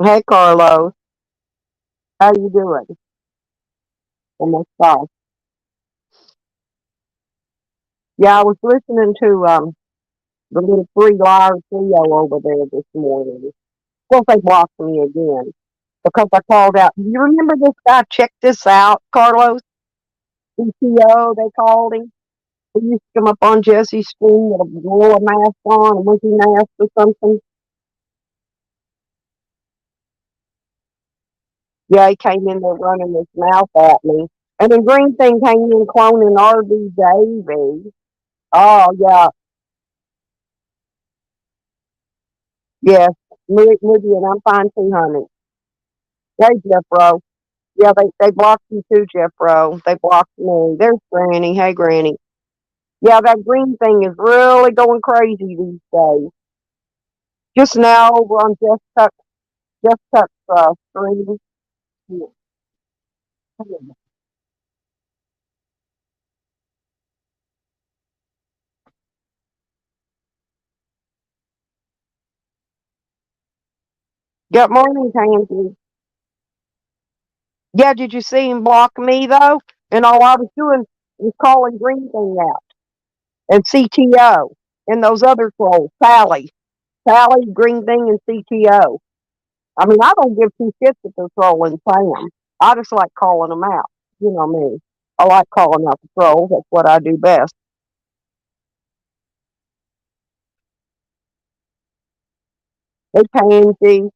Hey, Carlos, how you doing? Oh my gosh. Yeah, I was listening to the little three liar trio over there this morning. Of course, they blocked me again because I called out. You remember this guy? Check this out, Carlos. CTO, they called him. He used to come up on Jesse's screen with a mask on, a monkey mask or something. Yeah, he came in there running his mouth at me. And then Greenthing came in cloning RB Davy. Oh, yeah. Yes, Lydia, and I'm fine too, honey. Hey, Jeffro. Yeah, they blocked you too, Jeffro. They blocked me. There's Granny. Hey, Granny. Yeah, that green thing is really going crazy these days. Just now over on Jeff Tuck's stream. Good morning, Tansy. Yeah, did you see him block me though? And all I was doing was calling Green Thing out and CTO and those other trolls, Sally, Green Thing, and CTO. I mean, I don't give two shits if they're trolling Sam. I just like calling them out. You know me. I like calling out the trolls. That's what I do best. Hey, Pansy.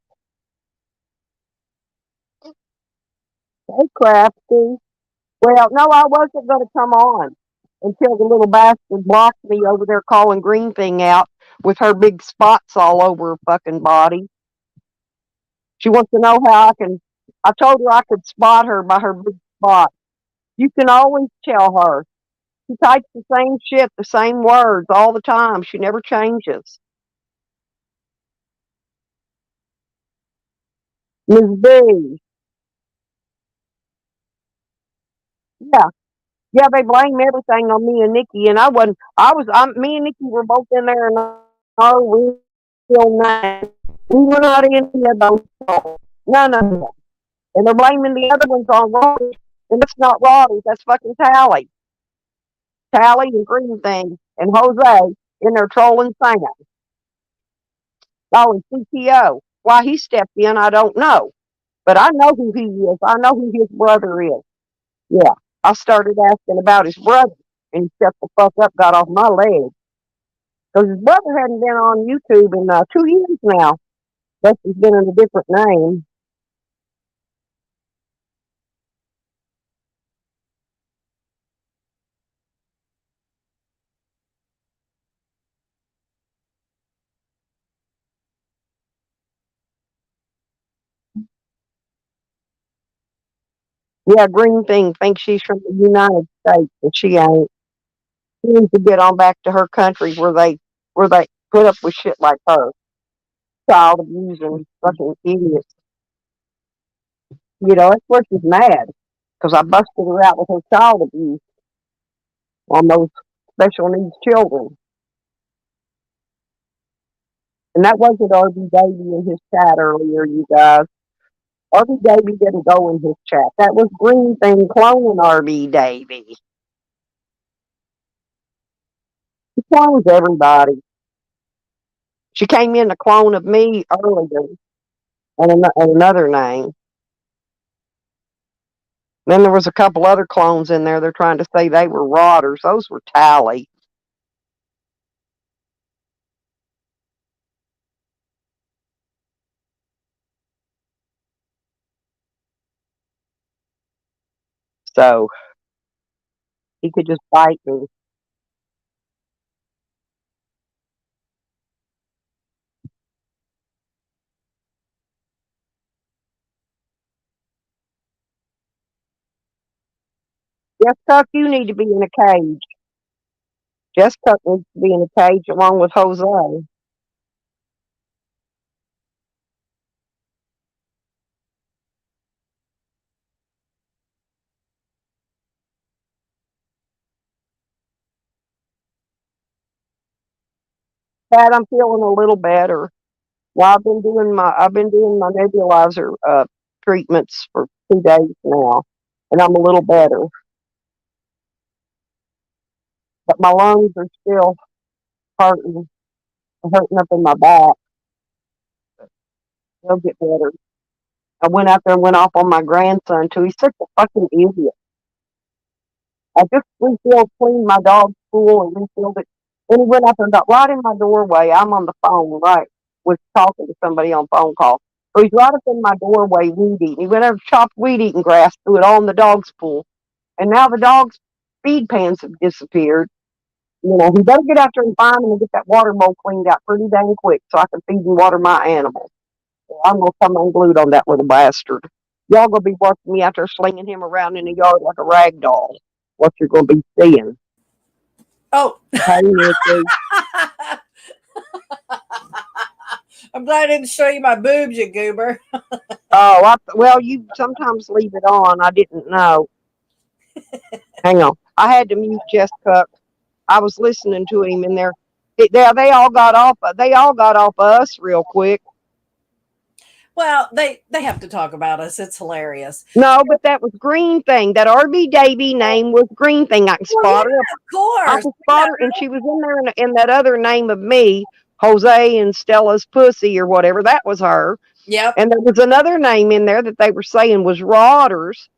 Hey, Crafty. Well, no, I wasn't going to come on until the little bastard blocked me over there calling Green Thing out with her big spots all over her fucking body. She wants to know how I can. I told her I could spot her by her big spot. You can always tell her. She types the same shit, the same words all the time. She never changes. Miss B. Yeah. Yeah, they blame everything on me and Nikki, and me and Nikki were both in there in our real name. We were not in any of those roles. None of them. And they're blaming the other ones on Roddy, and it's not Roddy, that's fucking Tally. Tally and Green Thing and Jose in there trolling Sam. Oh, and CTO. Why he stepped in, I don't know. But I know who he is. I know who his brother is. Yeah. I started asking about his brother, and he stepped the fuck up, got off my leg. Because his brother hadn't been on YouTube in 2 years now. Guess he's been in a different name. Yeah, Green Thing thinks she's from the United States, but she ain't. She needs to get on back to her country where they put up with shit like her. Child abusing fucking idiots. You know, that's where she's mad. Because I busted her out with her child abuse on those special needs children. And that wasn't RB Davy in his chat earlier, you guys. RB Davy didn't go in his chat. That was Green Thing cloning RB Davy. She clones everybody. She came in a clone of me earlier and another name. Then there was a couple other clones in there. They're trying to say they were Rotters. Those were Tally. So he could just bite me. Yes, Tuck, you need to be in a cage. Jess Tuck needs to be in a cage along with Jose. Pat, I'm feeling a little better. Well, I've been doing my nebulizer treatments for 2 days now, and I'm a little better. But my lungs are still hurting, hurting up in my back. They'll get better. I went out there and went off on my grandson too. He's such a fucking idiot. I just refilled, cleaned my dog's pool and refilled it. And he went up and got right in my doorway. I'm on the phone, right, was talking to somebody on phone call. So he's right up in my doorway weed eating. He went over chopped weed eating grass, threw it all in the dog's pool. And now the dog's feed pans have disappeared. You know, he better get out there and find them and get that water bowl cleaned out pretty dang quick so I can feed and water my animals. So I'm going to come unglued on that little bastard. Y'all going to be watching me out there slinging him around in the yard like a rag doll. What you're going to be seeing. Oh. Hey, Nikki. I'm glad I didn't show you my boobs, you goober. Oh, well, you sometimes leave it on. I didn't know. Hang on. I had to mute Jessica. I was listening to him in there. They all got off. They all got off us real quick. Well, they have to talk about us. It's hilarious. No, but that was Greenthing. That RB Davy name was Greenthing. I can spot her. Of course. I can spot her, and she was in there in that other name of me, Jose and Stella's Pussy or whatever. That was her. Yep. And there was another name in there that they were saying was Rodders,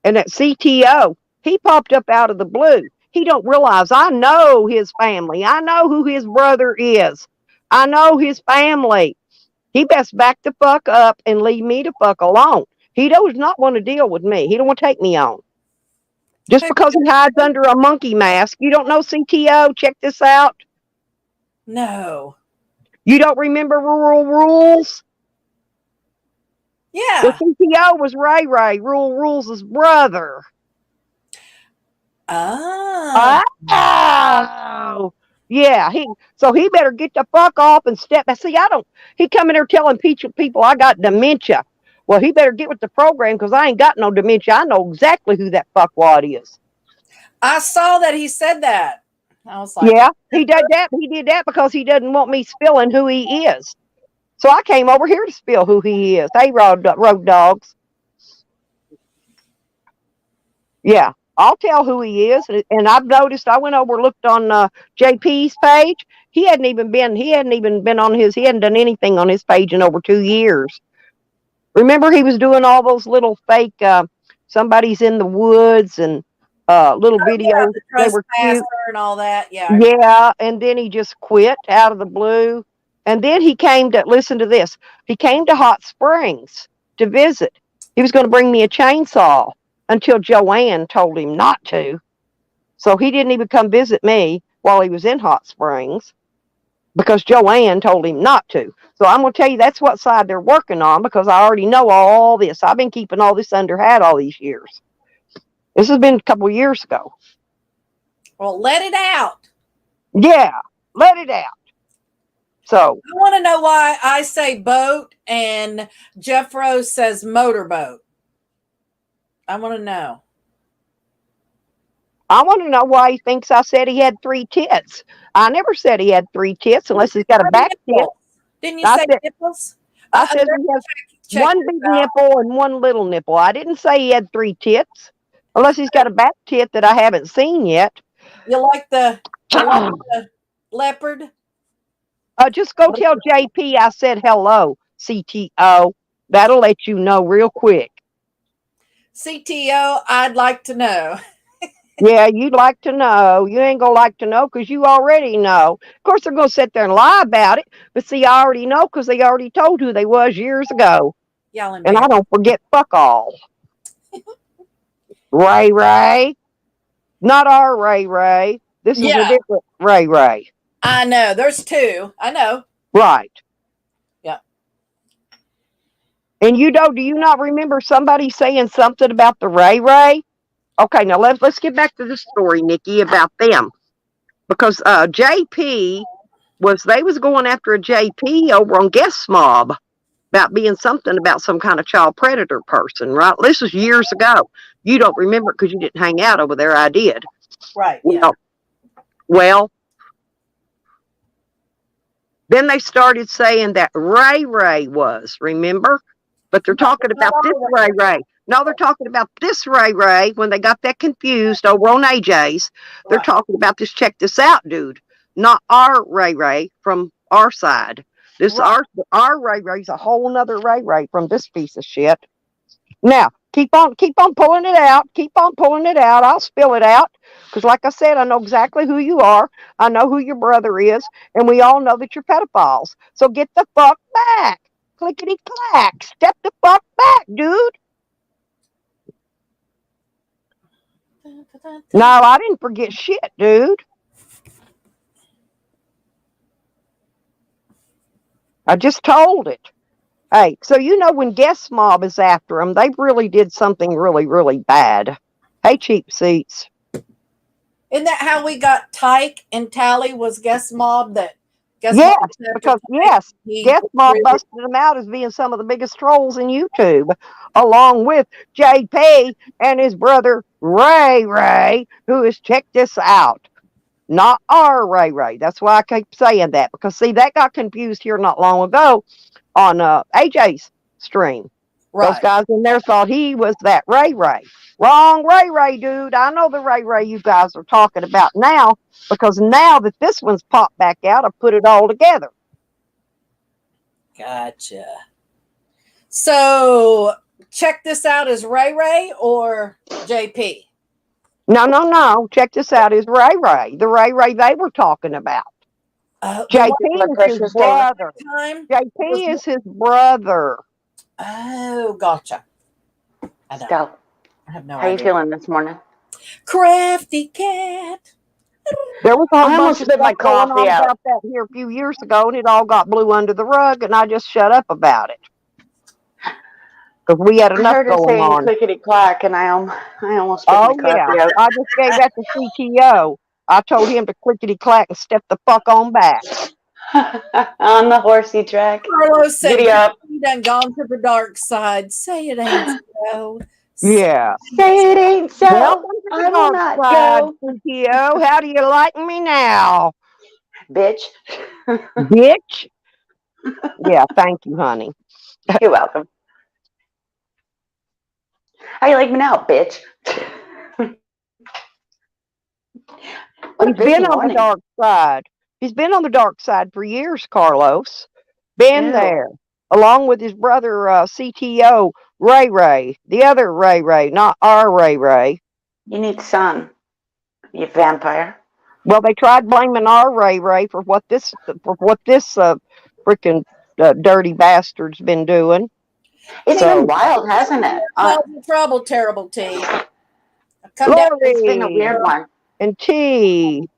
and that CTO. He popped up out of the blue. He don't realize I know his family. I know who his brother is. I know his family. He best back the fuck up and leave me the fuck alone. He does not want to deal with me. He don't want to take me on. Just because he hides under a monkey mask. You don't know CTO? Check this out. No. You don't remember Rural Rules? Yeah. Well, CTO was Ray Ray, Rural Rules' brother. Oh. Oh. Yeah, so he better get the fuck off and step back. See, he come in there telling people I got dementia. Well, he better get with the program because I ain't got no dementia. I know exactly who that fuckwad is. I saw that he said that. I was like, yeah, he did that. He did that because he doesn't want me spilling who he is. So I came over here to spill who he is. Hey, road dogs. Yeah. I'll tell who he is, and I've noticed. I went over, looked on JP's page. He hadn't even been on his. He hadn't done anything on his page in over 2 years. Remember, he was doing all those little fake. Somebody's in the woods and little videos. Yeah, they were cute and all that. Yeah. Yeah, and then he just quit out of the blue, and then he came to listen to this. He came to Hot Springs to visit. He was going to bring me a chainsaw. Until Joanne told him not to. So he didn't even come visit me while he was in Hot Springs because Joanne told him not to. So I'm going to tell you that's what side they're working on because I already know all this. I've been keeping all this under hat all these years. This has been a couple of years ago. Well, let it out. Yeah, let it out. So I want to know why I say boat and Jeff Rose says motorboat. I want to know. I want to know why he thinks I said he had 3 tits. I never said he had 3 tits unless he's got a back tit. Didn't you say nipples? I said he has one big nipple and one little nipple. I didn't say he had 3 tits unless he's got a back tit that I haven't seen yet. You like the leopard? Just go tell JP I said hello, CTO. That'll let you know real quick. CTO, I'd like to know. Yeah, you'd like to know. You ain't going to like to know because you already know. Of course, they're going to sit there and lie about it. But see, I already know because they already told who they was years ago. And I don't forget fuck all. Ray Ray. Not our Ray Ray. This is a different Ray Ray. I know. There's 2. I know. Right. Yeah. And do you not remember somebody saying something about the Ray Ray? Okay, now let's get back to the story, Nikki, about them. Because JP they was going after a JP over on Guest Mob about being something about some kind of child predator person, right? This was years ago. You don't remember it because you didn't hang out over there. I did. Right. Yeah. Well, Then they started saying that Ray Ray was, remember? But they're talking about this Ray Ray. No, they're talking about this Ray Ray. When they got that confused over on AJ's, they're talking about this check this out dude, not our Ray Ray from our side. This our Ray Ray's a whole nother Ray Ray from this piece of shit. Now, keep on pulling it out. Keep on pulling it out. I'll spill it out. Because like I said, I know exactly who you are. I know who your brother is. And we all know that you're pedophiles. So get the fuck back. Clickety clack. Step the fuck back, dude. No, I didn't forget shit, dude. I just told it. Hey, so you know when Guest Mob is after them, they really did something really, really bad. Hey, cheap seats. Isn't that how we got Tyke and Tally was Guest Mob? That Guest Yes, Mob because yes, Guest Mob busted them out as being some of the biggest trolls in YouTube, along with JP and his brother Ray Ray, who has checked this out. Not our Ray Ray. That's why I keep saying that, because see, that got confused here not long ago on AJ's stream. Right. Those guys in there thought he was that Ray Ray. Wrong Ray Ray, dude. I know the Ray Ray you guys are talking about now, because now that this one's popped back out, I put it all together. Gotcha. So check this out as Ray Ray or JP? No. Check this out as Ray Ray. The Ray Ray they were talking about. JP is his brother. JP is his brother. Oh, gotcha. Scout, I have no idea. How you feeling this morning? Crafty cat. There was a whole bunch of stuff going on about that here a few years ago, and it all got blew under the rug, and I just shut up about it. Because we had enough going on. Clickety clack, and I almost spit my coffee out. I just gave that to CTO. I told him to clickety clack and step the fuck on back. On the horsey track. Carlos said, "You done gone to the dark side. Say it ain't so." Yeah. Say it ain't so. Welcome to the dark side, CTO. How do you like me now? Bitch. Bitch? Yeah, thank you, honey. You're welcome. How you like me now, bitch? He's been on the dark side. He's been on the dark side for years, Carlos. Been there. Along with his brother, CTO, Ray Ray. The other Ray Ray, not our Ray Ray. You need sun, you vampire. Well, they tried blaming our Ray Ray for what this freaking dirty bastard's been doing. It's been wild, hasn't it? Trouble, terrible T. Lori, it's been a weird one. And T.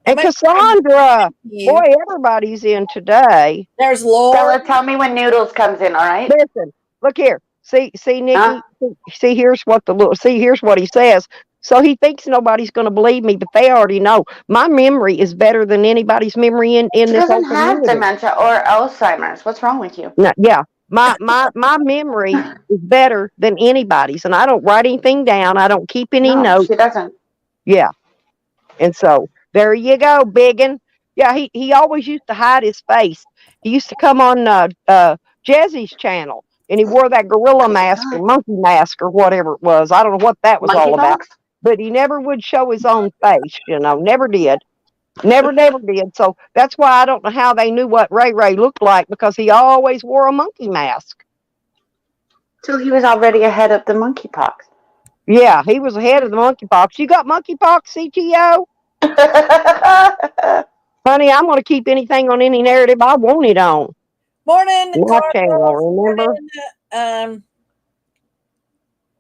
And Cassandra. Boy, everybody's in today. There's Lori. Stella, tell me when Noodles comes in, all right? Listen, look here. See, Nikki. See, here's what he says. So he thinks nobody's going to believe me, but they already know. My memory is better than anybody's memory in this whole community. He doesn't have dementia or Alzheimer's. What's wrong with you? No, yeah. My memory is better than anybody's, and I don't write anything down. I don't keep any notes. She doesn't. Yeah. And so there you go, biggin. Yeah, he always used to hide his face. He used to come on Jessie's channel, and he wore that gorilla mask or monkey mask or whatever it was. I don't know what that was all about. But he never would show his own face, never did. Never did. So that's why I don't know how they knew what Ray Ray looked like, because he always wore a monkey mask. So he was already ahead of the monkeypox. Yeah, he was ahead of the monkeypox. You got monkeypox, CTO? Honey, I'm going to keep anything on any narrative I want it on. Morning, channel, remember? Morning,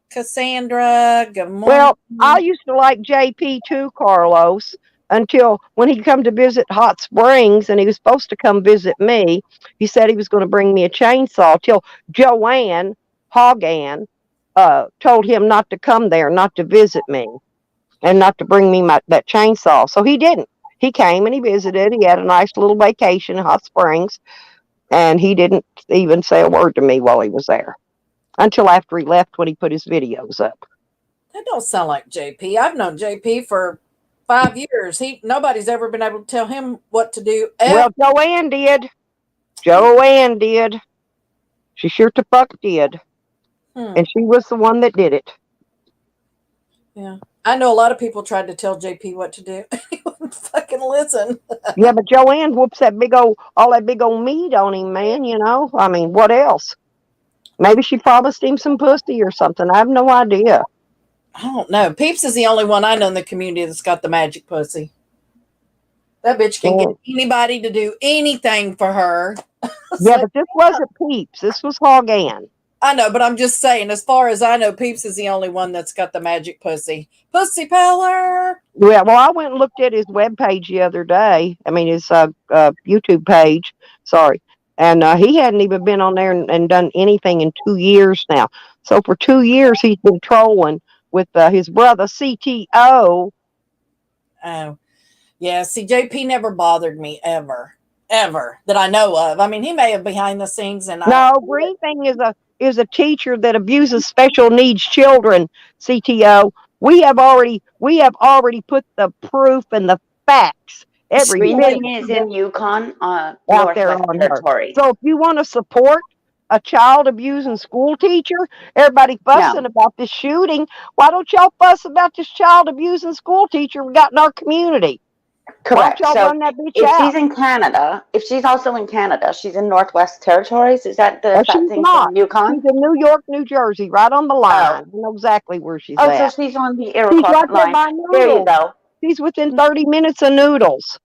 Cassandra, good morning. Well, I used to like JP too, Carlos, until when he come to visit Hot Springs, and he was supposed to come visit me. He said he was going to bring me a chainsaw, till Joanne Hoggan told him not to come there, not to visit me, and not to bring me that chainsaw. So he didn't. He came and he visited. He had a nice little vacation in Hot Springs, and he didn't even say a word to me while he was there, until after he left, when he put his videos up. That don't sound like JP. I've known JP for 5 years. Nobody's ever been able to tell him what to do Well, ever. Joanne did. Joanne did. She sure to fuck did. Hmm. And she was the one that did it. Yeah. I know a lot of people tried to tell JP what to do. He wouldn't fucking listen. Yeah, but Joanne whoops all that big old meat on him, man, you know? I mean, what else? Maybe she promised him some pussy or something. I have no idea. I don't know. Peeps is the only one I know in the community that's got the magic pussy. That bitch can get And, anybody to do anything for her. It's yeah, like, but this wasn't Peeps. This was Hog Ann. I know, but I'm just saying, as far as I know, Peeps is the only one that's got the magic pussy. Pussy power. Yeah, well, I went and looked at his webpage the other day. I mean, his YouTube page. Sorry. And he hadn't even been on there and done anything in 2 years now. So for 2 years, he's been trolling with his brother, CTO. Oh, yeah. See, JP never bothered me ever, ever that I know of. I mean, he may have behind the scenes, and I don't. No, Greenthing is a teacher that abuses special needs children, CTO. We have already put the proof and the facts, every bit Greenthing is in Yukon, out there Northwest on her. Territories. So if you want to support a child abusing school teacher, everybody fussing No, about this shooting, why don't y'all fuss about this child abusing school teacher we got in our community? Why don't correct. y'all So run that bitch if out? she's in Canada, if she's also in Canada, she's in Northwest Territories. Is that that She's thing not. from Yukon? She's in New York, New Jersey, right on the Oh, line. I know exactly where she's oh, so at. she's on the She's Iroquois right there line. by There you Noodles. go. She's within 30 minutes of Noodles.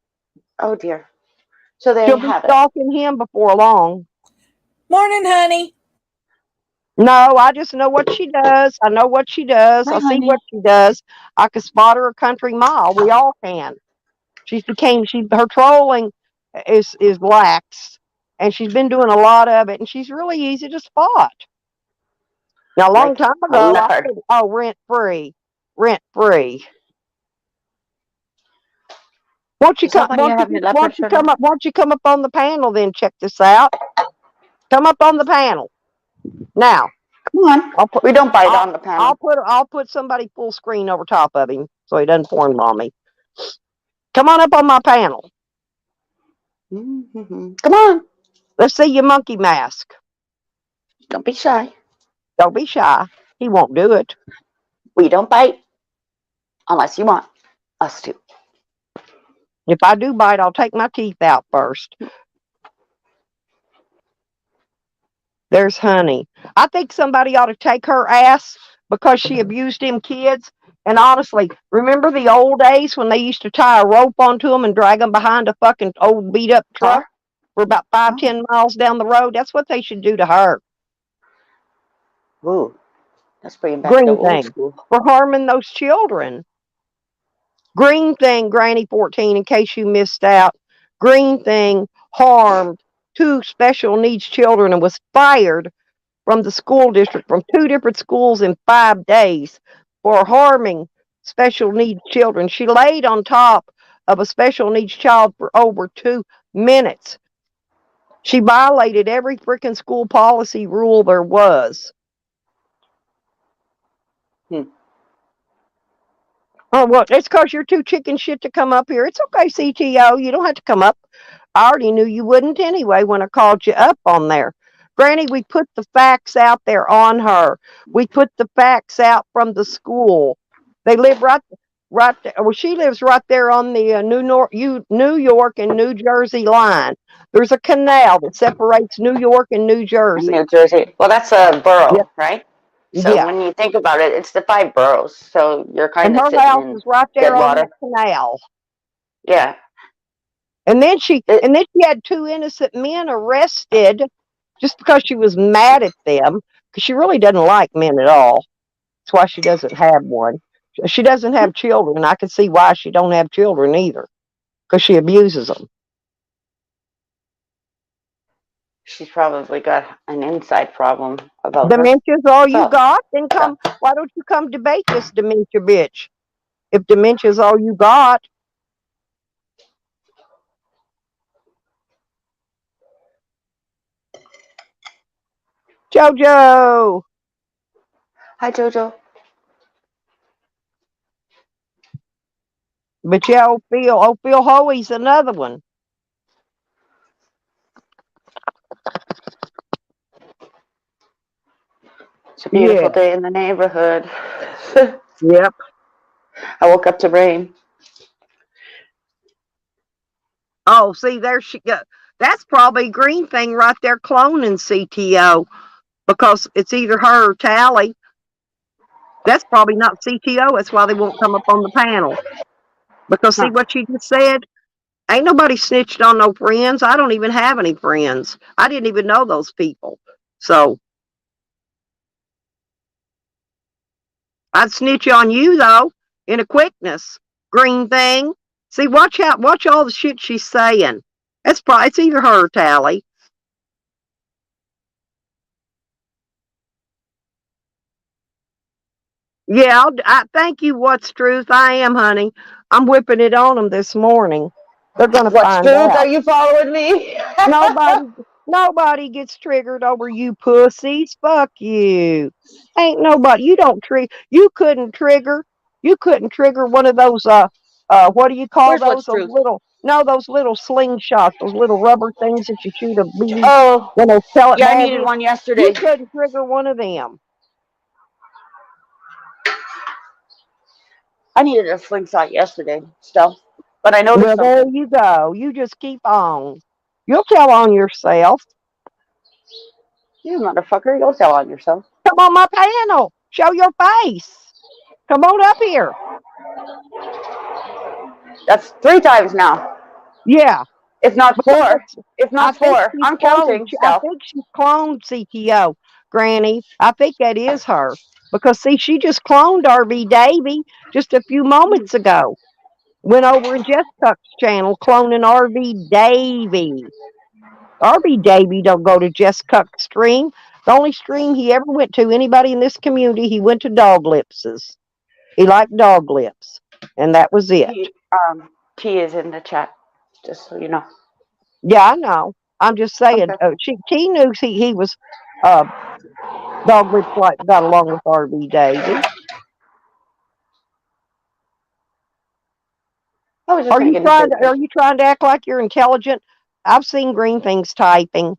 Oh dear. So there She'll you be have it. stalking him before long. Morning, honey. No, I just know what she does. I know what she does. Hi, I see honey. what she does. I can spot her a country mile. We all can. Her trolling is lax, and she's been doing a lot of it, and she's really easy to spot. Now, a long Like time a ago, I leopard. said, "Oh, rent free." Won't you Does come? somebody have any leopard for them? Won't you come up on the panel? Then check this out. Come up on the panel now. Come on. I'll put We don't bite I'll on the panel. I'll put somebody full screen over top of him so he doesn't porn bomb me. Come on up on my panel. Mm-hmm. Come on. Let's see your monkey mask. Don't be shy. Don't be shy. He won't do it. We don't bite unless you want us to. If I do bite, I'll take my teeth out first. There's Honey. I think somebody ought to take her ass because she abused them kids. And honestly, remember the old days when they used to tie a rope onto them and drag them behind a fucking old beat up truck Car? for about 5-10 miles down the road? That's what they should do to her. Ooh, that's bringing back the old Greenthing school. for harming those children. Greenthing, Granny 14, in case you missed out. Greenthing harmed 2 special needs children and was fired from the school district from 2 different schools in 5 days for harming special needs children. She laid on top of a special needs child for over 2 minutes. She violated every freaking school policy rule there was. Hmm. Oh, well, it's because you're too chicken shit to come up here. It's okay, CTO. You don't have to come up. I already knew you wouldn't anyway when I called you up on there. Granny, we put the facts out there on her. We put the facts out from the school. They live right there. Well, she lives right there on the New York and New Jersey line. There's a canal that separates New York and New Jersey. New Jersey. Well, that's a Yep. borough, right? So Yeah. when you think about it, it's the 5 boroughs. So you're kind And of her sitting house in is right there on Deadwater. that canal. Yeah. And then she had 2 innocent men arrested just because she was mad at them, because she really doesn't like men at all. That's why she doesn't have one. She doesn't have children. I can see why she don't have children either, because she abuses them. She's probably got an inside problem about her. Dementia's all That's you all. got? Then come. Why don't you come debate this dementia bitch? If dementia's all you got. Jojo. Hi, Jojo. But yeah, old Phil Hoey's another one. It's a beautiful Yeah. day in the neighborhood. Yep. I woke up to rain. Oh, see, there she go. That's probably Greenthing right there cloning CTO because it's either her or Tally. That's probably not CTO. That's why they won't come up on the panel. Because see Huh. what she just said? Ain't nobody snitched on no friends. I don't even have any friends. I didn't even know those people. So I'd snitch on you though, in a quickness. Greenthing. See, watch out, watch all the shit she's saying. It's either her or Tally. Yeah, I thank you. What's truth? I am, honey. I'm whipping it on them this morning. They're gonna What's find truth? Are out. you following me? Nobody, nobody gets triggered over you pussies. Fuck you. Ain't nobody. You don't trigger. You couldn't trigger. You couldn't trigger one of those. What do you call Where's those? what's Those truth? little. No, those little slingshots. Those little rubber things that you shoot a BB. Oh, When they pellet yeah, I needed magazine. one You yesterday. couldn't trigger one of them. I needed a slingshot yesterday still. But I noticed Well, there something. you go. You just keep on. You'll tell on yourself. You motherfucker, you'll tell on yourself. Come on my panel. Show your face. Come on up here. That's 3 times now. Yeah, If not because 4. If I not think 4. she's I'm cloned. counting I still. think she's cloned CTO, Granny. I think that is her. Because see, she just cloned RV Davy just a few moments ago. Went over in Jess Tuck's channel cloning RV Davy. RV Davy don't go to Jess Tuck's stream. The only stream he ever went to, anybody in this community, he went to Dog Lips's. He liked Dog Lips. And that was it. He, T is in the chat, just so you know. Yeah, I know. I'm just saying. Okay. She knew he was uh, Dog Lips like got along with RV Davy. I was just making a Are statement. you trying to act like you're intelligent? I've seen Greenthing's typing.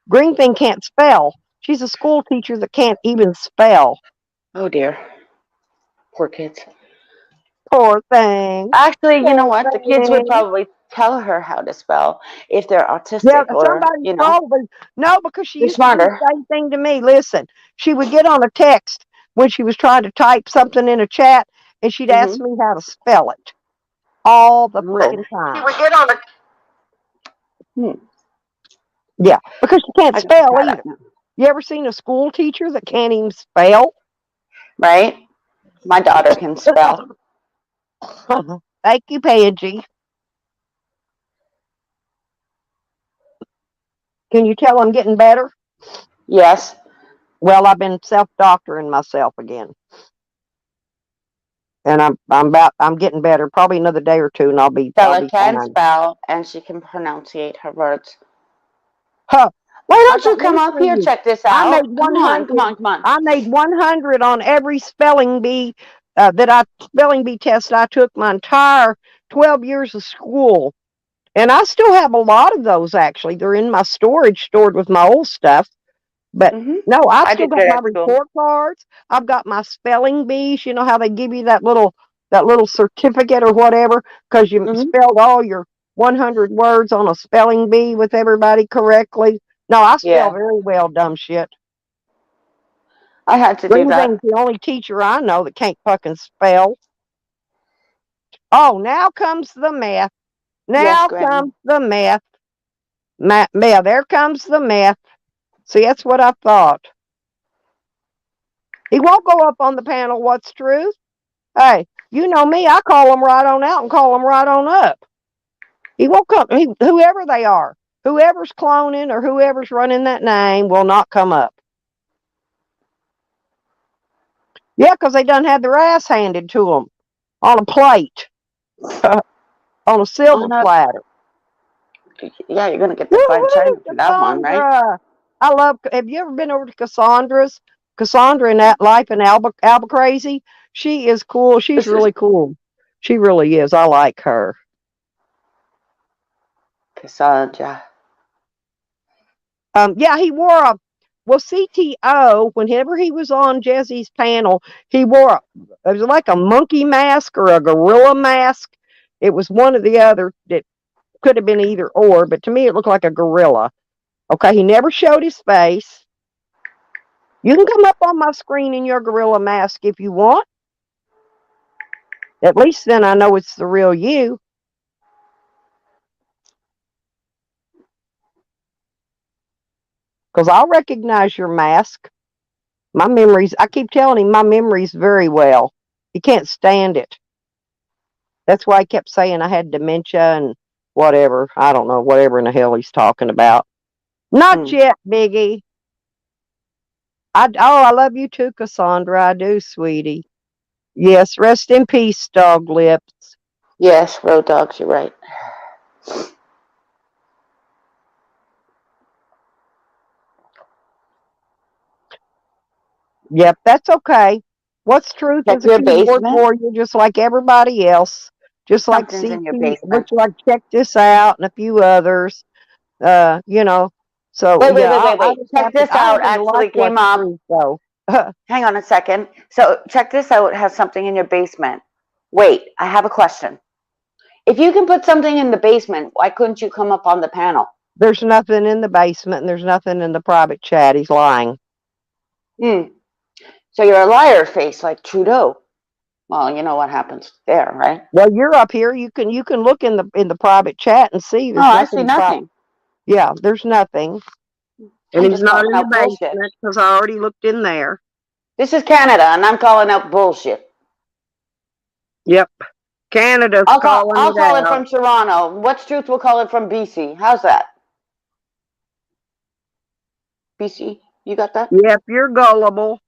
Greenthing can't spell. She's a school teacher that can't even spell. Oh dear. Poor kids. Poor thing. Actually, you know Poor what? The kids would thing. probably tell her how to spell if they're Yeah, autistic or, somebody's probably no, because she they're used to do smarter. the same thing to me. Listen, she would get on a text when she was trying to type something in a chat, and she'd ask Mm-hmm. me how to spell it all the Really? freaking time. She would get on a. Hmm. Yeah, because she can't I got to spell try that either. now. You ever seen a school teacher that can't even spell? Right? My daughter can spell. Thank you, Pansy. Can you tell I'm getting better? Yes. Well, I've been self-doctoring myself again, and I'm getting better. Probably another day or two, and I'll Stella be can fine. spell and she can pronunciate her words. Huh. Why I don't you got come news up for here? you. Check this I made out. Come on, come 100. on, come on. I made 100 on every spelling bee spelling bee test I took my entire 12 years of school. And I still have a lot of those actually. They're in my storage, stored with my old stuff. But Mm-hmm. no, I've I still did got good my at school. report cards. I've got my spelling bees. You know how they give you that little certificate or whatever because you Mm-hmm. spelled all your 100 words on a spelling bee with everybody correctly. No, I spell Yeah, very well, dumb shit. I had to do that. Greenthing's the only teacher I know that can't fucking spell. Oh, now comes the math. Yes, Now Granny. comes the math. Yeah, there comes the math. See, that's what I thought. He won't go up on the panel. What's truth? Hey, you know me. I call them right on out and call them right on up. He won't come. Whoever they are, whoever's cloning or whoever's running that name will not come up. Yeah, because they done had their ass handed to them on a plate, on a silver On a, platter. yeah, you're gonna get the fine china Woohoo, for that one, right? Cassandra! I love. Have you ever been over to Cassandra's? Cassandra in that life in Albuquerque. She is cool. She's This is really cool. She really is. I like her. Cassandra. Yeah, he wore a well CTO. Whenever he was on Jesse's panel, he wore it was like a monkey mask or a gorilla mask. It was one or the other. It could have been either or, but to me, it looked like a gorilla. Okay, he never showed his face. You can come up on my screen in your gorilla mask if you want. At least then I know it's the real you. Because I'll recognize your mask. My memories, I keep telling him my memory's very well. He can't stand it. That's why I kept saying I had dementia and whatever. I don't know, whatever in the hell he's talking about. Not yet, Biggie. I love you too, Cassandra. I do, sweetie. Yes, rest in peace, dog lips. Yes, road dogs, you're right. Yep, that's okay. What's truth Check is a your keyboard basement. warrior just like everybody else. Just like Something's in your CT, basement. which like Check This Out and a few others. You know. So Wait, wait, yeah, wait, wait, I wait. just Check happen this I out. happen to like Actually what's came up. truth though. Hang on a second. So check this out. It has something in your basement. Wait, I have a question. If you can put something in the basement, why couldn't you come up on the panel? There's nothing in the basement and there's nothing in the private chat. He's lying. So you're a liar face like Trudeau. Well, you know what happens there, right? Well, you're up here. You can look in the private chat and see Oh, there's I see nothing. nothing. Yeah, there's nothing. And I'm he's just not calling in the out bullshit. basement because I already looked in there. This is Canada, and I'm calling out bullshit. Yep. Canada's I'll calling it call it out. from Toronto. What's truth? We'll call it from BC. How's that? BC, you got that? Yep, you're gullible.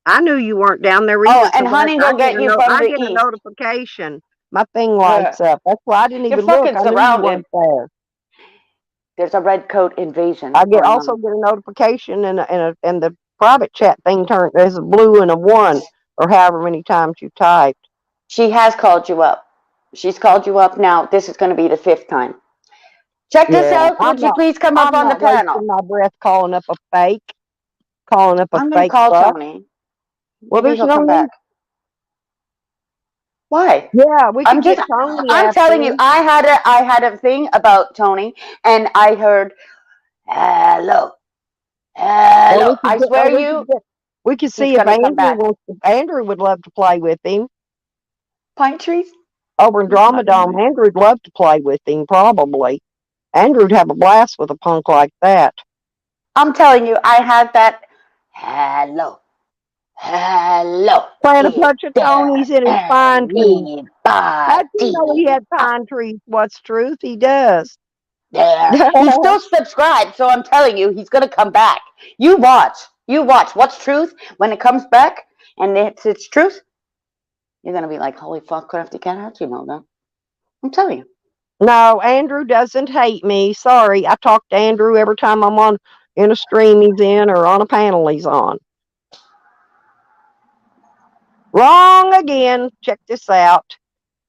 I knew you weren't down there Oh, either and because honey will get you from I the get a east. notification. My thing lights up. That's why I didn't You're even look. fucking I knew you surrounded. weren't there. There's a red coat invasion I going also on. get a notification and the private chat thing turned there's a blue and a 1 or however many times you typed. She has called you up. She's called you up now. This is going to be the 5th time. Check this Yeah, out. Would you please come up I'm on the not panel? wasting my breath calling up a fake I'm going to call buck. Tony. Well, Maybe there's he'll no come need. back. Why? Yeah, we could get Tony I'm after telling you, him. I had a thing about Tony, and I heard, hello, hello. I swear We could he's see if going to come back. Andrew would love to play with him. Pine trees? Over in Drama Dome, Andrew'd love to play with him, probably. Andrew'd have a blast with a punk like that. I'm telling you, I had that, hello, hello. Playing a bunch of Tonys in his pine trees. How'd you know he had pine trees? What's truth? He does. There. He's still subscribed, so I'm telling you, he's going to come back. You watch. You watch. What's truth? When it comes back and it's truth, you're going to be like, holy fuck, Crafty Cat, how'd you know that? I'm telling you. No, Andrew doesn't hate me. Sorry. I talk to Andrew every time I'm on in a stream he's in or on a panel he's on. Wrong again. Check this out.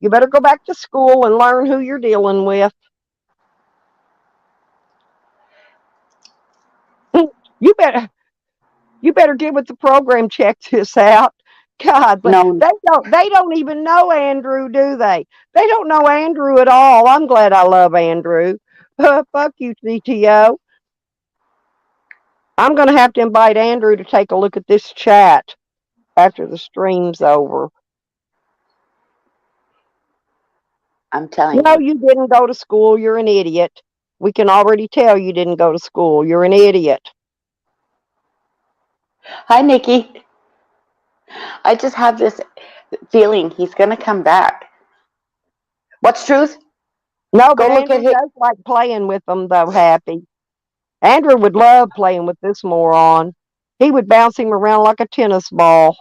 You better go back to school and learn who you're dealing with. You better get with the program. Check this out. God, but No. they don't even know Andrew, do they? They don't know Andrew at all. I'm glad I love Andrew. Fuck you, CTO. I'm gonna have to invite Andrew to take a look at this chat after the stream's over. I'm telling you. No, you didn't go to school. You're an idiot. We can already tell you didn't go to school. You're an idiot. Hi, Nikki. I just have this feeling he's going to come back. What's truth? No, Go but look Andrew at does like playing with them, though, Happy. Andrew would love playing with this moron. He would bounce him around like a tennis ball.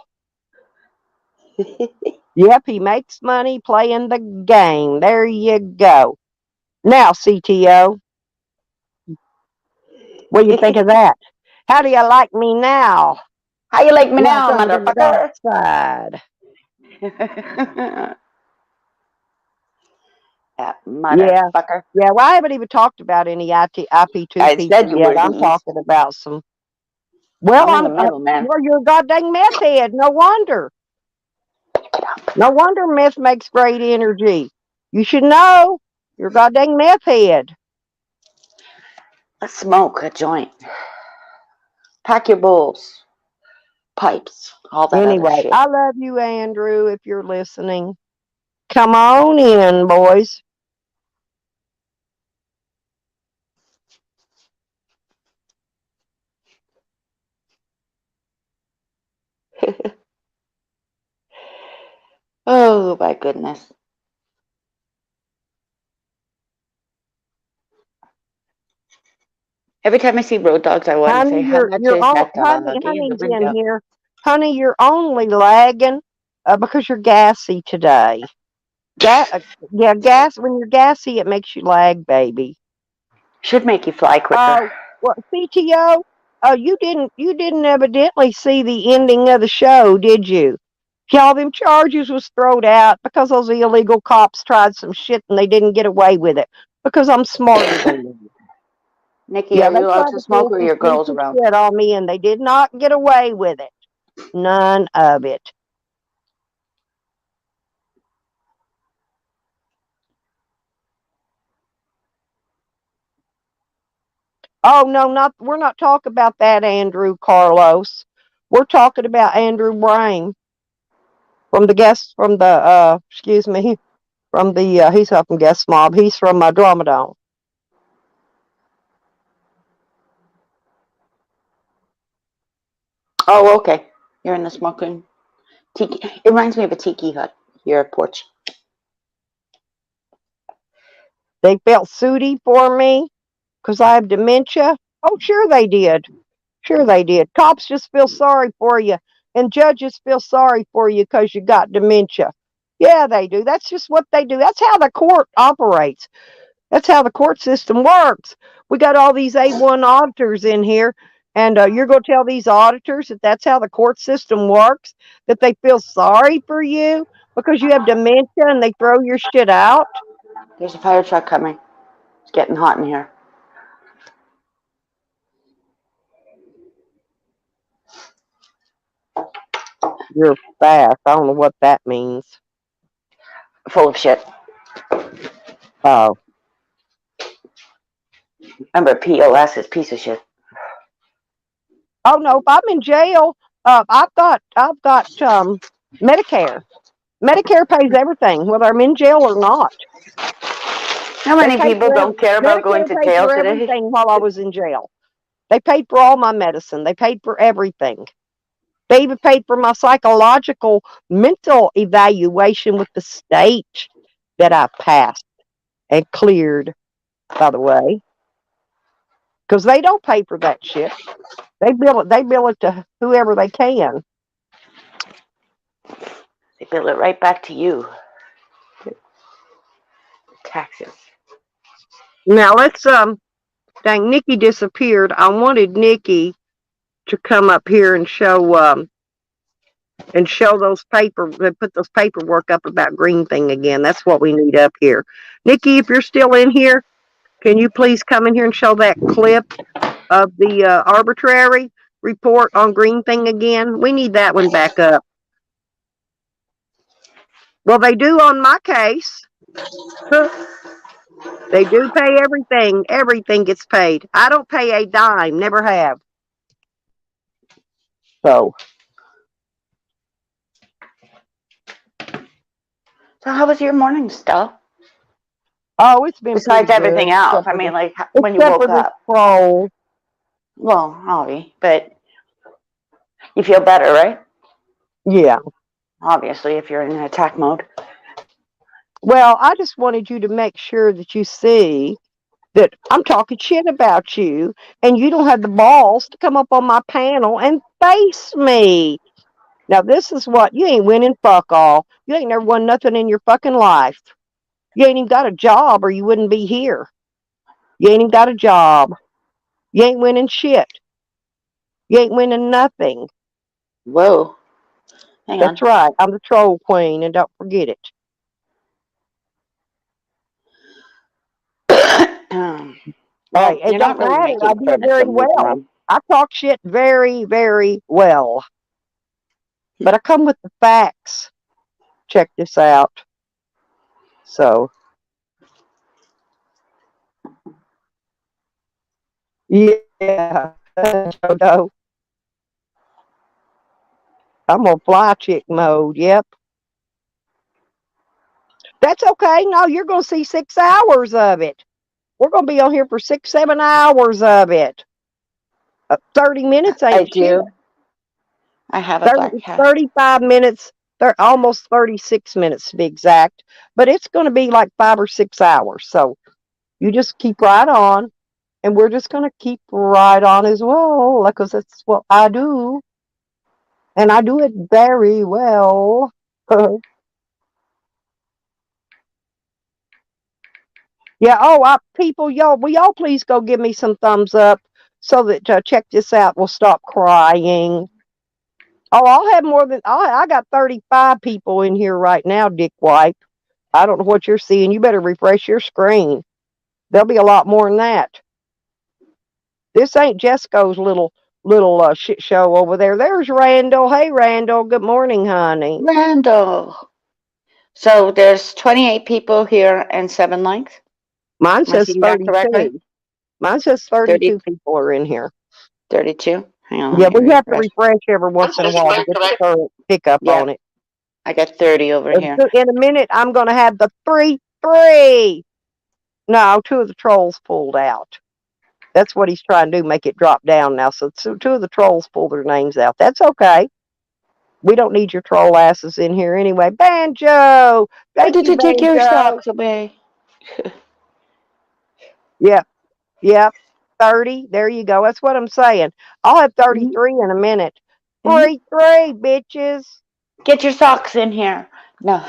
Yep, he makes money playing the game. There you go. Now, CTO, what do you think of that? How do you like me now? How you like me now, Welcome to the dark motherfucker? side. That Yeah. motherfucker. Yeah, well, I haven't even talked about any IP2 I people said you yet. were I'm these. talking about some. Well, I'm in the middle, man. well, you're a goddamn meth head. No wonder. Get up. No wonder meth makes great energy. You should know. You're a goddamn meth head. Let's smoke a joint. Pack your bowls, pipes, all that other Anyway, shit. I love you, Andrew, if you're listening. Come on in, boys. Oh my goodness. Every time I see road dogs, I want to say, Honey, how much is that dog in the honey's in window? here. Honey, you're only lagging because you're gassy today. Yeah, gas. When you're gassy, it makes you lag, baby. Should make you fly quicker. Oh, well, CTO. Oh, you didn't evidently see the ending of the show, did you? All them charges was thrown out because those illegal cops tried some shit and they didn't get away with it because I'm smarter than them. Nikki, Yeah, are they you allowed tried to to pull smoke or are some your girls sneaky around? shit on me and they did not get away with it. None of it. Oh no, we're not talking about that Andrew Carlos. We're talking about Andrew Brame from the excuse me, from the he's up from Guest Mob. He's from Dromedone. Oh, okay. You're in the smoking tiki. It reminds me of a tiki hut. Your porch. They felt sooty for me because I have dementia. Oh, sure they did. Sure they did. Cops just feel sorry for you, and judges feel sorry for you because you got dementia. Yeah, they do. That's just what they do. That's how the court operates. That's how the court system works. We got all these A1 auditors in here, and you're going to tell these auditors that that's how the court system works, that they feel sorry for you because you have dementia and they throw your shit out? There's a fire truck coming. It's getting hot in here. You're fast. I don't know what that means. Full of shit. Oh. Remember, POS is piece of shit. Oh no, if I'm in jail, I've got Medicare. Medicare pays everything, whether I'm in jail or not. How They many paid people for don't care about going Medicare to paid jail for today? everything while I was in jail. They paid for all my medicine. They paid for everything. They even paid for my psychological mental evaluation with the state that I passed and cleared, by the way. Because they don't pay for that shit. They bill it to whoever they can. They bill it right back to you. Taxes. Now let's dang, Nikki disappeared. I wanted Nikki to come up here and show those put those paperwork up about Greenthing again. That's what we need up here. Nikki, if you're still in here, can you please come in here and show that clip of the arbitrary report on Greenthing again? We need that one back up. Well, they do on my case. They do pay everything. Everything gets paid. I don't pay a dime. Never have. So. So how was your morning, Stella? Oh, it's been pretty Besides everything good. else, I mean, like when you Except for woke this up. troll. Well, Avi, but you feel better, right? Yeah. Obviously, if you're in attack mode. Well, I just wanted you to make sure that you see that I'm talking shit about you and you don't have the balls to come up on my panel and face me. Now, this is what you ain't winning fuck all. You ain't never won nothing in your fucking life. You ain't even got a job or you wouldn't be here. You ain't even got a job. You ain't winning shit. You ain't winning nothing. Whoa. Hang on. That's right. I'm the troll queen and don't forget it. Well, Hey, it you're not don't really matter. I making do it fun of very somebody, well. Mom. I talk shit very, very well. But I come with the facts. Check this out. So, yeah. Jodo. I'm on fly chick mode. Yep. That's okay. No, you're going to see 6 hours of it. We're going to be on here for 6, 7 hours of it. 30 minutes I ain't shit. do. I have a 30, black cat. 35 minutes, almost 36 minutes to be exact. But it's going to be like 5 or 6 hours. So you just keep right on. And we're just going to keep right on as well. Because that's what I do. And I do it very well. Yeah. Oh, people, y'all, will y'all please go give me some thumbs up so that check this out. We'll stop crying. Oh, I'll have more than I got 35 people in here right now, Dick White. I don't know what you're seeing. You better refresh your screen. There'll be a lot more than that. This ain't Jesco's little shit show over there. There's Randall. Hey, Randall. Good morning, honey. Randall. So there's 28 people here and 7 likes. Mine Am I says seeing that correctly? 32. Mine says 30, 32 people are in here. 32. Hang on, Yeah, let me we have to refresh. refresh every once in a while to get the current pickup Yep, on it. I got 30 over here. In a minute, I'm going to have the 3. No, 2 of the trolls pulled out. That's what he's trying to do, make it drop down now. So 2 of the trolls pulled their names out. That's okay. We don't need your troll asses in here anyway. Banjo! Why Thank did you, you take your Banjo. socks away? Yep, yep. 30. There you go. That's what I'm saying. I'll have 33 in a minute. Mhm. 33, bitches. Get your socks in here. No.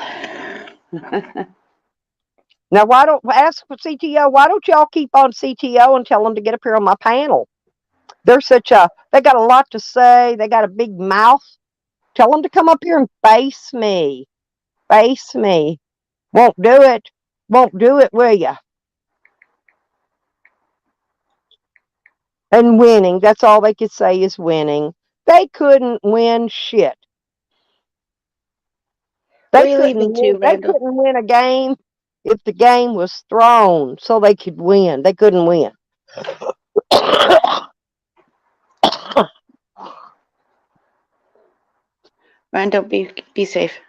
Now, why don't ask for CTO? Why don't y'all keep on CTO and tell them to get up here on my panel? They got a lot to say. They got a big mouth. Tell them to come up here and face me. Face me. Won't do it. Won't do it, will ya? And winning. That's all they could say is winning. They couldn't win shit. Where are you leaving to, They Randall? couldn't win a game if the game was thrown so they could win. They couldn't win. Randall, be safe.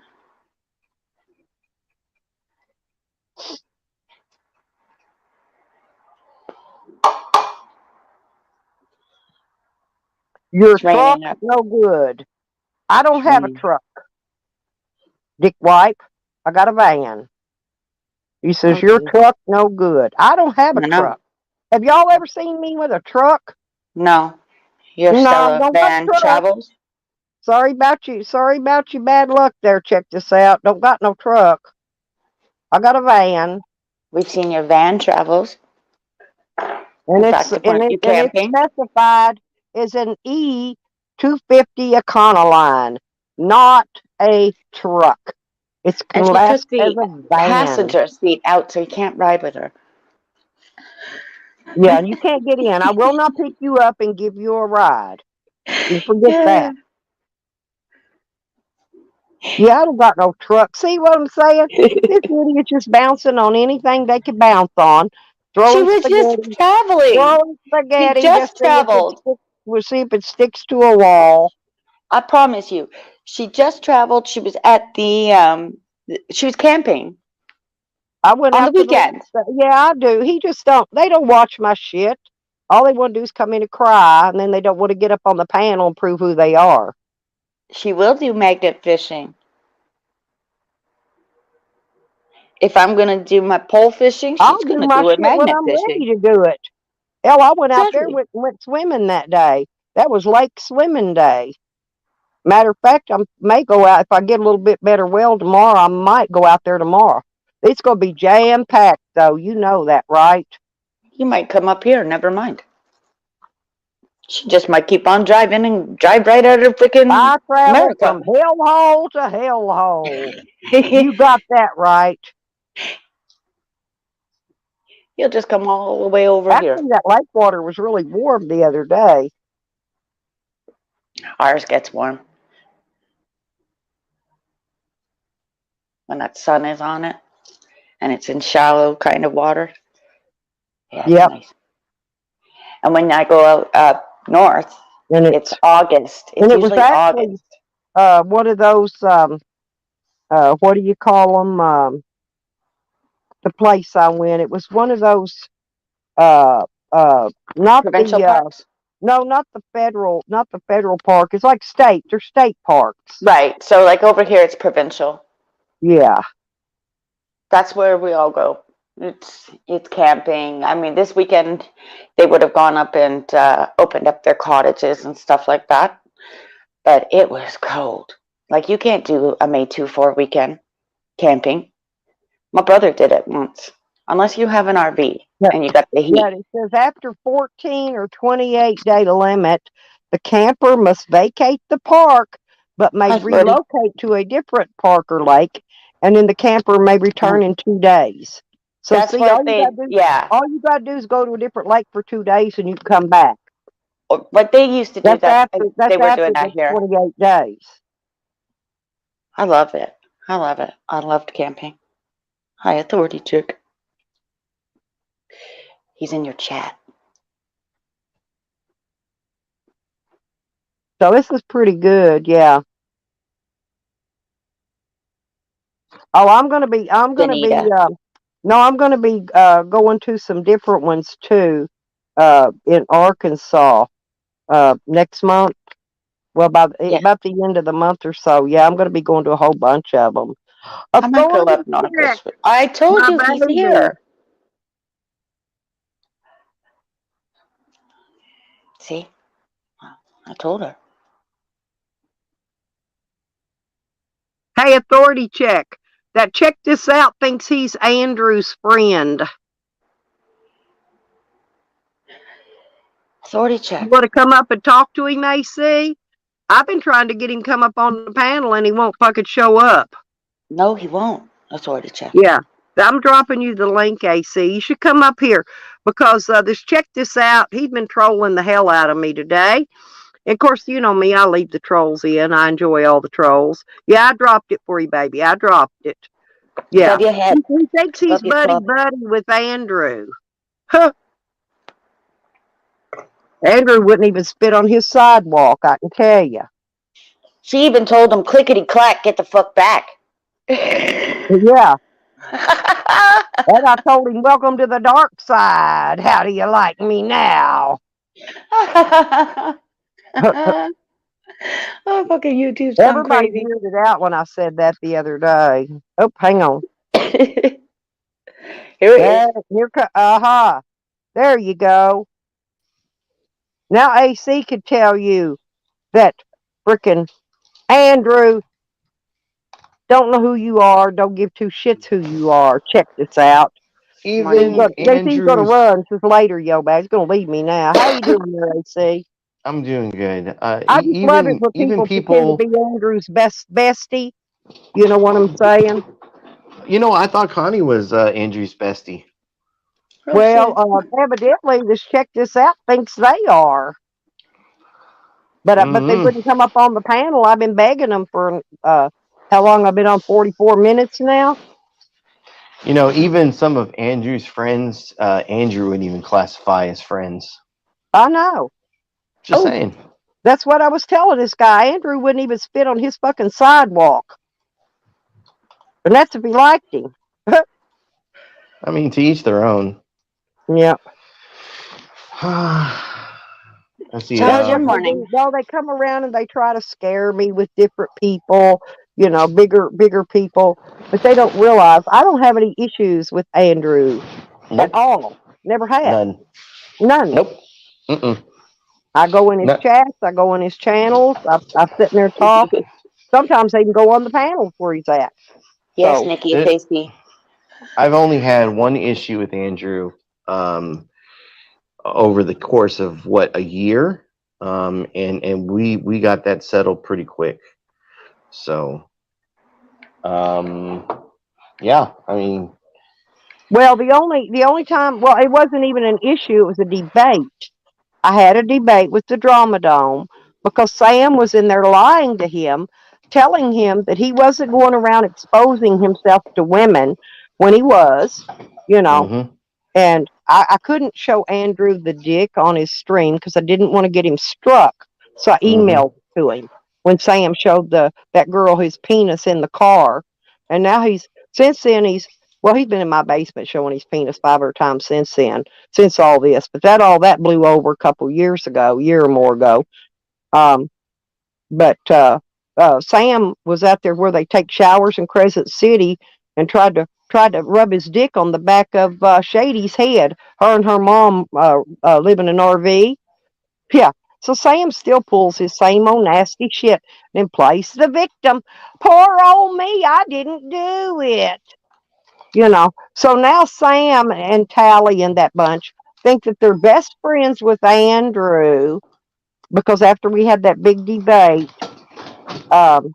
Your It's truck, raining up. no good. I don't It's have a raining. truck. Dick Wipe, I got a van. He says, Oh, your geez. truck, no good. I don't have a I know. truck. Have y'all ever seen me with a truck? No. Your No, Stella don't got a van truck. travels? Sorry about you. Sorry about your bad luck there. Check this out. Don't got no truck. I got a van. We've seen your van travels. And In fact, weren't you it's camping? specified as an E250 Econoline, not a truck. It's And she classed took as the a van. passenger seat out so you can't ride with her. Yeah, and you can't get in. I will not pick you up and give you a ride. You forget that. Yeah, I don't got no truck. See what I'm saying? This idiot's just bouncing on anything they can bounce on. She Throwing was just spaghetti. traveling. Throwing She spaghetti. just traveled. We'll see if it sticks to a wall. I promise you. She just traveled. She was at she was camping I went on the out to weekend. yeah, I do. They don't watch my shit. All they want to do is come in and cry, and then they don't want to get up on the panel and prove who they are. She will do magnet fishing. If I'm going to do my pole fishing, I'll she's going do to my do it shit when magnet I'm fishing. ready to do it. Hell, I went out there, Exactly. went swimming that day. That was lake swimming day. Matter of fact, I may go out if I get a little bit better well tomorrow. I might go out there tomorrow. It's going to be jam packed, though. You know that, right? You might come up here. Never mind. She just might keep on driving and drive right out of freaking I travel America. from hellhole to hellhole. You got that right. He'll just come all the way over here. Actually, that lake water was really warm the other day. Ours gets warm when that sun is on it and it's in shallow kind of water. Yeah, it's Yep. nice. And when I go out up north, And it's August. It's and it was usually actually August. one of those what do you call them? The place I went, it was one of those not Provincial the parks? no, not the federal park. It's like state. They're state parks. Right. So like over here, it's provincial. Yeah. That's where we all go. It's camping. I mean, this weekend they would have gone up and opened up their cottages and stuff like that. But it was cold. Like you can't do a May 2-4 weekend camping. My brother did it once. Unless you have an RV and you got the heat. Yeah, it says after 14 or 28-day limit, the camper must vacate the park, but may Hi, buddy. relocate to a different park or lake, and then the camper may return in 2 days. So That's see, what all you gotta do is go to a different lake for 2 days, and you can come back. But they used to do that. That's They were after doing that the here. 28 days. I love it. I love it. I loved camping. Hi, authority chick. He's in your chat. So this is pretty good, yeah. Oh, I'm gonna be Danita. no, I'm gonna be going to some different ones too, in Arkansas, next month. Well, Yeah. about the end of the month or so. Yeah, I'm gonna be going to a whole bunch of them. I might go up north this week. I told you he's here. See? I told her. Hey, authority check. That check this out thinks he's Andrew's friend. Authority check. You want to come up and talk to him, AC? I've been trying to get him come up on the panel and he won't fucking show up. No, he won't. Authority check. Yeah. I'm dropping you the link, AC. You should come up here because check this out. He's been trolling the hell out of me today. And of course, you know me, I leave the trolls in. I enjoy all the trolls. Yeah, I dropped it for you, baby. I dropped it. Yeah. Above your head. He thinks he's Above your buddy with Andrew. Huh. Andrew wouldn't even spit on his sidewalk, I can tell you. She even told him, clickety clack, get the fuck back. Yeah. And I told him, welcome to the dark side. How do you like me now? Oh, fucking YouTube's gone Everybody crazy. weirded out when I said that the other day. Oh, hang on. Here it is. There you go. Now AC could tell you that frickin' Andrew don't know who you are. Don't give two shits who you are. Check this out. Even JC's gonna Andrew's. run since later, yo, bag. He's gonna leave me now. How you doing there, AC? I'm doing good. I just love it when Even people people. pretend to be Andrew's bestie. You know what I'm saying? You know, I thought Connie was Andrew's bestie. Oh, Well, evidently, check this out thinks they are. But they wouldn't come up on the panel. I've been begging them for how long? I've been on 44 minutes now. You know, even some of Andrew's friends, Andrew wouldn't even classify as friends. I know. Just saying. That's what I was telling this guy. Andrew wouldn't even spit on his fucking sidewalk. And that's if he liked him. I mean, to each their own. Yeah. Let's see. So how's your morning? Well, they come around and they try to scare me with different people, you know, bigger people. But they don't realize I don't have any issues with Andrew at all. Never had. None. Nope. Mm-mm. I go in his chats. I go in his channels. I sit in there and talk. Sometimes I even go on the panels where he's at. Yes, So, Nikki, tasty. I've only had one issue with Andrew over the course of a year, and we got that settled pretty quick. So, yeah, I mean, Well, the only time, well, it wasn't even an issue. It was a debate. I had a debate with the Drama Dome because Sam was in there lying to him, telling him that he wasn't going around exposing himself to women when he was, you know. Mm-hmm. And I couldn't show Andrew the dick on his stream because I didn't want to get him struck. So I Mm-hmm. emailed to him when Sam showed that girl his penis in the car. And now since then he's been in my basement showing his penis 5 times since then, since all this. But all that blew over a couple years ago, year or more ago. Um, but Sam was out there where they take showers in Crescent City and tried to rub his dick on the back of Shady's head. Her and her mom live in an RV. Yeah. So Sam still pulls his same old nasty shit and plays the victim. Poor old me, I didn't do it. So now Sam and Tally and that bunch think that they're best friends with Andrew because after we had that big debate, um,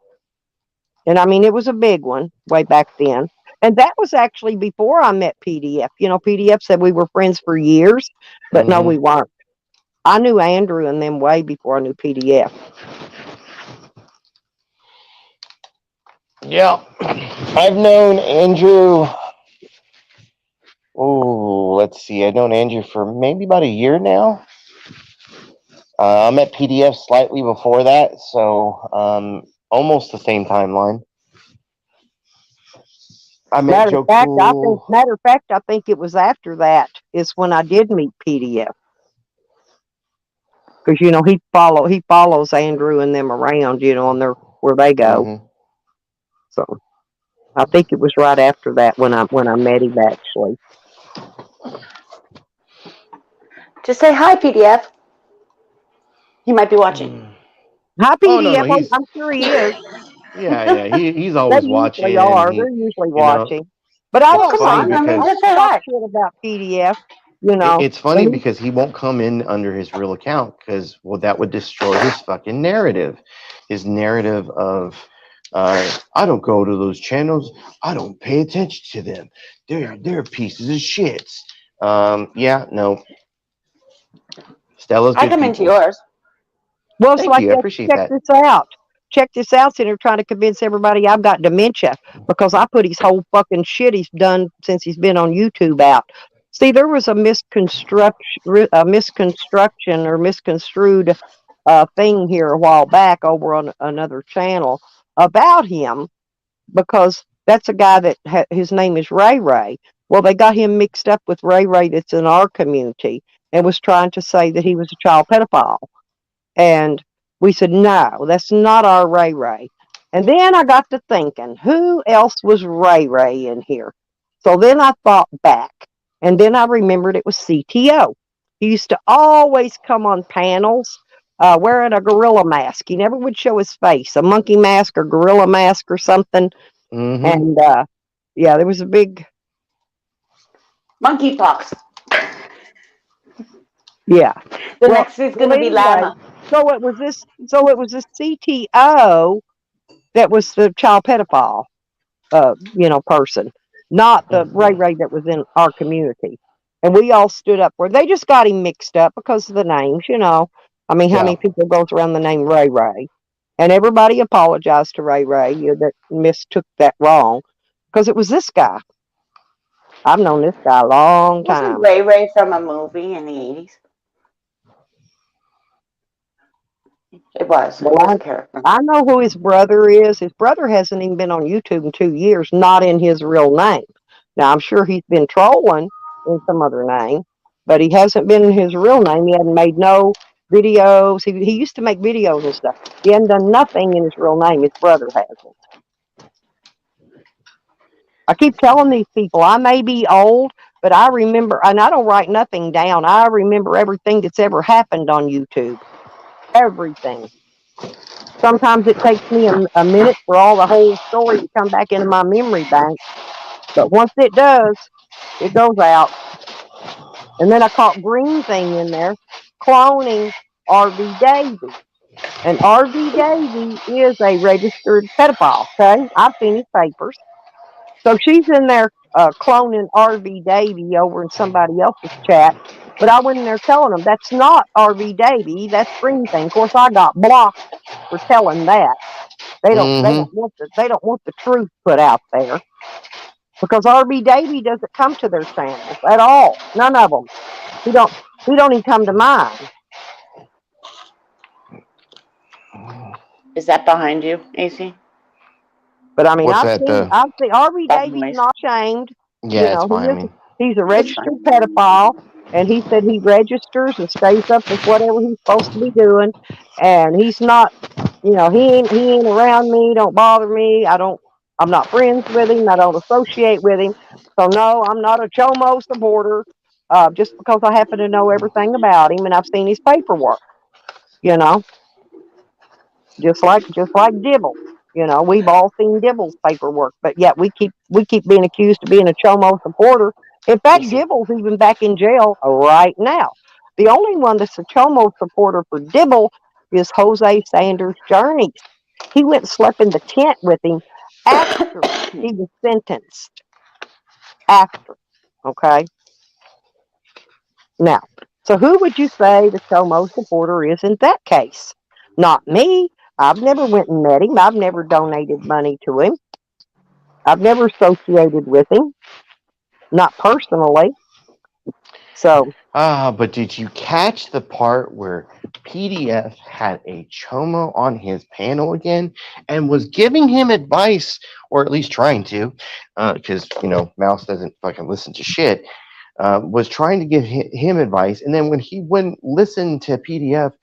and I mean, it was a big one way back then. And that was actually before I met PDF. PDF said we were friends for years, but no, Mm-hmm. we weren't. I knew Andrew and them way before I knew PDF. Yeah. I've known Andrew. Oh, let's see. I've known Andrew for maybe about a year now. I met PDF slightly before that, so almost the same timeline. I met Matter of Joe fact, I think Cool. matter of fact, I think it was after that is when I did meet PDF because he follows Andrew and them around, on their where they go. Mm-hmm. So I think it was right after that when I met him actually. Just say hi, PDF. He might be watching. Hi Oh no, PDF. no, Oh, he's I'm sure he is. yeah. He's They always watching. usually are. They're He, usually you know, watching. But I Well, it's don't come funny mind. on. I I mean, because just don't say talk hi. shit about PDF. You know, it's funny and because he won't come in under his real account because that would destroy his fucking narrative, his narrative of I don't go to those channels, I don't pay attention to them, they're pieces of shit. Yeah, no, Stella's I good come into people. yours. well, it's Thank like you, I this. appreciate Check that. this out. Check this out. Sitting there trying to convince everybody I've got dementia because I put his whole fucking shit he's done since he's been on YouTube out. See, there was a misconstruction or misconstrued thing here a while back over on another channel about him because that's a guy that his name is Ray Ray. Well, they got him mixed up with Ray Ray that's in our community and was trying to say that he was a child pedophile. And we said, no, that's not our Ray Ray. And then I got to thinking, who else was Ray Ray in here? So then I thought back, and then I remembered it was CTO. He used to always come on panels wearing a gorilla mask. He never would show his face, a monkey mask or gorilla mask or something. Mm-hmm. And yeah, there was a big, Monkeypox. yeah. The Well, next is going well, to be anyway, llama. so it was this CTO that was the child pedophile, person, not the Ray Mm-hmm. Ray that was in our community. And we all stood up where they just got him mixed up because of the names. I mean, how Yeah. many people goes around the name Ray Ray? And everybody apologized to Ray Ray that mistook that wrong because it was this guy. I've known this guy a long Wasn't time. Ray Ray from a movie in the 80s? It was. It was Well, a character. I know who his brother is. His brother hasn't even been on YouTube in 2 years, not in his real name. Now, I'm sure he's been trolling in some other name, but he hasn't been in his real name. He hasn't made no videos. He used to make videos and stuff. He hasn't done nothing in his real name. His brother hasn't. I keep telling these people I may be old, but I remember, and I don't write nothing down. I remember everything that's ever happened on YouTube. Everything. Sometimes it takes me a minute for all the whole story to come back into my memory bank. But once it does, it goes out. And then I caught Greenthing in there cloning RV Davy. And RV Davy is a registered pedophile, okay? I've seen his papers. So she's in there cloning RV Davy over in somebody else's chat. But I went in there telling them that's not RV Davy, that's Greenthing. Of course, I got blocked for telling that. Mm-hmm. They don't want the truth put out there because RV Davy doesn't come to their channels at all. None of them. He don't even come to mine. Is that behind you, AC? But I mean, What's that? I've seen RV That Davy's noise? not ashamed. You Yeah, it's know, fine. I mean, he's a It's fine. registered pedophile, and he said he registers and stays up with whatever he's supposed to be doing, and he's not. You know, he ain't around me. Don't bother me. I'm not friends with him. I don't associate with him. So no, I'm not a Chomo supporter. Just because I happen to know everything about him and I've seen his paperwork. You know, just like Dibble. You know, we've all seen Dibble's paperwork, but yet we keep being accused of being a Chomo supporter. In fact, AC. Dibble's even back in jail right now. The only one that's a Chomo supporter for Dibble is Jose Sanders Journeys. He went and slept in the tent with him after he was sentenced. After, okay. Now, so who would you say the Chomo supporter is in that case? Not me. I've never went and met him. I've never donated money to him. I've never associated with him, not personally. So, but did you catch the part where PDF had a Chomo on his panel again and was giving him advice, or at least trying to, because Mouse doesn't fucking listen to shit. Was trying to give him advice, and then when he wouldn't listen to PDF,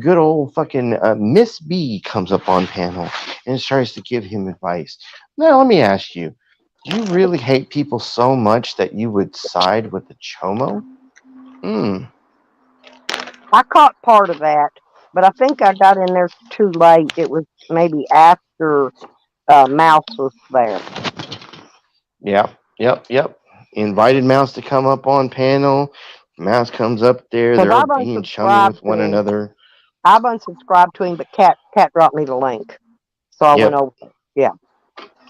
good old fucking Miss B comes up on panel and tries to give him advice. Now, let me ask you: do you really hate people so much that you would side with the Chomo? Hmm. I caught part of that, but I think I got in there too late. It was maybe after Mouse was there. Yep. Invited Mouse to come up on panel. Mouse comes up there. Because They're being chummy with one another. I've unsubscribed to him, but Cat dropped me the link. So I went Yep. over. Yeah.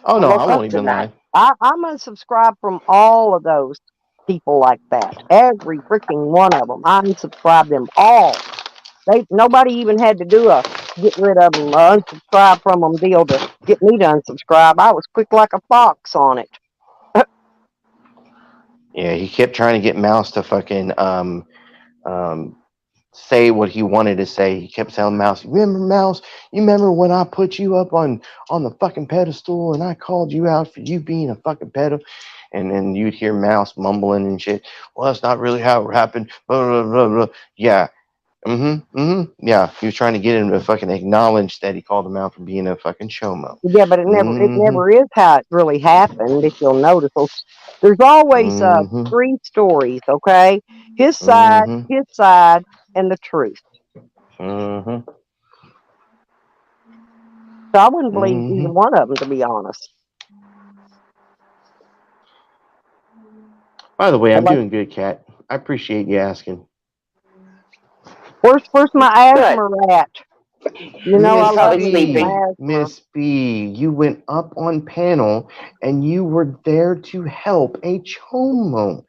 Oh I no, I woke won't up to even that. lie. I'm unsubscribed from all of those people like that. Every freaking one of them. I unsubscribed them all. Nobody even had to do a get rid of them, unsubscribe from them deal to get me to unsubscribe. I was quick like a fox on it. Yeah, he kept trying to get Mouse to fucking um say what he wanted to say. He kept telling Mouse, "Remember, Mouse? You remember when I put you up on the fucking pedestal and I called you out for you being a fucking pedo?" And then you'd hear Mouse mumbling and shit. Well, that's not really how it happened. Blah, blah, blah, blah. Yeah. Yeah. He was trying to get him to fucking acknowledge that he called him out for being a fucking chomo. Yeah, but it Mm-hmm. never is how it really happened. If you'll notice, there's always Mm-hmm. three stories. Okay, Mm-hmm. his side, and the truth. Mm-hmm. So I wouldn't believe Mm-hmm. either one of them, to be honest. By the way, I'm Unless, doing good, Kat. I appreciate you asking. where's my Good. asthma at? You know I He's Miss love probably me some sleeping. B, asthma. Miss B, you went up on panel and you were there to help a chomo,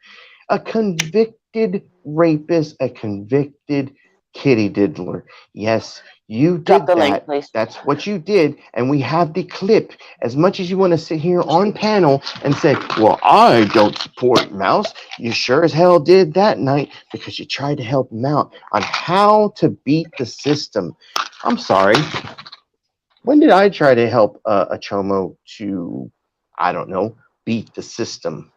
a convicted rapist, a convicted kitty diddler. Yes, you Drop did the link, that. please. That's what you did. And we have the clip. As much as you want to sit here on panel and say, well, I don't support Mouse, you sure as hell did that night because you tried to help him out on how to beat the system. I'm sorry. When did I try to help a chomo to, I don't know, beat the system?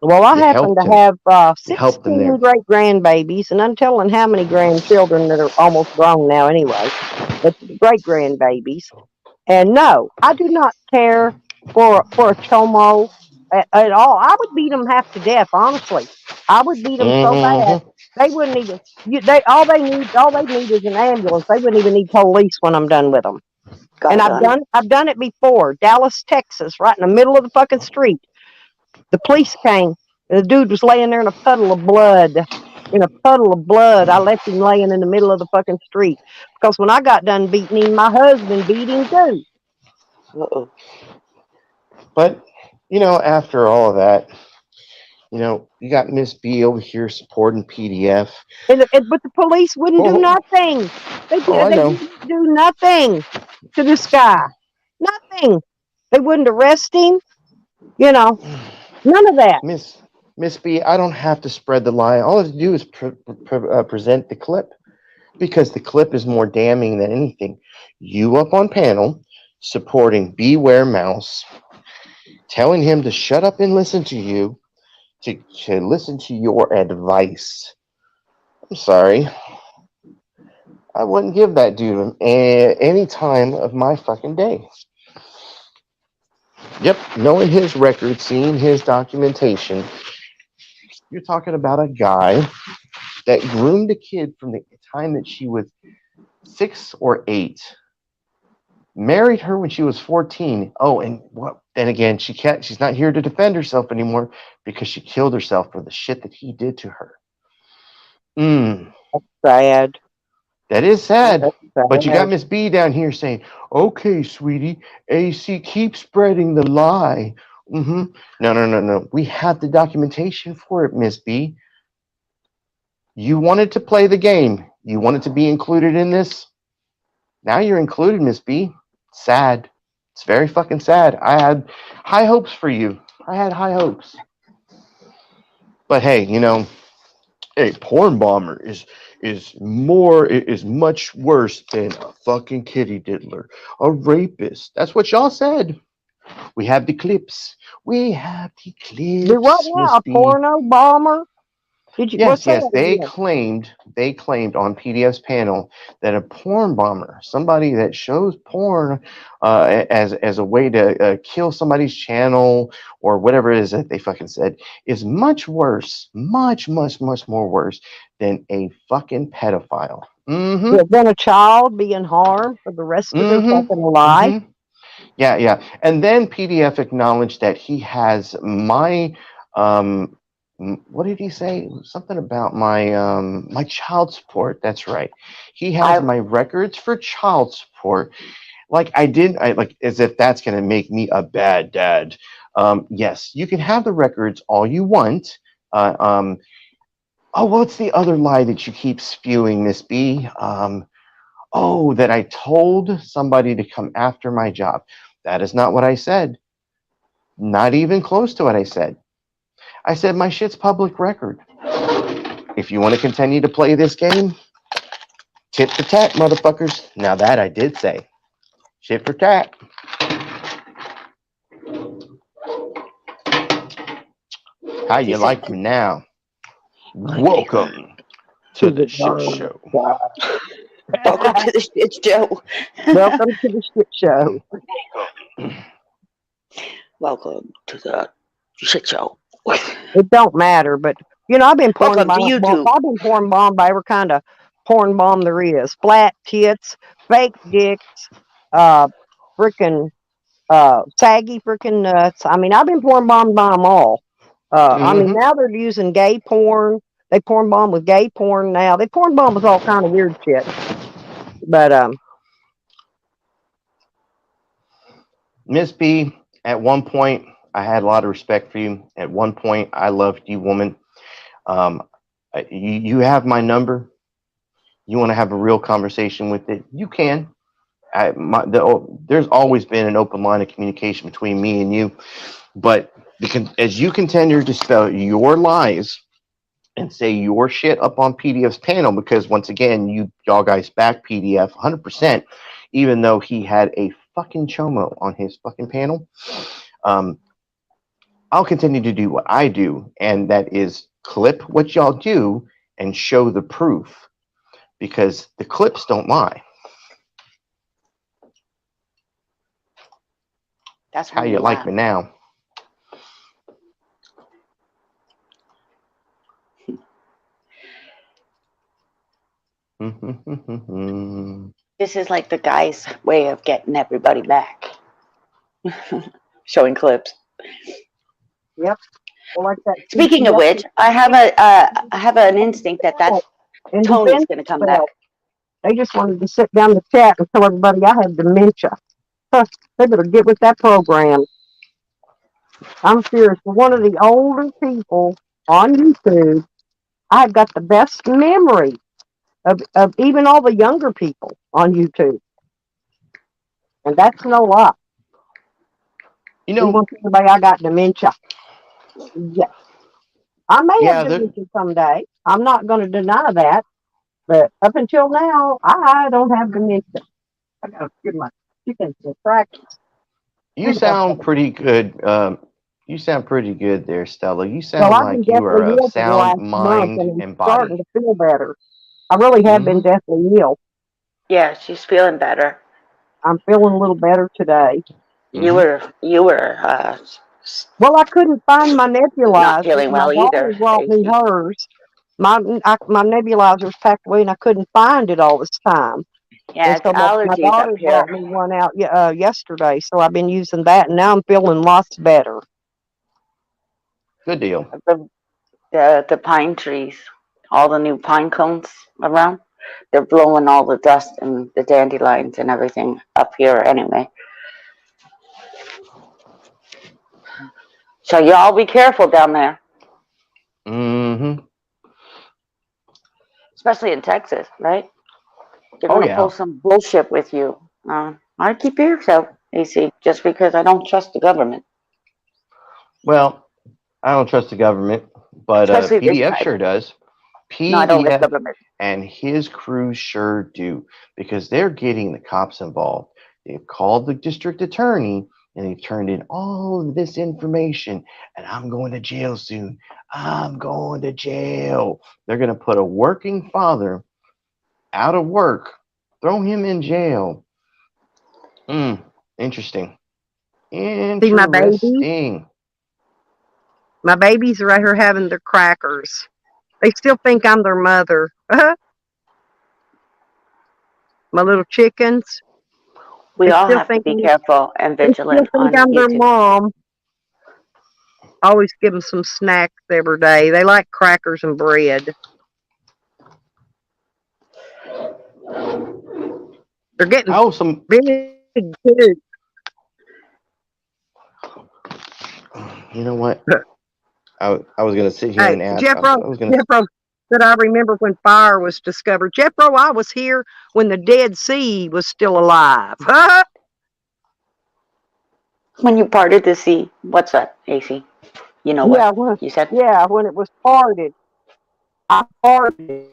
Well, I You happen helped to him. have You helped them 16 there. great grandbabies, and I'm telling how many grandchildren that are almost grown now anyway, but great grandbabies. And no, I do not care for a chomo at all. I would beat them half to death, honestly. I would beat them so bad Mm-hmm. they wouldn't even. All they need is an ambulance. They wouldn't even need police when I'm done with them. Got And it done. I've done it before. Dallas, Texas, right in the middle of the fucking street. The police came, and the dude was laying there in a puddle of blood. In a puddle of blood, I left him laying in the middle of the fucking street because when I got done beating him, my husband beat him too. Uh-oh. But after all of that, you got Miss B over here supporting PDF. But the police wouldn't do Oh, nothing. They oh, I they know, wouldn't do nothing to this guy. Nothing. They wouldn't arrest him. You know, none of that. Miss Miss B. I don't have to spread the lie. All I have to do is present the clip because the clip is more damning than anything. You up on panel supporting Beware Mouse, telling him to shut up and listen to you, to listen to your advice. I'm sorry. I wouldn't give that dude any time of my fucking day. Yep, knowing his record, seeing his documentation, you're talking about a guy that groomed a kid from the time that she was 6 or 8, married her when she was 14. Oh, and what? Then again, she's not here to defend herself anymore because she killed herself for the shit that he did to her. Sad. That is sad. That's But you got sad. Miss B down here saying, "Okay, sweetie, AC, keep spreading the lie." No, no, no, no. We have the documentation for it, Miss B. You wanted to play the game. You wanted to be included in this. Now you're included, Miss B. Sad. It's very fucking sad. I had high hopes for you. I had high hopes. But hey, a porn bomber is much worse than a fucking kitty diddler, a rapist. That's what y'all said. We have the clips. We have the Do what clips, now? Miss A B. porno bomber? Did you? What's Yes, that yes. again? They claimed on PDF's panel that a porn bomber, somebody that shows porn as a way to kill somebody's channel or whatever it is that they fucking said, is much worse, much, much, much more worse than a fucking pedophile. Mm-hmm. There's been a child being harmed for the rest of their fucking Mm-hmm. life. Mm-hmm. Yeah, yeah. And then PDF acknowledged that he has my what did he say? Something about my child support. That's right. He has my records for child support. Like I like as if that's gonna make me a bad dad. Yes, you can have the records all you want. Oh, what's the other lie that you keep spewing, Miss B? Oh, that I told somebody to come after my job. That is not what I said. Not even close to what I said. I said my shit's public record. If you want to continue to play this game, tit for tat, motherfuckers. Now that I did say. Tit for tat. How you like me now? Welcome to the shit show. Welcome to the shit show. Welcome to the shit show. Welcome to the shit show. It don't matter, but I've been porn Welcome to bombed. YouTube. I've been porn bombed by every kind of porn bomb there is. Flat tits, fake dicks, freaking saggy freaking nuts. I mean, I've been porn bombed by them all. I mean, now they're using gay porn. They porn bomb with gay porn now. They porn bomb with all kind of weird shit. But Miss B, at one point, I had a lot of respect for you. At one point, I loved you, woman. You have my number. You want to have a real conversation with it, you can. There's always been an open line of communication between me and you. But as you continue to spell your lies and say your shit up on PDF's panel, because once again, y'all guys back PDF 100%, even though he had a fucking chomo on his fucking panel. I'll continue to do what I do, and that is clip what y'all do and show the proof, because the clips don't lie. That's how you like me now. This is like the guy's way of getting everybody back. Showing clips. Yep. Well, like that. Speaking of which, I have an instinct that Tony's going to come back. They just wanted to sit down the chat and tell everybody I had dementia. Huh, they better get with that program. I'm serious. For one of the older people on YouTube, I've got the best memory of even all the younger people on YouTube. And that's no lie. You We know, want to say I got dementia. Yeah. I may have yeah, dementia someday. I'm not going to deny that. But up until now, I don't have dementia. I got to give my chickens some practice. you sound pretty good. You sound pretty good there, Stella. You Well, sound I've been like you are deathly of ill for the sound last month, mind and I'm and starting body. to feel better. I really have been Hmm. deathly ill. Yeah, she's feeling better. I'm feeling a little better today. You Hmm. were Well, I couldn't find my not nebulizer. feeling My well daughter either, brought me AC. hers. My nebulizer was packed away, and I couldn't find it all this time. Yeah, And it's so my allergies daughter up brought here. me one out yesterday. So I've been using that, and now I'm feeling lots better. Good deal. The, the pine trees, all the new pine cones around, they're blowing all the dust and the dandelions and everything up here anyway. So y'all be careful down there, Hmm. especially in Texas, right? They're Oh gonna pull yeah. some bullshit with you. I keep your ears out, AC, just because I don't trust the government, Well, I don't trust the government, but especially this PDF type. sure does. No, I don't like PDF government. and his crew sure do because they're getting the cops involved. They've called the district attorney and they've turned in all of this information, and I'm going to jail soon. I'm going to jail. They're going to put a working father out of work, throw him in jail. Hmm. Interesting. See Interesting. my babies are right here having their crackers. They still think I'm their mother. My little chickens. We They all still have to think be I'm, careful and they still vigilant think on I'm their YouTube. mom. I always give them some snacks every day. They like crackers and bread. They're getting Oh, some. big too. You know what? I was gonna sit here Hey, and ask. Jeffro, I was gonna. Jeffro said I remember when fire was discovered. Jeffro, I was here when the Dead Sea was still alive. When you parted the sea, what's that, AC? You know Yeah, what when, you said? yeah, when it was parted. I parted it. It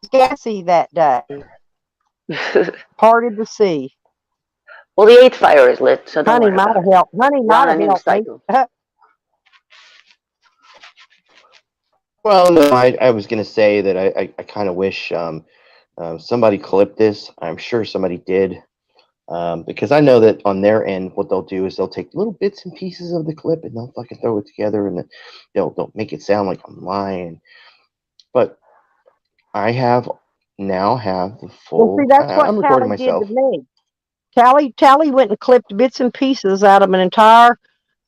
was gassy that day. Parted the sea. Well, the eighth fire is lit, so don't Honey worry might about have it. helped. Honey We're on might a have new helped me. cycle. Well, no, I was gonna say that I kind of wish somebody clipped this. I'm sure somebody did. Because I know that on their end, what they'll do is they'll take little bits and pieces of the clip and they'll fucking throw it together and then they'll make it sound like I'm lying. But I have the Well, see, full. that's what I'm recording Callie did to myself. me. Callie went and clipped bits and pieces out of an entire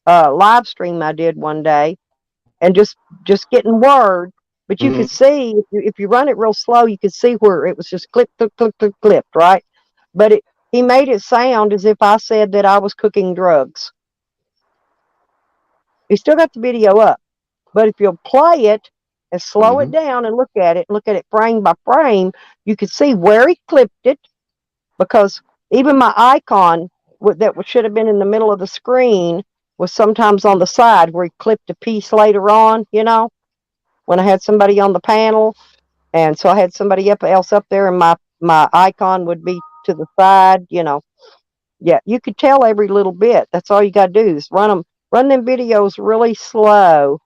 live stream I did one day, and just getting word. But you Hmm. could see if you run it real slow, you could see where it was just clip, clip, clip, clip, clipped, right? But he made it sound as if I said that I was cooking drugs. He still got the video up, but if you'll play it and slow it Hmm. down and look at it frame by frame, you could see where he clipped it because even my icon that should have been in the middle of the screen was sometimes on the side where he clipped a piece later on, when I had somebody on the panel. And so I had somebody else up there and my icon would be to the side. Yeah, you could tell every little bit. That's all you got to do is run them videos really slow.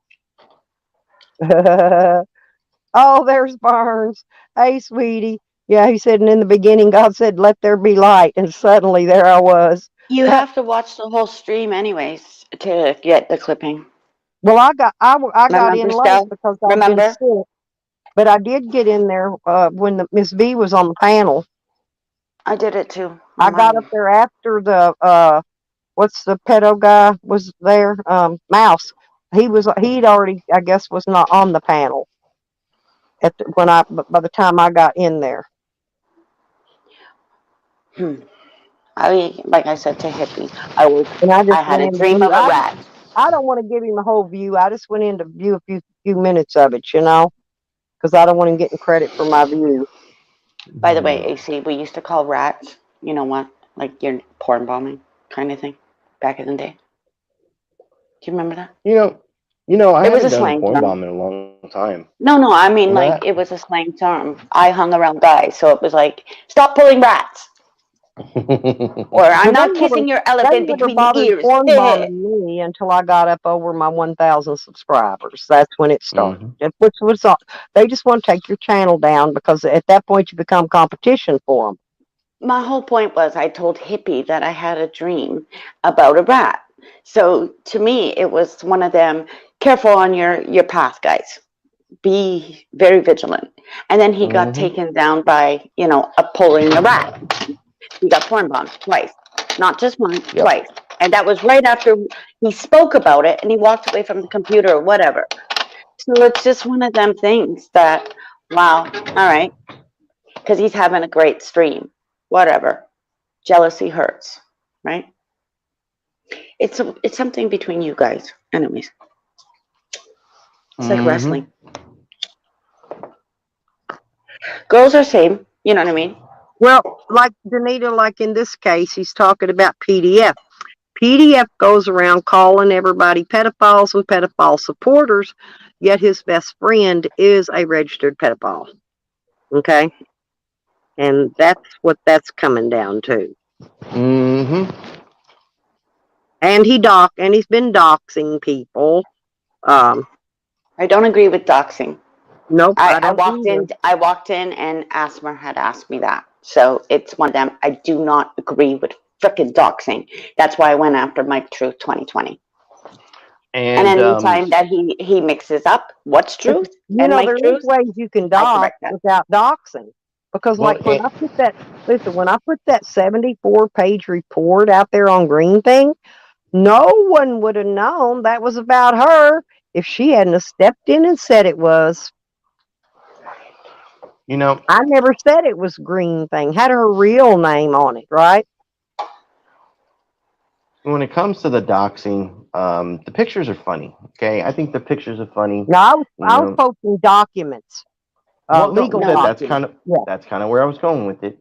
Oh, there's Barnes. Hey, sweetie. Yeah, he said, and in the beginning, God said, let there be light. And suddenly there I was. You have to watch the whole stream anyways to get the clipping. Well, I got in Remember, late Stell? because I'd been Remember? sick, but I did get in there when the Miss V was on the panel. I did it too I on got up mine. there after the what's the pedo guy was there, Mouse. He'd already, I guess, was not on the panel by the time I got in there. Like I said to Hippie, And I just I had went a in to dream do. of a rat. I don't want to give him a whole view. I just went in to view a few minutes of it, because I don't want him getting credit for my view. By the way, AC, we used to call rats, you know what? Like your porn bombing kind of thing back in the day. Do you remember that? I It was haven't a done a slang porn term. bomb in a long time. No, I mean, Remember like, it was a slang term. I hung around guys, so it was like, stop pulling rats, that? or I'm Well, not kissing your elephant they never between the bothered ears. porn bombing me until I got up over my 1,000 subscribers. That's when it started. Hmm. Which was all. They just want to take your channel down because at that point you become competition for them. My whole point was I told Hippie that I had a dream about a rat. So to me, it was one of them, careful on your path, guys. Be very vigilant. And then he got Hmm. taken down by, a pulling a rat. He got porn bombed twice, not just once, Yep. twice. And that was right after he spoke about it and he walked away from the computer or whatever. So it's just one of them things that, wow, all right, because he's having a great stream, whatever. Jealousy hurts, right? It's something between you guys, anyways. It's like Hmm. wrestling. Girls are same, you know what I mean? Well, like Danita, like in this case, he's talking about PDF. PDF goes around calling everybody pedophiles and pedophile supporters, yet his best friend is a registered pedophile. Okay? And that's what that's coming down to. Hmm. And he's been doxing people. I don't agree with doxing. Nope, I, I I don't walked either. in. I walked in, and Asmer had asked me that. So it's one of them. I do not agree with frickin' doxing. That's why I went after Mike Truth 2020. And And anytime that he mixes up what's But, truth and Mike there is Truth, ways you can I dox correct that. without doxing. Because, well, like, when I put that 74-page report out there on Greenthing, no one would have known that was about her if she hadn't have stepped in and said it was. I never said it was Greenthing. Had her real name on it, right? when it comes to the doxing, the pictures are funny. Okay, I think the pictures are funny. No, You I was know, posting documents, well, no, legal No, documents. Yeah, that's kind of where I was going with it.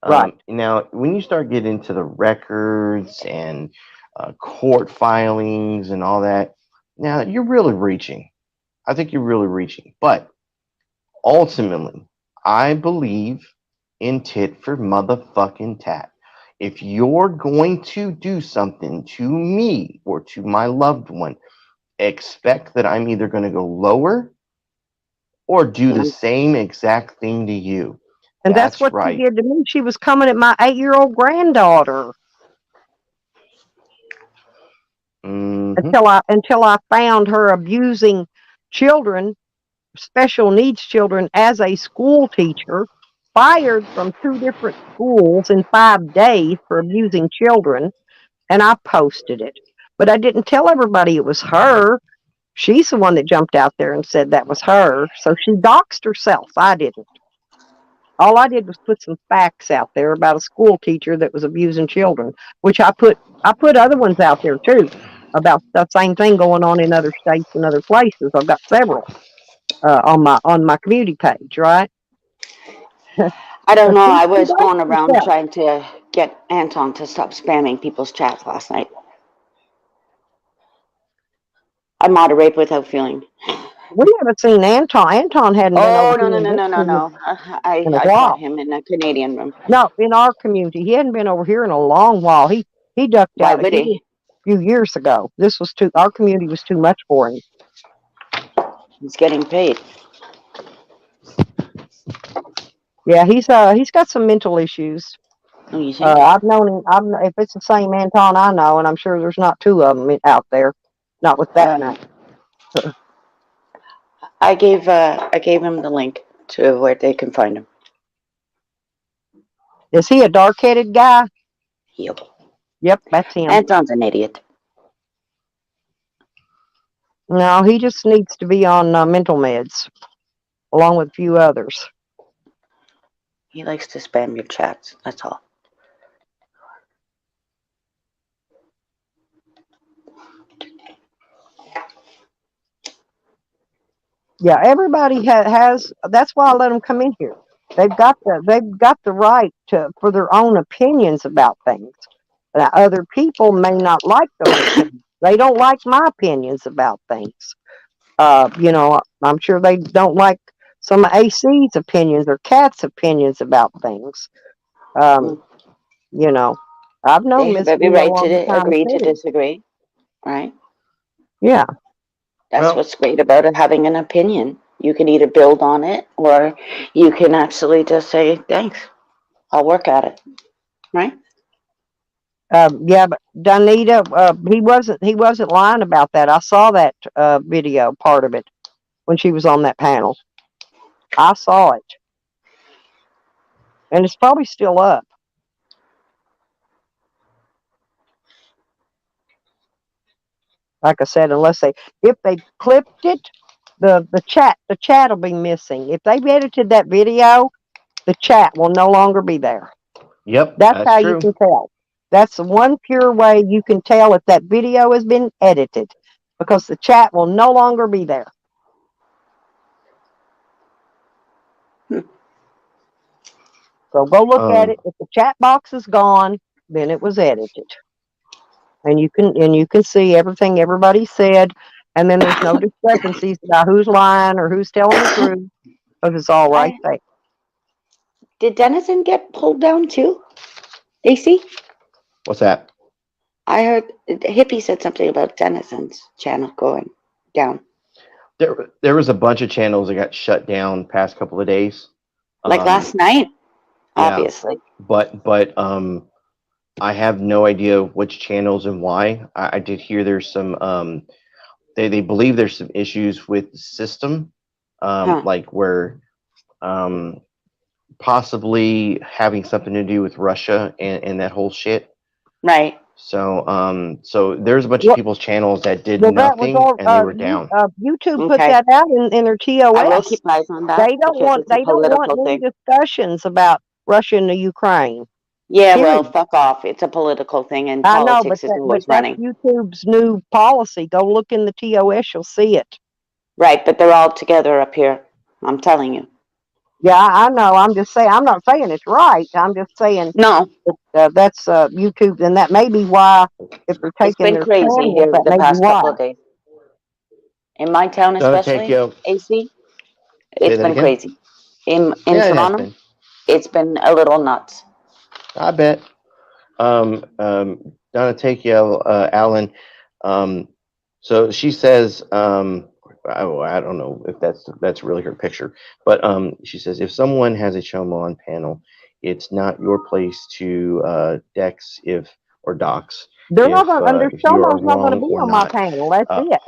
right. Now, when you start getting into the records and court filings and all that, now you're really reaching. I think you're really reaching. But ultimately, I believe in tit for motherfucking tat. If you're going to do something to me or to my loved one, expect that I'm either going to go lower or do the yeah. same exact thing to you. And that's That's what she right. did to me. She was coming at my 8-year-old granddaughter Hmm. until I found her abusing children, special needs children, as a school teacher, fired from 2 different schools in 5 days for abusing children, and I posted it. But I didn't tell everybody it was her. She's the one that jumped out there and said that was her. So she doxed herself. I didn't. All I did was put some facts out there about a school teacher that was abusing children, which I put other ones out there too about the same thing going on in other states and other places. I've got several on my community page, right? I don't So know. I she was doxed going around herself. trying to get Anton to stop spamming people's chats last night. I moderate without feeling. We haven't seen Anton. Anton hadn't been over Oh, no, here no, in no, this no, no, no. community in a I caught while. him in a Canadian room. No, in our community, he hadn't been over here in a long while. He ducked Why out would here he? a few years ago. Our community was too much for him. He's getting paid. Yeah, he's got some mental issues. Oh, you think? I've known him. If it's the same Anton I know, and I'm sure there's not 2 of them out there, not with that name. Um, I gave him the link to where they can find him. Is he a dark-headed guy? Yep. Yep, that's him. Anton's an idiot. No, he just needs to be on mental meds, along with a few others. He likes to spam your chats. That's all. Yeah, everybody has. That's why I let them come in here. They've got the right for their own opinions about things. Now, other people may not like those opinions. They don't like my opinions about things. I'm sure they don't like some of AC's opinions or Kat's opinions about things. Um, Mm. you know, I've known They have Miss every B a right to long time agree to too. disagree, right? Yeah. That's Well, what's great about it, having an opinion. You can either build on it or you can actually just say, thanks, I'll work at it, right? Yeah, but Donita, he wasn't lying about that. I saw that video part of it when she was on that panel. I saw it, and it's probably still up. Like I said, if they clipped it, the chat will be missing. If they've edited that video, the chat will no longer be there. yep, That's that's how you true. can tell. That's the one pure way you can tell if that video has been edited, because the chat will no longer be there. So go look at Um, it. If the chat box is gone, then it was edited, and you can see everything everybody said, and then there's no discrepancies about who's lying or who's telling the truth, because it's all right I there. did Denison get pulled down too? AC? what's that? I heard Hippie said something about Denison's channel going down. There was a bunch of channels that got shut down past couple of days. Like Um, last night, yeah, obviously. but I have no idea which channels and why. I did hear there's some they believe there's some issues with the system, Huh. like where um possibly having something to do with Russia and that whole shit. Right. So there's a bunch of Well, people's channels that did well, that was nothing all. and they were down. YouTube put Okay. that out in their I will TOS. keep eyes on that They don't because want it's a they don't want political any thing. discussions about Russia and the Ukraine. Yeah, well, Period. fuck off. It's a political thing and I know, but politics is always that's running. YouTube's new policy. Go look in the TOS, you'll see it. Right, but they're all together up here. I'm telling you. Yeah, I know. I'm just saying. I'm not saying it's right. I'm just saying No, that's YouTube, and that may be why if they're it's taking been their crazy channels, here that the may be past why. couple of days. In my town Don't take especially, you. AC, Say it's that been again. crazy. In Yeah, it has Toronto, been. it's been a little nuts. I bet. Donna Takeo, Alan. Um, so she says, I don't know if that's really her picture, but she says if someone has a Chomo on panel, it's not your place to dex if or dox They're not going to. if you are Showmo's not going to wrong be or on my not. panel. That's Uh, it.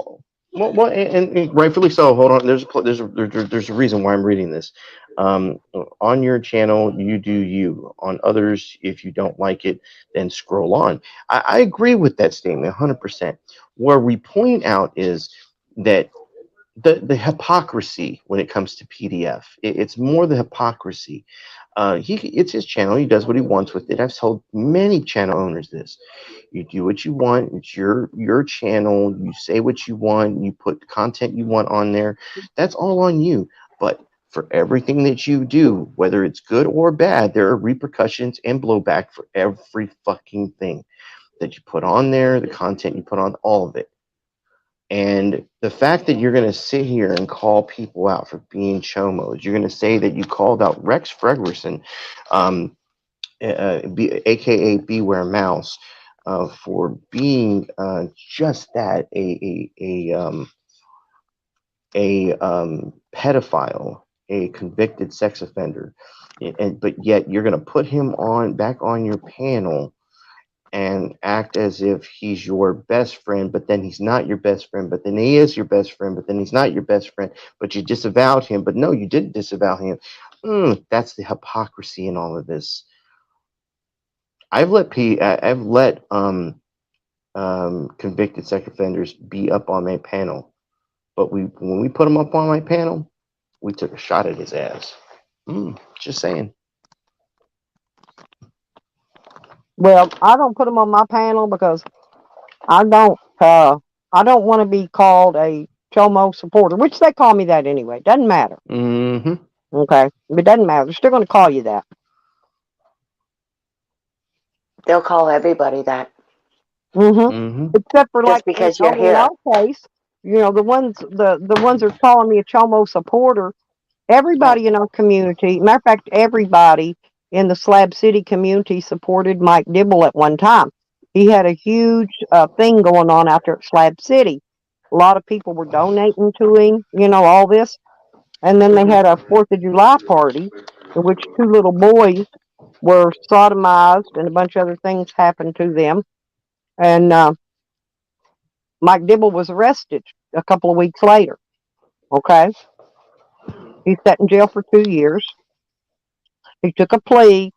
well, and rightfully so. Hold on. There's a reason why I'm reading this. Um, on your channel, you do you. On others, if you don't like it, then scroll on. I agree with that statement 100%. Where we point out is that the hypocrisy when it comes to PDF. It's more the hypocrisy. It's his channel. He does what he wants with it. I've told many channel owners this. You do what you want. It's your channel. You say what you want. You put the content you want on there. That's all on you. But for everything that you do, whether it's good or bad, there are repercussions and blowback for every fucking thing that you put on there, the content you put on, all of it. And the fact that you're going to sit here and call people out for being chomos, you're going to say that you called out Rex Fredrickson, um, aka Beware Mouse, for being just that a pedophile, a convicted sex offender, and but yet you're going to put him on back on your panel and act as if he's your best friend, but then he's not your best friend, but then he is your best friend, but then he's not your best friend, but you disavowed him, but no, you didn't disavow him. That's the hypocrisy in all of this. I've let convicted sex offenders be up on my panel, but when we put him up on my panel, we took a shot at his ass. Just saying. Well, I don't put them on my panel because I don't. I don't want to be called a Chomo supporter, which they call me that anyway. Doesn't matter. Mm-hmm. Okay, it doesn't matter. They're still going to call you that. They'll call everybody that Mm-hmm. Except for like just because you're over in here. our case, the ones that are calling me a Chomo supporter. Right. Everybody in our community, matter of fact, everybody in the Slab City community supported Mike Dibble at one time. He had a huge thing going on out there at Slab City. A lot of people were donating to him, all this. And then they had a 4th of July party in which 2 little boys were sodomized and a bunch of other things happened to them. And Mike Dibble was arrested a couple of weeks later. Okay. He sat in jail for 2 years. He took a plea.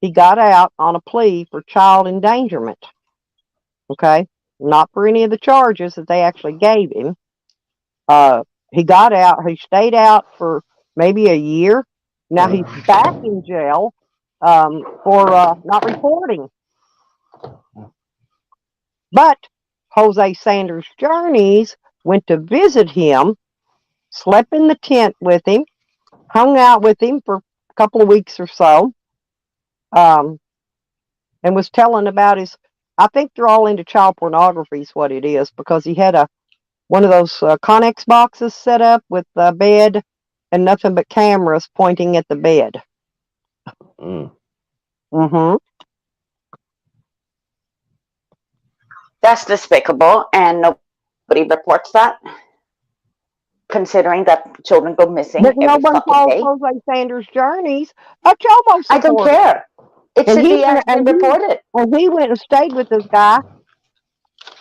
He got out on a plea for child endangerment. Okay. Not for any of the charges that they actually gave him. He got out. He stayed out for maybe a year. Now he's back in jail for not reporting. But Jose Sanders Journeys went to visit him, slept in the tent with him, hung out with him for a couple of weeks or so, and was telling about his. I think they're all into child pornography, is what it is, because he had one of those Connex boxes set up with a bed and nothing but cameras pointing at the bed. Mm. Mm-hmm. That's despicable, and nobody reports that, considering that children go missing But no every one fucking calls day. Jose Sanders Journeys a Chomo I don't supporter. care. It And should he be went actually reported. and he went and stayed with this guy.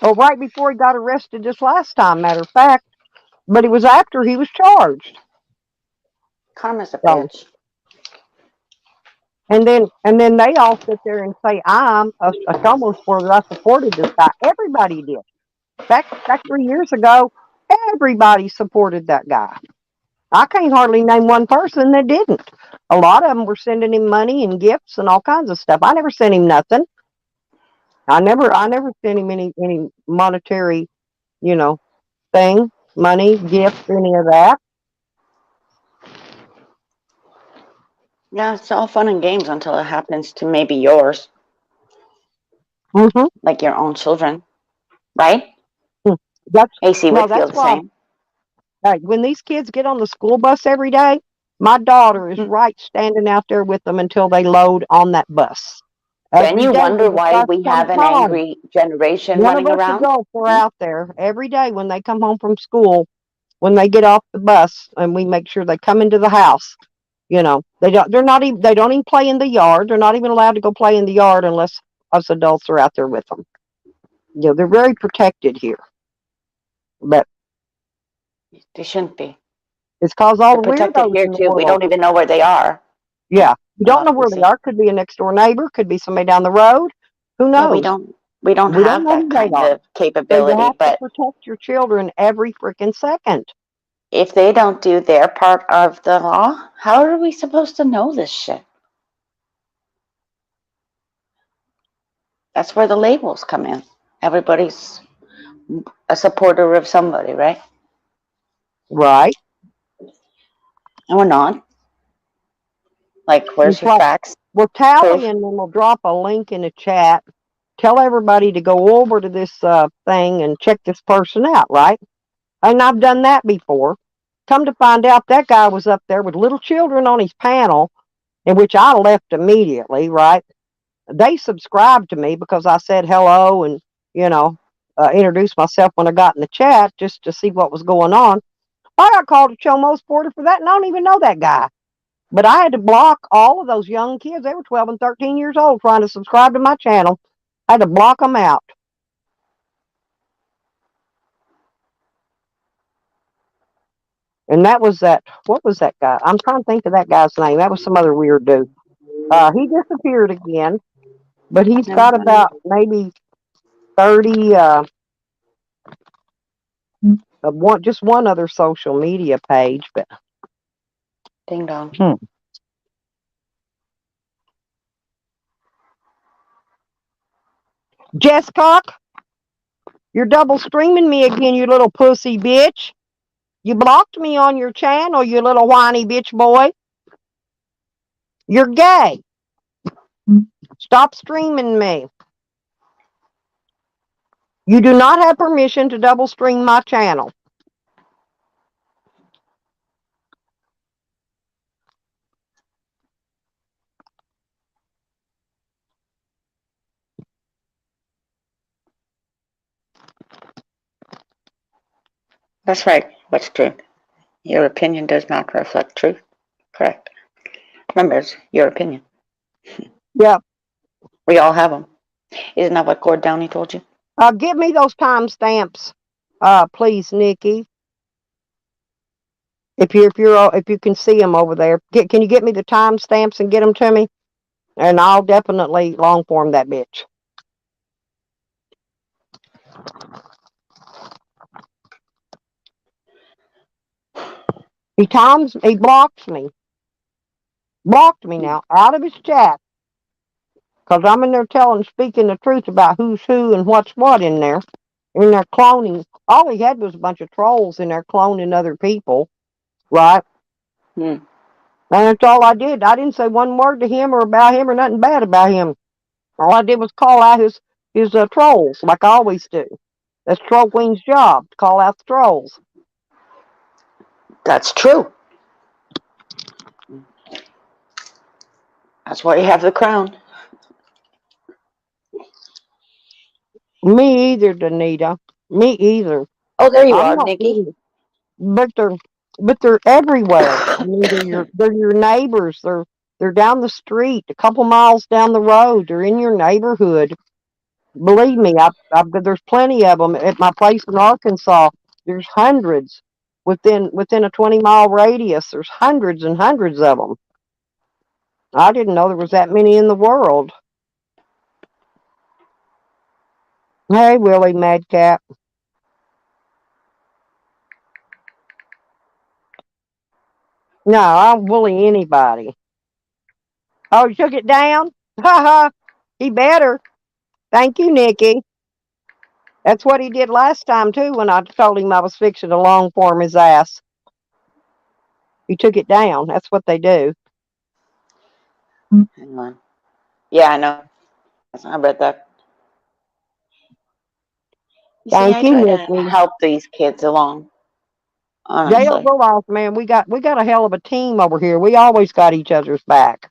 Well, right before he got arrested this last time, matter of fact. But it was after he was charged. Karma's a So, bitch. and then they all sit there and say, I'm a Chomo supporter. I supported this guy. Everybody did. Back 3 years ago, everybody supported that guy. I can't hardly name one person that didn't. A lot of them were sending him money and gifts and all kinds of stuff. I never sent him nothing. I never sent him any monetary, you know, thing, money, gifts, any of that. Yeah, it's all fun and games until it happens to maybe yours, Mm-hmm. like your own children, right? That's AC no, would feel that's the why. same. Like, when these kids get on the school bus every day, my daughter is right standing out there with them until they load on that bus. Then Every you day wonder when the why bus we comes have an home, angry generation one of running us around. adults are out there every day when they come home from school. When they get off the bus, and we make sure they come into the house. They don't. They're not even. They don't even play in the yard. They're not even allowed to go play in the yard unless us adults are out there with them. They're very protected here, but They shouldn't be. it's caused all They're the protected weirdos here in the too. We world. don't even know where they are Yeah, you a don't know lot. We where they see. are. Could be a next door neighbor. Could be somebody down the road. Who Yeah, we knows? don't. We don't We don't have know that who they kind are. of So you capability. have to But protect your children every freaking second. if they don't do their part of the law, how are we supposed to know this shit? That's where the labels come in. Everybody's a supporter of somebody, right? Right? And we're not. Like, It's where's your like, facts? well, Proof? Tally and then we'll drop a link in the chat. Tell everybody to go over to this thing and check this person out, right? And I've done that before. Come to find out, that guy was up there with little children on his panel, in which I left immediately, right? They subscribed to me because I said hello and, you know, introduced myself when I got in the chat just to see what was going on. I got called a Chomo supporter for that, and I don't even know that guy. But I had to block all of those young kids. They were 12 and 13 years old trying to subscribe to my channel. I had to block them out. And that was what was that guy? I'm trying to think of that guy's name. That was some other weird dude. He disappeared again, but he's Never got mind. about maybe 30, just one other social media page. But Ding dong. Jesscock, you're double streaming me again, you little pussy bitch. You blocked me on your channel, you little whiny bitch boy. You're gay. Stop streaming me. You do not have permission to double stream my channel. That's right. What's true? Your opinion does not reflect truth. Correct. Remember, it's your opinion. Yep. We all have them. Isn't that what Gord Downey told you? Give me those timestamps, please, Nikki. If you can see them over there, can you get me the timestamps and get them to me? And I'll definitely long form that bitch. He blocked me. Blocked me now out of his chat. Because I'm in there speaking the truth about who's who and what's what in there. In there cloning. All he had was a bunch of trolls in there cloning other people. Right? Hmm. And that's all I did. I didn't say one word to him or about him or nothing bad about him. All I did was call out his trolls, like I always do. That's Troll Queen's job, to call out the trolls. That's true. That's why you have the crown. Me either, Danita. Me either. Oh, there you I'm are, not Nikki. either. But they're everywhere. I mean, they're your neighbors. They're down the street, a couple miles down the road. They're in your neighborhood. Believe me, there's plenty of them at my place in Arkansas. There's hundreds within a 20-mile radius. There's hundreds and hundreds of them. I didn't know there was that many in the world. Hey, Willie Madcap. No, I don't bully anybody. Oh, you took it down? Ha ha. He better. Thank you, Nikki. That's what he did last time, too, when I told him I was fixing to long form his ass. He took it down. That's what they do. Hang on. Yeah, I know. I read that. You see, Thank I you, try to Nikki. help these kids along. They don't Honestly. go off, man. We got a hell of a team over here. We always got each other's back.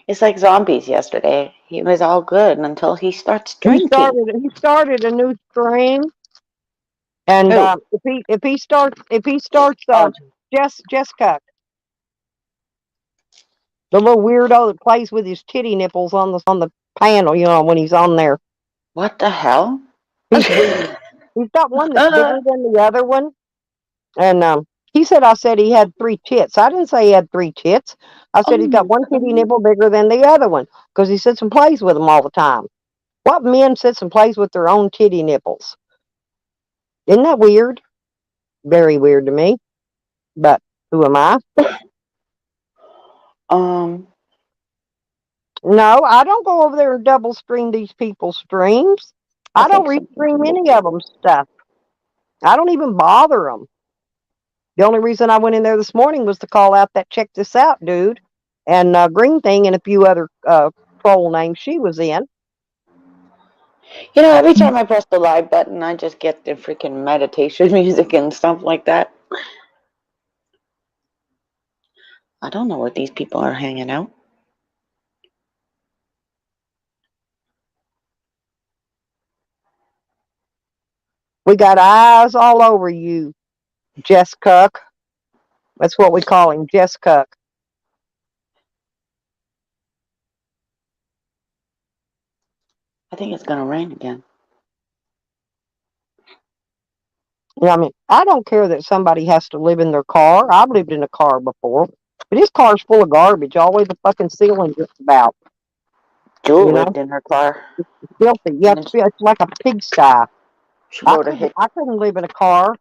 It's like zombies yesterday. He was all good until he starts drinking. He started a new stream, and Who? if he starts Oh, Jessica, the little weirdo that plays with his titty nipples on the panel, when he's on there. what the hell? He's weird. He's got one that's bigger than the other one. And he said I said he had 3 tits. I didn't say he had 3 tits. I said he's got one titty nipple bigger than the other one because he sits and plays with them all the time. What men sits and plays with their own titty nipples? Isn't that weird? Very weird to me. But who am I? No, I don't go over there and double stream these people's streams. I don't think so. restream any of them stuff. I don't even bother them. The only reason I went in there this morning was to call out that check this out dude and Greenthing and a few other troll names she was in. You know, every time I press the live button, I just get the freaking meditation music and stuff like that. I don't know where these people are hanging out. We got eyes all over you, Jess Cuck. That's what we call him, Jess Cuck. I think it's going to rain again. I mean, I don't care that somebody has to live in their car. I've lived in a car before. But his car's full of garbage, all the way the fucking ceiling just about. Jewel lived in her car. It's filthy. Yeah, it's like a pigsty. She I rode a hit. couldn't live in a car.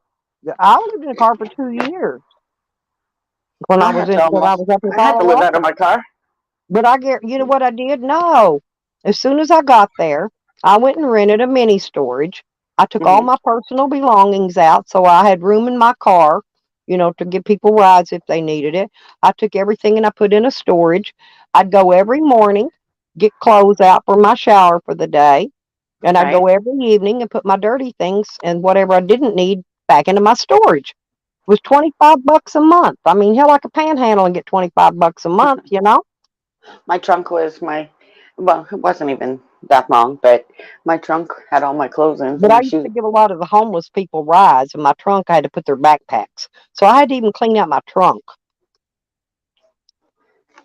I lived in a car for 2 years when I was up in I had to live out Colorado. of my car. But you know what I did? No. As soon as I got there, I went and rented a mini storage, I took all my personal belongings out, so I had room in my car, to give people rides if they needed it. I took everything and I put in a storage. I'd go every morning, get clothes out for my shower for the day, and I'd go Right. every evening and put my dirty things and whatever I didn't need back into my storage. It was $25 a month. I mean, hell, I could panhandle and get $25 a month. My trunk was well, it wasn't even that long, but my trunk had all my clothes in But I and used shoes. to give a lot of the homeless people rides. In my trunk, I had to put their backpacks. So I had to even clean out my trunk.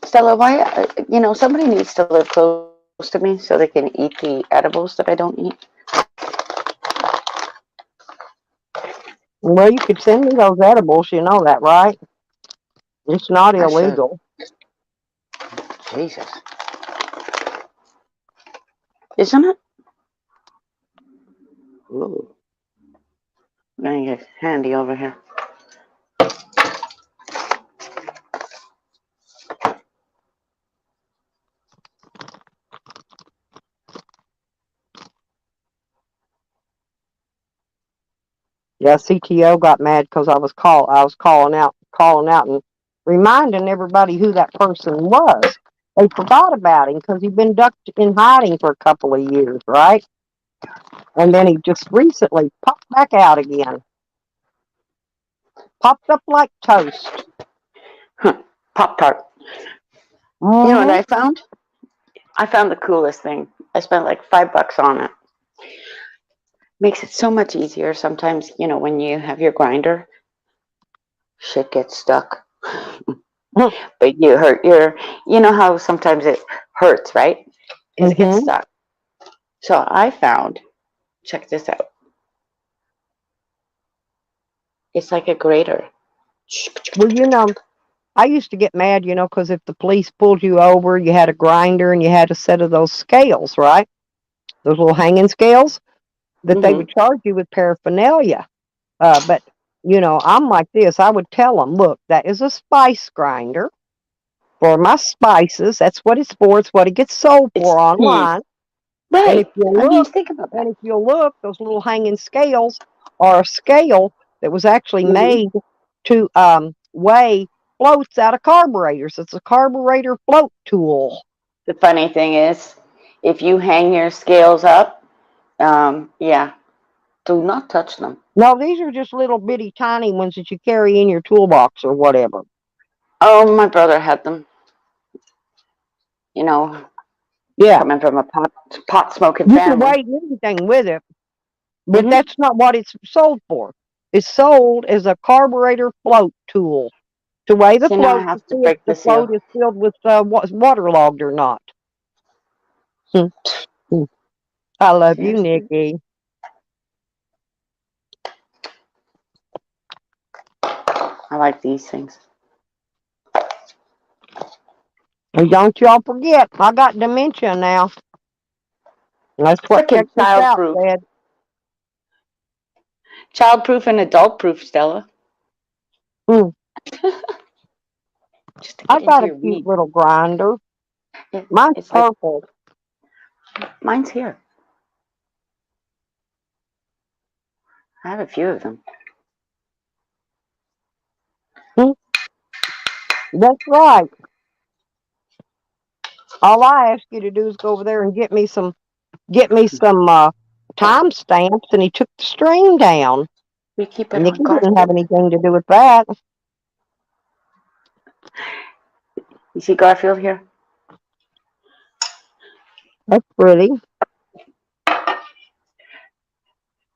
Stella, why, somebody needs to live close to me so they can eat the edibles that I don't eat. Well, you could send me those edibles. You know that, right? It's not I should. illegal. Jesus. Isn't it? Ooh. I'm going to get handy over here. Yeah, CTO got mad because I was calling out and reminding everybody who that person was. They forgot about him because he'd been ducked in hiding for a couple of years, right? And then he just recently popped back out again. Popped up like toast. Pop-Tart. You know what Mm-hmm. I found? I found the coolest thing. I spent like $5 on it. Makes it so much easier sometimes, when you have your grinder, shit gets stuck. But you hurt you know how sometimes it hurts, right? Because it gets Mm-hmm. stuck. So I found, check this out. It's like a grater. Well, I used to get mad, because if the police pulled you over, you had a grinder and you had a set of those scales, right? Those little hanging scales that they Mm-hmm. would charge you with paraphernalia. But, I'm like this. I would tell them, look, that is a spice grinder for my spices. That's what it's for. It's what it gets sold for online. And if Right. you I mean, look, think about that. those little hanging scales are a scale that was actually Mm-hmm. made to weigh floats out of carburetors. It's a carburetor float tool. The funny thing is, if you hang your scales up, yeah, do not touch them. No, these are just little bitty tiny ones that you carry in your toolbox or whatever. Oh, my brother had them. You know, Yeah, coming from a pot smoking you can family. weigh anything with it, but Mm-hmm. that's not what it's sold for. It's sold as a carburetor float tool to weigh the See, now I float to have to see if break the the float seal. is filled with waterlogged or not. Hmm. Hmm. I love you, Seriously? Nikki. I like these things. And don't y'all forget, I got dementia now. That's what Freaking Check This Out childproof. said. Childproof and adult-proof, Stella. Hmm. Just to I get into got a your cute weed. little grinder. Mine's It's like, purple. mine's here. I have a few of them. Hmm. That's right. All I ask you to do is go over there and get me some time stamps, and he took the string down. We keep it on Nikki didn't have Garfield. anything to do with that. You see Garfield here? That's pretty.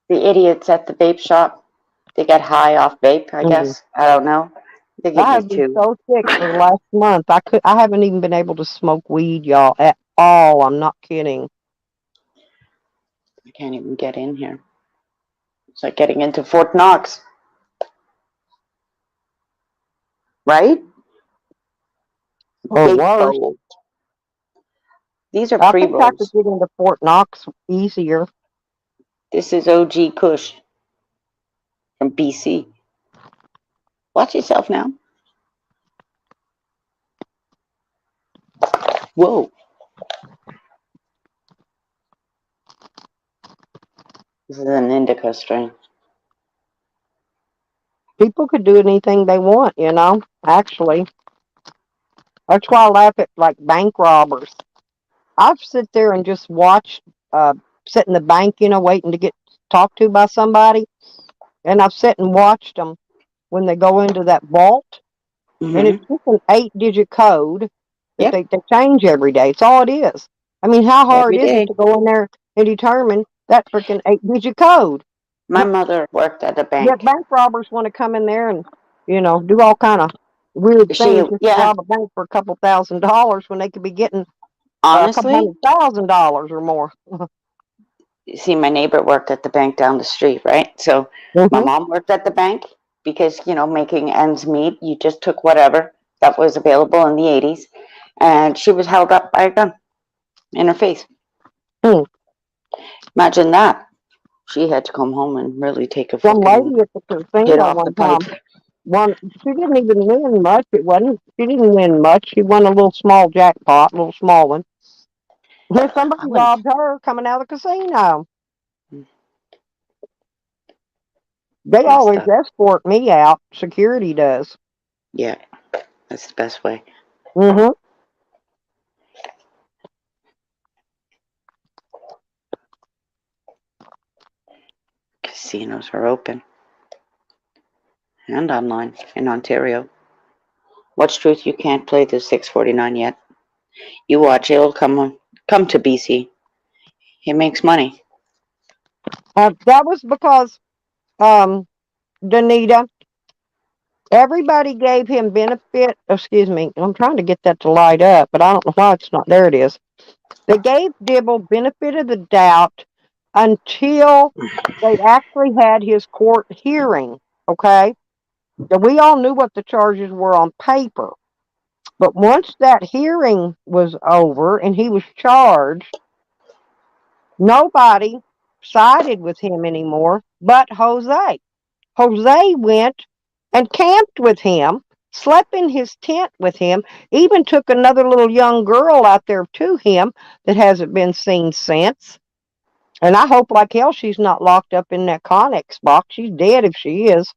The idiots at the vape shop. They get high off vape, I Mm. guess. I don't know. They give I me have been two. so sick for the last month. I haven't even been able to smoke weed, y'all, at all. I'm not kidding. I can't even get in here. It's like getting into Fort Knox, right? Or Vape worse. bowl. These are I think I could pre-rolls. get into Fort Knox easier. This is OG Kush from BC. Watch yourself now. Whoa. This is an indica strain. People could do anything they want, actually. That's why I laugh at like bank robbers. I've sit there and just watched, sit in the bank, waiting to get talked to by somebody. And I've sat and watched them when they go into that vault. And it's Mm-hmm. just an 8-digit code that Yep. they change every day. It's all it is. I mean, how hard Every is it day. to go in there and determine that freaking 8-digit code? My mother worked at a Yet bank. bank robbers want to come in there and, do all kind of weird things just to Yeah, rob a bank for a couple $1,000s when they could be getting a couple honestly, $100,000 or more. you see, my neighbor worked at the bank down the street, right? So my Hmm. mom worked at the bank because, making ends meet, you just took whatever that was available in the 80s. And she was held up by a gun in her face. Hmm. Imagine that. She had to come home and really take a Some fucking lady at the hit casino off the one pipe. time she didn't even win much. She didn't win much. She won a little small jackpot, a little small one. Then somebody I wouldn't. robbed her coming out of the casino. They Messed always up. escort me out. Security does. Yeah, that's the best way. Hmm. Casinos are open and online in Ontario. What's truth? You can't play the 649 yet. You watch, it'll come to BC. It makes money. That was because, Danita, everybody gave him benefit. Excuse me. I'm trying to get that to light up, but I don't know why it's not. There it is. They gave Dibble benefit of the doubt until they actually had his court hearing. Okay. So we all knew what the charges were on paper. But once that hearing was over and he was charged, nobody sided with him anymore but Jose. Jose went and camped with him, slept in his tent with him, even took another little young girl out there to him that hasn't been seen since. And I hope like hell she's not locked up in that Connex box. She's dead if she is.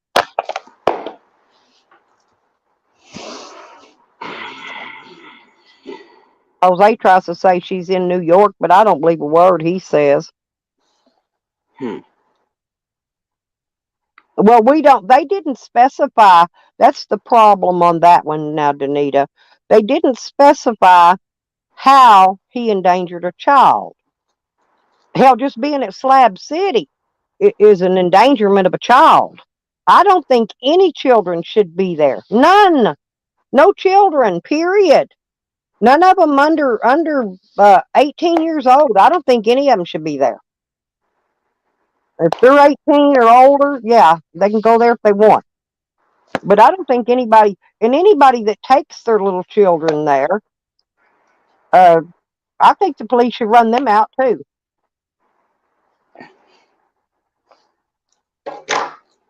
Jose tries to say she's in New York, but I don't believe a word he says. Hmm. Well, they didn't specify. That's the problem on that one now, Danita. They didn't specify how he endangered a child. Hell, just being at Slab City is an endangerment of a child. I don't think any children should be there. None. No children, period. None of them under 18 years old. I don't think any of them should be there. If they're 18 or older, yeah, they can go there if they want. But I don't think anybody that takes their little children there, uh, I think the police should run them out too.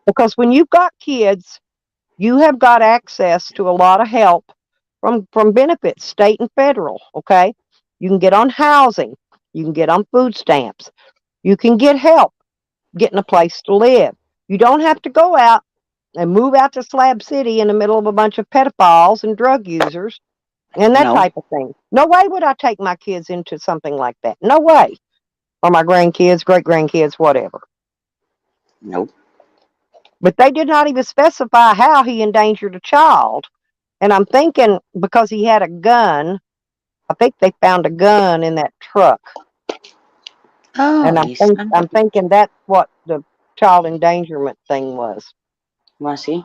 Because when you've got kids, you have got access to a lot of help from benefits, state and federal. Okay, you can get on housing, you can get on food stamps, you can get help getting a place to live. You don't have to go out and move out to Slab City in the middle of a bunch of pedophiles and drug users and that No, type of thing. No way would I take my kids into something like that. No way. Or my grandkids, great grandkids, whatever. nope. But they did not even specify how he endangered a child. And I'm thinking because he had a gun, I think they found a gun in that truck. Oh, And you son of I'm thinking that's what the child endangerment thing was. a... See?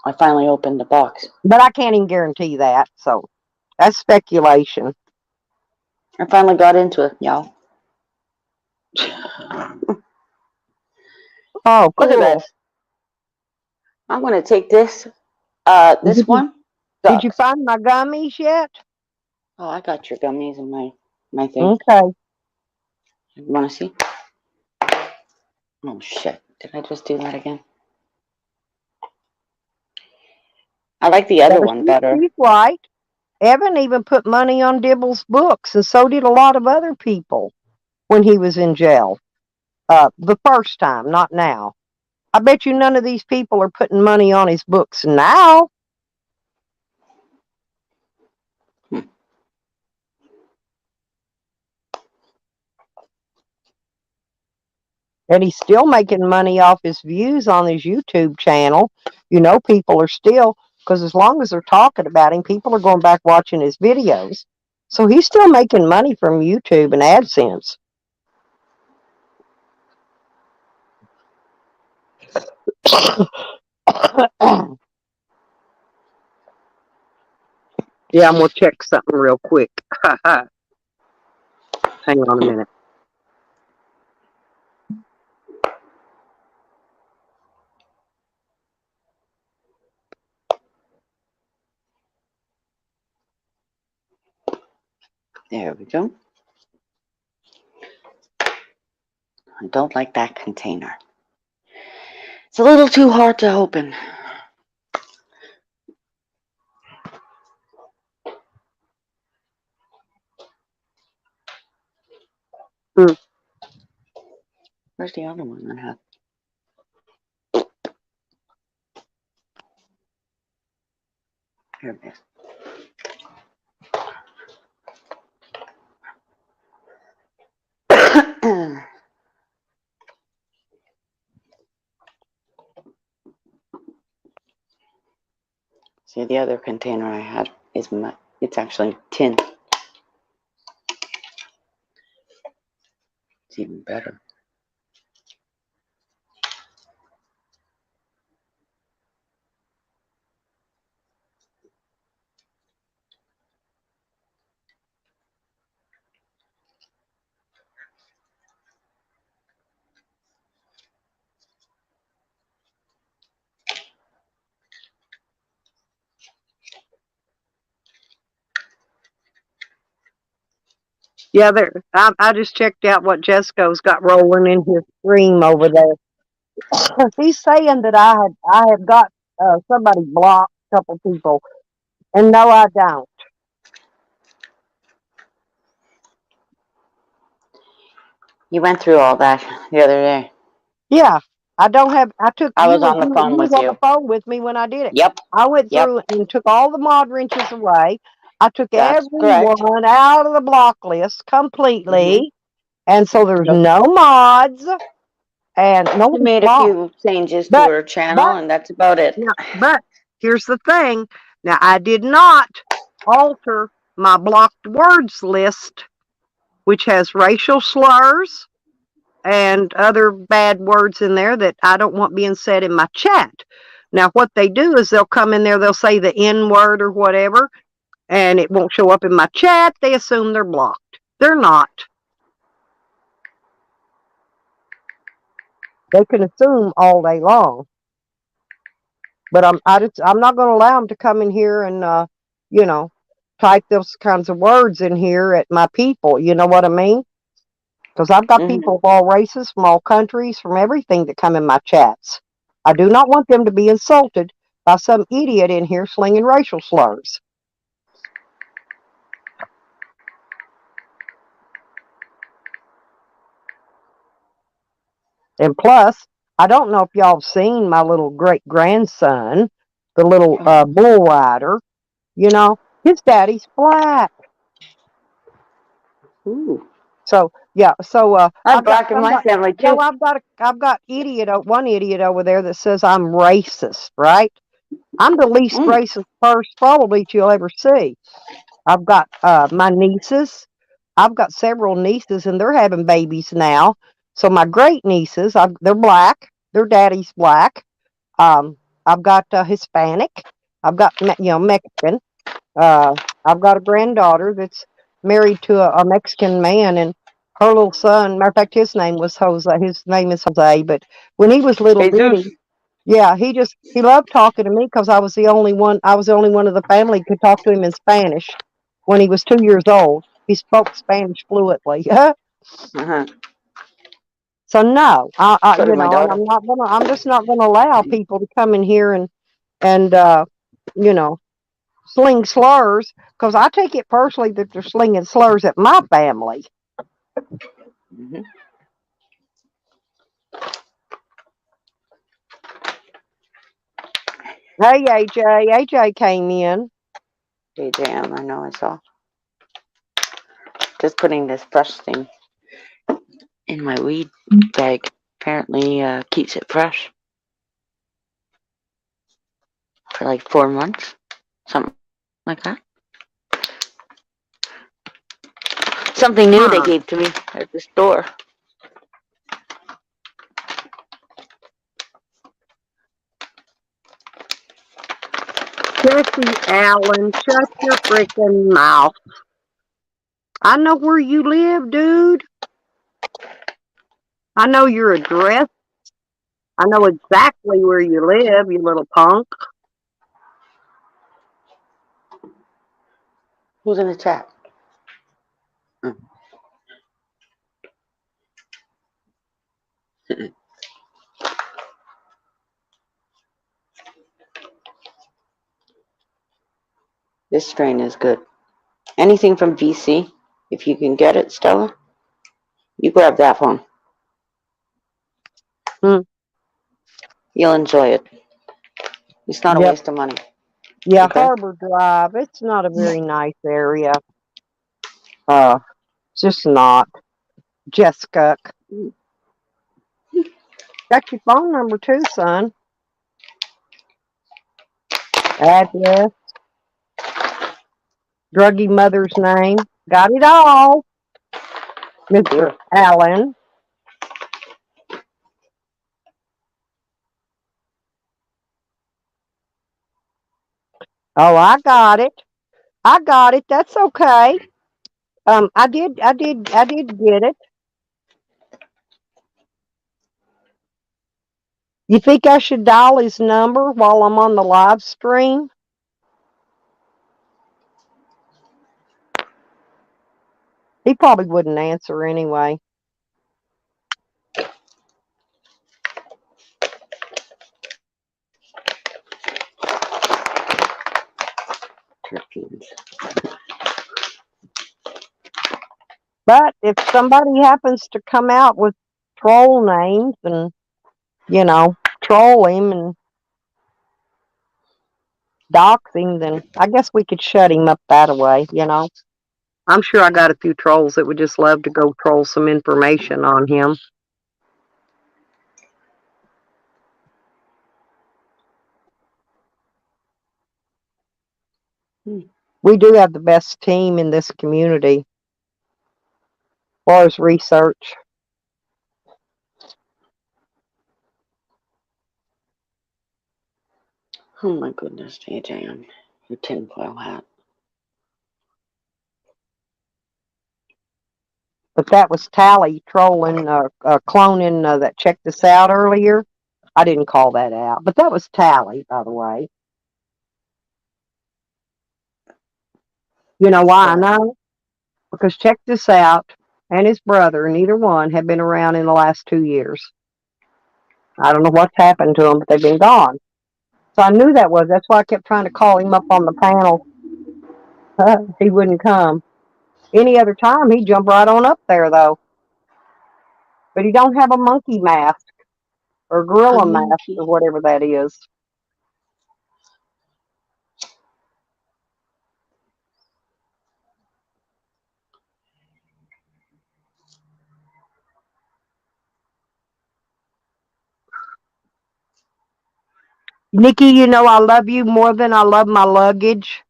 I finally opened the box. But I can't even guarantee that. So that's speculation. I finally got into it, y'all. Oh, Look at cool. this. I'm going to take this. This Did you, one did you sucks. find my gummies yet? Oh, I got your gummies in my thing. Okay. You want to see? Oh, shit. Did I just do that again? I like the other Yeah, one better. she's right. Evan even put money on Dibble's books, and so did a lot of other people when he was in jail. The first time, not now. I bet you none of these people are putting money on his books now. And he's still making money off his views on his YouTube channel. You know, people are still, because as long as they're talking about him, people are going back watching his videos. So he's still making money from YouTube and AdSense. Yeah, I'm going to check something real quick. Hang on a minute. There we go. I don't like that container. It's a little too hard to open. Where's the other one I have? Here it is. See, the other container I had is it's actually tin. It's even better. Yeah, there. I just checked out what Jesco's got rolling in his stream over there. He's saying that I have got somebody blocked, a couple people, and no, I don't. You went through all that the other day. Yeah, I don't have. I took I was on the phone you was with on the you. phone with me when I did it. Yep. I went Yep. through and took all the mod wrenches away. I took That's correct. everyone out of the block list completely, and so there's Yep. no mods and no We one's made a blocked. few changes to But her channel, but and that's about it. now, but here's the thing. Now I did not alter my blocked words list, which has racial slurs and other bad words in there that I don't want being said in my chat. Now, what they do is they'll come in there, they'll say the N word or whatever, and it won't show up in my chat. They assume they're blocked. They're not. They can assume all day long. But I'm not going to allow them to come in here and you know, type those kinds of words in here at my people. You know what I mean? Because I've got people of all races, from all countries, from everything that come in my chats. I do not want them to be insulted by some idiot in here slinging racial slurs. And plus, I don't know if y'all have seen my little great grandson, the little bull rider. You know, his daddy's black. Ooh. So yeah, so I'm I've got black in my somebody. family No, too. I've got one idiot over there that says I'm racist, right? I'm the least racist person probably you'll ever see. I've got my nieces. I've got several nieces, and they're having babies now. So my great nieces, they're black. Their daddy's black. I've got Hispanic. I've got Mexican. I've got a granddaughter that's married to a Mexican man, and her little son. Matter of fact, his name was Jose. His name is Jose. But when he was little Jesus. bitty, yeah, he loved talking to me because I was the only one. I was the only one of the family who could talk to him in Spanish. When he was 2 years old, he spoke Spanish fluently. So no, So did my and daughter. I'm just not gonna allow people to come in here and you know, sling slurs, because I take it personally that they're slinging slurs at my family. Hey, AJ. AJ came in. JJM, I know I saw. Just putting this fresh thing in my weed bag. Apparently keeps it fresh for like 4 months. Something like that. Something new they Huh. gave to me at the store. Jesse Allen, shut your freaking mouth. I know where you live, dude. I know your address. I know exactly where you live, you little punk. Who's in the chat? This strain is good. Anything from VC, if you can get it, Stella, you grab that one. You'll enjoy it. It's not a Yep. waste of money. Yeah, Okay? Harbor Drive. It's not a very nice area. It's just not. Jessica. Got your phone number too, son. Address. Druggy mother's name. Got it all. Mr. Here. Allen. Oh, I got it. I got it. That's okay. I did get it. You think I should dial his number while I'm on the live stream? He probably wouldn't answer anyway. Terpenes. But if somebody happens to come out with troll names and, troll him and dox him, then I guess we could shut him up that way, I'm sure I got a few trolls that would just love to go troll some information on him. We do have the best team in this community as far as research. Oh my goodness, JJM. Your tinfoil hat. But that was Tally trolling, cloning that checked us out earlier. I didn't call that out, but that was Tally, by the way. You know why I know? Because check this out, and his brother, neither one have been around in the last 2 years. I don't know what's happened to them, but they've been gone. So I knew that was. That's why I kept trying to call him up on the panel. He wouldn't come. Any other time, he'd jump right on up there, though. But he don't have a monkey mask or gorilla mask or whatever that is. Nikki, I love you more than I love my luggage.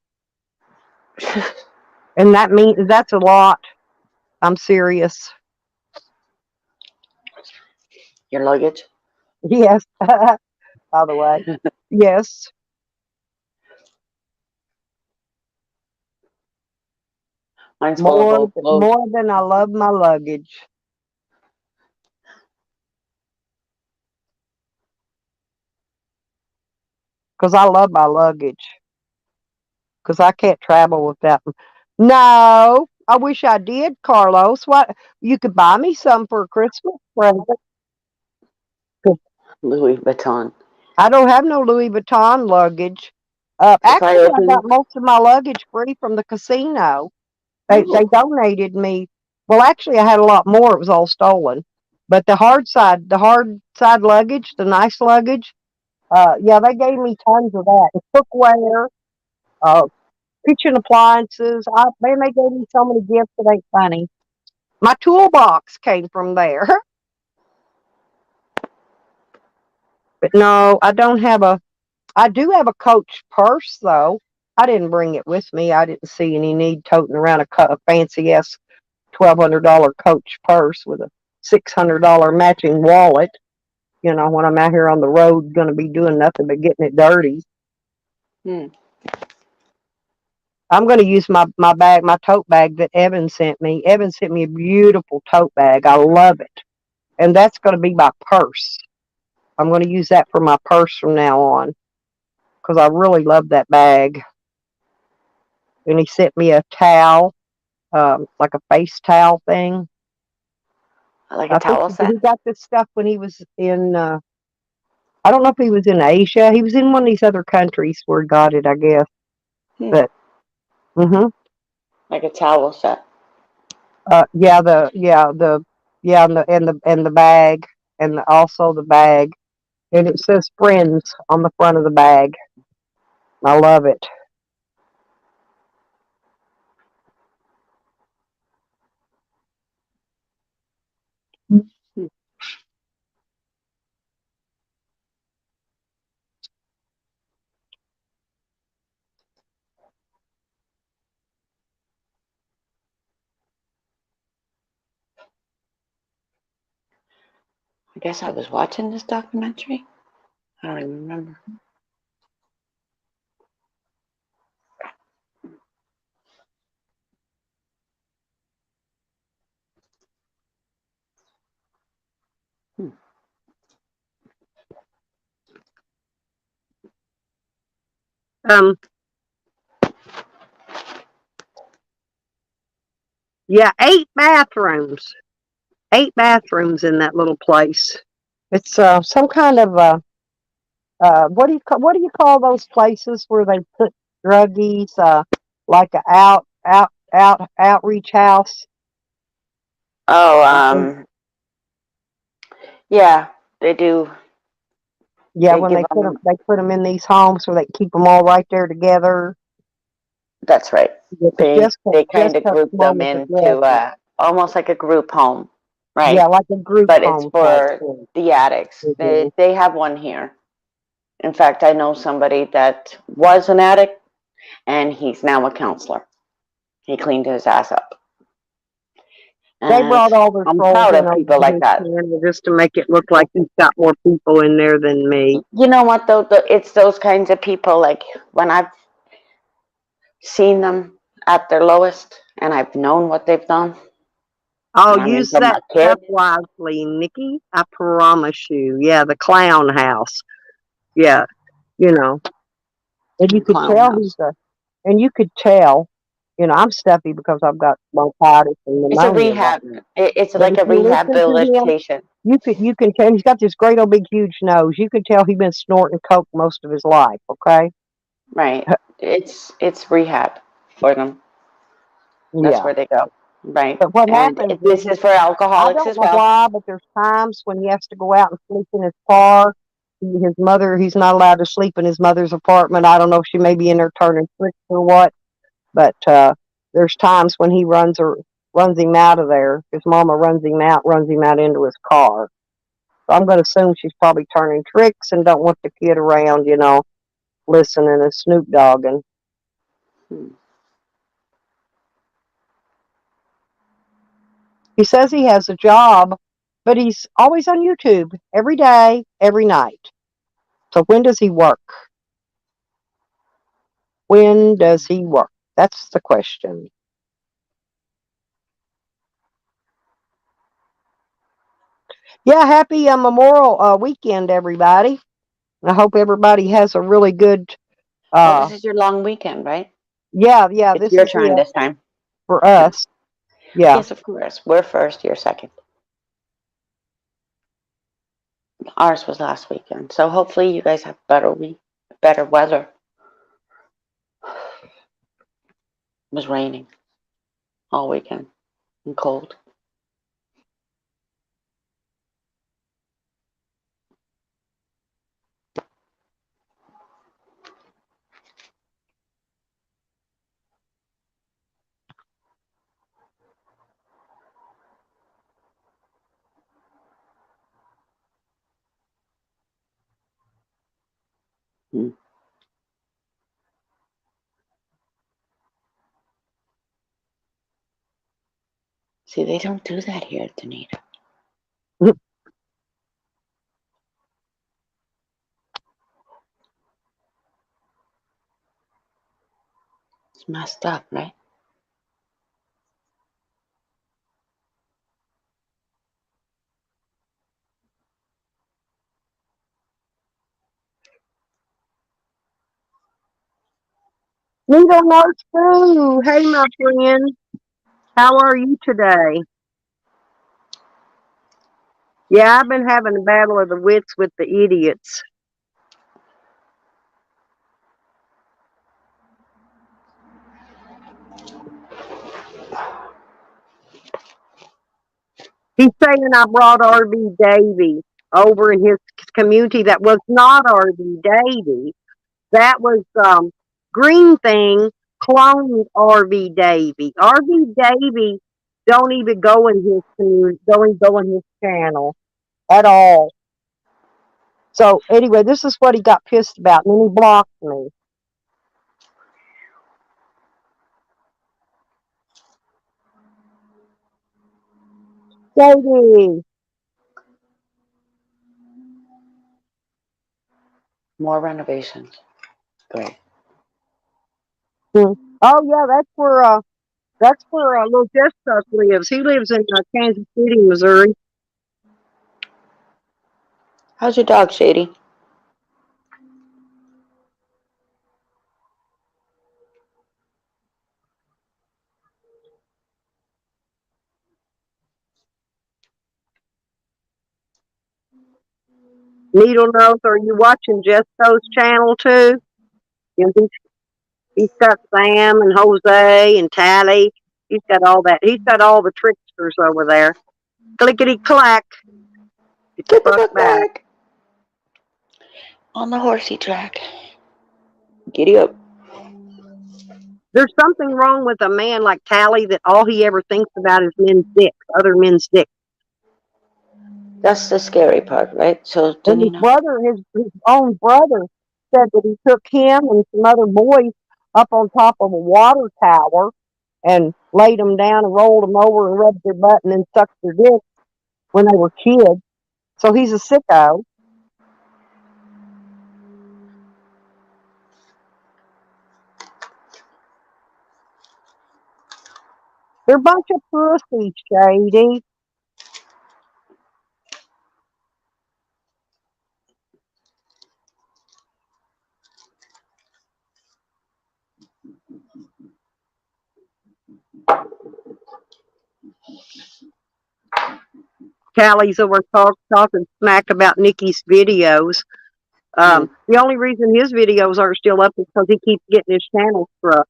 And that means that's a lot. I'm serious. Your luggage? Yes. By the way. Yes. Mine's full of both clothes. More than I love my luggage. Because I love my luggage. Because I can't travel without them. No, I wish I did, Carlos. What? You could buy me some for a Christmas present. Louis Vuitton. I don't have no Louis Vuitton luggage. Actually, I got most of my luggage free from the casino. They donated me. Well, actually, I had a lot more. It was all stolen. But the hard side luggage, the nice luggage, Yeah, they gave me tons of that. Cookware, uh, kitchen appliances. Man, they gave me so many gifts that ain't funny. My toolbox came from there. But no, I don't have a. I do have a Coach purse though. I didn't bring it with me. I didn't see any need toting around a fancy ass $1,200 Coach purse with a $600 matching wallet. When I'm out here on the road, going to be doing nothing but getting it dirty. Hmm. I'm going to use my bag, my tote bag that Evan sent me. Evan sent me a beautiful tote bag. I love it. And that's going to be my purse. I'm going to use that for my purse from now on because I really love that bag. And he sent me a towel, like a face towel thing. Like a I think towel set. he got this stuff when he was in, I don't know if he was in Asia. He was in one of these other countries where he got it, I guess. But, Like a towel set. yeah, and the bag, and also the bag, and it says friends on the front of the bag. I love it. Hmm. I guess I was watching this documentary. I don't even remember. Hmm. Um, yeah, 8 bathrooms. 8 bathrooms in that little place. It's some kind of what do you call those places where they put druggies? Like a outreach house. Oh, Mhm. yeah, they do. Yeah, They when give them. they put them in these homes where they keep them all right there together. That's right. They Just they just kind of a group them moment into addresses. almost like a group home, Yeah, right? like a group But it's home type for thing. the addicts. Hmm. They have one here. In fact, I know somebody that was an addict and he's now a counselor. He cleaned his ass up. They And brought all their I'm trolls proud in of over people to like his that. channel just to make it look like he's got more people in there than me. You know what, though? It's those kinds of people, like when I've seen them at their lowest and I've known what they've done. Oh, I mean, use from that a kid. stuff wisely, Nikki. I promise you. Yeah, the clown house. Yeah, you know, and you could Clown tell he's house. a, and you could tell, I'm stuffy because I've got bronchitis and It's a pneumonia right rehab. now. It's But like if a you listen to him, rehabilitation. you can tell he's got this great old big huge nose. You can tell he's been snorting coke most of his life. Okay. Right. It's rehab for them. That's Yeah. where they go. Right. But what And happens this is is for I alcoholics don't as know well. why, but there's times when he has to go out and sleep in his car. His mother, he's not allowed to sleep in his mother's apartment. I don't know if she may be in there turning tricks or what, but there's times when he runs him out of there. His mama runs him out into his car. So I'm going to assume she's probably turning tricks and don't want the kid around, listening and Snoop Dogging. Hmm. He says he has a job, but he's always on YouTube every day, every night. So when does he work? When does he work? That's the question. Yeah, happy Memorial weekend, everybody. I hope everybody has a really good. Oh, this is your long weekend, right? Yeah. It's This your is turn it this time. for us. Yeah. Yes, of course. We're first, you're second. Ours was last weekend. So hopefully you guys have better weather. It was raining all weekend and cold. Hmm. See, they don't do that here, Danita. It's messed up, right? Needle Nose Sue. Hey, my friend. How are you today? Yeah, I've been having a battle of the wits with the idiots. He's saying I brought RV Davy over in his community. That was not RV Davy. That was Greenthing cloned RV Davy. RV Davy don't even go in his community, don't go in his channel at all. So anyway, this is what he got pissed about, and then he blocked me. Davy. More renovations. Great. Oh yeah, that's where little Jessica lives. He lives in Kansas City, Missouri. How's your dog, Shady? Needle Nose, are you watching Jessica's channel too? You know, he's got Sam and Jose and Tally. He's got all that. He's got all the tricksters over there. Clickety clack. Get the Get the fuck fuck back. back! On the horsey track. Giddy up. There's something wrong with a man like Tally that all he ever thinks about is men's dicks, other men's dicks. That's the scary part, right? So, And his Danina. brother, his own brother, said that he took him and some other boys up on top of a water tower and laid them down and rolled them over and rubbed their butt and then sucked their dick when they were kids. So he's a sicko. They're a bunch of pussies, Shady. Tally's over talking smack about Nikki's videos. The only reason his videos are still up is because he keeps getting his channel struck.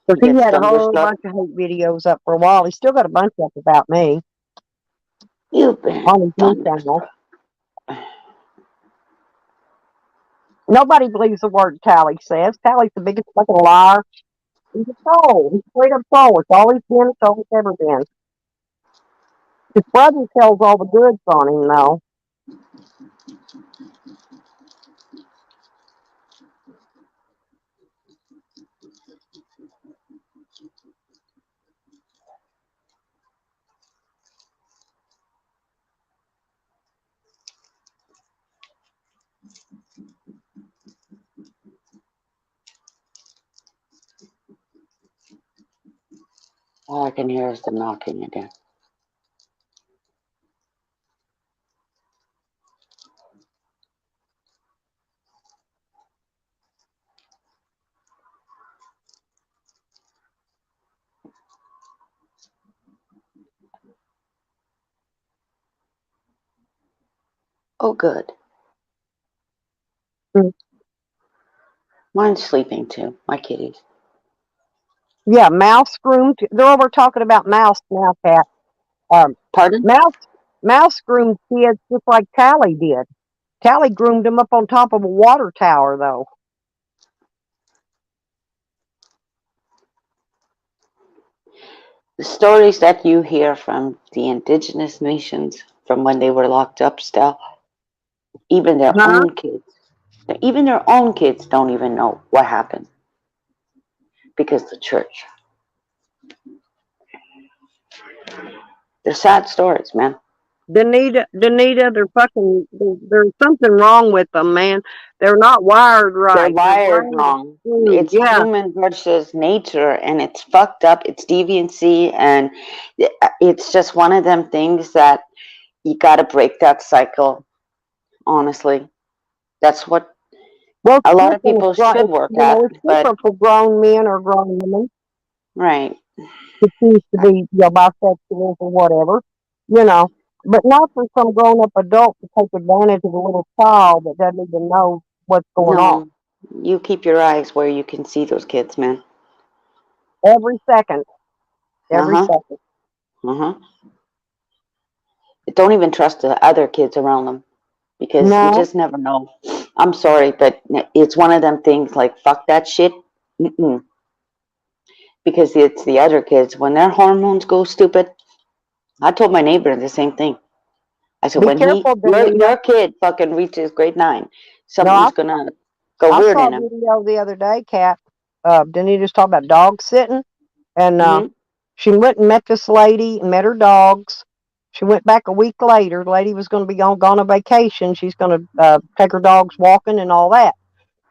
Because he Gets had a whole thunderstruck. bunch of hate videos up for a while. He's still got a bunch up about me You've been on his new channel. thunderstruck. Nobody believes the word Tally says. Tally's the biggest fucking liar. He's a troll. He's straight up troll. It's always been. It's always ever been. His brother tells all the goods on him, though. All I can hear is the knocking again. Oh, good. Mm. Mine's sleeping too. My kitties. Yeah, Mouse groomed. They're over talking about Mouse now, Cat. Pardon? Mouse groomed kids just like Tally did. Tally groomed him up on top of a water tower, though. The stories that you hear from the indigenous nations from when they were locked up still, even their Huh? own kids. Even their own kids don't even know what happened because the church. They're sad stories, man. Danita, there's something wrong with them, man. They're not wired They're right. Their wired brain is wrong. screwed. It's Yeah, human versus nature, and it's fucked up. It's deviancy, and it's just one of them things that you got to break that cycle. Honestly, that's what well, it's a lot of different. people should work at. It's But different for grown men or grown women right, who choose to be, bisexual or whatever, you know. But not for some grown-up adult to take advantage of a little child that doesn't even know what's going on. no, you keep your eyes where you can see those kids, man. Every second, Uh every huh. second. Uh huh. Don't even trust the other kids around them because you No, just never know. I'm sorry, but it's one of them things like fuck that shit. Mm-mm. Because it's the other kids when their hormones go stupid. I told my neighbor the same thing. I said be when careful, Danita. your kid fucking reaches grade 9, No, something's gonna go I weird saw in a him. video the other day, Kat. Danita's talking about dog sitting, and Hmm. she went and met this lady and met her dogs. She went back a week later. The lady was going to be gone on vacation. She's going to take her dogs walking and all that.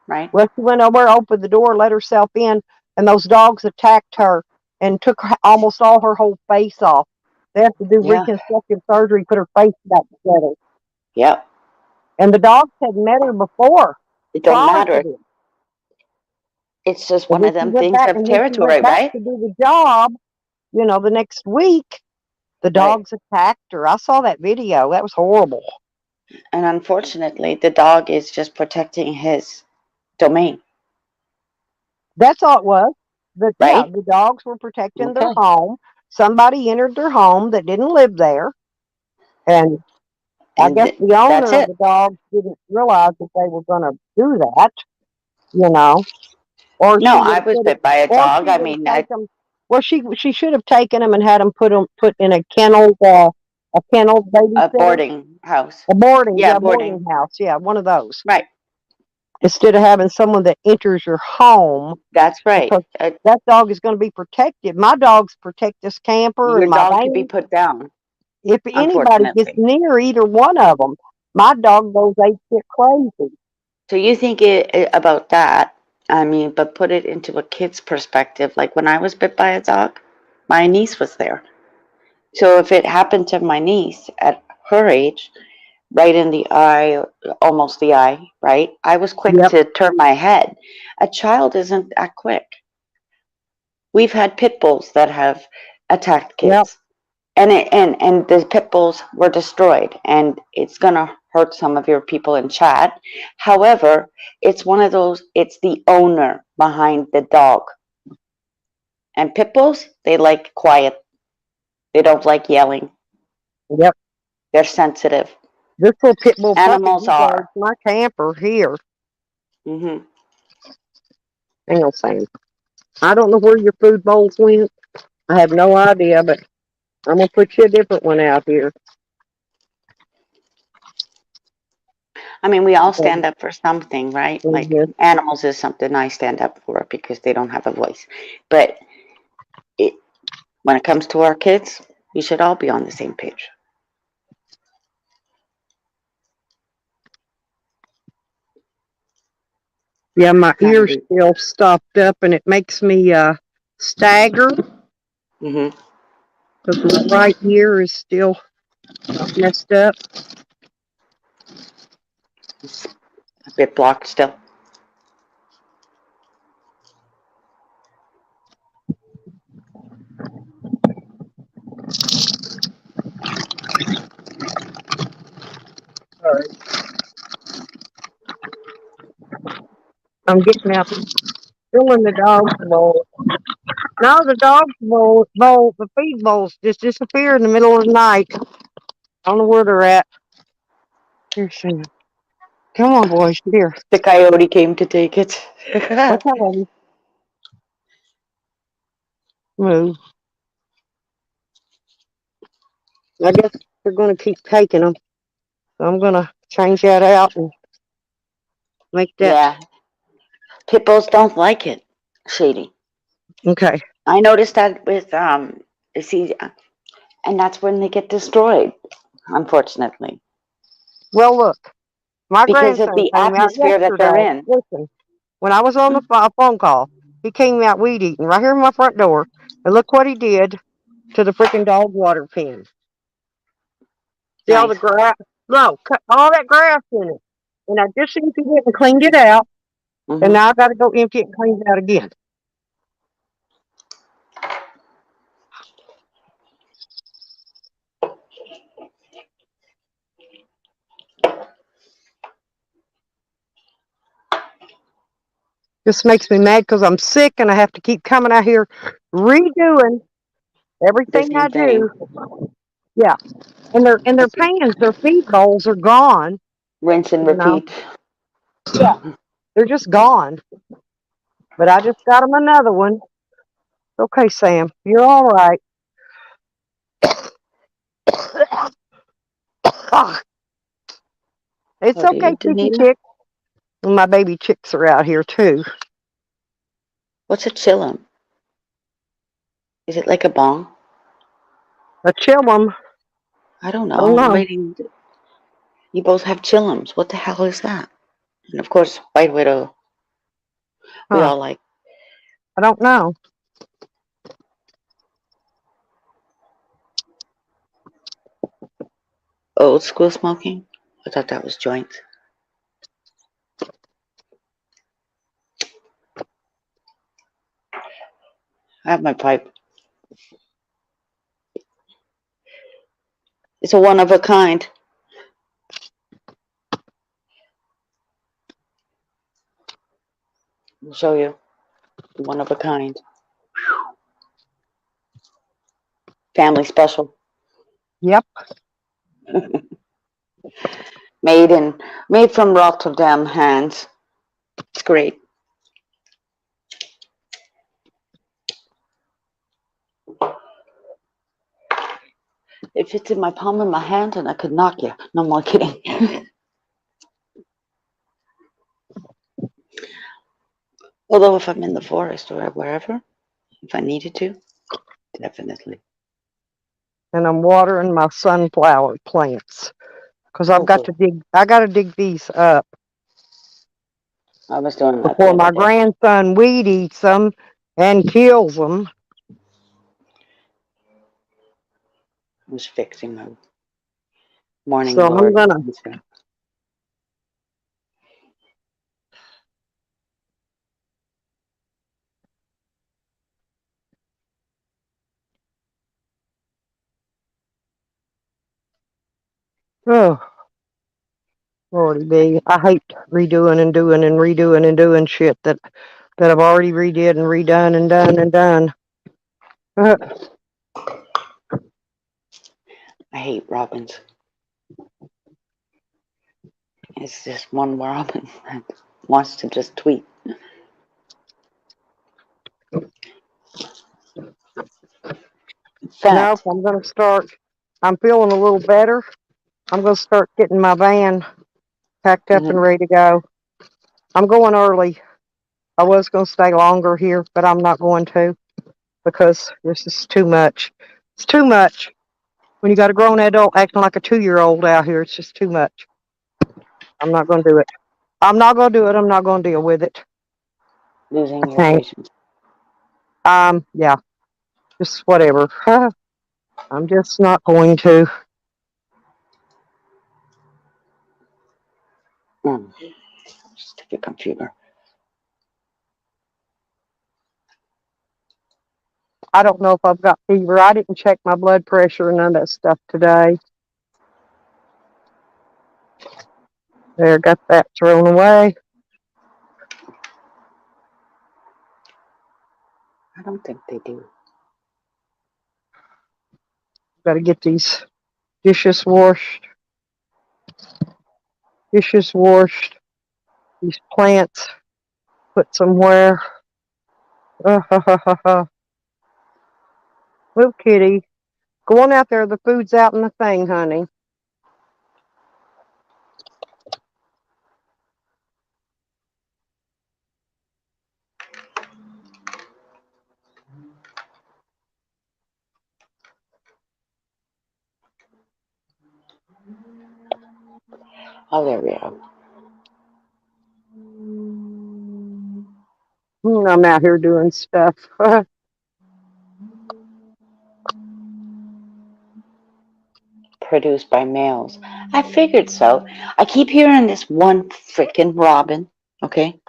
Right? Well, she went over, opened the door, let herself in, and those dogs attacked her and took almost all her whole face off. They have to do Yeah. reconstructive surgery, put her face back together. Yep. And the dogs had met her before, It don't prior to matter. this. It's just And one when of them things of she went territory, back right? to do the job, the next week, the Right. dogs attacked her. I saw that video. That was horrible. And unfortunately, the dog is just protecting his domain, That's all it was. But yeah, right? the dogs were protecting their Okay. home. Somebody entered their home that didn't live there. And I And guess the that's owner of it. the dogs didn't realize that they were going to do that, you know, or No, she would I have was put it, bit by a or dog. she I would mean, have taken. Well, she should have taken them and had them put in a kennel a babysitter, boarding house. Yeah, yeah, boarding. boarding house, yeah, one of those. Right. Instead of having someone that enters your home, That's right. because that dog is going to be protected. My dogs protect this camper Your and my dog could be van. put down, If anybody gets unfortunately. near either one of them, my dog goes ape shit crazy. So you think about that? I mean, but put it into a kid's perspective. Like when I was bit by a dog, my niece was there. So if it happened to my niece at her age, right in the eye, almost the eye, right? I was quick Yep, to turn my head. A child isn't that quick. We've had pit bulls that have attacked yep. kids, and the pit bulls were destroyed, and it's gonna hurt some of your people in chat. However, it's one of those. It's the owner behind the dog, and pit bulls they like quiet. They don't like yelling. Yep. They're sensitive. This little pit bull puppy, Animals he guards are. my camper here. Hmm. Hang on, Sam. I don't know where your food bowls went. I have no idea, but I'm gonna put you a different one out here. I mean, we all stand up for something, right? Like Mhm. animals is something I stand up for because they don't have a voice. But it, when it comes to our kids, we should all be on the same page. Yeah, my Kind of ear's be. still stopped up, and it makes me stagger Hmm. because my right ear is still messed up. A bit blocked still. All right. I'm getting out, filling the dog's bowl. No, the the feed bowls just disappear in the middle of the night. I don't know where they're at. Here, Sam. Come on, boys. Here. The coyote came to take it. What kind of move? I guess they're going to keep taking them. So I'm going to change that out and Make that Yeah. Pit bulls don't like it, Shady. okay. I noticed that with see, and that's when they get destroyed, unfortunately, Well, look, my because of grandson the came out atmosphere that they're yesterday. in. Listen, when I was on the phone call, he came out weed eating right here in my front door, and look what he did to the freaking dog water pen. See all the Nice. grass? No, cut all that grass in it. And I just emptied it and cleaned it out, and Hmm. now I got to go empty it and clean it out again. This makes me mad because I'm sick and I have to keep coming out here redoing The everything same I thing. do. Yeah, and their pans, their feed bowls are gone. Rinse and You know, repeat. yeah, they're just gone. But I just got them another one. Okay, Sam, you're all right. It's What are okay, you, Chicky Danita? Chick. And my baby chicks are out here too. What's a chillum? Is it like a bong? A chillum. I don't I don't know. I'm know. reading. You both have chillums. What the hell is that? And of course, White Widow. We Huh? all like I don't know. old school smoking. I thought that was joints. I have my pipe. It's a one of a kind. I'll show you. One of a kind. Family special. Yep. Made from Rotterdam hands. It's great. It fits in my palm of my hand and I could knock you. No more kidding. Although if I'm in the forest or wherever, if I needed to, definitely. And I'm watering my sunflower plants because I've Oh, got good. to dig. I got to dig these up I was doing that the before other my day. grandson weed eats them and kills them. I was fixing my morning So I'm glory gonna. and stuff. Oh, Lordy be. I hate redoing and doing and redoing and doing shit that I've already redid and redone and done and done. I hate robins. It's just one robin that wants to just tweet. In Now, if fact, I'm gonna start, I'm feeling a little better. I'm gonna start getting my van packed up and mhm, ready to go. I'm going early. I was gonna stay longer here, but I'm not going to because this is too much. It's too much. When you got a grown adult acting like a 2-year-old out here, it's just too much. I'm not going to do it. I'm not going to do it. I'm not going to deal with it. losing your Okay. patience. Yeah, just whatever. I'm just not going to. Mm. Stupid computer. I don't know if I've got fever. I didn't check my blood pressure and none of that stuff today. There, got that thrown away. I don't think they do. Got to get these dishes washed. Dishes washed. These plants put somewhere. Little kitty. Go on out there. The food's out in the thing, honey. 'Cause Oh, there we go. I'm out here doing stuff. Produced by males. I figured so. I keep hearing this one freaking robin. Okay.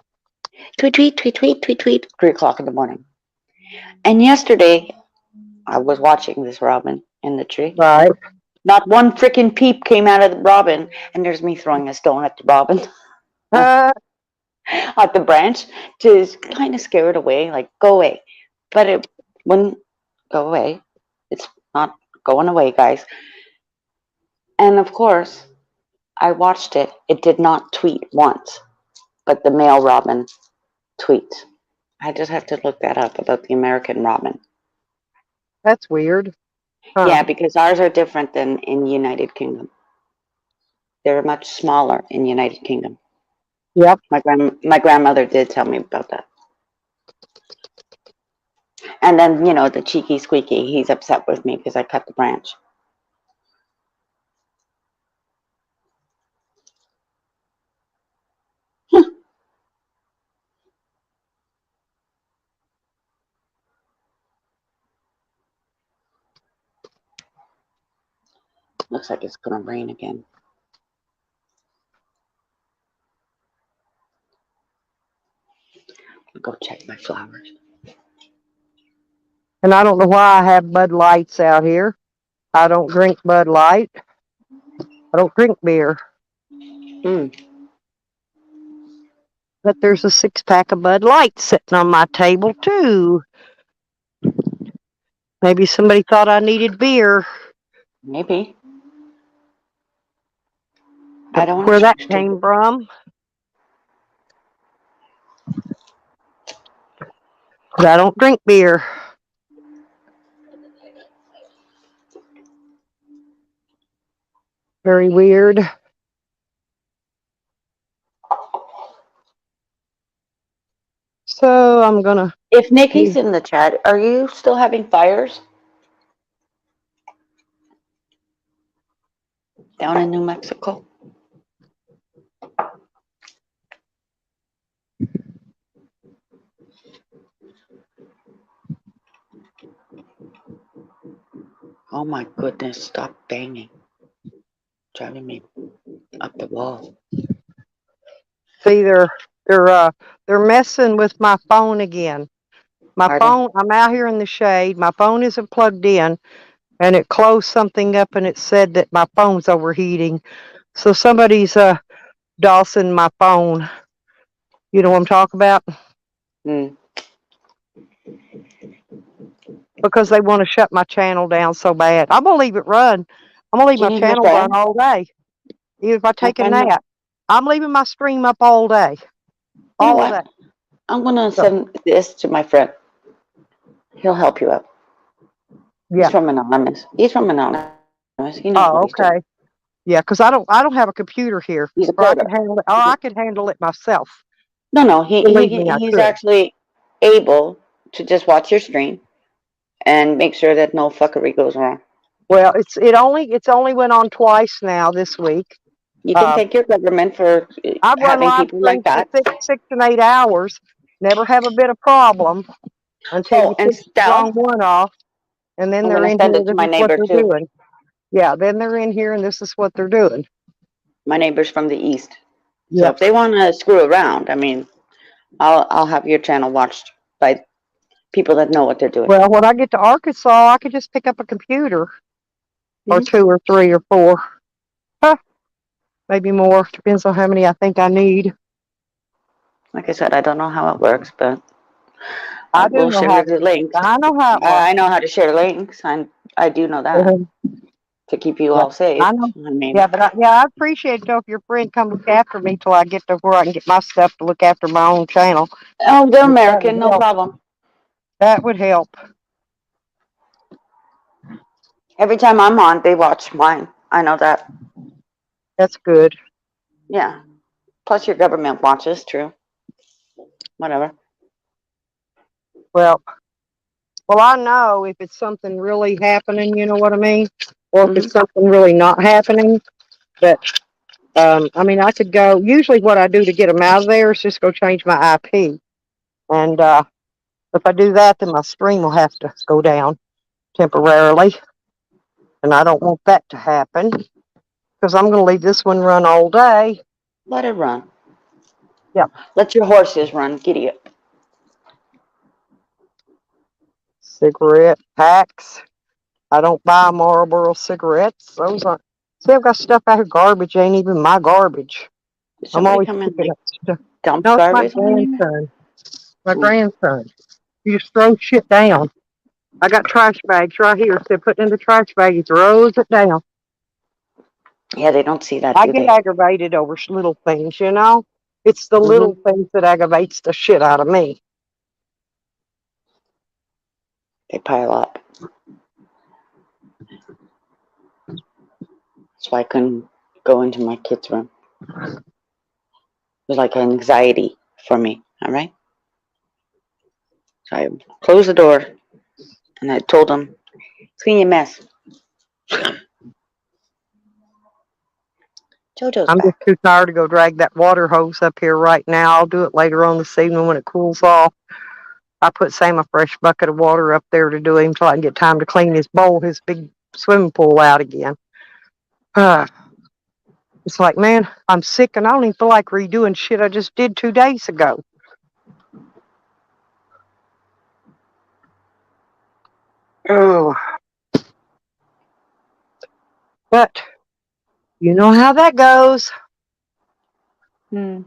Tweet, tweet, tweet, tweet, tweet, tweet. 3 o'clock in the morning. And yesterday, I was watching this robin in the tree. Right. Not one freaking peep came out of the robin, and there's me throwing a stone at the robin at the branch to kind of scare it away, like go away. But it wouldn't go away. It's not going away, guys. And of course, I watched it. It did not tweet once, but the male robin tweets. I just have to look that up about the American robin. That's weird. Huh. Yeah, because ours are different than in United Kingdom. They're much smaller in United Kingdom. Yep. My grandmother did tell me about that. And then, the cheeky squeaky, he's upset with me because I cut the branch. Looks like it's going to rain again. I'll go check my flowers. And I don't know why I have Bud Lights out here. I don't drink Bud Light. I don't drink beer. But there's a 6-pack of Bud Light sitting on my table, too. Maybe somebody thought I needed beer. Maybe. I don't Where that want came from. But I don't drink beer. Very weird. So I'm gonna. If Nikki's in the chat, are you still having fires down in New Mexico? Oh my goodness, stop banging. Driving me up the wall. See, they're messing with my phone again. My Pardon? phone. I'm out here in the shade. My phone isn't plugged in, and it closed something up, and it said that my phone's overheating. So somebody's dousing my phone. You know what I'm talking about? Because they want to shut my channel down so bad. I'm gonna leave it run. I'm gonna leave Do you my need my channel friend? run all day. Even if I take a friend- nap. I'm leaving my stream up all day. You know All what? day. I'm going to So, send this to my friend. He'll help you out. yeah. He's from Anonymous. He knows Oh, what he's doing. okay. Yeah, because I don't have a computer here. He's a Or I coder. can handle it. Or I could handle it myself. No. Believe me, I He's could. actually able to just watch your stream and make sure that no fuckery goes wrong. Well, it's only went on twice now this week. You can thank your government for I've run having live people streams like for that. 6 and 8 hours. Never have a bit of problem until Oh, you and pick the wrong Stella, one off, and then I'm they're going to in send here. it to This my is what neighbor they're too. doing. Yeah, then they're in here, and this is what they're doing. My neighbor's from the east. So Yep. if they want to screw around, I mean, I'll have your channel watched by people that know what they're doing. Well, when I get to Arkansas, I could just pick up a computer, or 2 or 3 or 4. Maybe more. Depends on how many I think I need. Like I said, I don't know how it works, but I do we'll know share the links. I know how it works. I know how to share links. I do know that to keep you all safe. I know. I mean, Yeah, but I appreciate it though if your friend come look after me till I get to where I can get my stuff to look after my own channel. oh, they're That American, would no help. problem. That would help. Every time I'm on, they watch mine. I know that. That's good. Yeah. Plus, your government watches. True. Whatever. Well, I know if it's something really happening, you know what I mean, or if it's something really not happening. But I mean, I could go. Usually, what I do to get them out of there is just go change my IP. And if I do that, then my stream will have to go down temporarily. And I don't want that to happen because I'm going to leave this one run all day. Let it run. Yep. Let your horses run. Giddy up. Cigarette packs. I don't buy Marlboro cigarettes. Those aren't. See, I've got stuff out here. Garbage ain't even my garbage. Did I'm somebody always come in picking like up stuff. dump No, it's my garbage on you? grandson. My Hmm. grandson. You just throw shit down. I got trash bags right here. So put it in the trash bag. He throws it down. Yeah, they don't see that, I do get they? aggravated over little things, you know? It's the Mm-hmm. little things that aggravates the shit out of me. They pile up. That's why I couldn't go into my kids' room. It was like anxiety for me, all right? So I closed the door and I told them, clean your mess. JoJo's I'm just back. too tired to go drag that water hose up here right now. I'll do it later on this evening when it cools off. I put Sam a fresh bucket of water up there to do him till I can get time to clean his bowl, his big swimming pool out again. It's like, man, I'm sick and I don't even feel like redoing shit I just did 2 days ago. Oh, but you know how that goes. Hmm.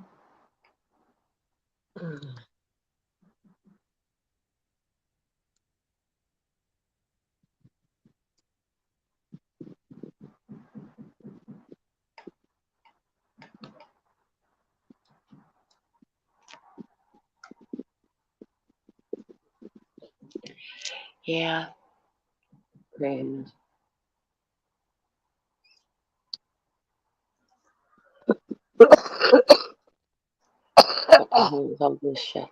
Yeah. Craziness. What the hell is all this shit?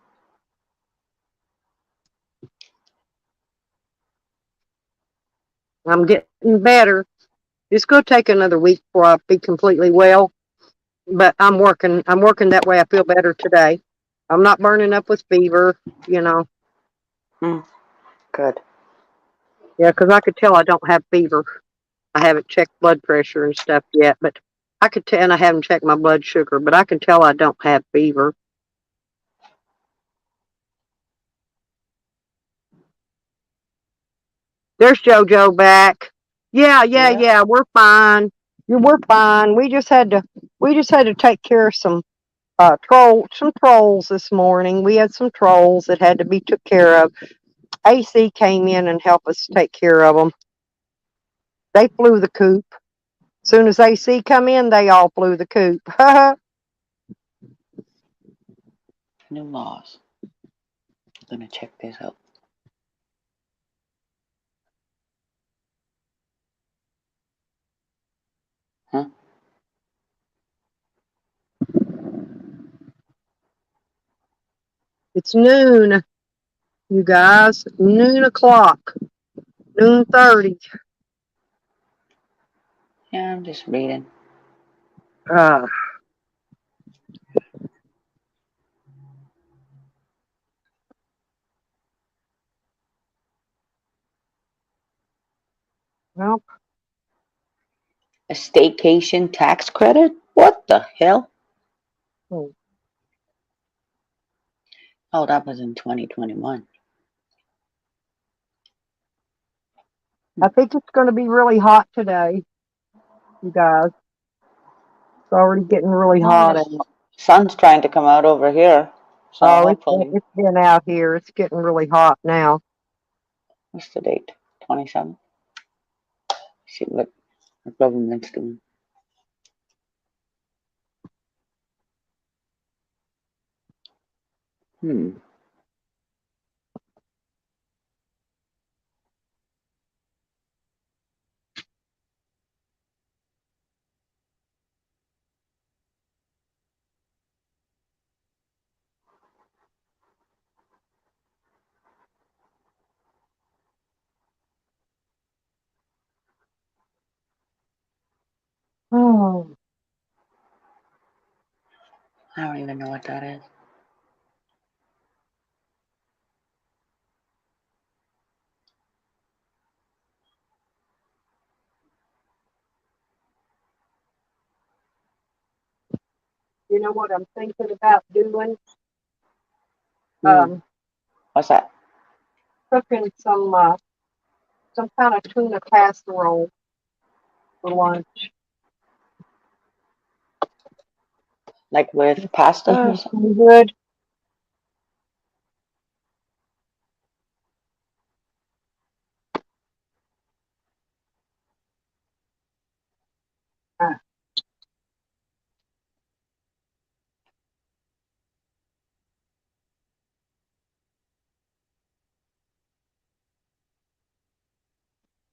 I'm getting better. It's going to take another week before I'll be completely well, but I'm working. I'm working that way. I feel better today. I'm not burning up with fever, you know. Hmm. Good. Yeah, because I could tell I don't have fever. I haven't checked blood pressure and stuff yet, but I could tell, and I haven't checked my blood sugar, but I can tell I don't have fever. There's JoJo back. Yeah, yeah, Yeah. yeah. We're fine. We're fine. We just had to take care of some trolls this morning. We had some trolls that had to be took care of. AC came in and helped us take care of them. They flew the coop. Soon as AC come in, they all flew the coop. New laws. I'm gonna check this out. Huh? It's noon, you guys. Noon o'clock. Noon 30. Yeah, I'm just reading. Uh, well, A staycation tax credit? What the hell? hmm, Oh, that was in 2021. I think it's going to be really hot today, you guys. It's already getting really Oh, hot the out. sun's trying to come out over here. So Oh, hopefully, it's been out here. It's getting really hot now. what's the date? 27th? See what the government's doing. Hmm. Oh. I don't even know what that is. You know what I'm thinking about doing? What's that? Cooking some kind of tuna casserole for lunch. Like with pasta or Isn't something? it good?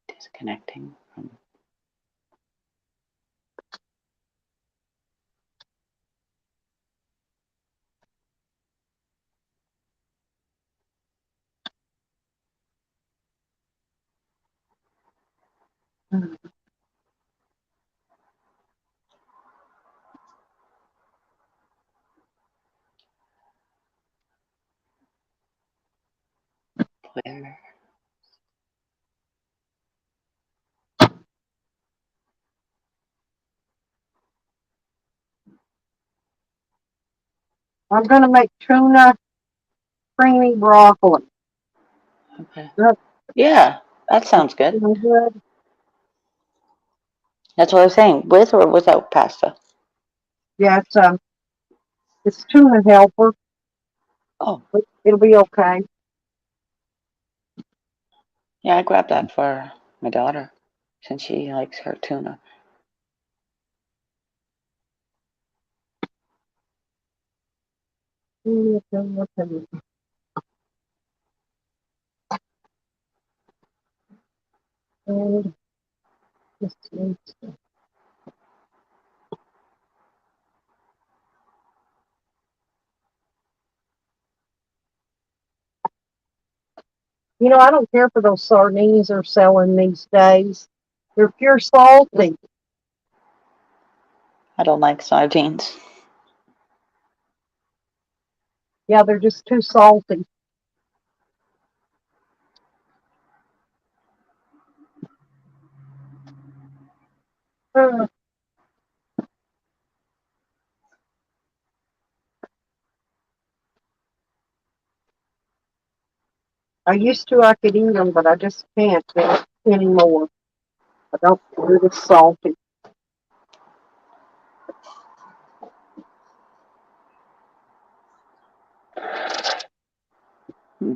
Disconnecting from. Where? I'm going to make tuna creamy broccoli. Okay. That's Yeah, that sounds good. good. That's what I was saying. With or without pasta? Yeah, it's tuna helper, Oh, but it'll be okay. yeah, I grabbed that for my daughter since she likes her tuna. And just I don't care for those sardines they're selling these days. They're pure salty. I don't like sardines. Yeah, they're just too salty. Uh, I could eat them, but I just can't anymore. I don't. They're just salty. Hmm.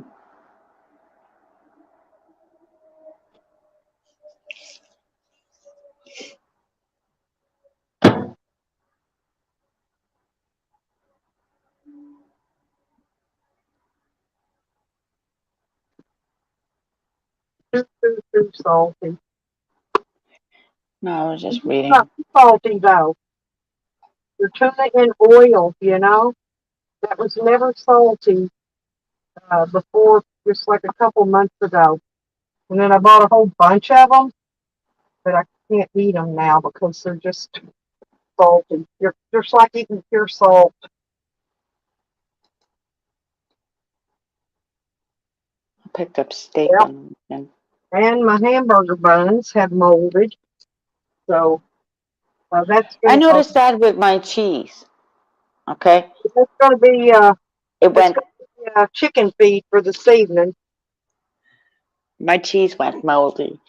Too salty. No, I was just It's not reading. too salty though. They're tuna in oil. That was never salty before, just like a couple months ago. And then I bought a whole bunch of them, but I can't eat them now because they're just salty. They're just like eating pure salt. I picked up steak Well, on and and my hamburger buns have molded, so that's I gonna go. noticed that with my cheese. Okay, That's gonna be it that's went. gonna be chicken feed for this evening. My cheese went moldy,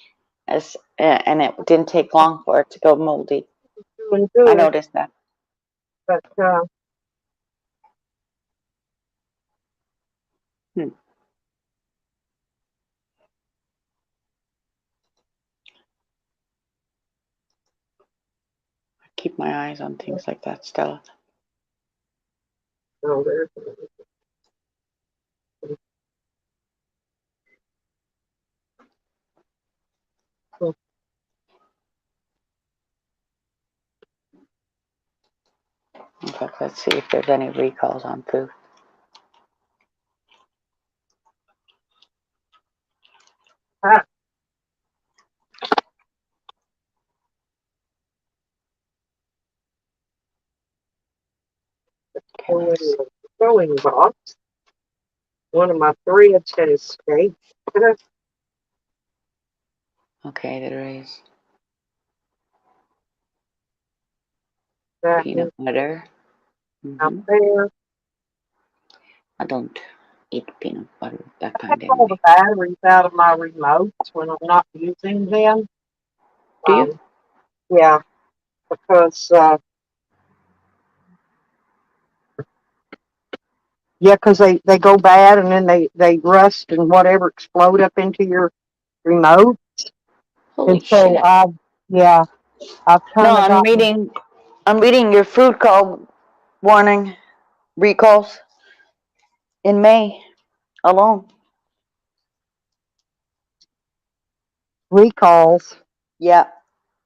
and it didn't take long for it to go moldy. Doing I good, noticed that. but Hmm. I keep my eyes on things like that, Stella. oh, there's. In fact, let's see if there's any recalls on food. Ah, Oh, it is. Sewing box. One of my threads had escaped. Okay, there is That peanut is butter. out Hmm. there. I don't eat peanut butter that I take kind all the anyway. batteries out of my remotes when I'm not using them. Do you? Yeah, because they go bad and then they rust and whatever explode up into your remote. Holy And so shit! I've No, kind of I'm gotten reading. I'm reading your food call warning recalls in May alone. recalls Yeah,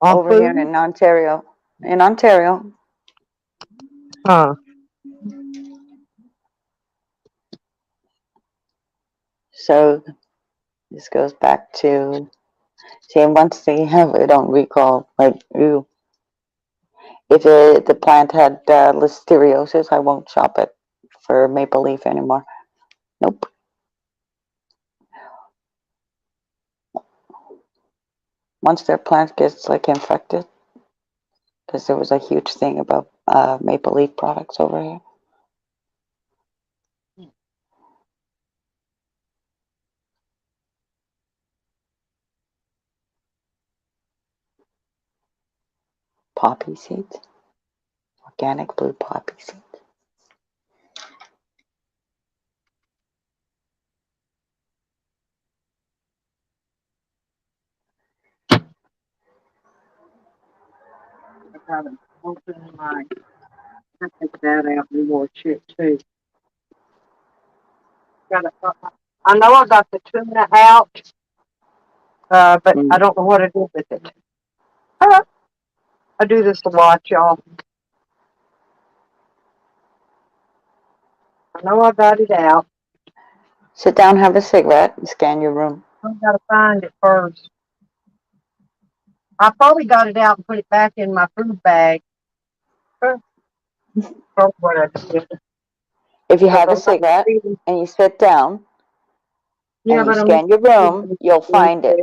on over here food. in Ontario. In Ontario. Huh. So this goes back to, see, once they have it on recall, like, ooh, if the plant had listeriosis, I won't shop it for Maple Leaf anymore. Nope. Once their plant gets like infected, because there was a huge thing about Maple Leaf products over here. Poppy seeds, organic blue poppy seeds. I gotta open my. I take that out and more shit too. Gotta, I know I got the tuna out, but I Mm. don't know what to do with it. I do this a lot, y'all. I know I got it out. Sit down, have a cigarette, and scan your room. I gotta find it first. I probably got it out and put it back in my food bag. That's what I did. If you Because have a I'm not cigarette feeling. and you sit down Yeah, and you but I'm not scan your room, you'll feeling find it. it.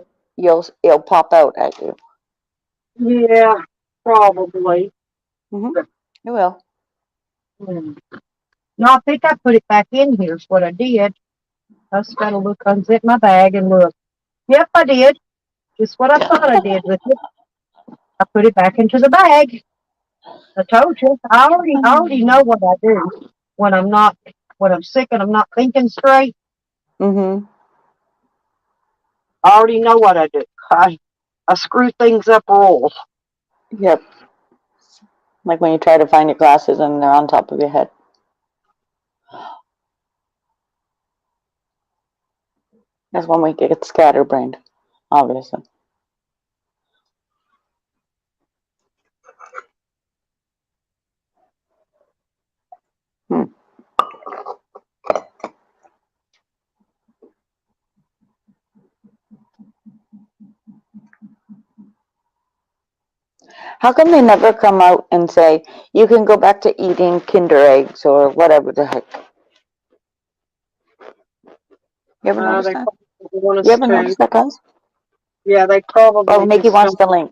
It'll pop out at you. Yeah, probably. Mm-hmm. It will. Hmm. No, I think I put it back in here. Is what I did. I just gotta look, unzip my bag and look. Yep, I did. Just what I thought I did with it. I put it back into the bag. I told you. I already know what I do when I'm not, when I'm sick and I'm not thinking straight. Mm-hmm. I already know what I do. I screw things up rules. Yep. Like when you try to find your glasses and they're on top of your head. That's when we get scatterbrained, obviously. Hmm. How come they never come out and say, you can go back to eating Kinder eggs or whatever the heck? You ever notice They that? probably want You us ever to. notice that, guys? Yeah, they Oh, probably Nikki just wants don't. the link.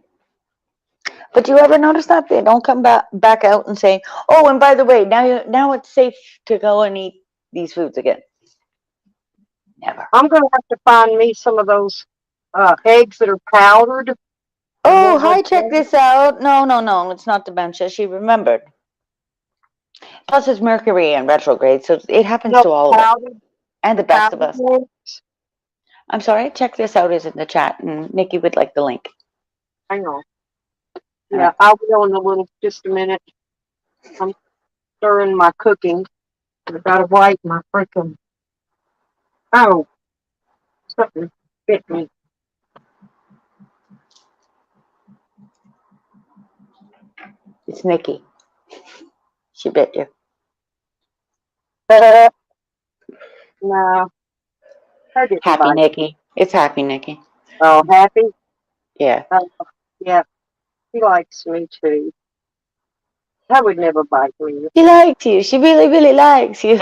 But you ever notice that they don't come back out and say, "Oh, and by the way, now it's safe to go and eat these foods again." Never. I'm going to have to find me some of those eggs that are powdered and Oh, won't go hi, check bad. this out. No, no, no, it's not dementia. She remembered. Plus, it's Mercury and retrograde, so it happens No, to all of us powdered, and the best of powdered us. eggs. I'm sorry. Check this out is in the chat, and Nikki would like the link. Hang on. All Yeah, right. I will in a little, just a minute. I'm stirring my cooking. I've got to wipe my freaking. Oh, something bit me. It's Nikki. She bit you. No, I didn't Happy bite. Nikki. It's happy Nikki. Oh, happy? Yeah. Oh, yeah, he likes me too. I would never bite you. She likes you. She really, really likes you.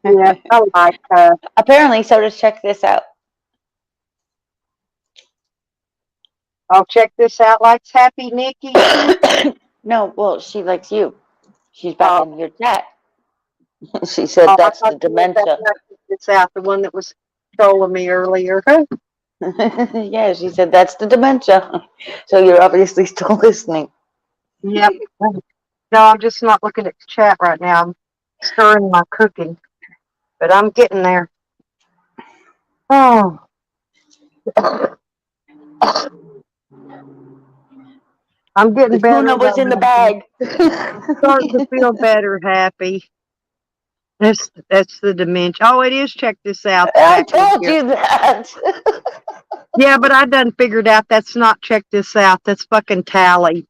Yeah, I like her. Apparently, so does check this out. I'll check this out. Likes Happy Nikki too. No, well, she likes you. She's back Oh, in your chat. She said I that's thought the you meant that dementia. check this out. The one that was trolling me earlier. Yeah, she said that's the dementia. So you're obviously still listening. Yep. No, I'm just not looking at the chat right now. I'm stirring my cooking, but I'm getting there. Oh, I'm getting The better tuna was in the though. Happy. bag. Starting to feel better, Happy. That's the dementia. Oh, it is. Check this out. The I back of told here. you that. Yeah, but I done figured out that's not. Check this out. That's fucking Tally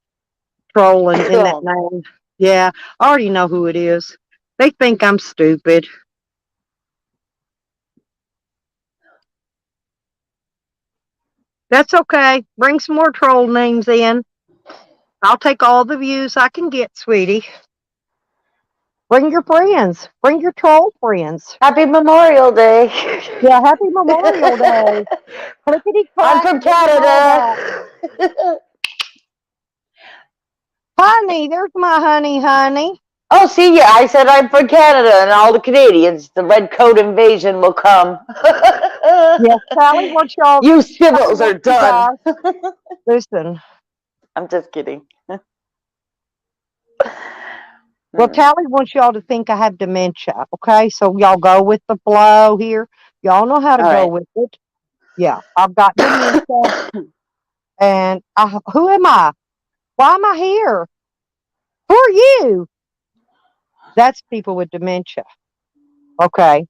trolling in that Cool. name. Yeah, I already know who it is. They think I'm stupid. That's okay. Bring some more troll names in. I'll take all the views I can get, sweetie. Bring your friends. Bring your troll friends. Happy Memorial Day. Yeah, happy Memorial Day. Clickety I'm clack, from getting all that. Canada. Honey, there's my honey. Oh, see, yeah, I said I'm from Canada, and all the Canadians, the red coat invasion will come. Yes, Sally wants y'all. You Sally civils are wants you done. guys. Listen. I'm just kidding. Well, Tally wants y'all to think I have dementia. Okay, so y'all go with the flow here. Y'all know how to All go right. with it. Yeah, I've got dementia. And who am I? Why am I here? Who are you? That's people with dementia. Okay.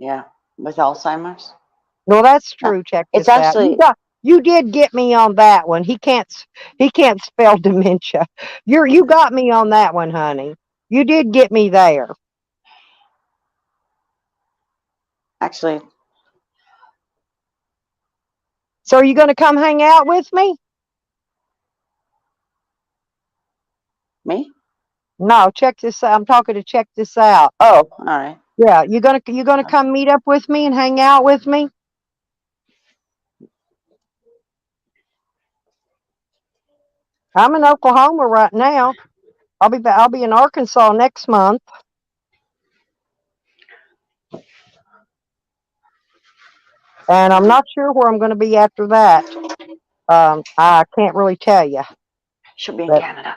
Yeah, with Alzheimer's. Well, that's No, true. Check it's this out. actually You did get me on that one. He can't spell dementia. You got me on that one, honey. You did get me there. So are you going to come hang out with me? me. No, check this out. I'm talking to check this out. Oh, all right. Yeah, you gonna come meet up with me and hang out with me? I'm in Oklahoma right now. I'll be in Arkansas next month, and I'm not sure where I'm going to be after that. I can't really tell you, She'll be in but Canada.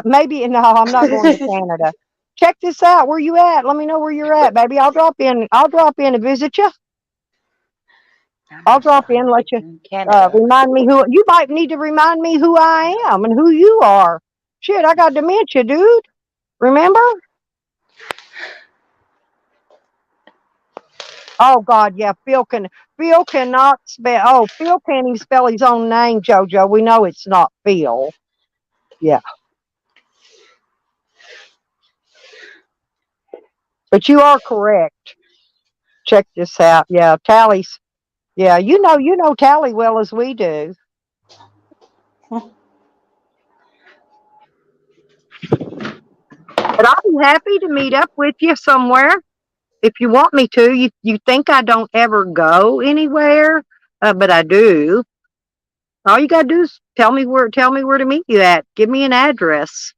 maybe no. I'm not going to Canada. Check this out. Where you at? Let me know where you're at, baby. I'll drop in. I'll drop in and visit you. I'll drop in. Let you Canada. remind me who you might need to remind me who I am and who you are. Shit, I got dementia, dude. Remember? Oh God, yeah. Phil cannot spell. Oh, Phil can't even spell his own name, JoJo. We know it's not Phil. Yeah, but you are correct. Check this out. Yeah, Tally's. Yeah, you know Tally well as we do. But I'll be happy to meet up with you somewhere if you want me to. You think I don't ever go anywhere, but I do. All you gotta do is tell me where to meet you at. Give me an address.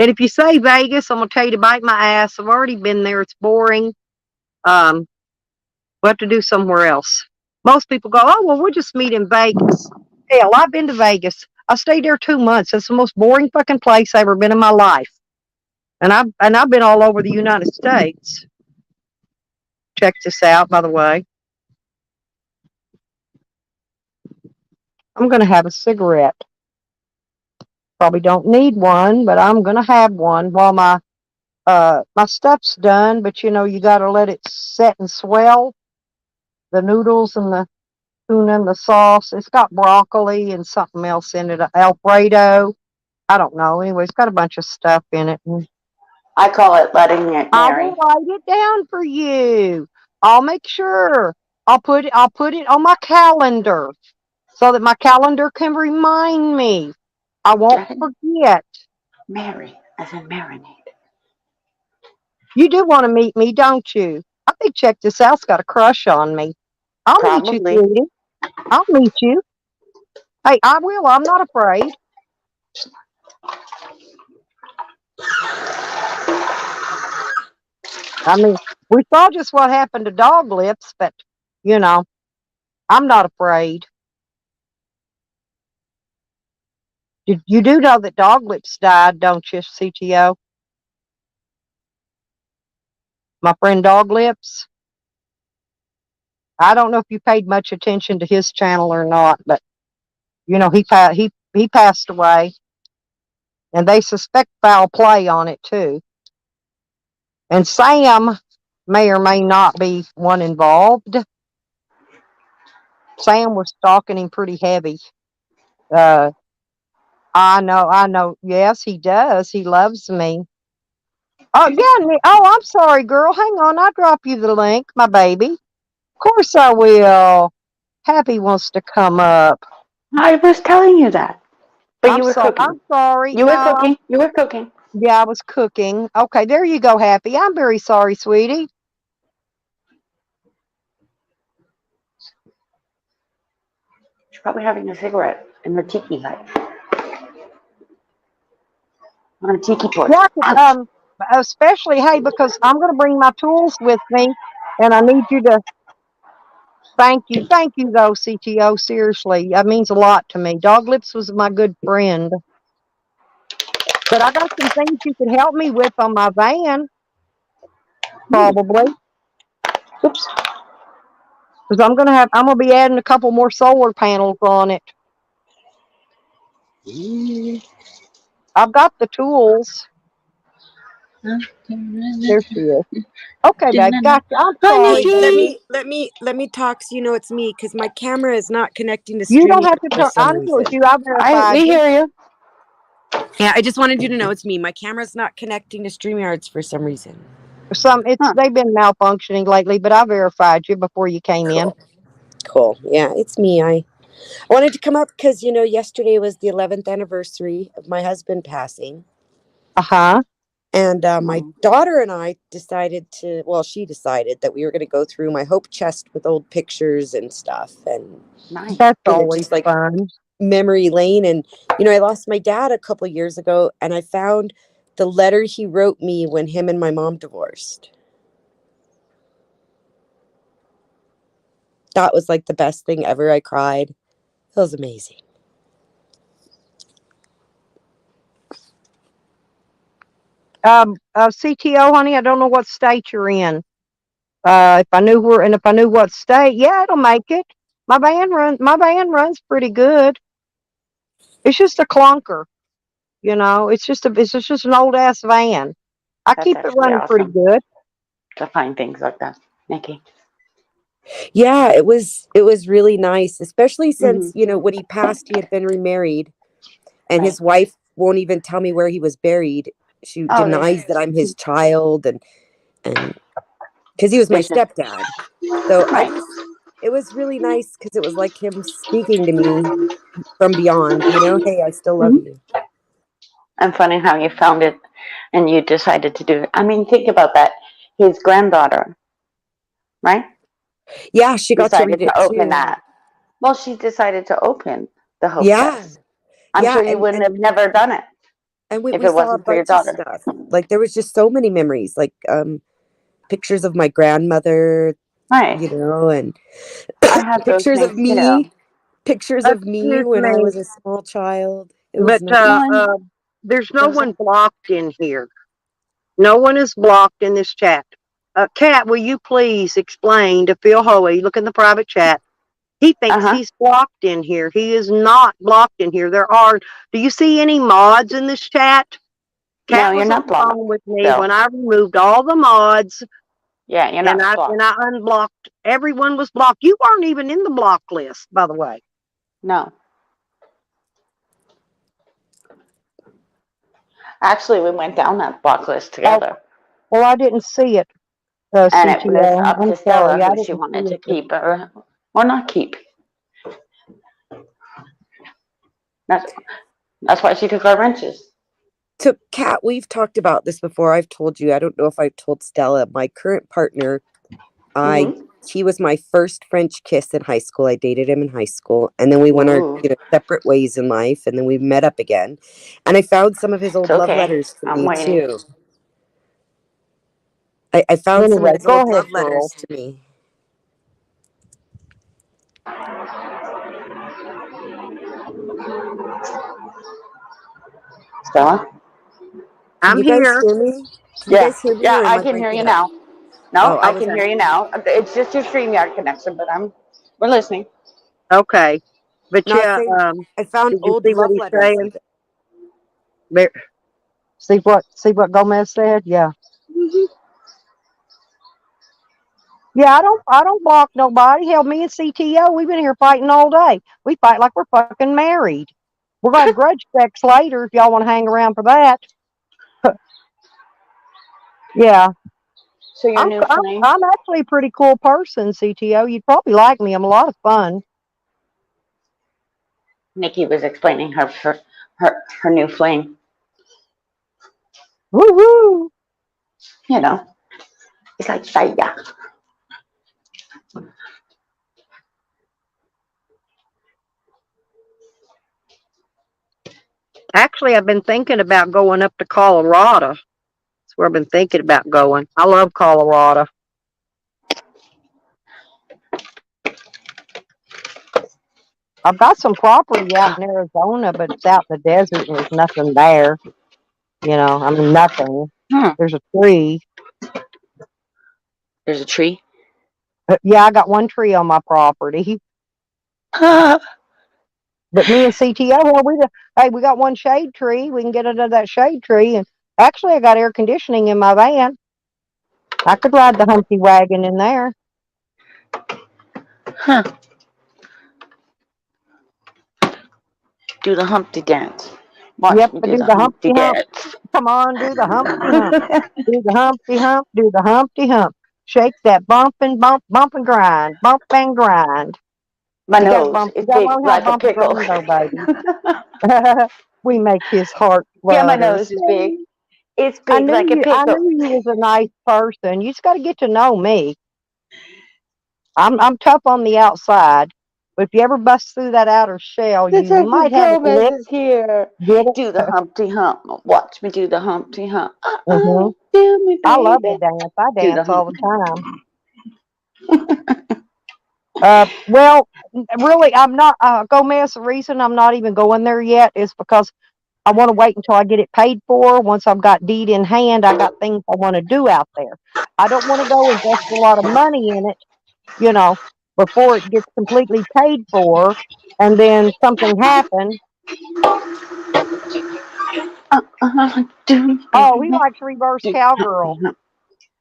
And if you say Vegas, I'm gonna tell you to bite my ass. I've already been there. It's boring. Um, we'll have to do somewhere else. Most people go, oh well, we'll just meet in Vegas. Hell, I've been to Vegas. I stayed there 2 months. It's the most boring fucking place I've ever been in my life. And I've been all over the United States. Check this out, by the way. I'm gonna have a cigarette. Probably don't need one, but I'm gonna have one while my stuff's done. But you got to let it set and swell. The noodles and the tuna and the sauce. It's got broccoli and something else in it. Alfredo. I don't know. Anyway, it's got a bunch of stuff in it. And I call it letting it I will marry. write it down for you. I'll make sure. I'll put it on my calendar so that my calendar can remind me. I won't forget. Mary, as in marinade. You do want to meet me, don't you? I think check this out's got a crush on me. I'll meet you, Probably. sweetie. I'll meet you. Hey, I will. I'm not afraid. I mean, we saw just what happened to Dog Lips, but, you know, I'm not afraid. You do know that Dog Lips died, don't you, CTO? My friend Dog Lips. I don't know if you paid much attention to his channel or not, but, you know, he passed away. And they suspect foul play on it, too. And Sam may or may not be one involved. Sam was stalking him pretty heavy. I know. Yes, he does. He loves me. Oh, yeah. Oh, I'm sorry, girl. Hang on. I'll drop you the link, my baby. Of course I will. Happy wants to come up. I was telling you that. But you were cooking. I'm sorry. You were cooking. You were cooking. Yeah, I was cooking. Okay, there you go, Happy. I'm very sorry, sweetie. She's probably having a cigarette in the tiki hut. On a tiki torch. Yeah, especially, hey, because I'm going to bring my tools with me, and I need you to thank you, though, CTO. Seriously, that means a lot to me. Dog Lips was my good friend, but I got some things you can help me with on my van, probably. Oops, because I'm gonna be adding a couple more solar panels on it. I've got the tools. There she is. Okay, babe, gotcha. I'm sorry. Wait, let me talk so you know it's me, because my camera is not connecting to You don't StreamYard have to for turn. I some know it's reason. you. I verified we you. hear you. Yeah, I just wanted you to know it's me. My camera's not connecting to StreamYards for some reason. They've been malfunctioning lately, but I verified you before you came in. Cool. Yeah, it's me. I wanted to come up because yesterday was the 11th anniversary of my husband passing. Uh-huh. And my daughter and I she decided that we were going to go through my hope chest with old pictures and stuff, and That's always just like fun. memory lane. And I lost my dad a couple years ago, and I found the letter he wrote me when him and my mom divorced. That was like the best thing ever. I cried. It was amazing. CTO, honey, I don't know what state you're in. If I knew what state, yeah, it'll make it. My van runs pretty good. It's just a clunker, It's just an old ass van. I That's keep it actually running pretty awesome good. to find things like that, Nikki. Yeah, it was really nice, especially since when he passed, he had been remarried, and his wife won't even tell me where he was buried. She denies that I'm his child, and because he was my stepdad. So it was really nice because it was like him speaking to me from beyond. Hey, I still love you. And funny how you found it, and you decided to do it. I mean, think about that. His granddaughter, right? Yeah, she got to read decided it to open too. that. Well, she decided to open the Hope Yeah. Chest. I'm sure you wouldn't have never done it. And if we it saw a wasn't for your bunch of daughter. stuff. Like there was just so many memories, like pictures of my grandmother, Right. and I have those pictures of things me, too. pictures of me when I was a small child. It was nice. There's no one blocked in here. No one is blocked in this chat. Kat, will you please explain to Phil Hoey, look in the private chat. He thinks he's blocked in here. He is not blocked in here. Do you see any mods in this chat? Kat was on the phone with me when I removed all the mods. Yeah, you're not blocked. And I unblocked. Everyone was blocked. You weren't even in the block list, by the way. No. Actually, we went down that block list together. Well, I didn't see it. And it was CTO. up I'm to Stella sorry, I who she didn't wanted see to it. keep or not keep. That's why she took our wrenches. So, Kat, we've talked about this before. I've told you. I don't know if I've told Stella. My current partner, he was my first French kiss in high school. I dated him in high school, and then we went our separate ways in life, and then we met up again. And I found some of his old love letters to I'm me waiting. too. I found some of his Go old ahead, love girl. letters to me. Stella? Can I'm you guys here. hear me? Can you Yeah. guys hear me, Yeah, or am I I can hear breaking you up? now. No, Oh, I I was can hear on. you now. It's just your StreamYard connection, but we're listening. Okay. But No, I was yeah, saying I found did you old see what love he's letters. saying? There, see what Gomez said? Yeah. Yeah, I don't block nobody. Hell, me and CTO, we've been here fighting all day. We fight like we're fucking married. We're gonna have grudge sex later if y'all want to hang around for that. Yeah. So your new flame? I'm actually a pretty cool person, CTO. You'd probably like me. I'm a lot of fun. Nikki was explaining her new flame. Woo woo. You know, it's like fire. Actually, I've been thinking about going up to Colorado. That's where I've been thinking about going. I love Colorado. I've got some property out in Arizona, but it's out in the desert and there's nothing there. You know, I mean, nothing. There's a tree. There's a tree? Yeah, I got one tree on my property. But me and CTO, well, we got one shade tree. We can get under that shade tree. And actually, I got air conditioning in my van. I could ride the Humpty wagon in there. Huh. Do the Humpty dance. Watch me do the Humpty dance. Come on, do the Humpty hump. Do the Humpty hump. Do the Humpty hump. Shake that bump and grind. Bump and grind. My nose is You gotta big learn how to like a bump and pickle. grind, though, baby. We make his heart Yeah, my flutter. nose is big. It's I big like a I pickle. knew you was a nice person. You just got to get to know me. I'm tough on the outside, but if you ever bust through that outer shell, you Detective might have it Gomez licked. is here. Get it? Do the Humpty Hump. Watch me do the Humpty Hump. Hmm. Do me, I love to baby. dance. I Do the dance all the Humpty time. Well, really, I'm not, Gomez, the reason I'm not even going there yet is because I want to wait until I get it paid for. Once I've got deed in hand, I got things I want to do out there. I don't want to go invest a lot of money in it, you know, before it gets completely paid for, and then something happens. Oh, he likes reverse cowgirl.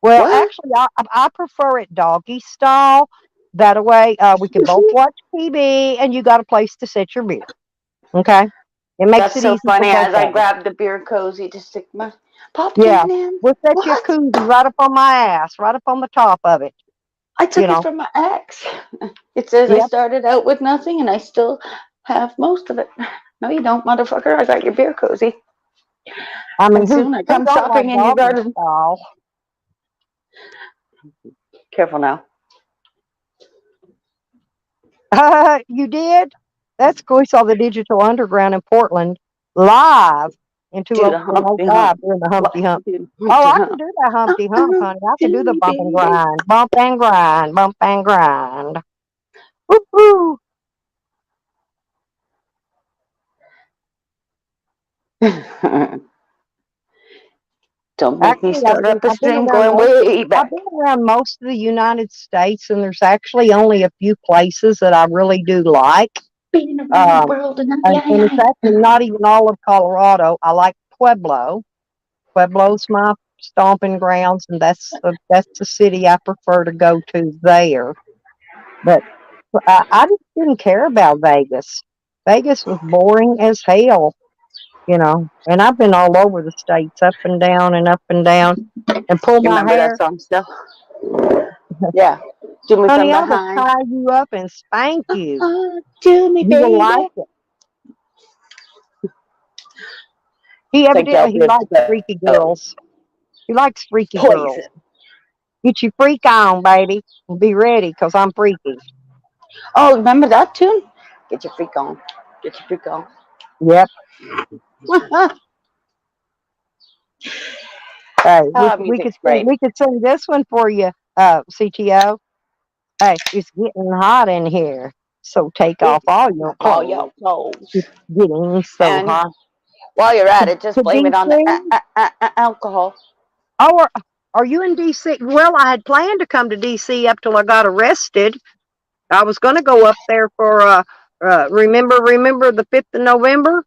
Well, What? actually, I prefer it doggy style. That way, we can both watch TV, and you got a place to set your beer. Okay, it makes That's it so easy for funny. both As I of us. grabbed the beer cozy to stick my pop Yeah, can in. we'll set you a What? koozie right up on my ass, right up on the top of it. I You took it know. from my ex. It says I Yep. started out with nothing and I still have most of it. No, you don't, motherfucker. I got your beer cozy. I mean, And soon I who come don't like shopping in your doggy garden. style? Careful now. You did? That's cool. We saw the Digital Underground in Portland live in Do the Humpty Hump. 2005 during the Humpty What? Hump. Do the Oh, Humpty I can Hump. do that Humpty Hump, honey. I can do Do the me, bump and baby. grind, bump and grind, bump and grind. Woo-hoo. Don't make me Actually, start up a stream going way I've back. been around most of the United States, and there's actually only a few places that I really do like. Being around the Um, world and and it's actually not even all of Colorado. I like Pueblo. Pueblo's my stomping grounds, and that's the city I prefer to go to there. But I just didn't care about Vegas. Vegas was boring as hell, you know. And I've been all over the states, up and down and up and down, and pull You my remember that hair. song still? Yeah. Do me from Honey, I will behind. tie you up and spank you. Do me, You will like baby. it. He Think y'all evidently he good likes to freaky go. girls. He likes freaky girls. Poison. Get your freak on, baby. Be ready, cause I'm freaky. Oh, remember that tune? Get your freak on. Get your freak on. Yep. Hey, we could Music's great. sing this one for you, CTO. Hey, it's getting hot in here, so take It's off all your all clothes. your clothes. It's getting so And hot. while you're at To, it, just to blame it on DC? the alcohol. Oh, are you in DC? Well, I had planned to come to DC up till I got arrested. I was going to go up there for remember the 5th of November,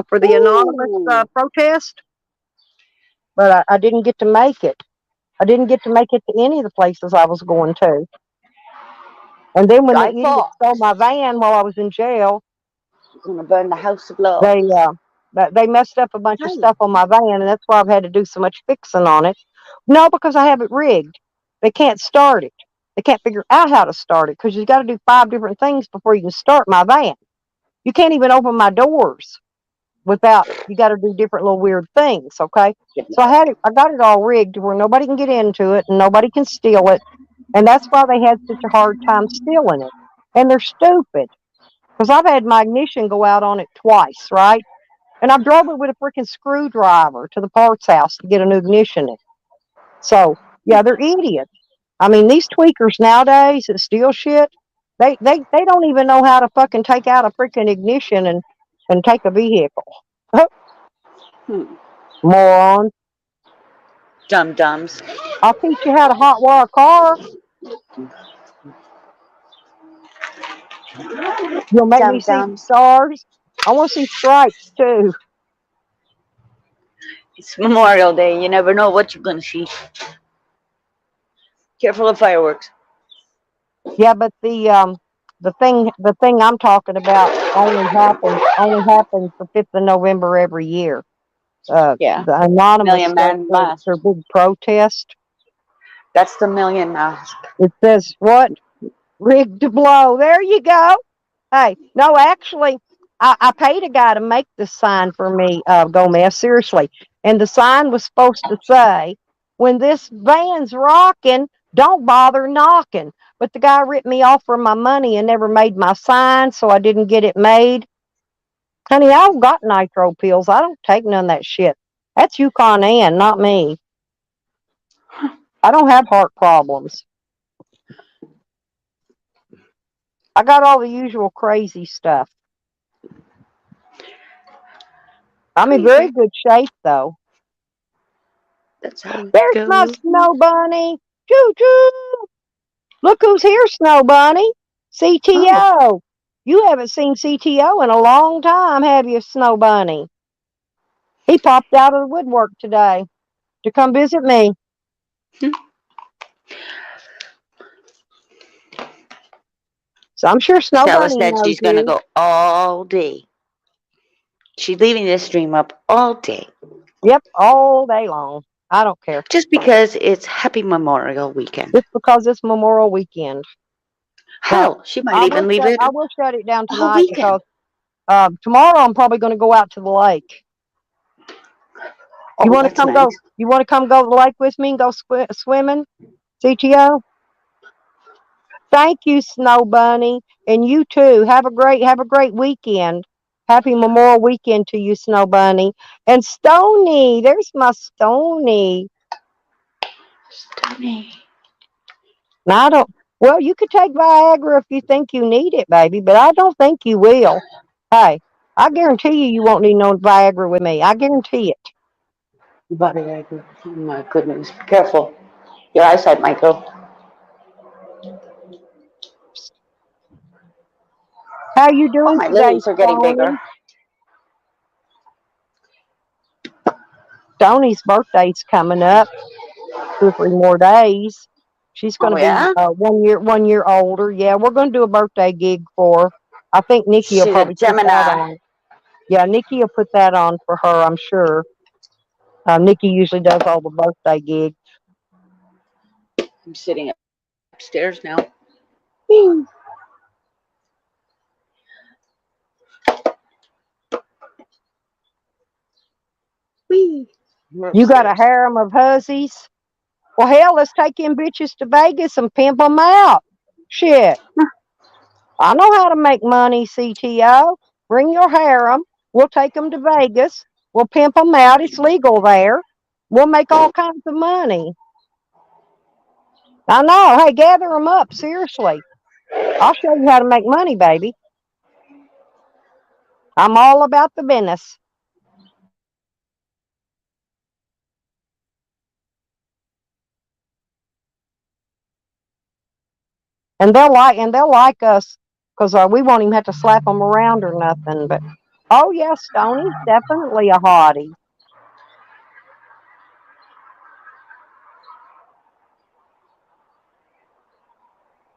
for the anonymous Ooh, protest, but I didn't get to make it. I didn't get to make it to any of the places I was going to. And then when the Guy idiot Fawkes stole my van while I was in jail, is gonna burn the house of love. they messed up a bunch of Hey. stuff on my van, and that's why I've had to do so much fixing on it. No, because I have it rigged. They can't start it. They can't figure out how to start it because you got to do 5 different things before you can start my van. You can't even open my doors without, you got to do different little weird things. Okay. So I got it all rigged to where nobody can get into it and nobody can steal it. And that's why they had such a hard time stealing it. And they're stupid because I've had my ignition go out on it twice, right? And I drove it with a freaking screwdriver to the parts house to get a new ignition in. So yeah, they're idiots. I mean, these tweakers nowadays that steal shit, they don't even know how to fucking take out a freaking ignition and take a vehicle. Hmm. Moron. Dum dums. I'll teach you how to hot wire a car. You'll make me Dum see the dums. stars. I want to see stripes too. It's Memorial Day. You never know what you're gonna see. Careful of fireworks. Yeah, but the thing I'm talking about only happens the 5th of November every year. Yeah. The anonymous Million Man Mask. their big protest. That's the Million Mask. It says what? Rigged to blow. There you go. Hey, no, actually, I paid a guy to make this sign for me, Gomez, seriously. And the sign was supposed to say, when this van's rocking, don't bother knocking. But the guy ripped me off for my money and never made my sign, so I didn't get it made. Honey, I don't got nitro pills. I don't take none of that shit. That's Yukon Ann, not me. I don't have heart problems. I got all the usual crazy stuff. I'm in very Crazy. good shape, though. That's how it There's my goes. snow bunny. Choo choo. Look who's here, snow bunny. Oh, CTO. You haven't seen CTO in a long time, have you, snow bunny? He popped out of the woodwork today to come visit me. So I'm sure snow Stella bunny said knows she's gonna you. go all day. She's leaving this stream up all day. Yep, all day long. I don't care. Just because it's Happy Memorial Weekend. Just because it's Memorial Weekend. But Hell, she might even leave it I will shut it down a whole tonight weekend. because tomorrow I'm probably going to go out to the lake. You Oh, want to that's come nice. go? You want to come go to the lake with me and go swimming, CTO? Thank you, Snow Bunny, and you too. Have a great weekend. Happy Memorial Weekend to you, Snow Bunny. And Stony, there's my Stony. Stunning. Now I don't. Well, you could take Viagra if you think you need it, baby, but I don't think you will. Hey, I guarantee you won't need no Viagra with me. I guarantee it. Body agony. Oh my goodness. Be careful. Your eyesight might go. How you Oh, doing my today, lilies are getting bigger. Stony? Stony's birthday's coming up. 2 or 3 more days. She's going Oh to be yeah? 1 year older. Yeah, we're going to do a birthday gig for her. I think Nikki will She's a probably put that Gemini. on. Yeah, Nikki will put that on for her, I'm sure. Nikki usually does all the birthday gigs. I'm sitting upstairs now. Whee! Whee! We're You got a upstairs. harem of hussies? Well, hell, let's take them bitches to Vegas and pimp them out. Shit. I know how to make money, CTO. Bring your harem. We'll take them to Vegas. We'll pimp them out. It's legal there. We'll make all kinds of money. I know. Hey, gather them up. Seriously. I'll show you how to make money, baby. I'm all about the business. And they'll like us because we won't even have to slap them around or nothing. But oh yeah, Stoney's definitely a hottie.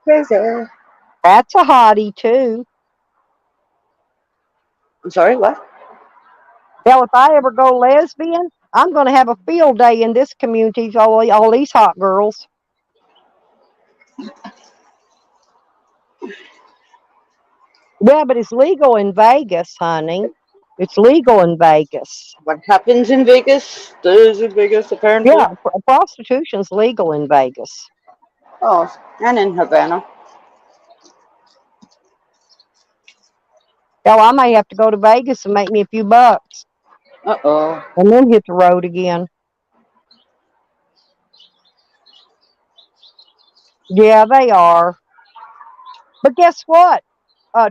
Crazy. That's a hottie too. I'm sorry, what? Hell, if I ever go lesbian, I'm going to have a field day in this community. All these hot girls. Yeah, but it's legal in Vegas, honey. It's legal in Vegas. What happens in Vegas stays in Vegas, apparently. Yeah, prostitution's legal in Vegas. Oh, and in Havana. Hell, I may have to go to Vegas and make me a few bucks Uh-oh. and then hit the road again. Yeah, they are. But guess what?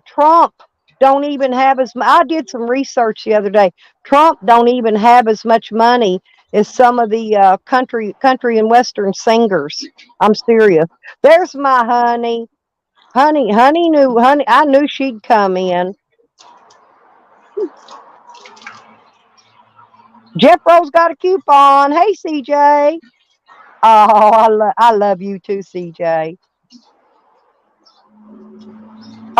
Trump don't even have I did some research the other day. Trump don't even have as much money as some of the country and western singers. I'm serious. There's my honey. Honey I knew she'd come in. Jeff Rose got a coupon. Hey CJ. Oh, I love you too, CJ.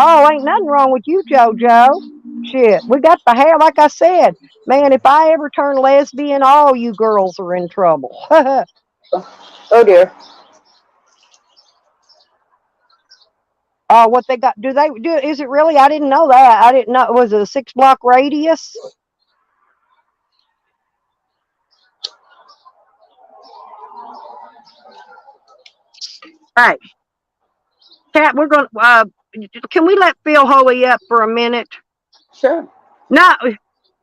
Oh, ain't nothing wrong with you, JoJo. Shit, we got the hair. Like I said, man, if I ever turn lesbian, all you girls are in trouble. Oh dear. What they got? Do they do? Is it really? I didn't know that. I didn't know. Was it a 6-block radius? Hey, Cat, we're going to, can we let Phil Hoey up for a minute? Sure. No,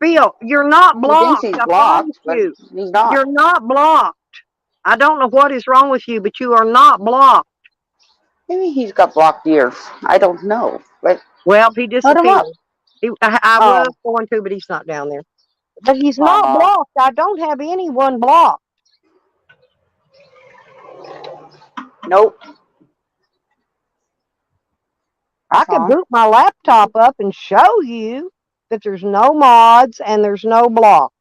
Phil, you're not He thinks blocked. he's I promise blocked, but you. he's not. You're not blocked. I don't know what is wrong with you, but you are not blocked. Maybe he's got blocked ears. I don't know. But Well, he let him disappeared. up. I was Oh. going to, but he's not down there. But he's not Uh-huh. blocked. I don't have anyone blocked. Nope. I could Uh-huh. boot my laptop up and show you that there's no mods and there's no blocks.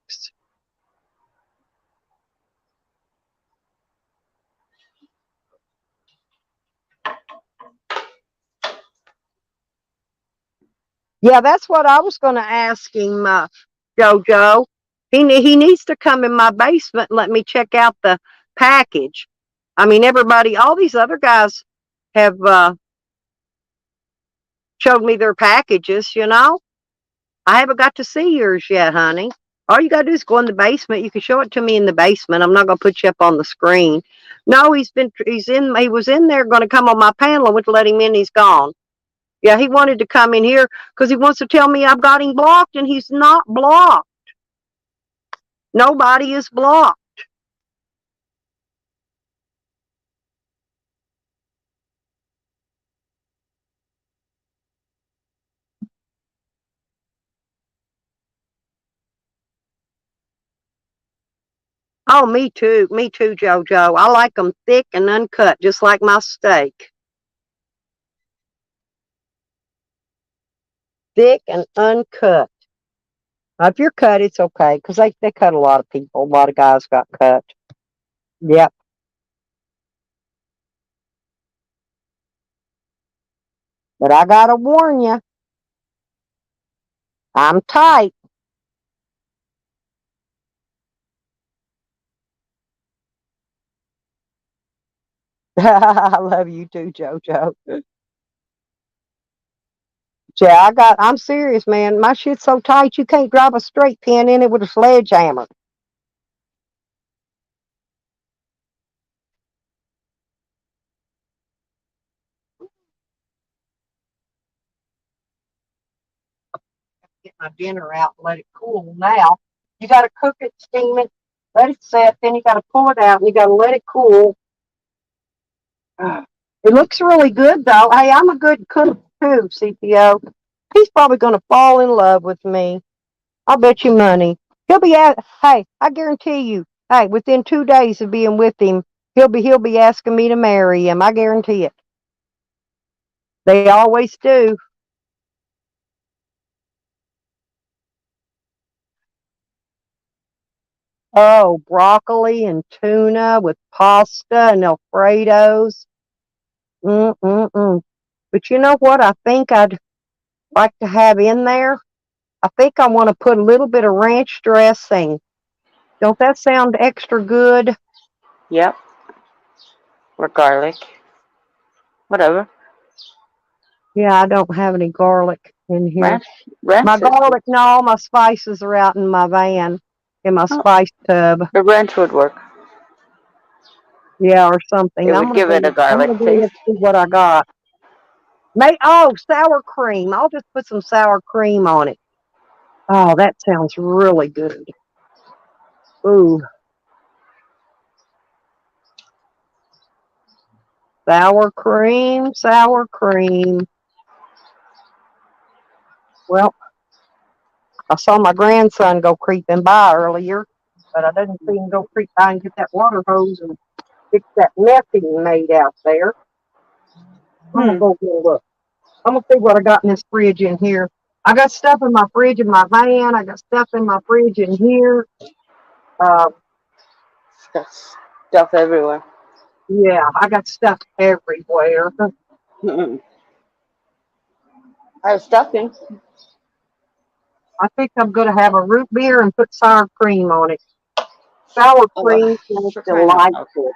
Yeah, that's what I was going to ask him, JoJo. He needs to come in my basement and let me check out the package. I mean, everybody, all these other guys have showed me their packages, you know. I haven't got to see yours yet, honey. All you got to do is go in the basement. You can show it to me in the basement. I'm not going to put you up on the screen. No, he was in there going to come on my panel. I went to let him in. He's gone. Yeah, he wanted to come in here because he wants to tell me I've got him blocked, and he's not blocked. Nobody is blocked. Oh, me too. Me too, JoJo. I like them thick and uncut, just like my steak. Thick and uncut. If you're cut, it's okay because they cut a lot of people. A lot of guys got cut. Yep. But I got to warn you, I'm tight. I love you too, JoJo. I'm serious, man. My shit's so tight you can't drive a straight pin in it with a sledgehammer. Get my dinner out and let it cool. Now you got to cook it, steam it, let it set. Then you got to pull it out and you got to let it cool. It looks really good though. Hey, I'm a good cook too, CPO. He's probably going to fall in love with me. I'll bet you money. He'll be at. Hey, I guarantee you. Hey, within 2 days of being with him, he'll be asking me to marry him. I guarantee it. They always do. Oh, broccoli and tuna with pasta and Alfredos. Mm-mm-mm. But you know what I think I'd like to have in there? I think I want to put a little bit of ranch dressing. Don't that sound extra good? Yep. Or garlic. Whatever. Yeah, I don't have any garlic in here. My Ranch is good. garlic, no, all my spices are out in my van, in my Oh, spice tub. the ranch would work. Yeah, or something. It would give it a I'm garlic gonna go ahead taste. and see what I got. Sour cream. I'll just put some sour cream on it. Oh, that sounds really good. Ooh, sour cream, sour cream. Well, I saw my grandson go creeping by earlier, but I didn't see him go creep by and get that water hose and fix that mess he made out there. I'm gonna Hmm. go get a look. I'm gonna see what I got in this fridge in here. I got stuff in my fridge in my van. I got stuff in my fridge in here. Um, That's stuff everywhere. yeah, I got stuff everywhere. Mm-mm. I have stuffing. I think I'm gonna have a root beer and put sour cream on it. Sour Oh, cream is for crying out loud. delightful.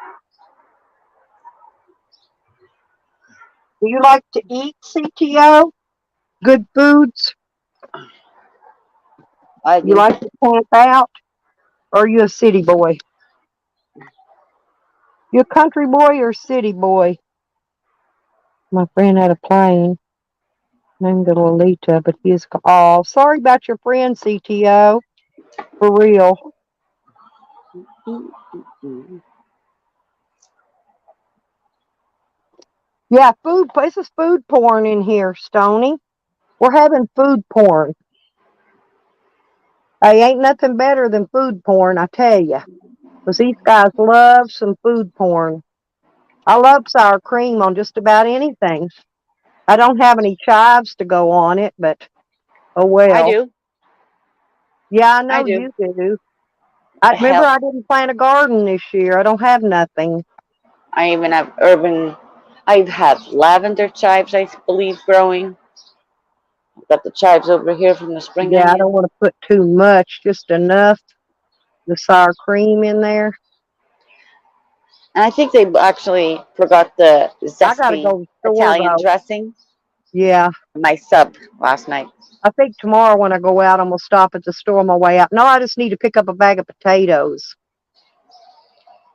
Do you like to eat, CTO? Good foods? I You do. like to camp out? Or are you a city boy? You a country boy or a city boy? My friend had a plane named Lolita, but he is. Oh, sorry about your friend, CTO. For real. Mm-mm. Yeah, food. This is food porn in here, Stony. We're having food porn. Hey, ain't nothing better than food porn, I tell you. Because these guys love some food porn. I love sour cream on just about anything. I don't have any chives to go on it, but oh I well. do. Yeah, I I know do. you do. I remember Hell, I didn't plant a garden this year. I don't have nothing. I even have urban. I have lavender chives, I believe, growing. I've got the chives over here from the spring Yeah, I don't onion. want to put too much, just enough. The sour cream in there. And I think they actually forgot the I gotta zesty go to the store Italian though. dressing Yeah. in my sub last night. I think tomorrow when I go out, I'm gonna stop at the store on my way out. No, I just need to pick up a bag of potatoes.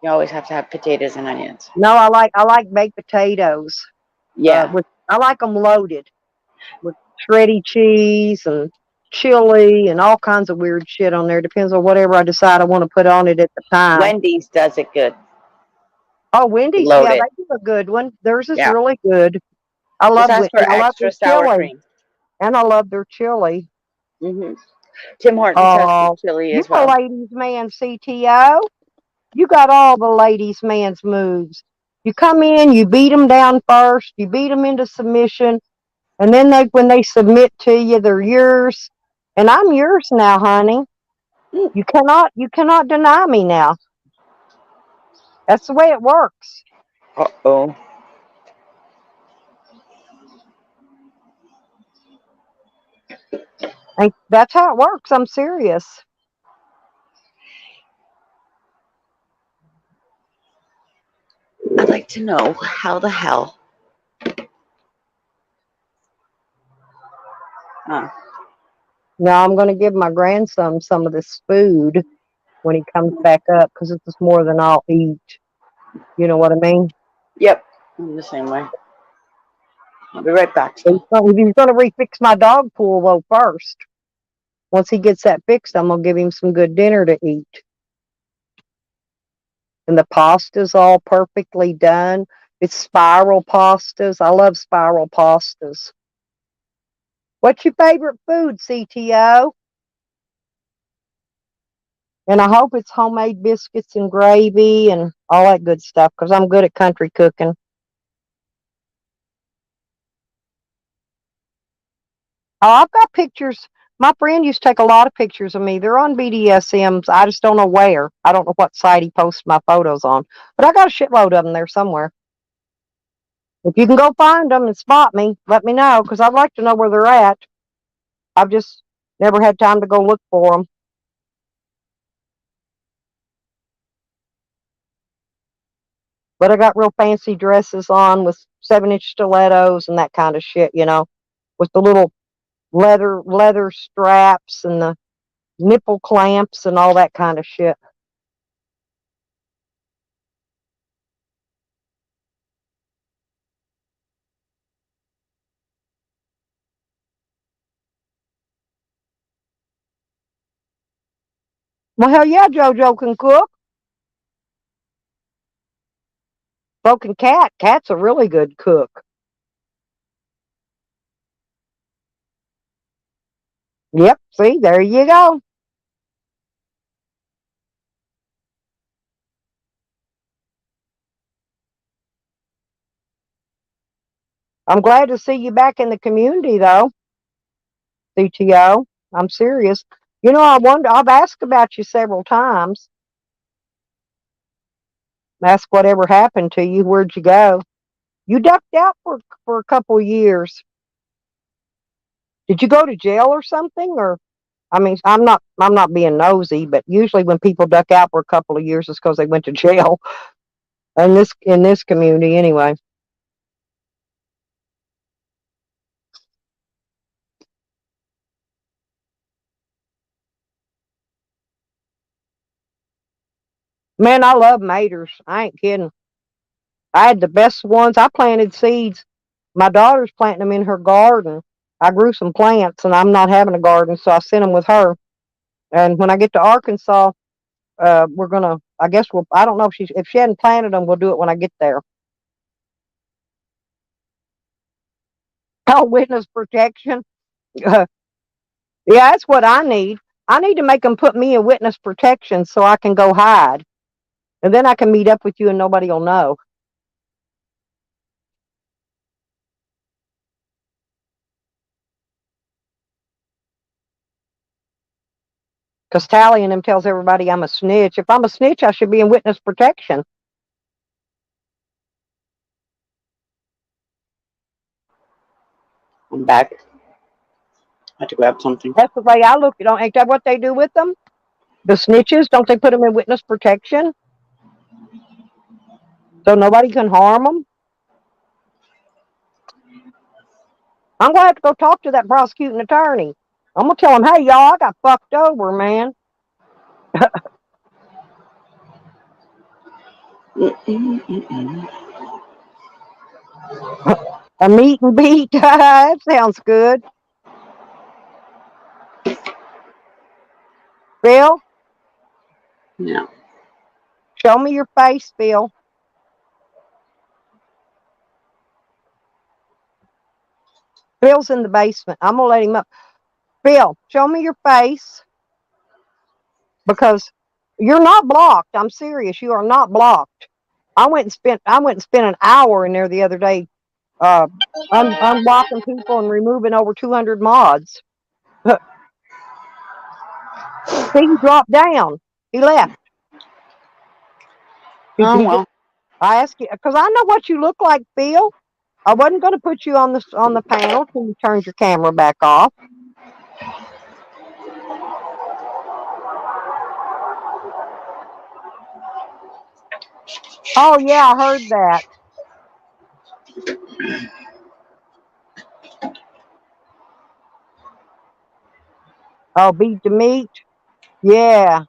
You always have to have potatoes and onions. No, I like baked potatoes. Yeah. With I like them loaded with shredded cheese and chili and all kinds of weird shit on there. Depends on whatever I decide I want to put on it at the time. Wendy's does it good. Oh, Wendy's, yeah, Loaded. they do a good one. Theirs is Yeah. really good. I Just love ask for and I love their extra sour chili, cream. and I love their chili. Tim Hortons has good Oh, chili you as a well. ladies' man, CTO. You got all the ladies' man's moves. You come in, you beat them down first, you beat them into submission, and then when they submit to you, they're yours. And I'm yours now, honey. You cannot deny me now. That's the way it works. Uh-oh. That's how it works. I'm serious. I'd like to know how the hell. Now I'm going to give my grandson some of this food when he comes back up because it's more than I'll eat. You know what I mean? Yep, I'm the same way. I'll be right back. He's going to refix my dog pool though first. Once he gets that fixed, I'm going to give him some good dinner to eat. And the pasta's all perfectly done. It's spiral pastas. I love spiral pastas. What's your favorite food, CTO? And I hope it's homemade biscuits and gravy and all that good stuff because I'm good at country cooking. Oh, I've got pictures. My friend used to take a lot of pictures of me. They're on BDSMs. I just don't know where. I don't know what site he posts my photos on. But I got a shitload of them there somewhere. If you can go find them and spot me, let me know because I'd like to know where they're at. I've just never had time to go look for them. But I got real fancy dresses on with 7-inch stilettos and that kind of shit, you know, with the little leather straps and the nipple clamps and all that kind of shit. Well, hell yeah, JoJo can cook. Broken Cat. Cat's a really good cook. Yep, see, there you go. I'm glad to see you back in the community, though, CTO. I'm serious. You know, I've asked about you several times. Ask whatever happened to you. Where'd you go? You ducked out for a couple of years. Did you go to jail or something? Or I mean, I'm not being nosy, but usually when people duck out for a couple of years, it's because they went to jail. In this community, anyway. Man, I love maters. I ain't kidding. I had the best ones. I planted seeds. My daughter's planting them in her garden. I grew some plants, and I'm not having a garden, so I sent them with her. And when I get to Arkansas, we're gonna. I guess we'll. I don't know if she hadn't planted them, we'll do it when I get there. Oh, witness protection. Yeah, that's what I need. I need to make them put me in witness protection so I can go hide, and then I can meet up with you, and nobody will know. Because Tally and them tells everybody I'm a snitch. If I'm a snitch, I should be in witness protection. I'm back. I had to grab something. That's the way I look. Ain't that what they do with them? The snitches, don't they put them in witness protection? So nobody can harm them? I'm going to have to go talk to that prosecuting attorney. I'm going to tell him, hey, y'all, I got fucked over, man. A meet and beat. That sounds good. Bill? Yeah. Show me your face, Bill. Bill's in the basement. I'm going to let him up. Bill, show me your face. Because you're not blocked. I'm serious. You are not blocked. I went and spent an hour in there the other day, unblocking people and removing over 200 mods. See, he dropped down. He left. Oh well. I asked you because I know what you look like, Phil. I wasn't going to put you on the panel till you turned your camera back off. Oh yeah, I heard that. Oh, beat the meat. Yeah,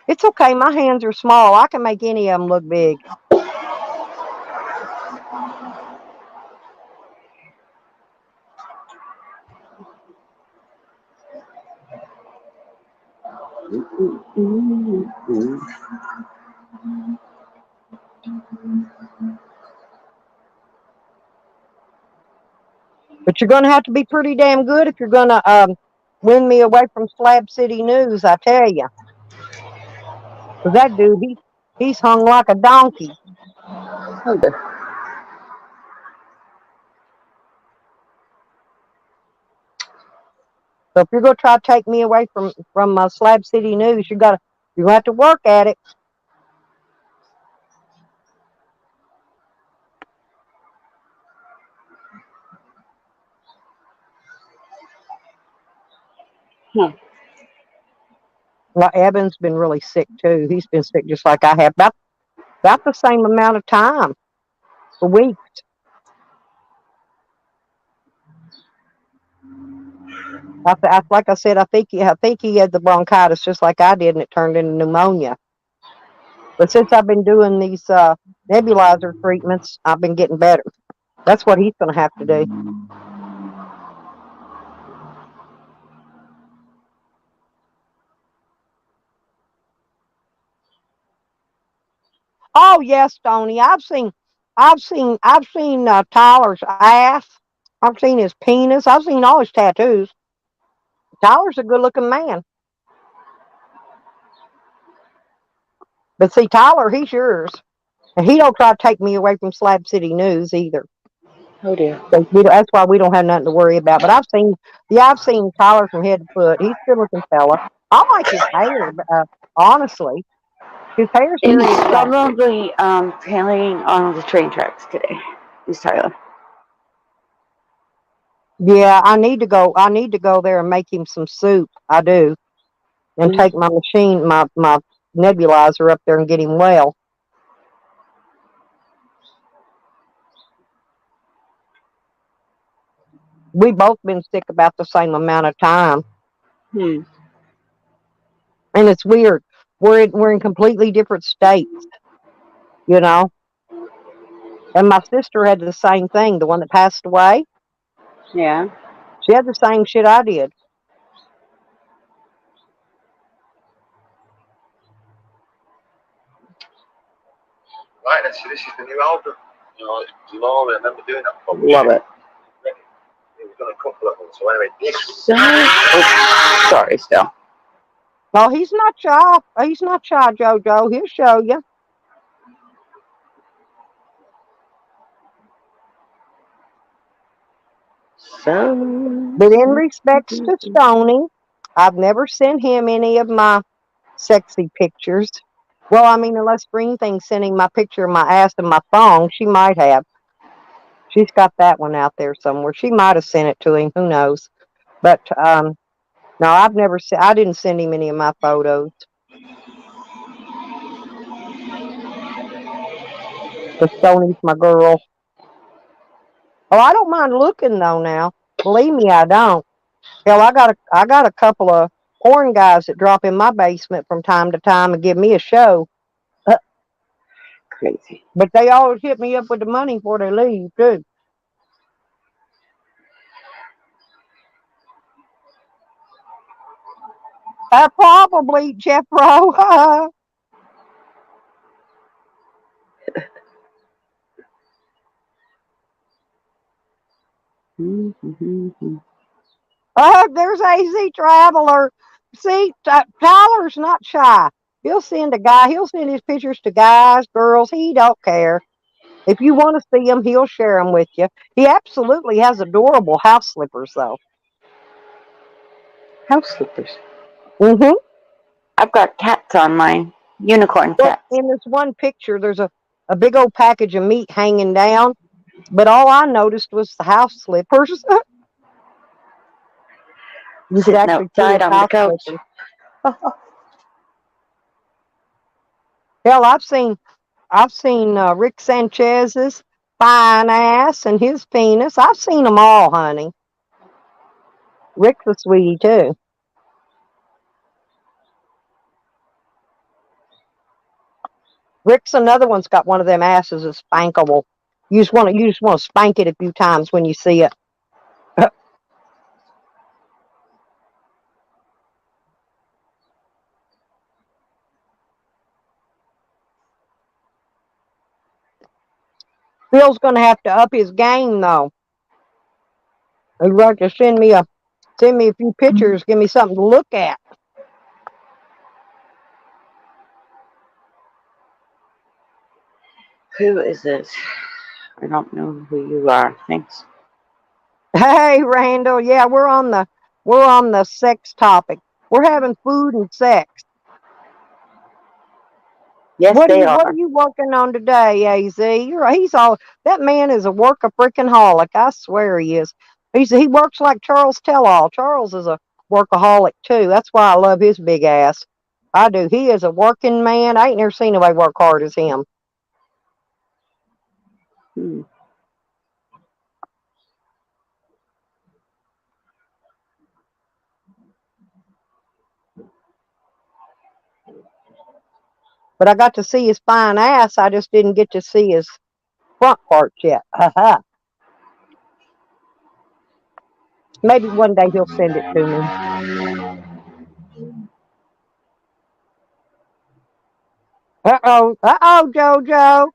it's okay. My hands are small. I can make any of them look big. But you're gonna have to be pretty damn good if you're gonna win me away from Slab City News. I tell you, 'cause that dude, he's hung like a donkey. Oh, dear. So if you're gonna try to take me away from Slab City News, you're gonna have to work at it. Well, Evan's been really sick too. He's been sick just like I have, about the same amount of time, for weeks. Like I said, I think he had the bronchitis just like I did, and it turned into pneumonia. But since I've been doing these nebulizer treatments, I've been getting better. That's what he's going to have to do. Oh yes, Tony. I've seen Tyler's ass. I've seen his penis. I've seen all his tattoos. Tyler's a good-looking man. But see, Tyler, he's yours. And he don't try to take me away from Slab City News either. Oh dear. So that's why we don't have nothing to worry about. But I've seen Tyler from head to foot. He's a good-looking fella. I like his hair, honestly. His hair's He's very attractive. probably playing on the train tracks today. He's Tyler. Yeah, I need to go. I need to go there and make him some soup. I do, and take my machine, my nebulizer up there and get him well. We both been sick about the same amount of time, and it's weird. We're in completely different states, you know. And my sister had the same thing. The one that passed away, Yeah. she had the same shit I did. Right, then, so this is the new album. I remember doing that. Love it. We've done a couple of them. So anyway, Sorry, still. No, he's not shy. He's not shy, JoJo. He'll show you. But in respects to Stony, I've never sent him any of my sexy pictures. Well, I mean, unless Greenthing sent him my picture of my ass and my thong, she might have. She's got that one out there somewhere. She might have sent it to him. Who knows? But no, I've never. I didn't send him any of my photos. But Stony's my girl. Oh, I don't mind looking though. Now, believe me, I don't. Hell, I got a couple of porn guys that drop in my basement from time to time and give me a show. Crazy. But they always hit me up with the money before they leave too. Probably Jeff Rowe. There's AZ Traveler. See, Tyler's not shy. He'll send his pictures to guys, girls. He don't care. If you want to see him, he'll share them with you. He absolutely has adorable house slippers, though. House slippers. Mm-hmm. I've got cats on mine. Unicorn cats. In this one picture, there's a big old package of meat hanging down, but all I noticed was the house slippers. You could actually outside on the couch. Hell, I've seen I've seen Rick Sanchez's fine ass and his penis. I've seen them all, honey. Rick's a sweetie too. Rick's another one's got one of them asses that's spankable. You just want to spank it a few times when you see it. Phil's going to have to up his game though. He'd like to send me a few pictures, give me something to look at. Who is this? I don't know who you are. Thanks. Hey, Randall. Yeah, we're on the sex topic. We're having food and sex. Yes, What they are are. you working on today, Az? That man is a workaholic. I swear he is. He works like Charles Tell-All. Charles is a workaholic too. That's why I love his big ass. I do. He is a working man. I ain't never seen nobody work hard as him. Hmm. But I got to see his fine ass. I just didn't get to see his front parts yet. Maybe one day he'll send it to me. Jojo.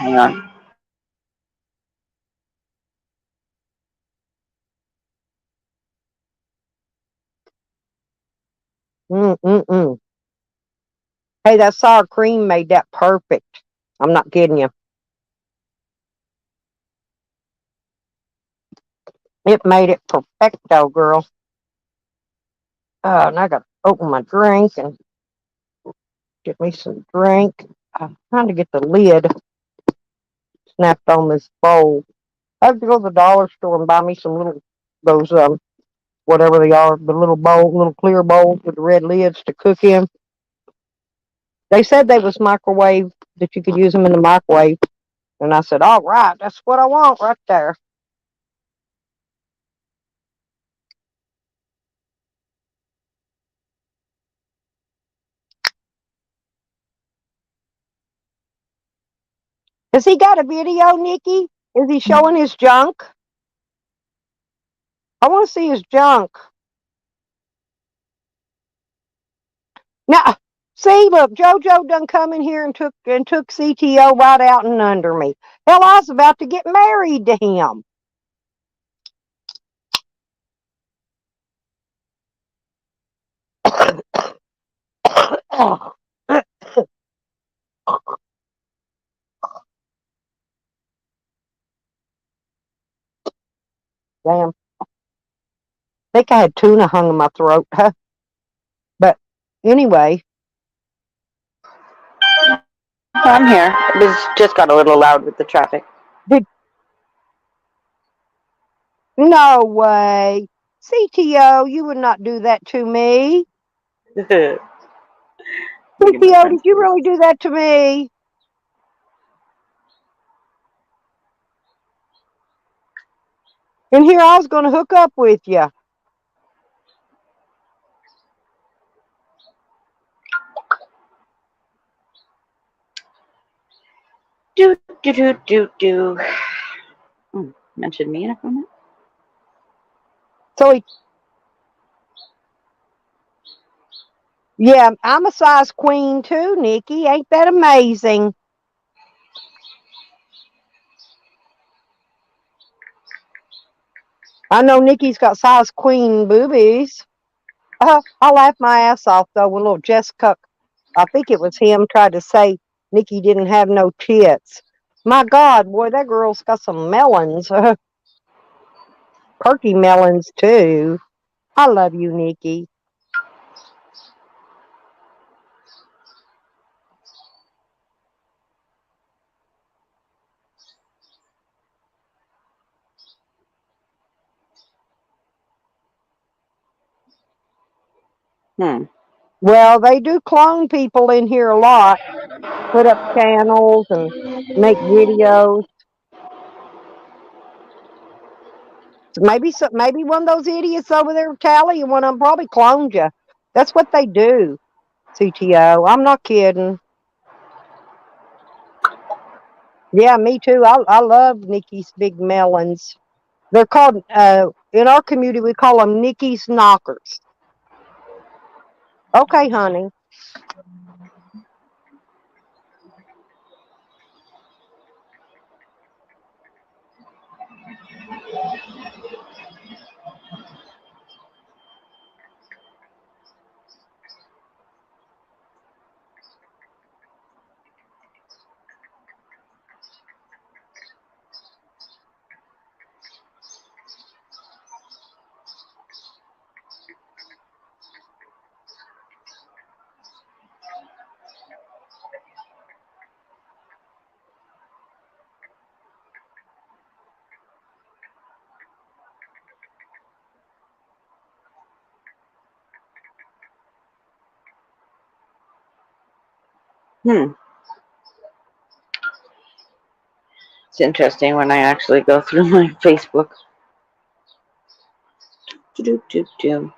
Hang on. Mm-mm-mm. Hey, that sour cream made that perfect. I'm not kidding you. It made it perfecto, girl. And I got to open my drink and get me some drink. I'm trying to get the lid snapped on this bowl. I have to go to the dollar store and buy me some those, whatever they are, the little clear bowls with the red lids to cook in. They said they was microwave, that you could use them in the microwave. And I said, all right, that's what I want right there. Has he got a video, Nikki? Is he showing his junk? I want to see his junk. Now, see, look, JoJo done come in here and took CTO right out and under me. Hell, I was about to get married to him. Damn. I think I had tuna hung in my throat. Huh? But anyway. I'm here. It was just got a little loud with the traffic. No way. CTO, you would not do that to me. CTO, did you really do that to me? And here I was going to hook up with you. Do. Mention me in a comment. So yeah, I'm a size queen too, Nikki. Ain't that amazing? I know Nikki's got size queen boobies. I laughed my ass off though when little Jessica, I think it was him, tried to say Nikki didn't have no tits. My God, boy, that girl's got some melons. Perky melons too. I love you, Nikki. Well, they do clone people in here a lot. Put up channels and make videos. Maybe one of those idiots over there, Callie, and one of them probably cloned you. That's what they do, CTO. I'm not kidding. Yeah, me too. I love Nikki's big melons. They're called in our community we call them Nikki's knockers. Okay, honey. It's interesting when I actually go through my Facebook. Do-do-do-do.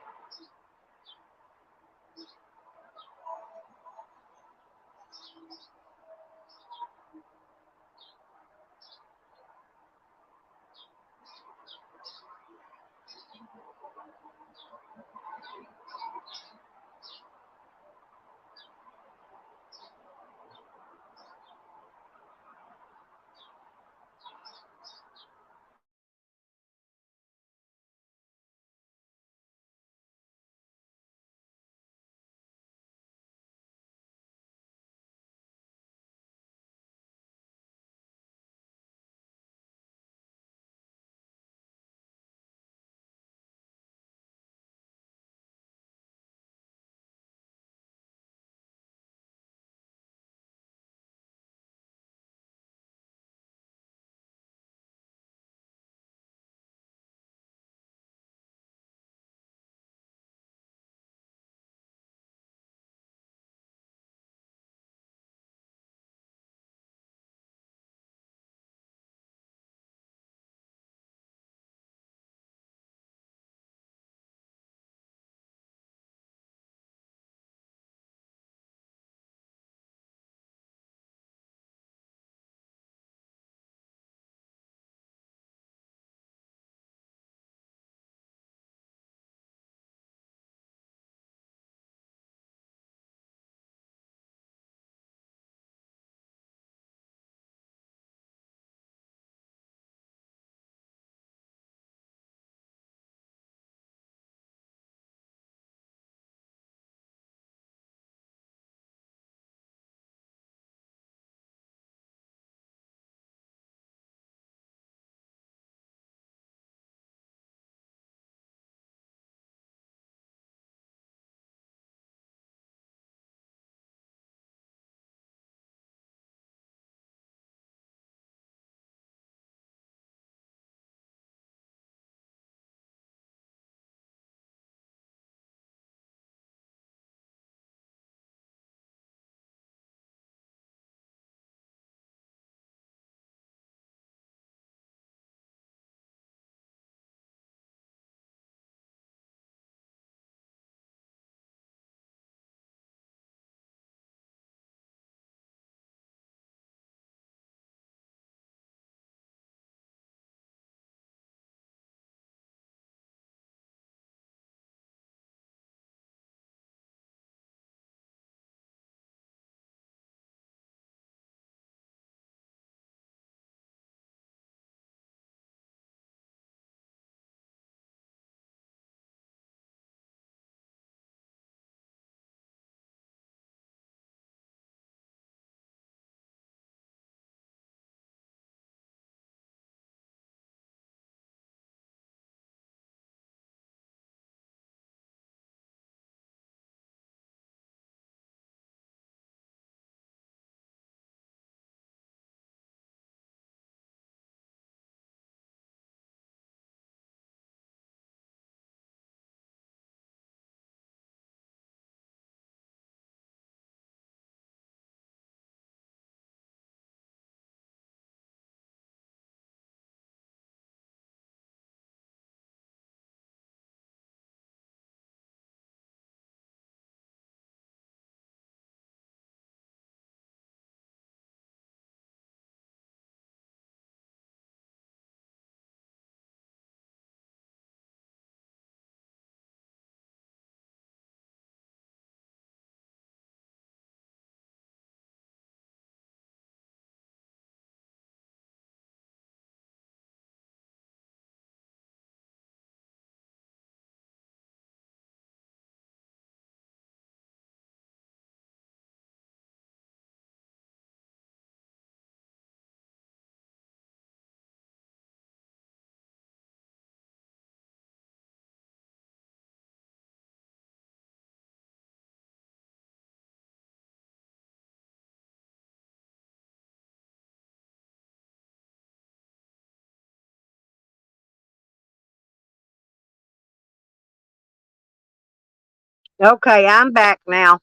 Okay, I'm back now.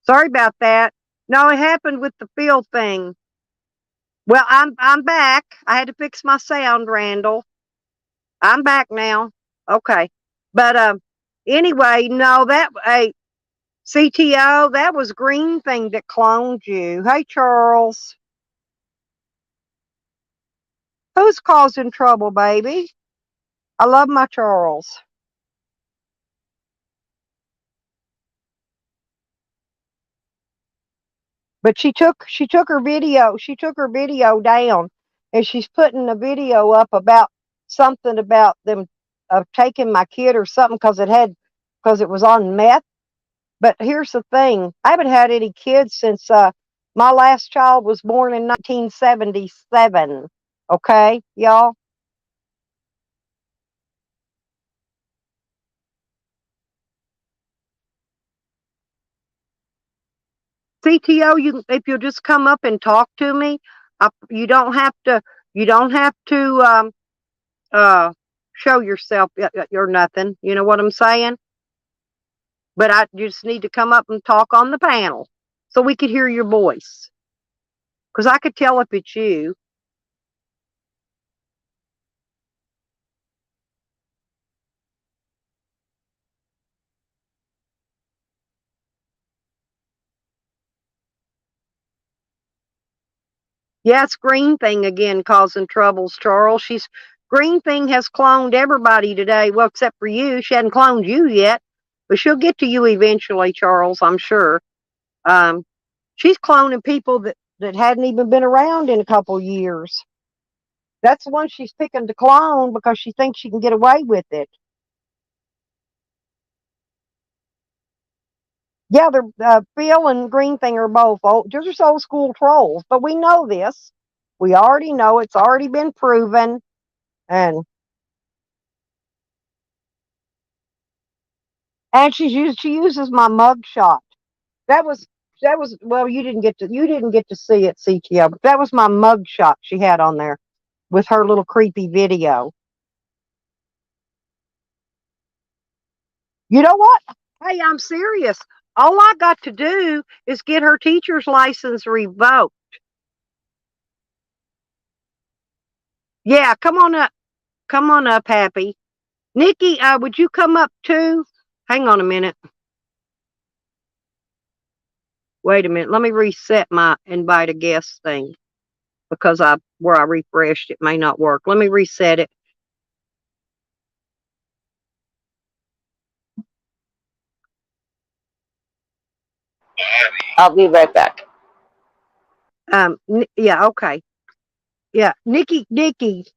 Sorry about that. No, it happened with the field thing. Well, I'm back. I had to fix my sound, Randall. I'm back now. Okay. But anyway, no, that CTO, that was Greenthing that cloned you. Hey, Charles. Who's causing trouble, baby? I love my Charles. But she took her video down, and she's putting a video up about something about them taking my kid or something because it was on meth. But here's the thing: I haven't had any kids since my last child was born in 1977. Okay, y'all. CTO, if you'll just come up and talk to me, you don't have to. You don't have to show yourself. You're nothing. You know what I'm saying? But I just need to come up and talk on the panel so we could hear your voice, because I could tell if it's you. Yeah, it's Greenthing again causing troubles, Charles. Greenthing has cloned everybody today. Well, except for you. She hadn't cloned you yet, but she'll get to you eventually, Charles, I'm sure. Um, she's cloning people that hadn't even been around in a couple years. That's the one she's picking to clone because she thinks she can get away with it. Yeah, they're Phil and Greenthing are both old, just old school trolls. But we know this. We already know it's already been proven. And she uses my mug shot. That was well, you didn't get to see it, CTO, but that was my mug shot she had on there with her little creepy video. You know what? Hey, I'm serious. All I got to do is get her teacher's license revoked. Yeah, come on up. Come on up, Happy. Nikki, would you come up too? Hang on a minute. Wait a minute. Let me reset my invite a guest thing because where I refreshed it may not work. Let me reset it. I'll be right back. Yeah, okay. Yeah, Nikki,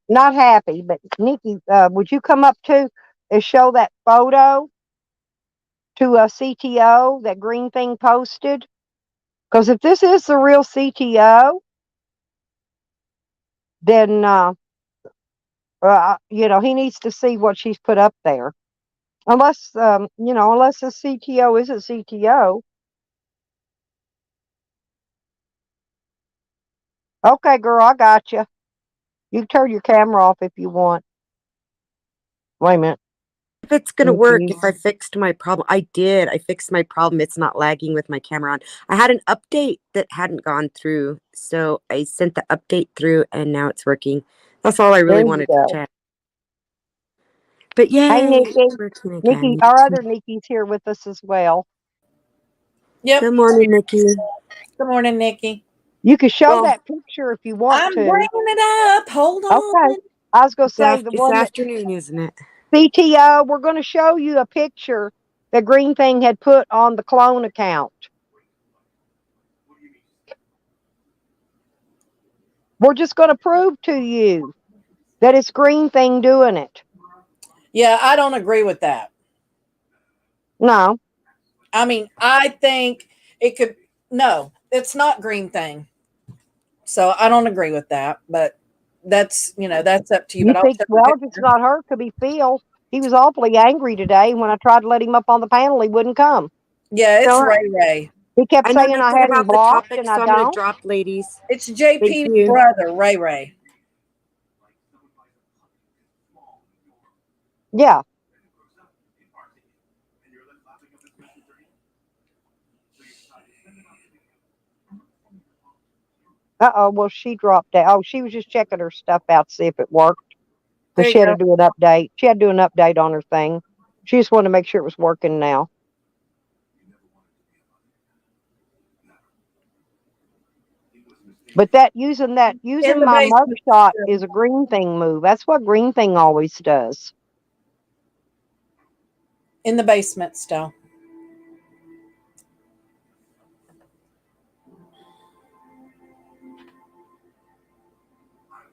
not Happy, but Nikki, would you come up too and show that photo to a CTO that Greenthing posted? Because if this is the real CTO, then he needs to see what she's put up there. Unless unless the CTO is a CTO. Okay, girl, I got you. You can turn your camera off if you want. Wait a minute. If it's going to work, Nikki. if I fixed my problem. I did. I fixed my problem. It's not lagging with my camera on. I had an update that hadn't gone through. So I sent the update through and now it's working. That's all I There really you wanted to go. check. But Hey, yay, Nikki. it's working Nikki, again. our other Nikki's here with us as well. Yep. Good morning, Nikki. Good morning, Nikki. You can show Well, that picture if you want I'm to. bringing it up. Hold Okay. on. I was going to say the it's one that afternoon, isn't it? CTO, we're going to show you a picture that Greenthing had put on the clone account. We're just going to prove to you that it's Greenthing doing it. Yeah, I don't agree with that. No. I mean, I think it could. No, it's not Greenthing. So I don't agree with that. But that's up to you. You But I'll think, show the well, if it's picture. not her, it could be Phil. He was awfully angry today. When I tried to let him up on the panel, he wouldn't come. Yeah, it's No, Ray Ray. He kept I know saying I nothing had him about the blocked, topic, and I so I'm going to don't. drop, ladies. It's Thank JP's you. brother, Ray Ray. Yeah. Uh-oh, well, she dropped out. Oh, she was just checking her stuff out to see if it worked. There Because you she had go. to do an update. She had to do an update on her thing. She just wanted to make sure it was working now. But using In the my basement mugshot still. is a Greenthing move. That's what Greenthing always does. In the basement still.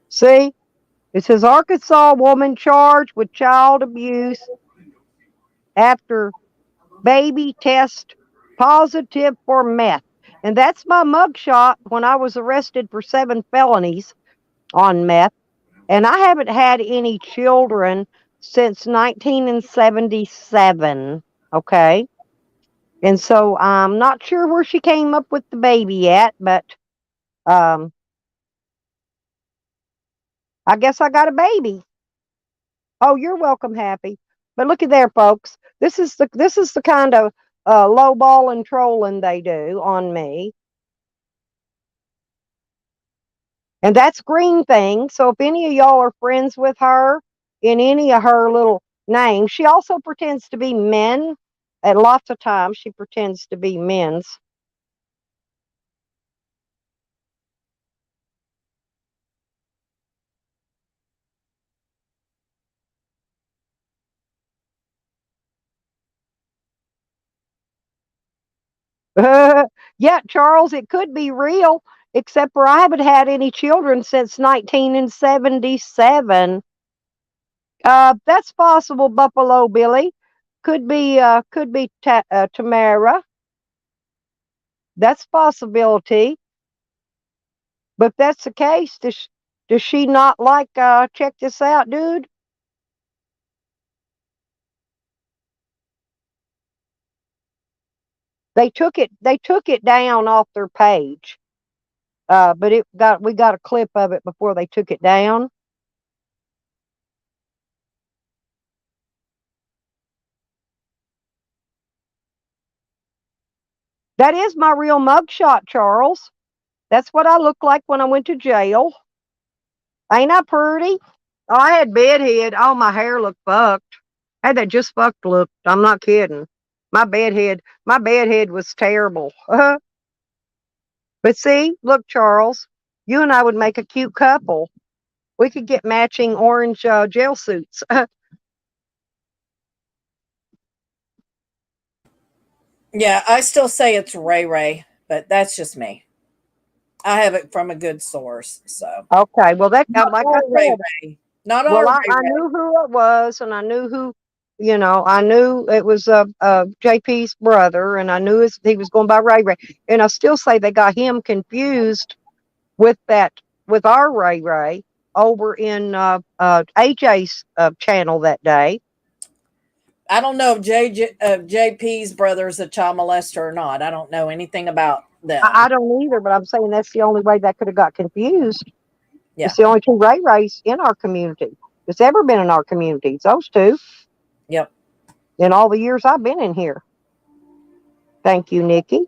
See? It says Arkansas woman charged with child abuse after baby test positive for meth. And that's my mugshot when I was arrested for 7 felonies on meth. And I haven't had any children since 1977. Okay. And so I'm not sure where she came up with the baby at, but um, I guess I got a baby. Oh, you're welcome, Happy. But look at there, folks. This is the kind of low ball and trolling they do on me. And that's Greenthing. So if any of y'all are friends with her in any of her little names, she also pretends to be men. At lots of times, she pretends to be men's. Yeah, Charles, it could be real, except for I haven't had any children since 1977. That's possible, Buffalo Billy. Could be Tamara. That's possibility. But if that's the case, does she not like check this out, dude? They took it down off their page. But we got a clip of it before they took it down. That is my real mugshot, Charles. That's what I looked like when I went to jail. Ain't I pretty? Oh, I had bedhead. Oh, my hair looked fucked. I had that just fucked look. I'm not kidding. My bedhead was terrible. But see, look, Charles, you and I would make a cute couple. We could get matching orange jail suits. Yeah, I still say it's Ray Ray, but that's just me. I have it from a good source. So Okay, well, not like I our Ray said, Ray. Not well, our Ray I Ray. knew who it was, and I knew I knew it was JP's brother, and I knew he was going by Ray Ray. And I still say they got him confused with with our Ray Ray over in AJ's channel that day. I don't know if JP's brother is a child molester or not. I don't know anything about them. I don't either, but I'm saying that's the only way that could have got confused. Yeah. It's the only two Ray Rays in our community that's ever been in our community. It's those two Yep. in all the years I've been in here. Thank you, Nikki.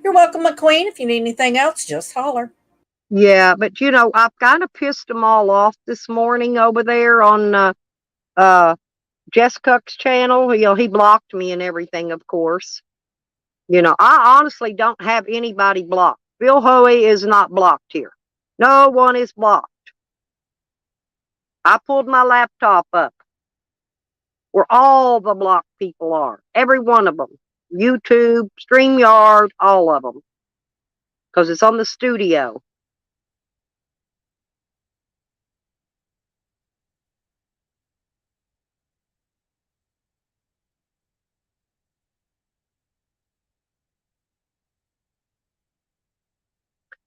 You're welcome, McQueen. If you need anything else, just holler. Yeah, but I've kind of pissed them all off this morning over there on uh Jess Cook's channel. He blocked me and everything, of course. I honestly don't have anybody blocked. Bill Hoey is not blocked here. No one is blocked. I pulled my laptop up where all the blocked people are. Every one of them. YouTube, StreamYard, all of them. Because it's on the studio.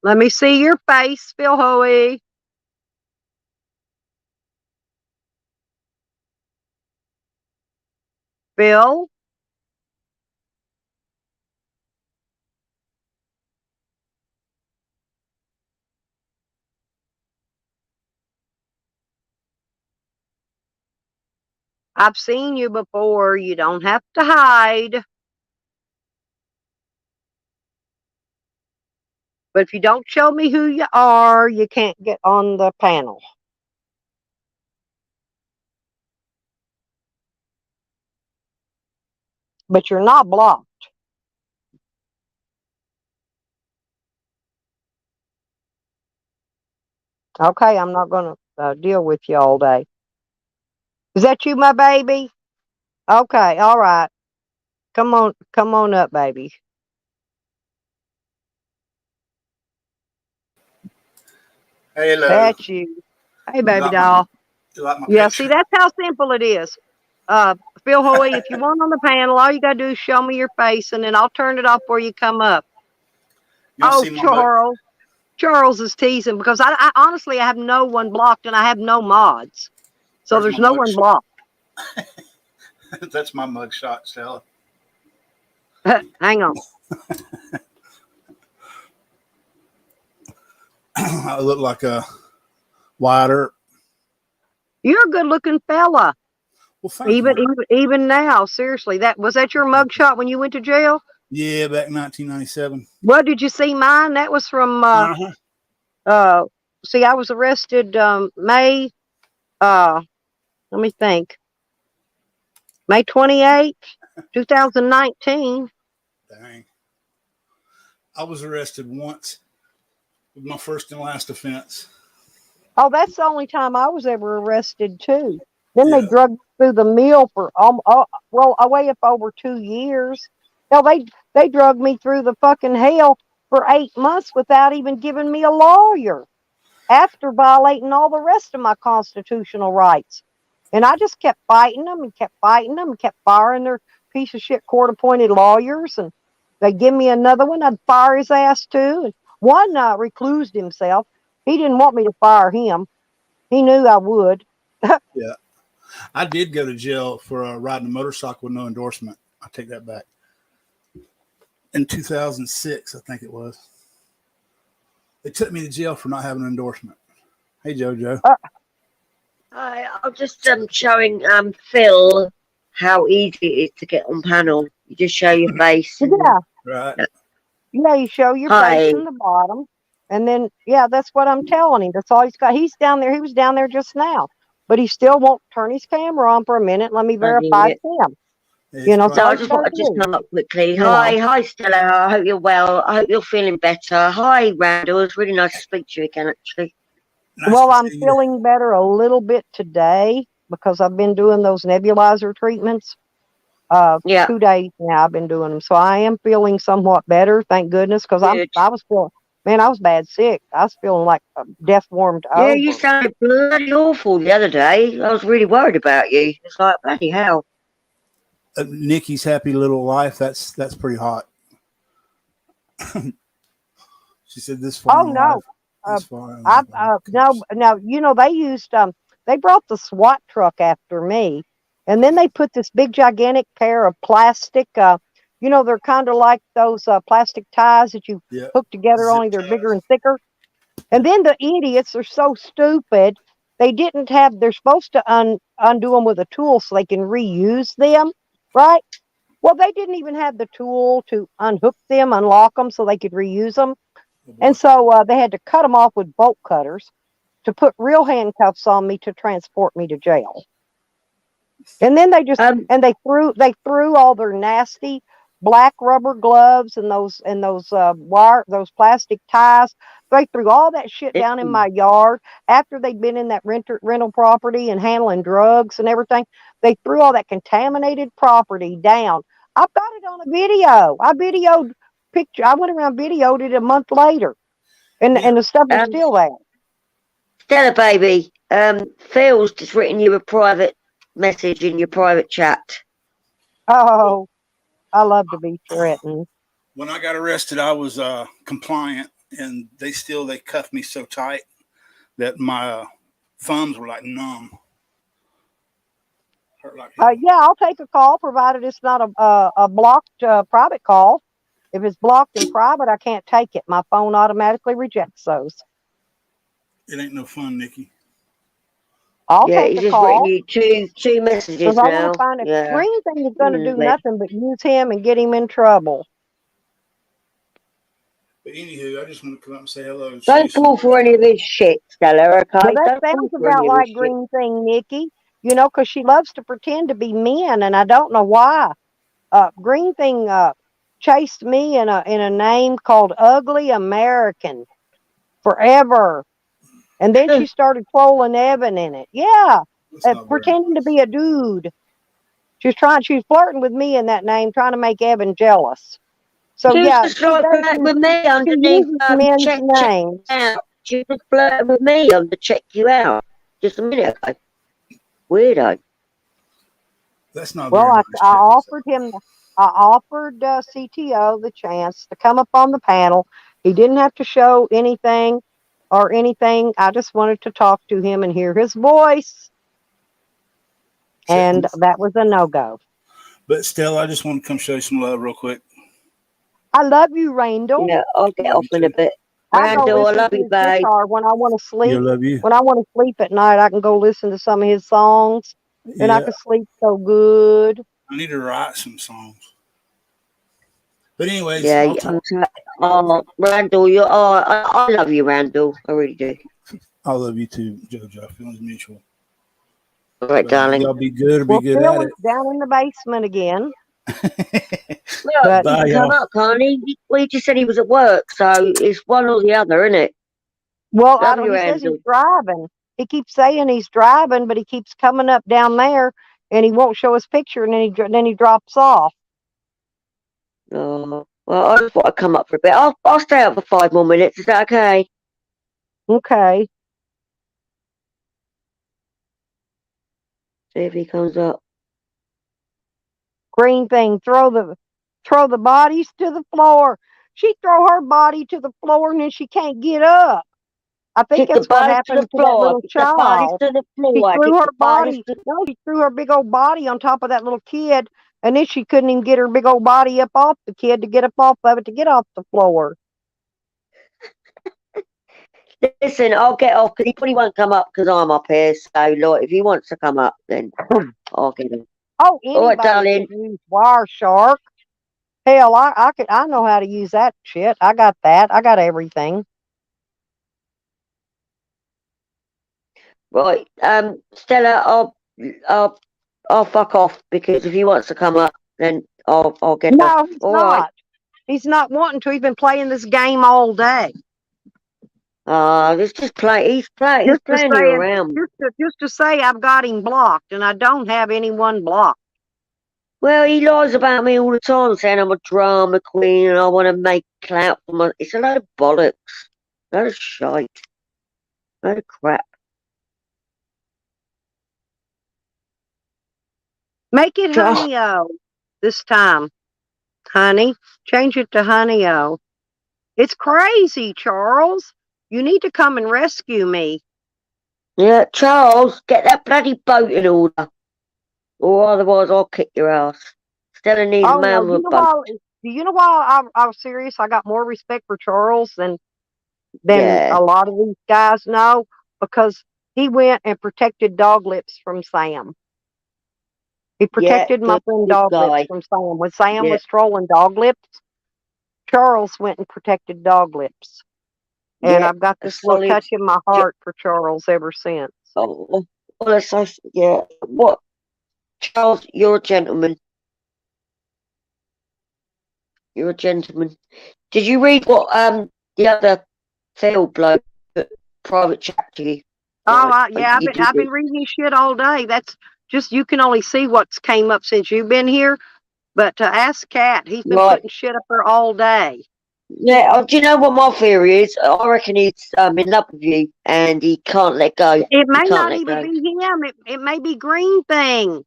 Let me see your face, Bill Hoey. Bill? I've seen you before. You don't have to hide. But if you don't show me who you are, you can't get on the panel. But you're not blocked. Okay, I'm not going to deal with you all day. Is that you, my baby? Okay, all right. Come on up, baby. Hello. That's you. Hey, baby like doll. You like my Yeah, picture? see, that's how simple it is. Phil Hoy, if you want on the panel, all you got to do is show me your face, and then I'll turn it off before you come up. You want to Oh, see my mug? Charles. Charles is teasing because I honestly I have no one blocked and I have no mods. So there's no one blocked. That's my mug shot, Stella. Hang on. I look like a Wyatt Earp. You're a good looking fella. Well, thank you. Even now, seriously. Was that your mugshot when you went to jail? Yeah, back in 1997. Well, did you see mine? That was from see, I was arrested May let me think. May 28th, 2019. Dang. I was arrested once with my first and last offense. Oh, that's the only time I was ever arrested too. Then Yeah. they drugged me through the mill for way up over 2 years. Hell, they drugged me through the fucking hell for 8 months without even giving me a lawyer, after violating all the rest of my constitutional rights. And I just kept fighting them and kept fighting them and kept firing their piece of shit court appointed lawyers. And they give me another one, I'd fire his ass too. And one reclused himself. He didn't want me to fire him. He knew I would. Yeah. I did go to jail for riding a motorcycle with no endorsement. I take that back. In 2006, I think it was. They took me to jail for not having an endorsement. Hey, JoJo. Hi, I'm just showing Phil how easy it is to get on panel. You just show your face. And, Yeah. Right. Yeah, you show your Hi. face in the bottom. And then, yeah, that's what I'm telling him. That's all he's got. He's down there. He was down there just now. But he still won't turn his camera on for a minute. Let me verify it's him. Yeah, So So I just want to just come up quickly. Hi, Stella. I hope you're well. I hope you're feeling better. Hi, Randall. It's really nice to speak to you again, actually. Nice well, to I'm see you. feeling better a little bit today because I've been doing those nebulizer treatments. Yeah. 2 days now I've been doing them. So I am feeling somewhat better, thank goodness, because I was feeling, man, I was bad sick. I was feeling like death warmed over. Yeah, you sounded bloody awful the other day. I was really worried about you. It's like, bloody hell. Nikki's happy little life. That's pretty hot. She said this far. Oh no. No, you know, they used they brought the SWAT truck after me, and then they put this big gigantic pair of plastic you know, they're kind of like those plastic ties that you hook together, only they're bigger and thicker. And then the idiots are so stupid, they didn't have, they're supposed to undo them with a tool so they can reuse them, right? Well, they didn't even have the tool to unhook them, unlock them so they could reuse them. And so they had to cut them off with bolt cutters to put real handcuffs on me to transport me to jail. And then they just and they threw all their nasty black rubber gloves and those those plastic ties. They threw all that shit down in my yard after they'd been in that rental property and handling drugs and everything. They threw all that contaminated property down. I've got it on a video. I videoed picture. I went around videoed it a month later, and the stuff is still there. Stella, baby, Phil's just written you a private message in your private chat. Oh, I love to be threatened. When I got arrested, I was compliant, and they cuffed me so tight that my thumbs were like numb. Hurt like yeah, I'll take a call provided it's not a blocked private call. If it's blocked in private, I can't take it. My phone automatically rejects those. It ain't no fun, Nikki. I'll take a call. You two messages because now. I want to find a Greenthing is going to do nothing but use him and get him in trouble. But anywho, I just want to come up and say hello. And Don't fall for any of his shit, Stella, okay? Well, that Don't fall sounds for any about of his like shit. Green Thing, Nikki. You know, 'cause she loves to pretend to be men, and I don't know why. Green Thing chased me in a name called Ugly American forever, and then she started trolling Evan in it. Yeah, That's not very pretending to nice. be a dude. She was flirting with me in that name, trying to make Evan jealous. So She was yeah, just like flirting with me she underneath uses men's check names. out. She was flirting with me under check you out just a minute ago. Weirdo. That's not Well, very I, nice. I Check this offered him, I offered CTO the chance to come up on the panel. He didn't have to show anything or anything. I just wanted to talk to him and hear his voice, out. and that was a no-go. But Stella, I just want to come show you some love real quick. I love you, Randall. Yeah, I'll get Love off you in a too. bit. I go Randall, I listen love to you, his babe. guitar when I want to Yeah, sleep. love you. When I want to sleep at night, I can go listen to some of his songs, and I Yeah, can sleep so good. I need to write some songs. But anyways, Yeah, I'll talk. Randall, I love you, Randall. I really do. I love you too, JoJo. Feelings mutual. All right, But darling. y'all be good or be Well, good at Phil it. is down in the basement again, Well, but he Bye, can come y'all. up, can't he? Well, he just said he was at work, so it's one or the other, isn't it? well, I Love don't. you, He says he's Randall. driving. He keeps saying he's driving, but he keeps coming up down there, and he won't show his picture, and then he drops off. Oh, well, I just thought I'd come up for a bit. I'll stay up for 5 more minutes. Is that okay? Okay. See if he comes up. Green Thing, throw the bodies to the floor. She throw her body to the floor, and then she can't get up. I think Kick the that's what bodies to the happened to that floor. little Kick the bodies child. to the She floor. threw Kick her the bodies body. to. No, she threw her big old body on top of that little kid, and then she couldn't even get her big old body up off the kid to get up off of it to get off the floor. Listen, I'll get off because he probably won't come up because I'm up here. So, like, if he wants to come up, then I'll get him. Oh, All right, anybody darling. can use Wireshark. Hell, I know how to use that shit. I got that. I got everything. Right, Stella, I'll fuck off because if he wants to come up, then I'll get off. No, he's All right. not. He's not wanting to. He's been playing this game all day. Let's just play. He's Just to playing you say, around. just to say, I've got him blocked, and I don't have anyone blocked. Well, he lies about me all the time, saying I'm a drama queen and I want to make clout for my. It's a load of bollocks, a load of shite, a load of crap. Make it Oh, Honey-O this time, honey. Change it to Honey-O. It's crazy, Charles. You need to come and rescue me. yeah, Charles, get that bloody boat in order, or otherwise I'll kick your ass. Stella needs a Oh no, man with a boat. do you know why I was serious? I got more respect for Charles than Yeah, a lot of these guys know, because he went and protected Dog Lips from Sam. He yeah, protected my good, friend good Dog Lips guy. from Sam. When Sam Yeah, was trolling Dog Lips, Charles went and protected Dog Lips. And yeah, I've got a this little solid. touch in my heart for Charles ever since. Oh, well, that's nice. Yeah, what, Charles? You're a gentleman. You're a gentleman. Did you read what the other Phil bloke put private chat to you? Oh, Like, yeah, you did I've been it. reading his shit all day. That's just, you can only see what's came up since you've been here. But to ask Cat, he's been Right. putting shit up there all day. Yeah, do you know what my theory is? I reckon he's in love with you and he can't let go. It He may can't not let even go. be him. It may be Green Thing.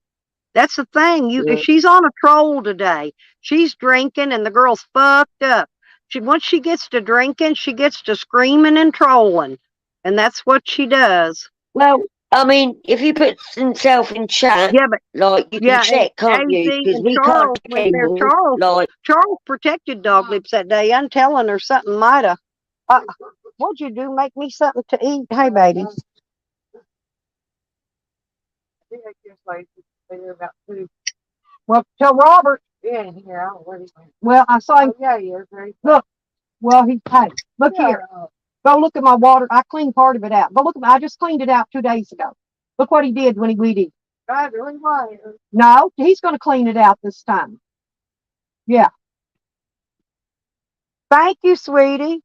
That's the thing. Yeah. She's on a troll today. She's drinking, and the girl's fucked up. Once she gets to drinking, she gets to screaming and trolling, and that's what she does. Well, I mean, if he puts himself in chat, Yeah, but like, you can yeah, and check, can't AZ you? Because and we can't Charles check went there. anymore. Like, Charles protected Dog Lips that day. I'm telling her something might have. What'd you do? Make me something to eat? Hey, baby. Well, tell Robert. Yeah, here. Well, I saw him. Oh, yeah, he is. Look, Well, hey, look here. Go look at my water. I cleaned part of it out. Go look at I just cleaned it out 2 days ago. Look what he did when he weeded. No, he's going to clean it out this time. Yeah. Thank you, sweetie.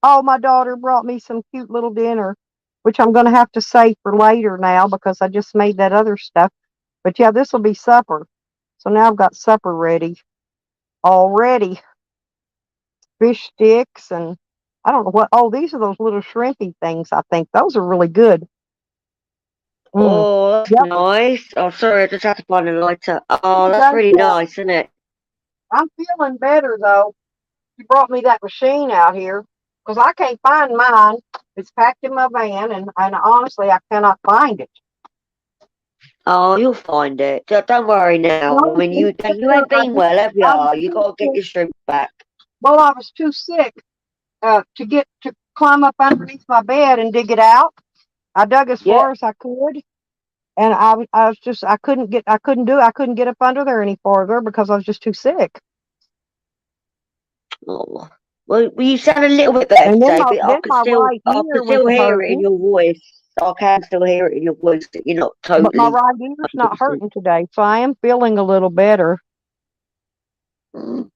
Oh, my daughter brought me some cute little dinner, which I'm going to have to save for later now because I just made that other stuff. But yeah, this will be supper. So now I've got supper ready already. Fish sticks and I don't know what. Oh, these are those little shrimpy things, I think. Those are really good. Oh, that's Yep. nice. Oh, sorry, I just had to find a lighter. Oh, that's Thank really you. nice, isn't it? I'm feeling better, though. You brought me that machine out here because I can't find mine. It's packed in my van, and honestly, I cannot find it. Oh, you'll find it. Don't worry now. I mean, you ain't been well, have I was you? You too got to get sick. your strength back. Well, I was too sick to climb up underneath my bed and dig it out. I dug as Yeah. far as I could, and I was just I couldn't get up under there any farther because I was just too sick. Oh. Well, you sound a little bit better And today, but my right I ear can was still hear it in hurting, your voice. I can still hear it in your voice that you're not but my totally right ear's not 100%. hurting today, so I am feeling a little better. Mm.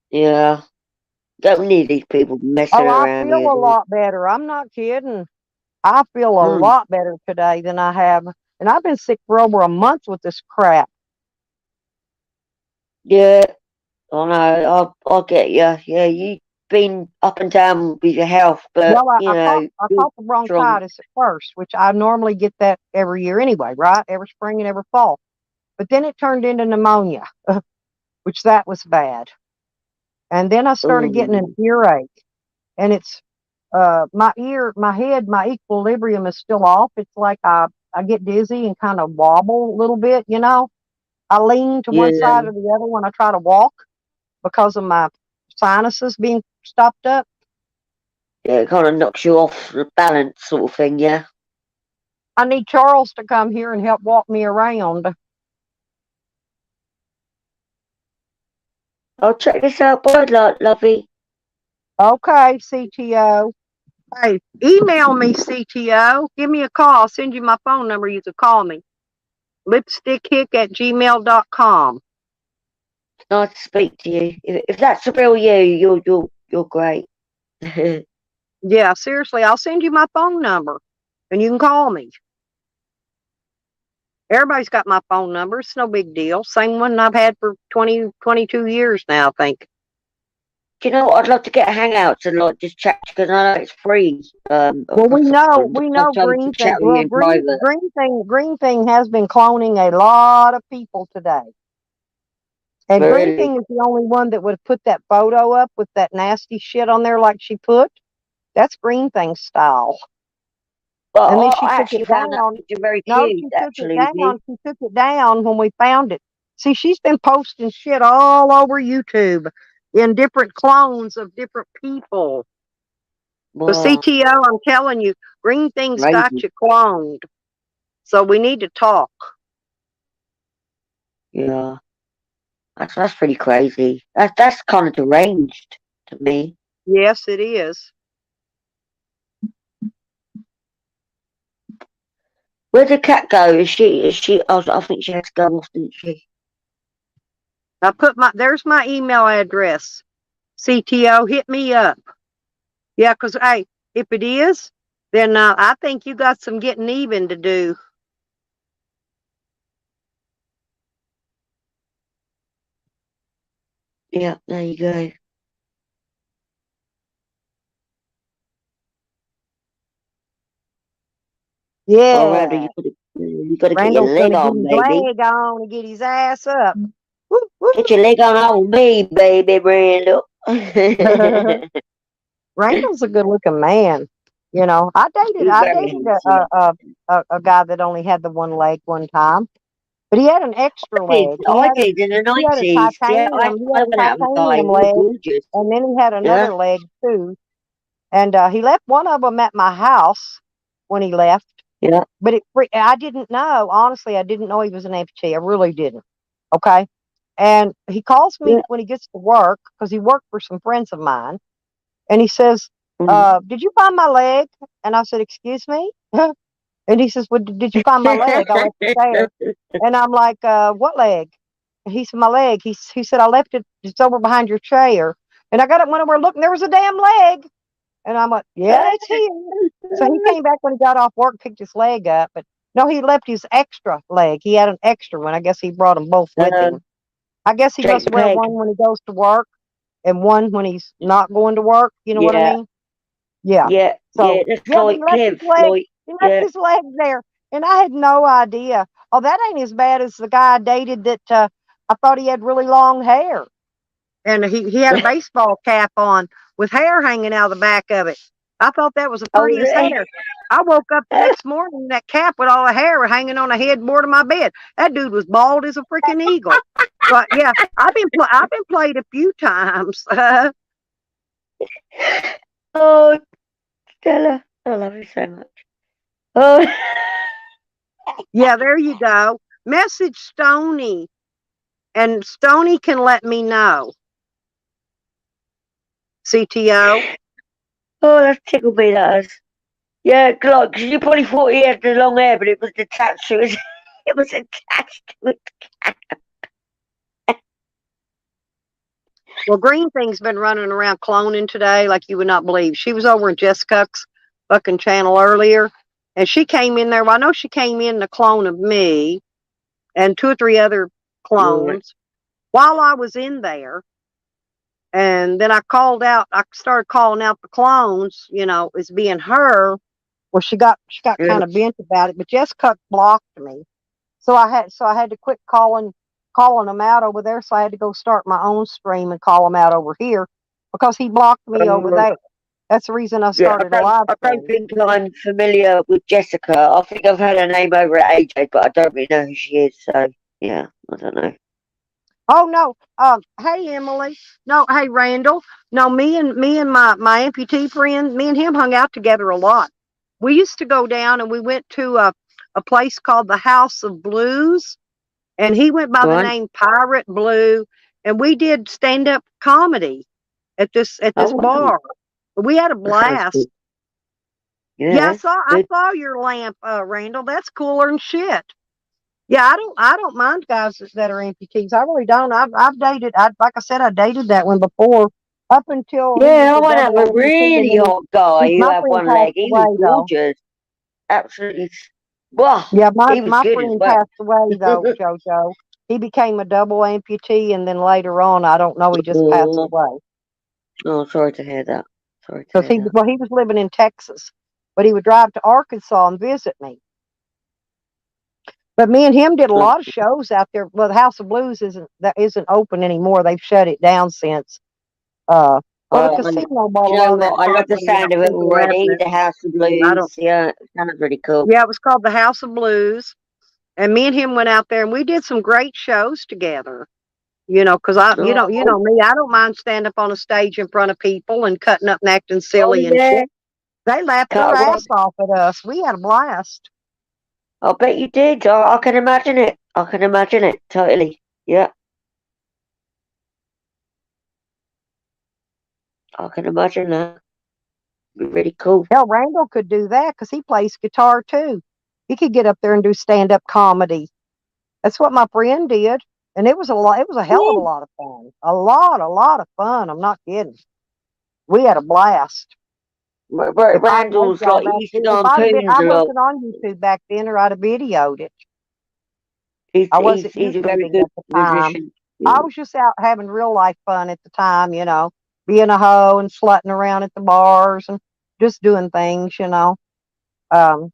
Yeah. Don't need these people messing Oh, I around feel you. a lot better. I'm not kidding. I feel a Mm. lot better today than I have, and I've been sick for over a month with this crap. Yeah. I know. I'll get you. Yeah, you've been up and down with your health, but Well, I you're caught the strong. bronchitis at first, which I normally get that every year anyway, right? Every spring and every fall. But then it turned into pneumonia, which that was bad. And then I started getting an Mm. earache, and it's my head, my equilibrium is still off. It's like I get dizzy and kind of wobble a little bit, you know. I lean to one Yeah. side or the other when I try to walk because of my sinuses being stopped up. Yeah, it kind of knocks you off the balance, sort of thing. Yeah. I need Charles to come here and help walk me around. I'll check this out, boy, lovey. Okay, CTO. Hey, email me, CTO. Give me a call. I'll send you my phone number. You can call me. lipstickhick@gmail.com. It's nice to speak to you. If that's the real you, you're great. Yeah, seriously, I'll send you my phone number and you can call me. Everybody's got my phone number. It's no big deal. Same one I've had for 22 years now, I think. Do you know what? I'd love to get a hangouts and like just chat because I know it's free. Well, we know Sometimes to chat Greenthing. with you Well, in private. Greenthing has been cloning a lot of people today. And Really. Greenthing is the only one that would have put that photo up with that nasty shit on there like she put. That's Greenthing style. But And then I she took actually it found that down. picture very No, cute, she took it actually, down. V. She took it down when we found it. See, she's been posting shit all over YouTube in different clones of different people. So Wow, CTO, I'm telling you, Greenthing's got crazy. you cloned. So we need to talk. Yeah, that's pretty crazy. That's kind of deranged to me. Yes, it is. Where did Cat go? Is she? I think she had to go off, didn't she? There's my email address. CTO, hit me up. Yeah, because, hey, if it is, then I think you got some getting even to do. Yeah, there you go. Oh, Randall, Yeah. you gotta get your Randall's going leg to get on, his baby. leg on and get his ass up. Woo, woo. Get your leg on me, baby, Randall. Randall's a good looking man. You know, He's I very dated handsome. a guy that only had the one leg one time, but he had an extra leg. I did in the He had a 90s. Yeah, titanium. He I had a went out with a guy. titanium He was leg, gorgeous. and then he had Yeah, another leg too. And he left one of them at my house when he left. yeah. But I didn't know. Honestly, I didn't know he was an amputee. I really didn't. Okay. And he calls me Yeah. when he gets to work because he worked for some friends of mine. And he says, Mm. did you find my leg? And I said, excuse me? And he says, well, did you find my leg? I left it there. And I'm like, what leg? And he said, my leg. He said, I left it. It's over behind your chair. And I got up, went over looking. There was a damn leg. And I'm like, yeah, it's here. So he came back when he got off work, picked his leg up. But no, he left his extra leg. He had an extra one. I guess he brought them both with him. I guess he Jake must the wear Peg. one when he goes to work and one when he's not going to work. You know what I Yeah, mean? Yeah. yeah, So that's yeah, but like Kev. Like, he left yeah. his leg there, and I had no idea. Oh, that ain't as bad as the guy I dated that I thought he had really long hair, and he had a baseball cap on with hair hanging out of the back of it. I thought that was the Oh, prettiest hair. I woke up the next morning and that cap with all the hair hanging on the headboard of my bed. That dude was bald as a freaking eagle. But yeah, I've been played a few times. oh, Stella, I love you so much. Oh, Yeah, there you go. Message Stony, and Stony can let me know. CTO. oh, that's tickled me, that has. Yeah, because you probably thought he had the long hair, but it was attached to his. It was attached to it. Well, Greenthing's been running around cloning today like you would not believe. She was over in Jessica's fucking channel earlier, and she came in there. Well, I know she came in to clone of me and 2 or 3 other clones while I was in there. And then I started calling out the clones, as being her. Well, she got Yeah. kind of bent about it, but Jessica blocked me. So I had to quit calling them out over there. So I had to go start my own stream and call them out over here because he blocked me over there. That's the reason I Yeah, started a live I don't stream. think I'm familiar with Jessica. I think I've heard her name over at AJ, but I don't really know who she is. So yeah, I don't know. Oh no. Hey Emily. No, hey Randall. No, me and my amputee friend, me and him hung out together a lot. We used to go down and we went to a place called the House of Blues, and he went by the Right? name Pirate Blue, and we did stand up comedy at this Oh, wow. bar. We had a That sounds blast. cool. Yeah, Yeah, I good. saw your lamp, Randall. That's cooler than shit. Yeah, I don't mind guys that are amputees. I really don't. I've dated. Like I said, I dated that one before. Up until he was Yeah, I a went out double with a amputee, and really then hot guy who my had friend one passed leg. He was away though. gorgeous. Absolutely. Wow, Yeah, he was my good as friend well. passed away though, JoJo. He became a double amputee, and then later on, I don't know, he just passed Oh, away oh, sorry to hear that. Sorry to because hear that. he was living in Texas, but he would drive to Arkansas and visit me. But me and him did a Oh, lot of shows out there. Well, the House of Blues isn't open anymore. They've shut it down since. The do casino bought a you lot know of that what? I love the property sound out of it already. Temple The House of Avenue. I don't. Blues. Yeah, it sounds really cool. Yeah, it was called the House of Blues, and me and him went out there and we did some great shows together. Because Oh, you know me, I don't mind standing up on a stage in front of people and cutting up and acting oh silly and yeah. shit. They laughed their Cut away. ass off at us. We had a blast. I bet you did. I can imagine it. I can imagine it totally. Yeah, I can imagine that. It'd be really cool. Hell, Randall could do that because he plays guitar too. He could get up there and do stand up comedy. That's what my friend did, and it was a lot. It was a hell of a Yeah. lot of fun. A lot of fun. I'm not kidding. We had a blast. If I had Randall's y'all like he back used to then, go if on I'd have been, Poons I a lot. wasn't on YouTube back then, or I'd have videoed it. He's I he's wasn't he's a very YouTubing good at the time. musician. I Yeah. was just out having real life fun at the time, being a hoe and slutting around at the bars and just doing things. Um,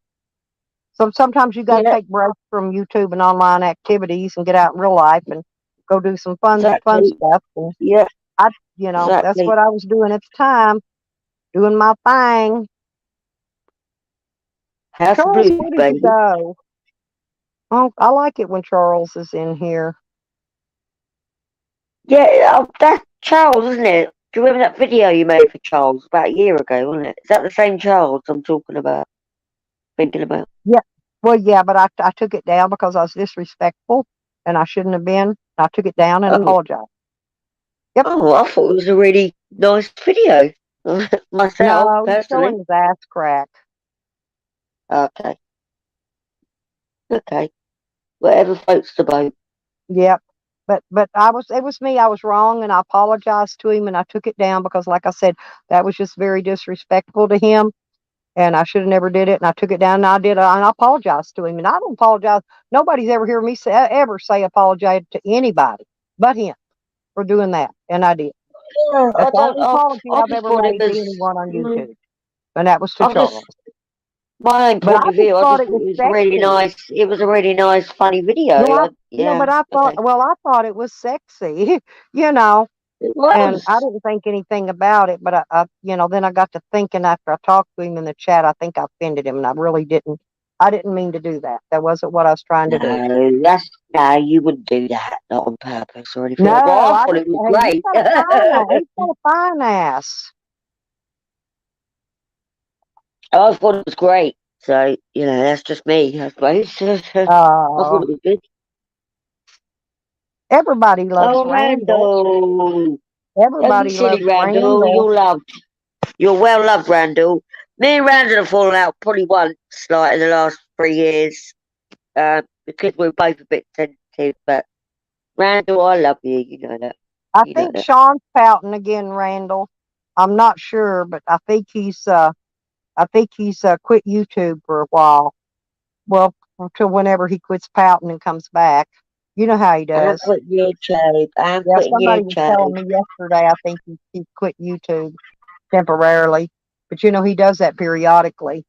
so sometimes you got to Yeah, take breaks from YouTube and online activities and get out in real life and go do some fun exactly. stuff. And Yeah, that's exactly. what I was doing at the time, doing my thing. House of Charles, Blues, where did you baby. go? Oh, I like it when Charles is in here. Yeah, that's Charles, isn't it? Do you remember that video you made for Charles about a year ago, wasn't it? Is that the same Charles I'm talking about? Thinking about? Yeah. Well, yeah, but I took it down because I was disrespectful. and I shouldn't have been. I took it down and Oh. apologized. Yep. Oh, I thought it was a really nice video. Myself, No, he's personally. showing his ass crack. Okay. Okay. Whatever floats the boat. Yep. But it was me. I was wrong, and I apologized to him, and I took it down because, like I said, that was just very disrespectful to him, and I should have never did it. And I took it down, and I did, and I apologized to him. And I don't apologize. Nobody's ever heard me ever say apologize to anybody but him for doing that, and I did. Yeah, That's the only apology I I've just ever thought it made to was. anyone on YouTube, and that was to I Charles. just my own But I point of just view. I thought just it thought was it was really sexy. nice. It was a really nice, funny video. Well, yeah, Yeah. but I thought, Okay. well, I thought it was sexy, you know. It And I was. didn't think anything about it, but then I got to thinking after I talked to him in the chat, I think I offended him, and I really didn't. I didn't mean to do that. That wasn't what I was trying to do. No, you wouldn't do that, not on purpose or anything. No, Well, I I thought didn't. it was Hey, he's great. got a fine ass. He's got a fine ass. I thought it was great. So, that's just me, I suppose. I thought it was good. Everybody loves Oh, Randall. Randall. Don't Everybody be loves silly, Randall. Randall. You're loved. You're well loved, Randall. Me and Randall have fallen out probably once, like in the last 3 years, because we're both a bit sensitive. But Randall, I love you. You know that. I You know think that. Sean's pouting again, Randall. I'm not sure, but I think he's quit YouTube for a while. Well, until whenever he quits pouting and comes back. You know how he I'm does. quitting YouTube. I'm Yeah, quitting somebody was telling YouTube. me yesterday. I think he quit YouTube temporarily, but he does that periodically.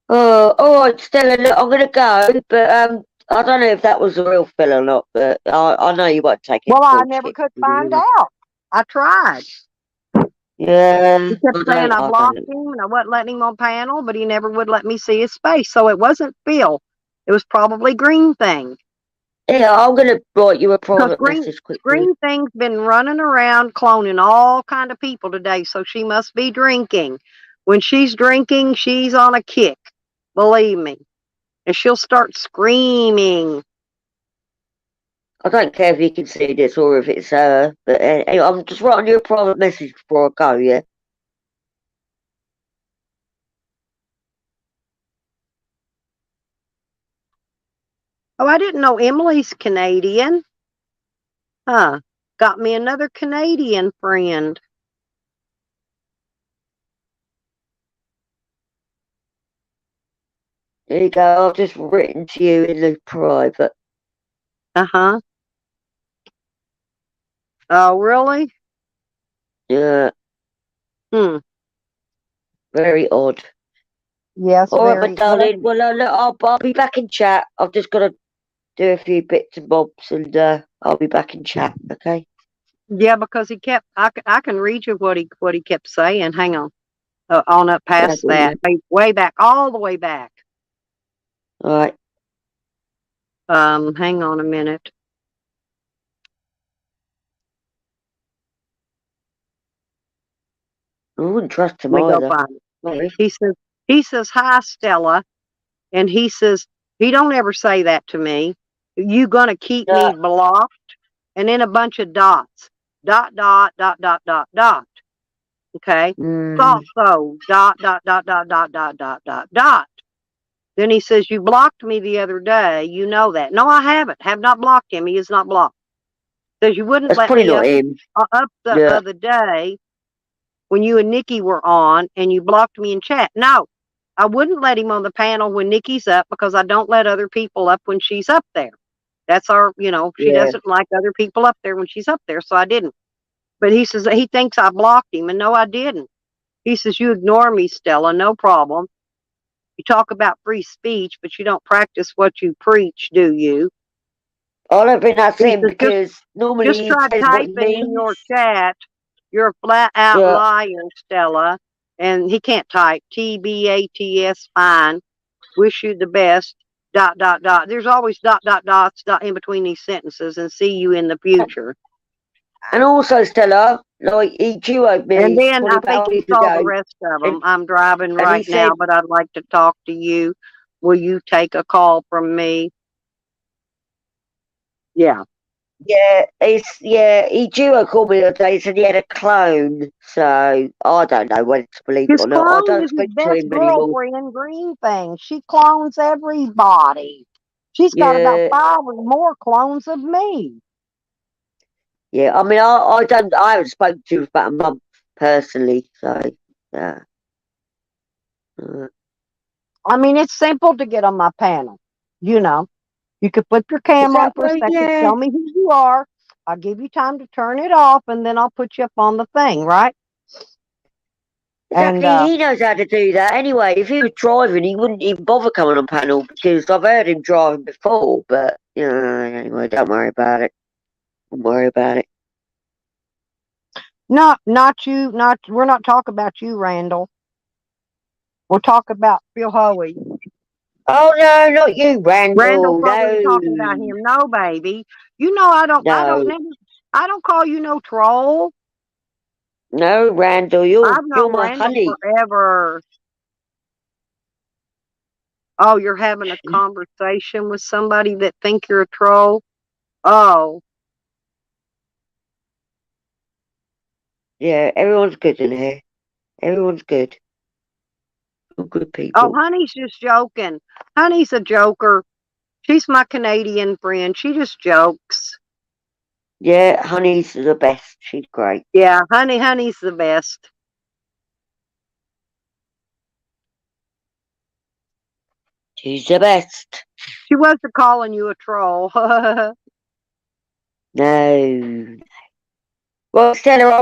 Oh, all right, Stella. Look, I'm gonna go, but I don't know if that was a real fill or not. But I know you won't take it. Well, I never could find out. I tried. Yeah, He kept saying I blocked him and I wasn't letting him on panel, but he never would let me see his face. So it wasn't Phil. It was probably Greenthing. Yeah, I'm gonna write you a Because private message quickly. Greenthing's been running around cloning all kind of people today, so she must be drinking. When she's drinking, she's on a kick. Believe me. And she'll start screaming. I don't care if you can see this or if it's her, but anyway, I'm just writing you a private message before I go. Yeah. Oh, I didn't know Emily's Canadian. Huh. Got me another Canadian friend. There you go. I've just written to you in the private. Uh-huh. Oh, really? Yeah. Very odd. Yes, All right, very. my darling. Well, I'll be back in chat. I've just got to do a few bits and bobs, and I'll be back in chat. Okay. Yeah, because he kept. I can read you what he kept saying. Hang on. On up past that, way back, all the way back. All right. Hang on a minute. I wouldn't trust him Let me go either. find it. He says, hi, Stella. And he says, he don't ever say that to me. You gonna keep me blocked? And then a bunch of dots. Dot, dot, dot, dot, dot, dot. Okay. Thought so. Dot, dot, dot, dot, dot, dot, dot, dot, dot. Then he says, you blocked me the other day. You know that. No, I haven't. Have not blocked him. He is not blocked. Says you wouldn't That's let probably me not him. up the other day when you and Nikki were on and you blocked me in chat. No, I wouldn't let him on the panel when Nikki's up because I don't let other people up when she's up there. That's our, she doesn't like other people up there when she's up there. So I didn't. But he says he thinks I blocked him. And no, I didn't. He says, you ignore me, Stella. No problem. You talk about free speech, but you don't practice what you preach, do you? I don't think that's him because normally just try he says what he typing means. in your chat. You're a flat out liar, Stella. And he can't type. TBATS fine. Wish you the best. Dot, dot, dot. There's always dot, dot, dots in between these sentences and see you in the future. And also, Stella, like, he duoed me. And then I think he he saw the rest of them. I'm driving right now, but I'd like to talk to you. Will you take a call from me? Yeah. He duo called me the other day and said he had a clone. So I don't know whether to believe it His or not. I clone don't is his speak to best him anymore. girlfriend, Greenthing. She clones everybody. She's got about Yeah, 5 or more clones of me. yeah. I mean, I haven't spoken to him for about a month personally. So yeah. Uh, I mean, it's simple to get on my panel. You know, you could flip your is cam on that for a right? second, Yeah. tell me who you are. I'll give you time to turn it off, and then I'll put you up on the thing, right? And Exactly, he knows how to do that. Anyway, if he was driving, he wouldn't even bother coming on panel because I've heard him driving before. But anyway, don't worry about it. Don't worry about it. not you. Not we're not talking about you, Randall. We'll talk about Phil Hoey. Oh no, not you, Randall Randall. thought we were No, talking about him. No, baby. You know no, I don't call you no troll. no, Randall. You're I've you're known my Randall honey. forever. Oh, you're having a conversation with somebody that think you're a troll? Oh, Yeah, everyone's good in here. Everyone's good. All good oh, people. honey's just joking. Honey's a joker. She's my Canadian friend. She just jokes. Yeah, honey's the best. She's great. Yeah, honey's the best. She's the best. She wasn't calling you a troll. No. Well, Stella,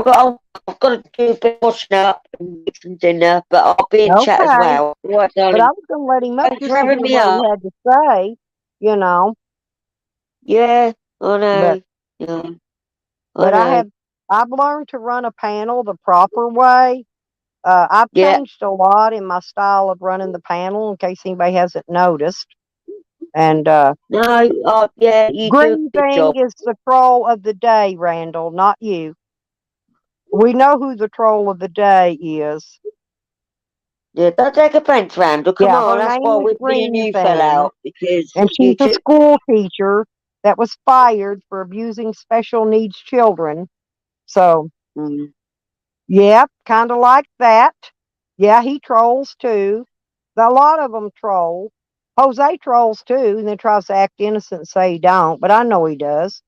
I've got to do a bit of washing up and make some dinner, but I'll be in chat as Okay. well. All right, But I darling. was going to let him up Thanks for just to having hear me what he up. had to say, you know. Yeah, I But know. Yeah, I but know. I've learned to run a panel the proper way. I've Yeah. changed a lot in my style of running the panel in case anybody hasn't noticed. And No, yeah, you do a Green good Thing job. is the troll of the day, Randall, not you. We know who the troll of the day is. Yeah, don't take offence, Randall. Come Yeah, on, her that's name why is me and Green you fell Thing. out because And you she's a took. school teacher that was fired for abusing special needs children. So, Mm, yep, kind of like that. Yeah, he trolls too. A lot of them troll. Jose trolls too, and then tries to act innocent and say he don't, but I know he does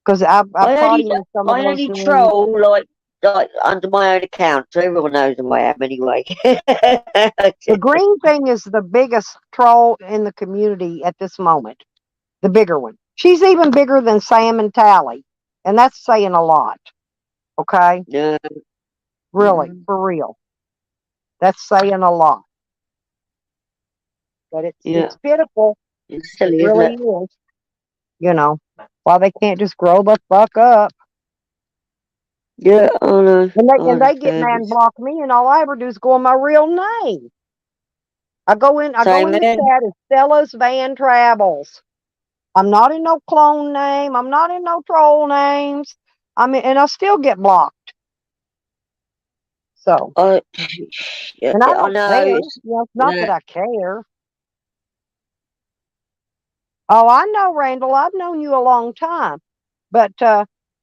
because I've I caught only, him with some of I those only names. troll like under my own account, so everyone knows who I am anyway. The Green Thing is the biggest troll in the community at this moment, the bigger one. She's even bigger than Sam and Tally, and that's saying a lot. Okay, No, really, for real, that's saying a lot. But yeah, it's pitiful. it's It silly, isn't really it? is. You know, why they can't just grow the fuck up. Yeah, I know. I And they get understand. mad and It's block me, and all I ever do is go on my real name. I go same in the here. chat as Stella's Van Travels. I'm not in no clone name. I'm not in no troll names. I mean, and I still get blocked. So, I, yeah, and I I don't know. care. You It's know, it's not that yeah, I care. Oh, I know, Randall. I've known you a long time, but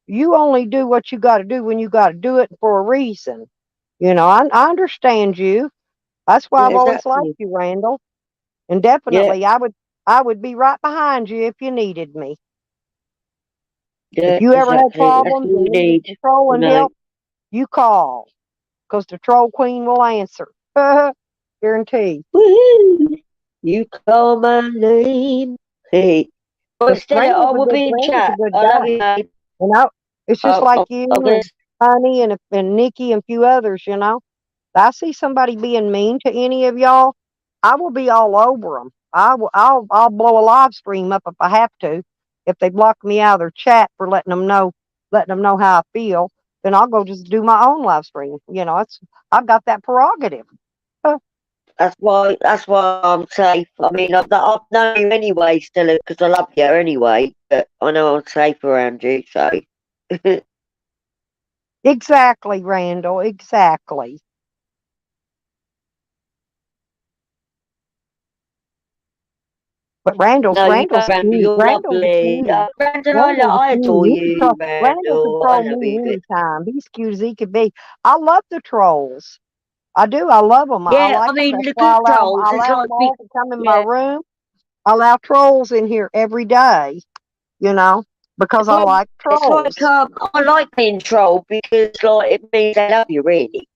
you only do what you got to do when you got to do it for a reason. You know, I understand you. That's why yeah, I've always liked exactly. you, Randall. And Yeah, definitely, I would be right behind you if you needed me. If yeah, you ever had exactly. That's problems what we and needed need. some I trolling know. help, you call, because the troll queen will answer. Guarantee. Woohoo! You call my name. Hey. Well, But Stella, I will be in Randall's a chat. good I love guy. you, mate. You know, it's just like you I'm gonna. and Honey and Nikki and a few others. You know, if I see somebody being mean to any of y'all, I will be all over them. I'll blow a live stream up if I have to. If they block me out of their chat for letting them know how I feel, then I'll go just do my own live stream. You know, I've got that prerogative. That's why I'm safe. I mean, I've known you anyway, Stella, because I love you anyway. But I know I'm safe around you, so. Exactly, Randall. Exactly. But Randall's No, you don't, Randall's Randall. cute. You're Randall's a lovely. cutie. Randall, Randall's a I adore cutie. you, Randall can Randall. I troll love you. me anytime. He's cute as he could be. I love the trolls. I do. I love them. I Yeah, like I them. mean, That's the why good trolls. I It's allow like them all to come in my yeah, room. I allow trolls in here every day, you know, because I well, like it's like trolls. I like being trolled because like it means I love you, really.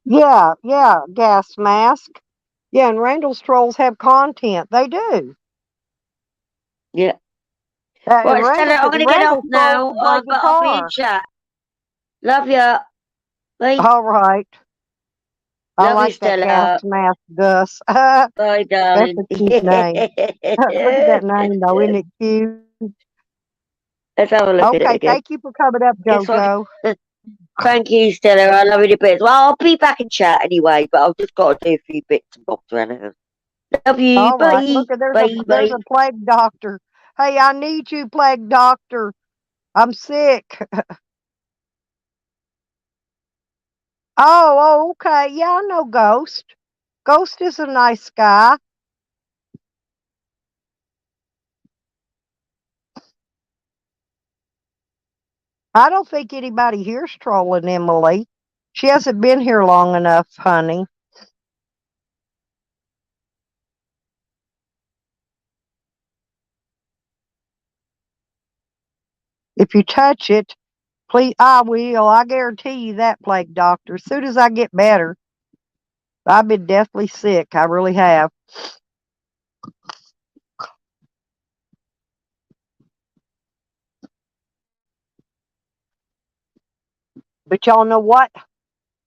Yeah, yeah, gas mask. Yeah, and Randall's trolls have content. They do. Yeah. And Right, Stella, I'm gonna get off Randall trolls now, can play but I'll be in guitar. chat. Love ya. Bye. All right. I Love you, like that gas Stella. mask, Gus. That's Bye, a darling. cute name. Look at that name, though. Isn't it cute? Let's have a look at it Okay, again. thank you for coming up, Guess what? JoJo. Thank you, Stella. I love you a bit. Well, I'll be back in chat anyway, but I've just got to do a few bits and bobs around the house. Love you. All right. Bye. Look, there's Bye. there's Bye. a plague doctor. Hey, I need you, plague doctor. I'm sick. Oh, okay. Yeah, I know Ghost. Ghost is a nice guy. I don't think anybody here's trolling Emily. She hasn't been here long enough, honey. If you touch it, please, I will. I guarantee you that, plague doctor. As soon as I get better, I've been deathly sick. I really have. But y'all know what?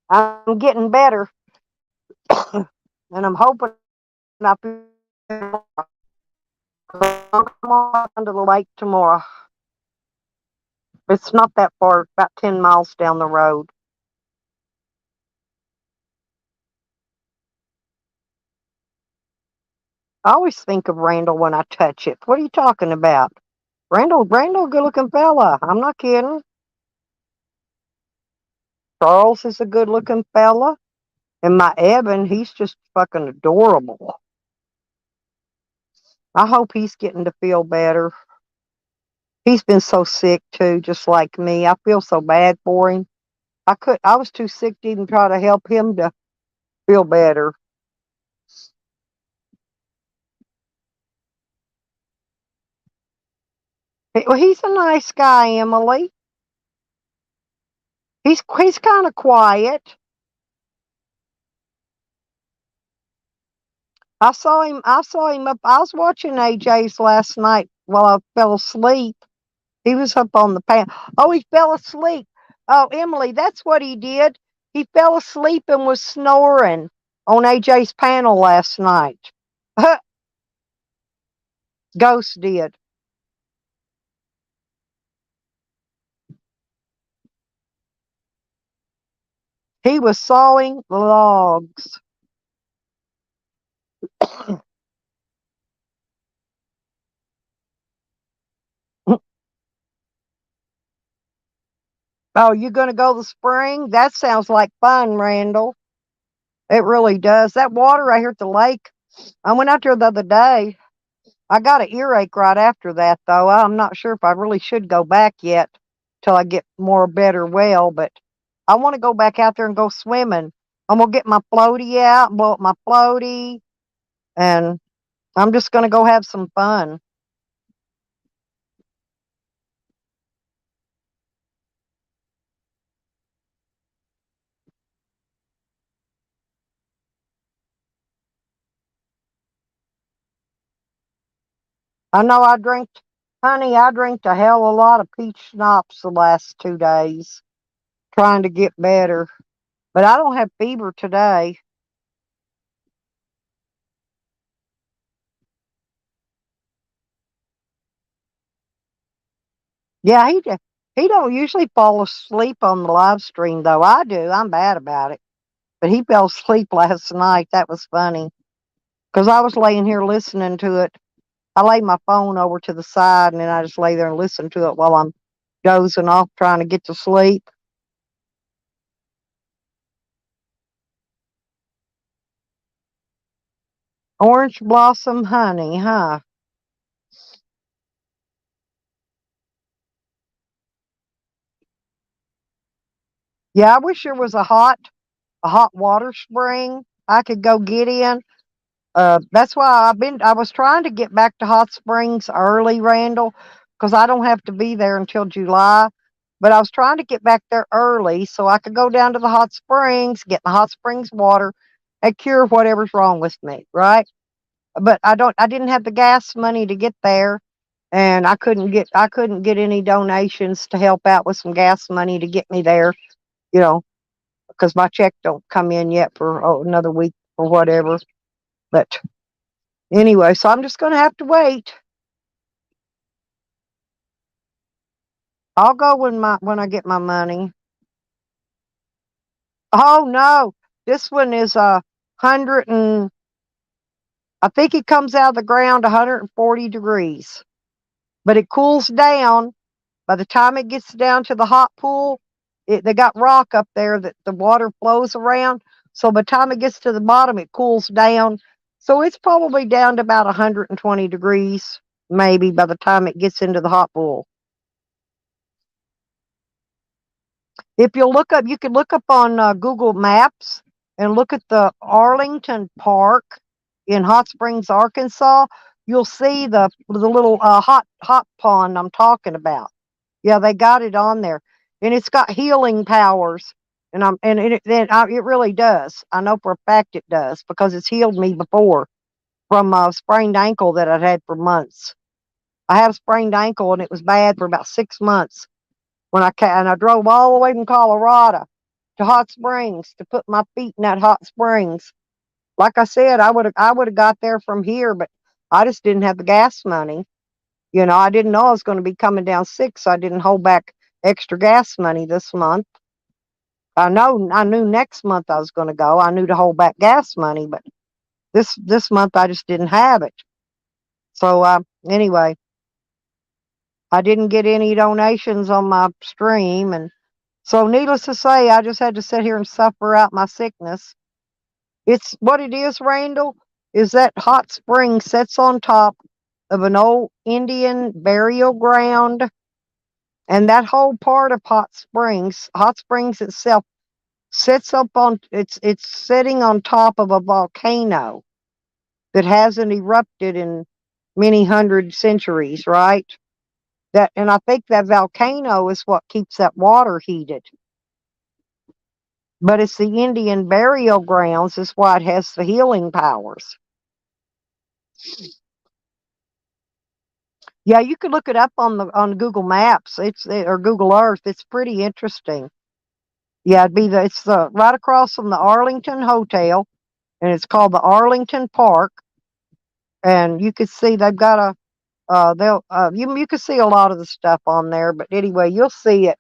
I'm getting better, and I'm hoping I feel I'll come on to the lake tomorrow. It's not that far, about 10 miles down the road. I always think of Randall when I touch it. What are you talking about? Randall, good looking fella. I'm not kidding. Charles is a good looking fella. And my Evan, he's just fucking adorable. I hope he's getting to feel better. He's been so sick too, just like me. I feel so bad for him. I was too sick to even try to help him to feel better. Well, he's a nice guy, Emily. He's kind of quiet. I saw him up. I was watching AJ's last night while I fell asleep. He was up on the pan. Oh, he fell asleep. Oh, Emily, that's what he did. He fell asleep and was snoring on AJ's panel last night. Ghost did. He was sawing logs. Oh, you going to go to the spring? That sounds like fun, Randall. It really does. That water right here at the lake. I went out there the other day. I got an earache right after that, though. I'm not sure if I really should go back yet till I get more better well, but I want to go back out there and go swimming. I'm going to get my floaty out, blow up my floaty, and I'm just going to go have some fun. I know honey, I drank a hell of a lot of peach schnapps the last 2 days trying to get better, but I don't have fever today. Yeah, he don't usually fall asleep on the live stream though. I do. I'm bad about it. But he fell asleep last night. That was funny because I was laying here listening to it. I lay my phone over to the side and then I just lay there and listen to it while I'm dozing off trying to get to sleep. Orange blossom honey, huh? Yeah, I wish there was a hot water spring I could go get in. That's why I was trying to get back to Hot Springs early, Randall, because I don't have to be there until July. But I was trying to get back there early so I could go down to the hot springs, get the hot springs water, and cure whatever's wrong with me, right? But I didn't have the gas money to get there, and I couldn't get any donations to help out with some gas money to get me there, you know, because my check don't come in yet for another week or whatever. But anyway, so I'm just going to have to wait. I'll go when I get my money. Oh no, this one is 100 and I think it comes out of the ground 140 degrees, but it cools down. By the time it gets down to the hot pool, they got rock up there that the water flows around. So by the time it gets to the bottom, it cools down. So it's probably down to about 120 degrees, maybe by the time it gets into the hot pool. If you look up, you can look up on Google Maps and look at the Arlington Park in Hot Springs, Arkansas. You'll see the little hot pond I'm talking about. Yeah, they got it on there, and it's got healing powers, it really does. I know for a fact it does because it's healed me before from a sprained ankle that I'd had for months. I had a sprained ankle, and it was bad for about 6 months and I drove all the way from Colorado to Hot Springs to put my feet in that hot springs. Like I said, I would have got there from here, but I just didn't have the gas money. I didn't know I was going to be coming down sick, so I didn't hold back extra gas money this month. I knew next month I was going to go. I knew to hold back gas money, but this month I just didn't have it. So anyway, I didn't get any donations on my stream, and so needless to say, I just had to sit here and suffer out my sickness. It's what it is, Randall, is that hot spring sits on top of an old Indian burial ground. And that whole part of Hot Springs itself sits up on it's sitting on top of a volcano that hasn't erupted in many hundred centuries, right? And I think that volcano is what keeps that water heated. But it's the Indian burial grounds is why it has the healing powers. Yeah, you could look it up on Google Maps. Or Google Earth. It's pretty interesting. Yeah, it's right across from the Arlington Hotel, and it's called the Arlington Park. And you could see they've got they'll you can see a lot of the stuff on there. But anyway, you'll see it.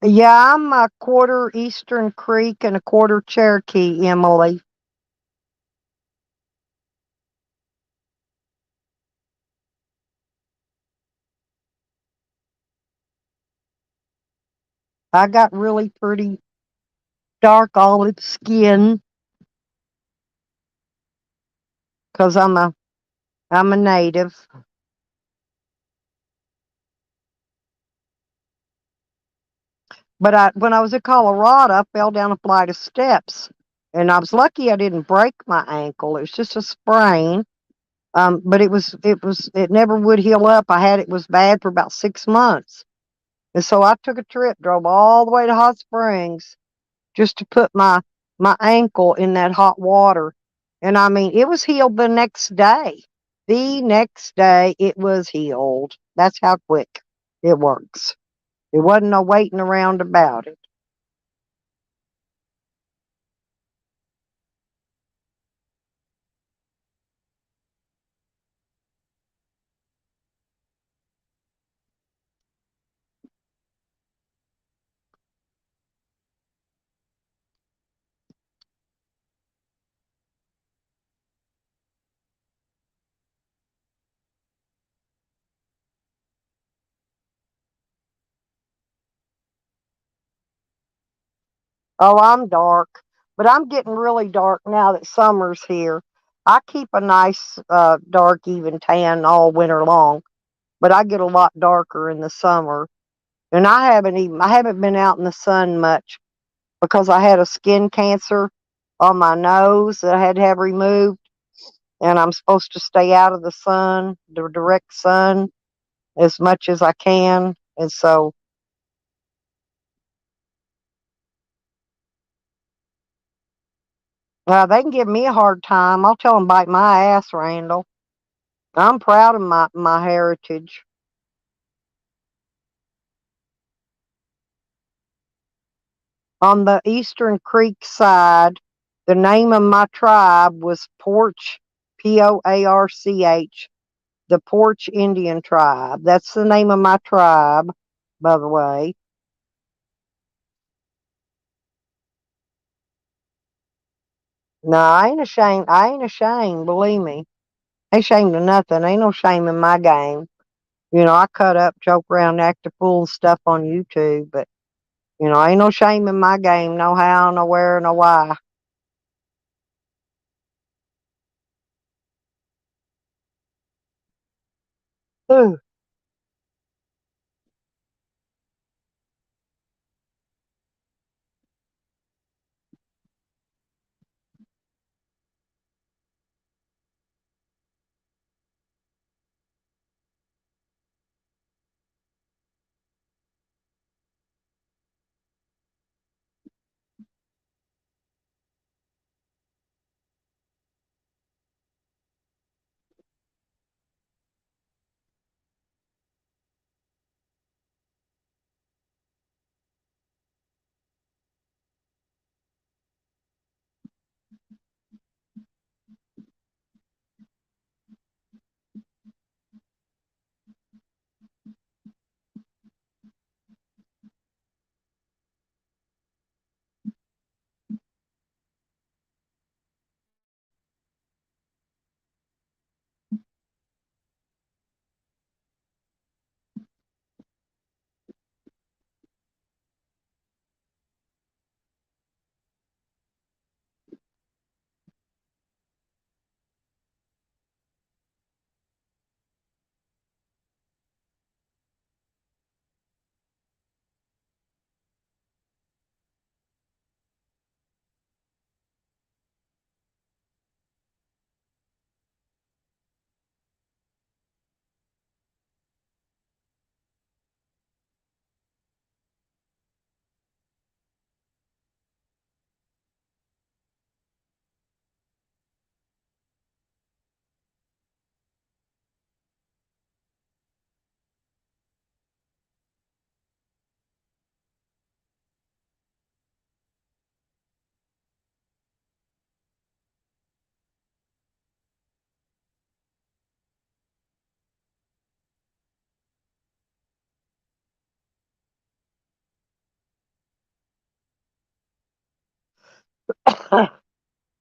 Yeah, I'm a quarter Eastern Creek and a quarter Cherokee, Emily. I got really pretty dark olive skin, because I'm a native. But when I was in Colorado, I fell down a flight of steps, and I was lucky I didn't break my ankle. It was just a sprain. But it never would heal up. It was bad for about 6 months. And so I took a trip, drove all the way to Hot Springs just to put my ankle in that hot water. And I mean, it was healed the next day. The next day it was healed. That's how quick it works. It wasn't no waiting around about it. Oh, I'm dark, but I'm getting really dark now that summer's here. I keep a nice dark even tan all winter long, but I get a lot darker in the summer. And I haven't been out in the sun much because I had a skin cancer on my nose that I had to have removed, and I'm supposed to stay out of the sun, the direct sun, as much as I can. And so, they can give me a hard time. I'll tell them bite my ass, Randall. I'm proud of my heritage. On the Eastern Creek side, the name of my tribe was Porch, Poarch, the Porch Indian tribe. That's the name of my tribe, by the way. No, I ain't ashamed. I ain't ashamed, believe me. I ain't ashamed of nothing. Ain't no shame in my game. You know, I cut up, joke around, act a fool stuff on YouTube, but ain't no shame in my game. No how, no where, no why. Ooh.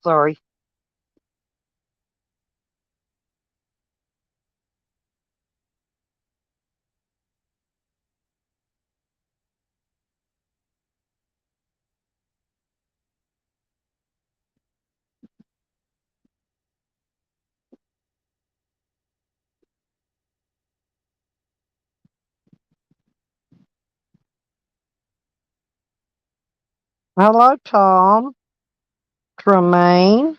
Sorry. Hello, Tom. Tremaine.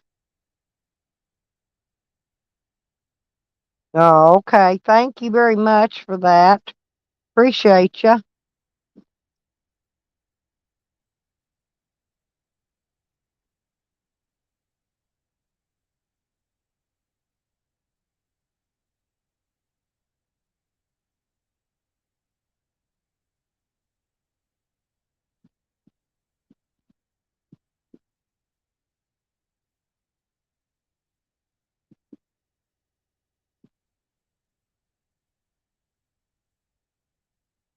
Oh, okay. Thank you very much for that. Appreciate you.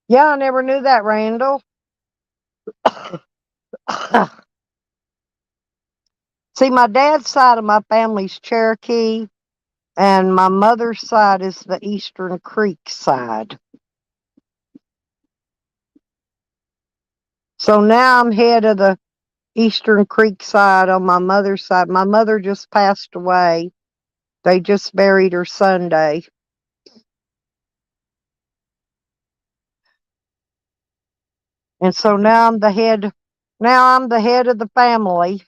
Yeah, I never knew that, Randall. See, my dad's side of my family's Cherokee, and my mother's side is the Eastern Creek side. So now I'm head of the Eastern Creek side on my mother's side. My mother just passed away. They just buried her Sunday. And so now I'm the head of the family.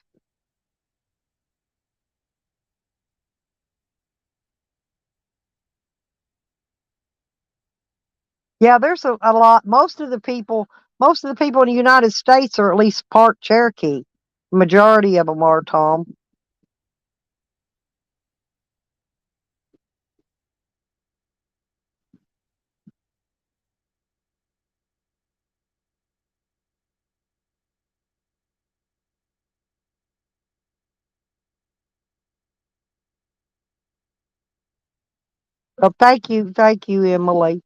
Yeah, there's a lot. Most of the people in the United States are at least part Cherokee. Majority of them are, Tom. Oh, thank you, Emily.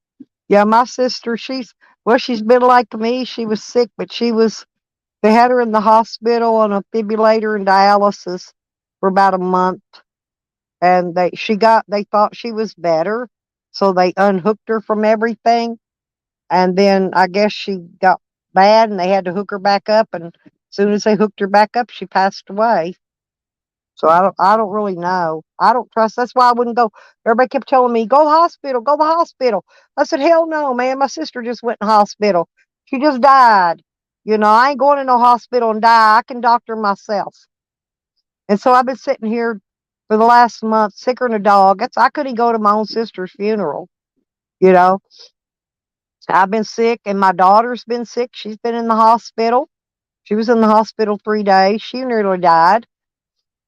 Yeah, my sister, she's been like me. She was sick, but they had her in the hospital on a defibrillator and dialysis for about a month. And they thought she was better. So they unhooked her from everything. And then I guess she got bad and they had to hook her back up. And as soon as they hooked her back up, she passed away. So I don't really know. I don't trust. That's why I wouldn't go. Everybody kept telling me, go to the hospital, go to the hospital. I said, hell no, man. My sister just went in the hospital. She just died. I ain't going to no hospital and die. I can doctor myself. And so I've been sitting here for the last month, sicker than a dog. I couldn't go to my own sister's funeral. You know, I've been sick, and my daughter's been sick. She's been in the hospital. She was in the hospital 3 days. She nearly died.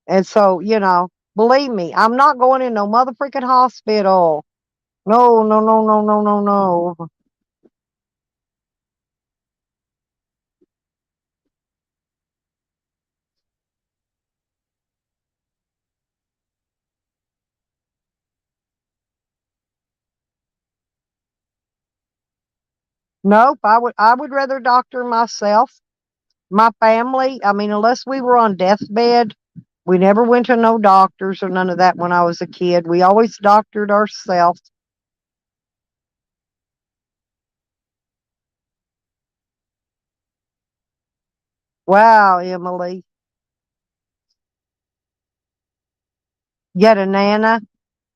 And so, believe me, I'm not going in no motherfucking hospital. No, no, no, no, no, no, no. Nope. I would rather doctor myself. My family, I mean, unless we were on deathbed, we never went to no doctors or none of that when I was a kid. We always doctored ourselves. Wow, Emily. Yet a Nana.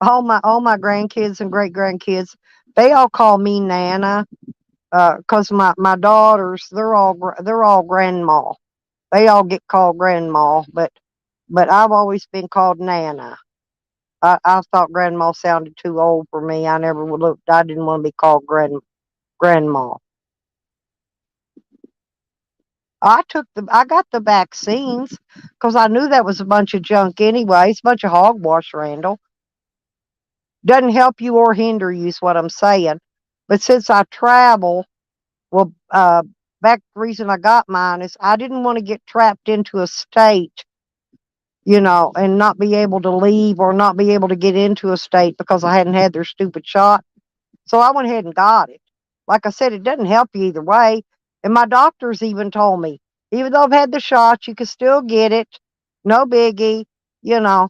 All my grandkids and great grandkids, they all call me Nana. Cause my daughters, they're all grandma. They all get called grandma, but I've always been called Nana. I thought grandma sounded too old for me. I never would look. I didn't want to be called grandma. I got the vaccines because I knew that was a bunch of junk anyway. It's a bunch of hogwash, Randall. Doesn't help you or hinder you is what I'm saying. But since I travel, well, back the reason I got mine is I didn't want to get trapped into a state, and not be able to leave or not be able to get into a state because I hadn't had their stupid shot. So I went ahead and got it. Like I said, it doesn't help you either way. And my doctors even told me, even though I've had the shot, you can still get it. No biggie, you know.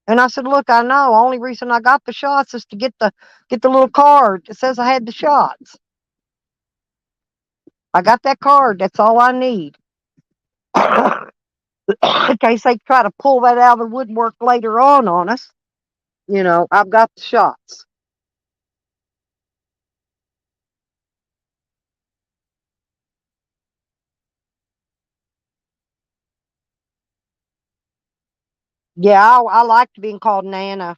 And I said, look, I know. Only reason I got the shots is to get the little card that says I had the shots. I got that card. That's all I need. In case they try to pull that out of the woodwork later on us, I've got the shots. Yeah, I liked being called Nana.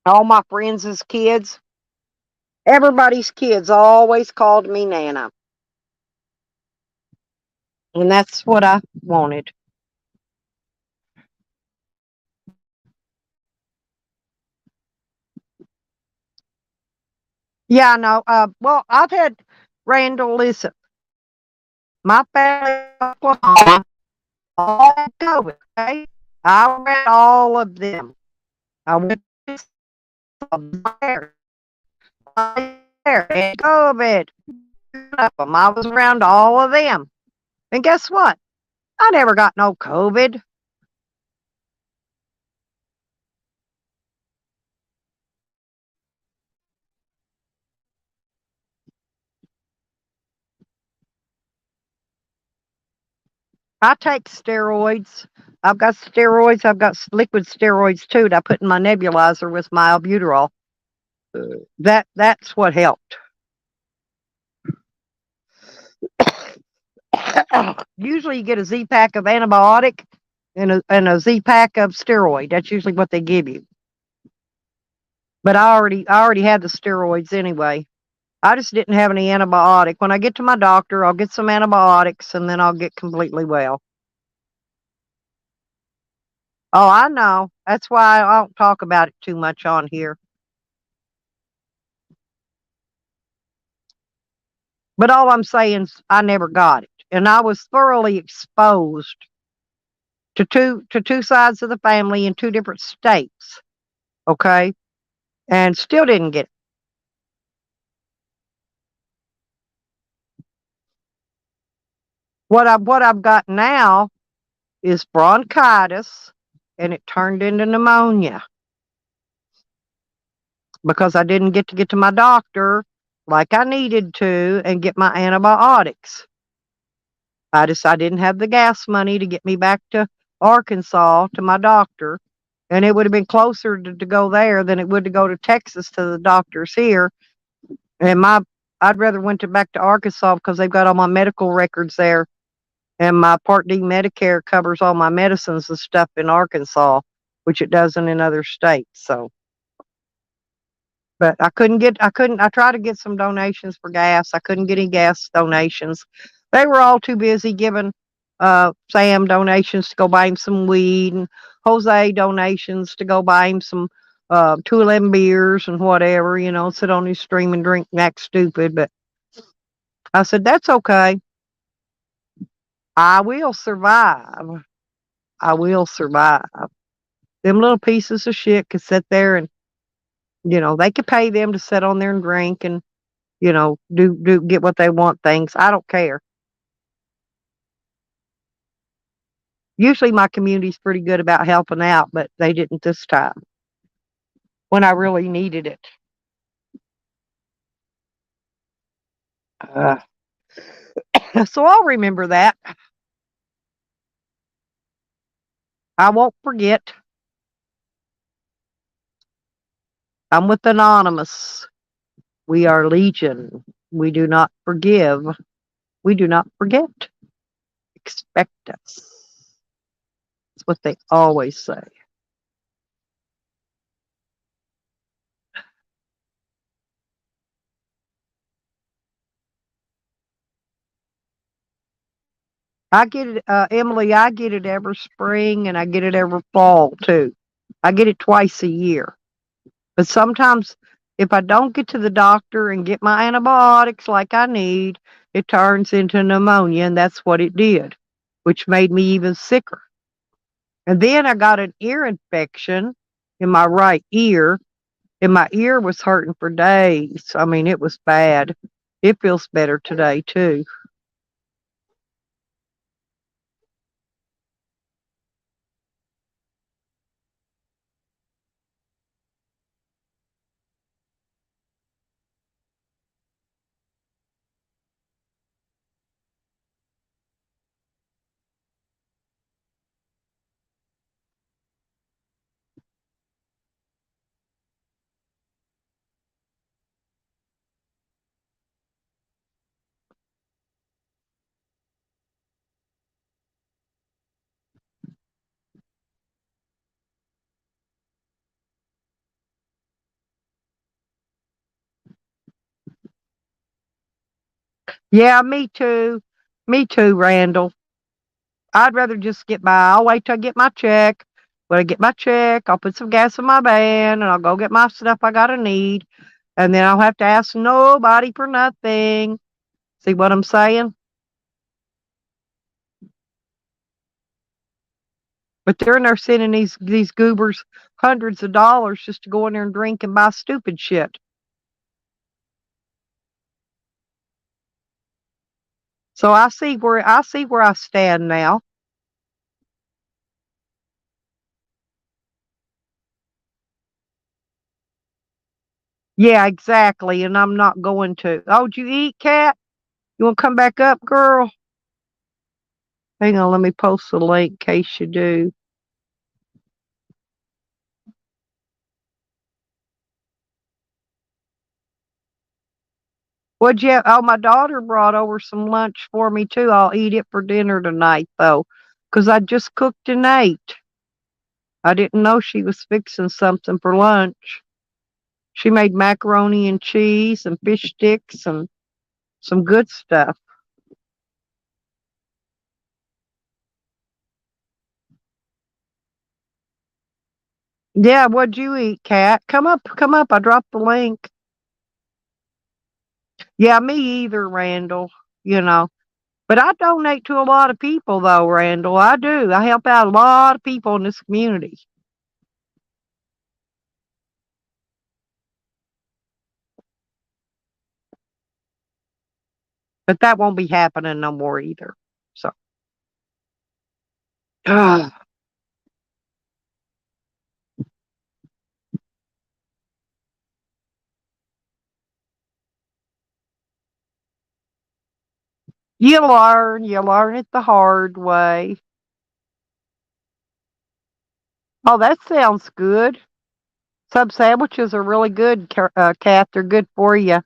All my friends' kids, everybody's kids always called me Nana. And that's what I wanted. Yeah, no. Well, I've had Randall. Listen, my family in Oklahoma all had COVID. Okay, I read all of them. I went to there, and COVID. Of them. I was around all of them, and guess what? I never got no COVID. I take steroids. I've got steroids. I've got liquid steroids too that I put in my nebulizer with my albuterol. That's what helped. Usually you get a Z pack of antibiotic and a Z pack of steroid. That's usually what they give you. But I already had the steroids anyway. I just didn't have any antibiotic. When I get to my doctor, I'll get some antibiotics and then I'll get completely well. Oh, I know. That's why I don't talk about it too much on here. But all I'm saying is I never got it. And I was thoroughly exposed to two sides of the family in two different states. Okay. And still didn't get it. What I've got now is bronchitis and it turned into pneumonia because I didn't get to my doctor like I needed to and get my antibiotics. I didn't have the gas money to get me back to Arkansas to my doctor, and it would have been closer to go there than it would to go to Texas to the doctors here. And I'd rather went to back to Arkansas because they've got all my medical records there, and my Part D Medicare covers all my medicines and stuff in Arkansas, which it doesn't in other states. So, but I tried to get some donations for gas. I couldn't get any gas donations. They were all too busy giving Sam donations to go buy him some weed and Jose donations to go buy him some 211 beers and whatever, sit on his stream and drink and act stupid. But I said, that's okay. I will survive. I will survive. Them little pieces of shit could sit there and, they could pay them to sit on there and drink and, do get what they want things. I don't care. Usually my community's pretty good about helping out, but they didn't this time when I really needed it. Uh, so I'll remember that. I won't forget. I'm with Anonymous. We are Legion. We do not forgive. We do not forget. Expect us. That's what they always say. I get it, Emily, I get it every spring and I get it every fall too. I get it twice a year. But sometimes if I don't get to the doctor and get my antibiotics like I need, it turns into pneumonia, and that's what it did, which made me even sicker. And then I got an ear infection in my right ear, and my ear was hurting for days. I mean, it was bad. It feels better today, too. Yeah, me too. Me too, Randall. I'd rather just get by. I'll wait till I get my check. When I get my check, I'll put some gas in my van and I'll go get my stuff I gotta need. And then I'll have to ask nobody for nothing. See what I'm saying? But they're in there sending these goobers hundreds of dollars just to go in there and drink and buy stupid shit. So I see where I stand now. Yeah, exactly. And I'm not going to. Oh, did you eat, Cat? You want to come back up, girl? Hang on, let me post the link in case you do. What'd you have? Oh, my daughter brought over some lunch for me too. I'll eat it for dinner tonight though, 'cause I just cooked and ate. I didn't know she was fixing something for lunch. She made macaroni and cheese and fish sticks and some good stuff. Yeah, what'd you eat, Cat? Come up, come up. I dropped the link. Yeah, me either, Randall. You know. But I donate to a lot of people though, Randall. I do. I help out a lot of people in this community. But that won't be happening no more either. So you learn it the hard way. Oh, that sounds good. Sub sandwiches are really good, Kat. They're good for you.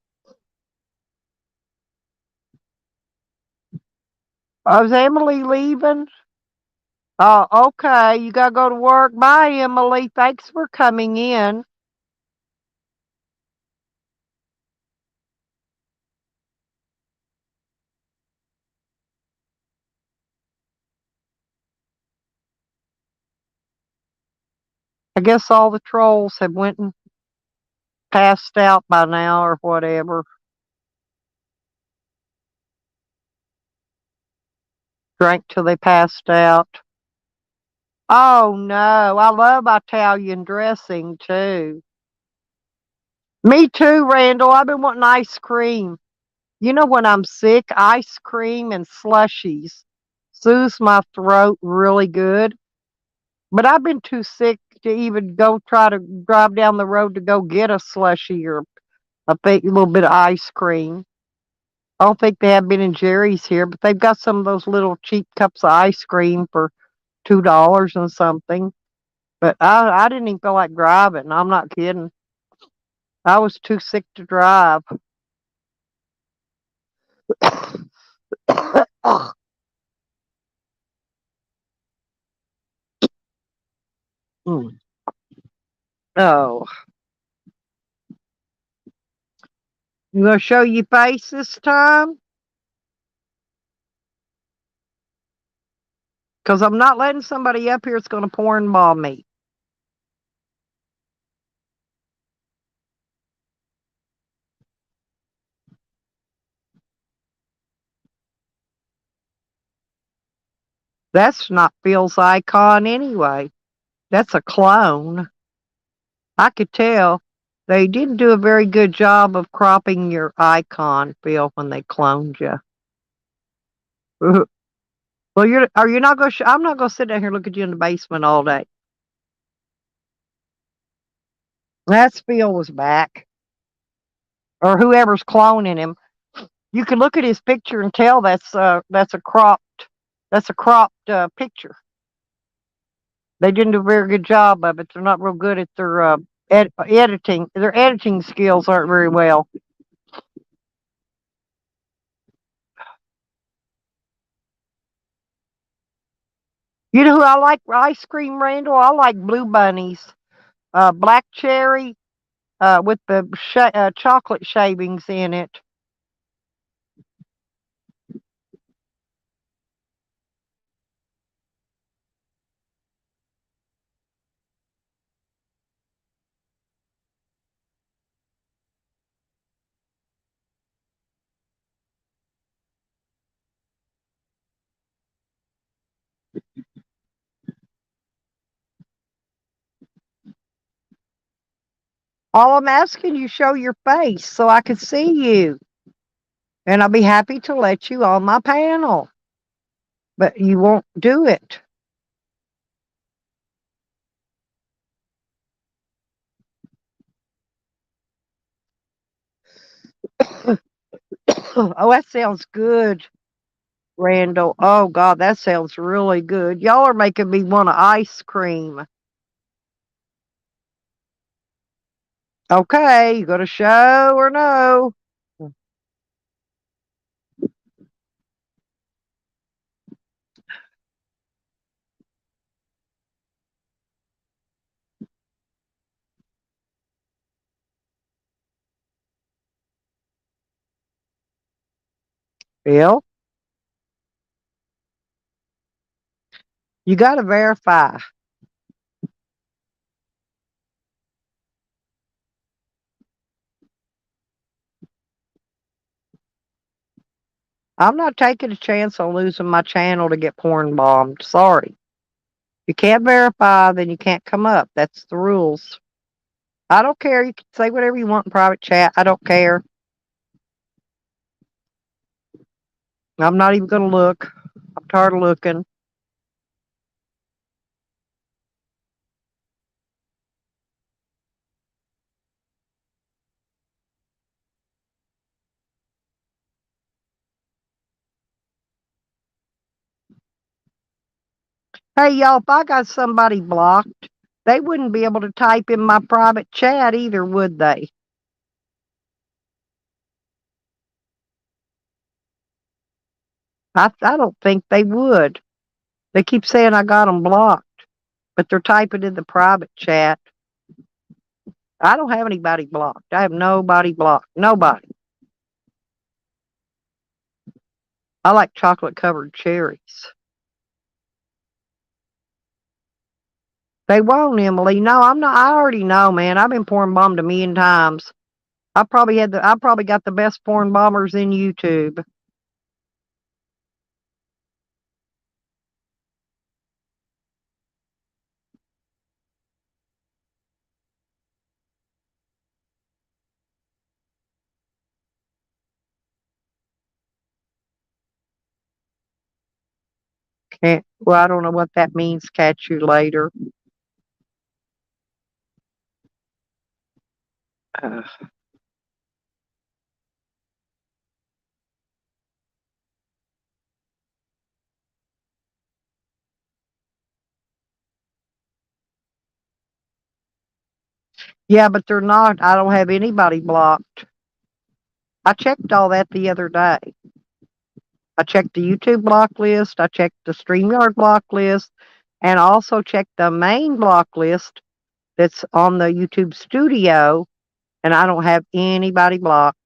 Oh, is Emily leaving? Oh, okay. You gotta go to work. Bye, Emily. Thanks for coming in. I guess all the trolls have went and passed out by now or whatever. Drank till they passed out. Oh no, I love Italian dressing too. Me too, Randall. I've been wanting ice cream. You know when I'm sick, ice cream and slushies soothes my throat really good. But I've been too sick to even go try to drive down the road to go get a slushie or a little bit of ice cream. I don't think they have Ben and Jerry's here, but they've got some of those little cheap cups of ice cream for $2 and something. But I didn't even feel like driving. I'm not kidding. I was too sick to drive. Mm. Oh, you gonna show your face this time? Because I'm not letting somebody up here that's gonna pour and ball me. That's not Phil's icon anyway. That's a clone. I could tell they didn't do a very good job of cropping your icon, Phil, when they cloned you. Well, are you not going to? I'm not going to sit down here and look at you in the basement all day. That's Phil was back, or whoever's cloning him. You can look at his picture and tell that's a cropped picture. They didn't do a very good job of it. They're not real good at their editing. Their editing skills aren't very well. You know who I like ice cream, Randall? I like Blue Bunnies, black cherry, with the chocolate shavings in it. All I'm asking you, show your face so I can see you. And I'll be happy to let you on my panel. But you won't do it. Oh, that sounds good, Randall. Oh, God, that sounds really good. Y'all are making me want an ice cream. Okay, you got a show or no? Bill, you got to verify. I'm not taking a chance on losing my channel to get porn bombed. Sorry. You can't verify, then you can't come up. That's the rules. I don't care. You can say whatever you want in private chat. I don't care. I'm not even going to look. I'm tired of looking. Hey, y'all, if I got somebody blocked, they wouldn't be able to type in my private chat either, would they? I don't think they would. They keep saying I got them blocked, but they're typing in the private chat. I don't have anybody blocked. I have nobody blocked. Nobody. I like chocolate covered cherries. They won't, Emily. No, I'm not. I already know, man. I've been porn bombed a million times. I probably got the best porn bombers in YouTube. Can't. Well, I don't know what that means. Catch you later. Uh, yeah, but they're not. I don't have anybody blocked. I checked all that the other day. I checked the YouTube block list. I checked the StreamYard block list, and I also checked the main block list that's on the YouTube studio, and I don't have anybody blocked.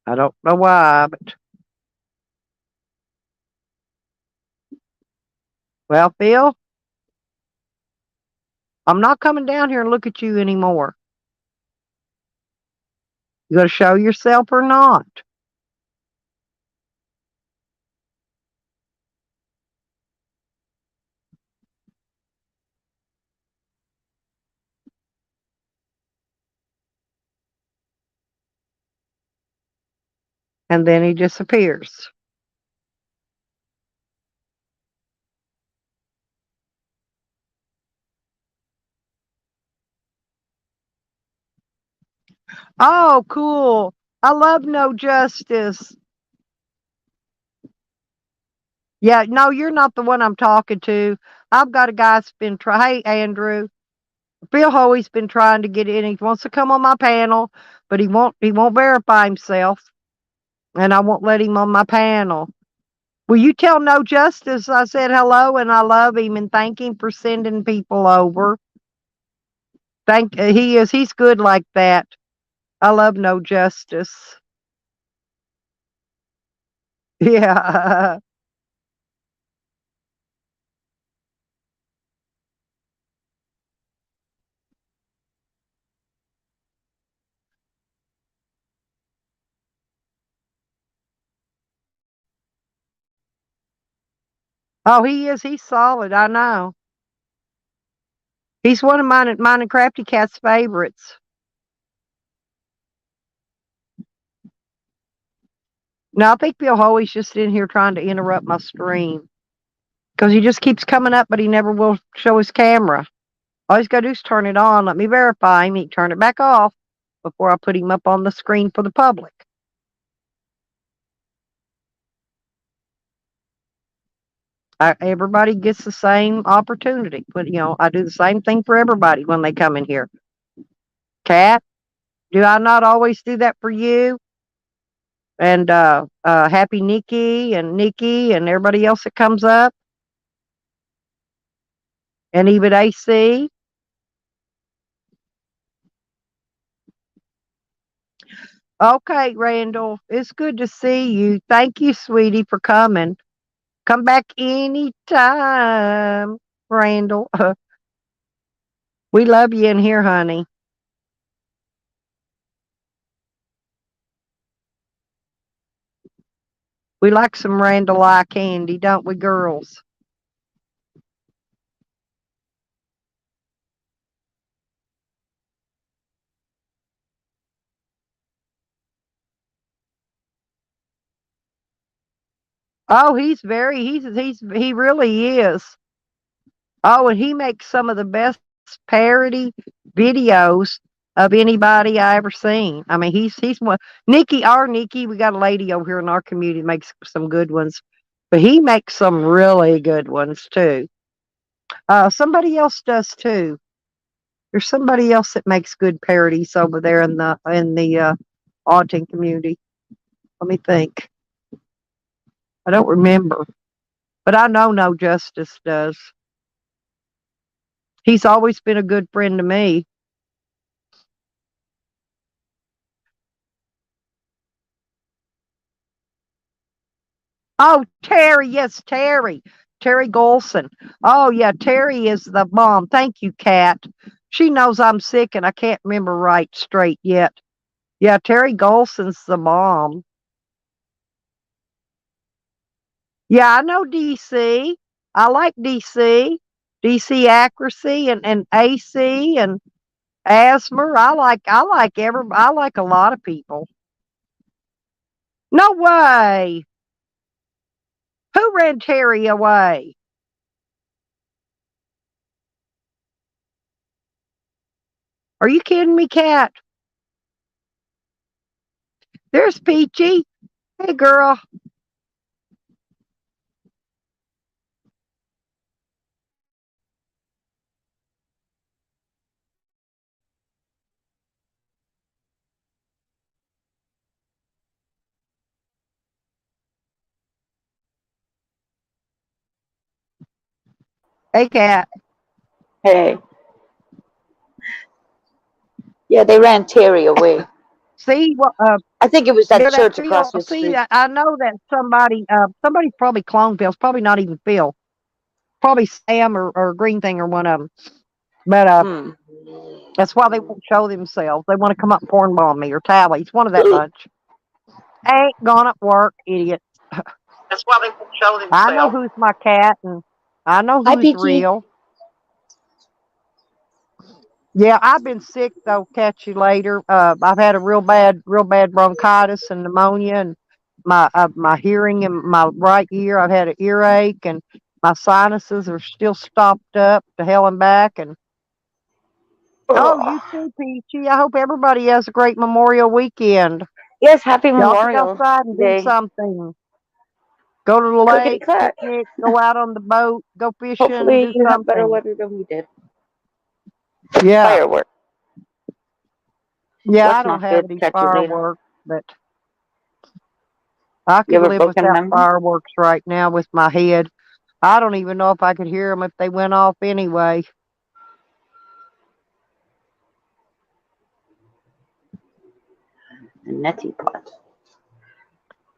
I don't know why, but well, Phil, I'm not coming down here and look at you anymore. You gonna show yourself or not? And then he disappears. Oh, cool. I love No Justice. Yeah, no, you're not the one I'm talking to. I've got a guy that's been hey Andrew. Phil Hoey's been trying to get in. He wants to come on my panel, but he won't verify himself. And I won't let him on my panel. Will you tell No Justice I said hello and I love him and thank him for sending people over? He's good like that. I love No Justice. Yeah. Oh, he is. He's solid. I know. He's one of mine and Crafty Cat's favorites. No, I think Bill Hoey's just in here trying to interrupt my stream. Because he just keeps coming up, but he never will show his camera. All he's got to do is turn it on. Let me verify him. He turn it back off before I put him up on the screen for the public. Everybody gets the same opportunity. But, I do the same thing for everybody when they come in here. Kat, do I not always do that for you? And Happy Nikki and everybody else that comes up? And even AC? Okay, Randall, it's good to see you. Thank you, sweetie, for coming. Come back anytime, Randall. We love you in here, honey. We like some Randall eye candy, don't we, girls? Oh, he really is. Oh, and he makes some of the best parody videos of anybody I ever seen. I mean, he's one. Our Nikki, we got a lady over here in our community that makes some good ones, but he makes some really good ones too. Somebody else does too. There's somebody else that makes good parodies over there in the auditing community. Let me think. I don't remember, but I know No Justice does. He's always been a good friend to me. Oh, Terry, yes, Terry. Terry Golson. Oh, yeah, Terry is the bomb. Thank you, Kat. She knows I'm sick and I can't remember right straight yet. Yeah, Terry Golson's the bomb. Yeah, I know DC. I like DC. DC Accuracy and AC and Asthma. I like a lot of people. No way. Who ran Terry away? Are you kidding me, Kat? There's Peachy. Hey, girl. Hey, Kat. Hey. Yeah, they ran Terry away. See, I think it was that yeah, church Phil. across the See, street. I know that somebody probably cloned Phil. It's probably not even Phil. Probably Sam or Greenthing or one of them. But that's why they won't show themselves. They want to come up and porn bomb me or Tally. It's one of that bunch. Ain't gonna work, idiot. That's why they won't show themselves. I know who's my cat and I know Hi, who's Peachy. real. Yeah, I've been sick though. Catch you later. I've had a real bad bronchitis and pneumonia, and my hearing in my right ear. I've had an earache, and my sinuses are still stopped up to hell and back. And oh, you too, Peachy. I hope everybody has a great Memorial weekend. Yes, happy Y'all get Memorial outside and do Day. something. Go to the lake, picnic, go out on the boat, go fishing, Hopefully do you have better something. weather than we did. Yeah. Fireworks. Yeah, That's I don't not have good. any Catch you later. fireworks, but I You could ever live broken without memory? fireworks right now with my head. I don't even know if I could hear them if they went off anyway. A neti pot.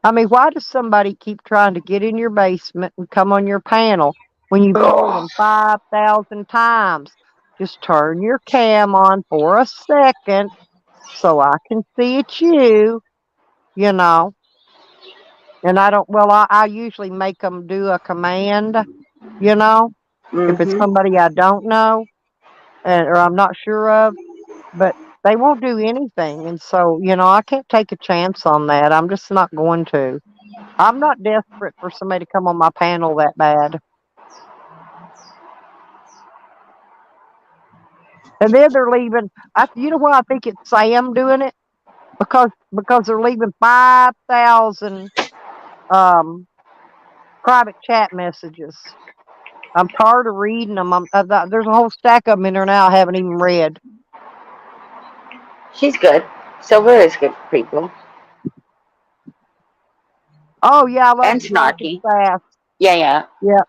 I mean, why does somebody keep trying to get in your basement and come on your panel when you've told them 5,000 times? Just turn your cam on for a second so I can see it's you, you know. And I usually make them do a command, you know, if it's somebody I don't know. or I'm not sure of, but they won't do anything. And so, I can't take a chance on that. I'm just not going to. I'm not desperate for somebody to come on my panel that bad. And then they're leaving. You know what? I think it's Sam doing it because they're leaving 5,000 private chat messages. I'm tired of reading them. There's a whole stack of them in there now I haven't even read. She's good. Silver is good for people. Oh yeah, I love And snarky snarky. sass. Yeah. Yeah.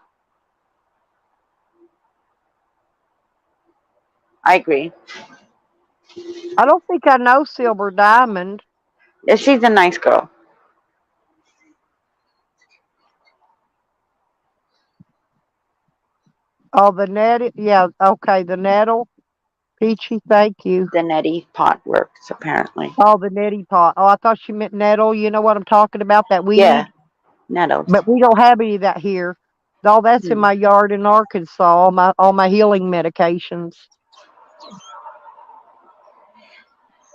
I agree. I don't think I know Silver Diamond. Yeah, she's a nice girl. Oh, the net. Yeah, okay, the nettle. Peachy, thank you. The Nettie pot works, apparently. Oh, the netty pot. Oh, I thought she meant nettle. You know what I'm talking about? That weed. Yeah, nettles. But we don't have any of that here. All that's in my yard in Arkansas. All my healing medications.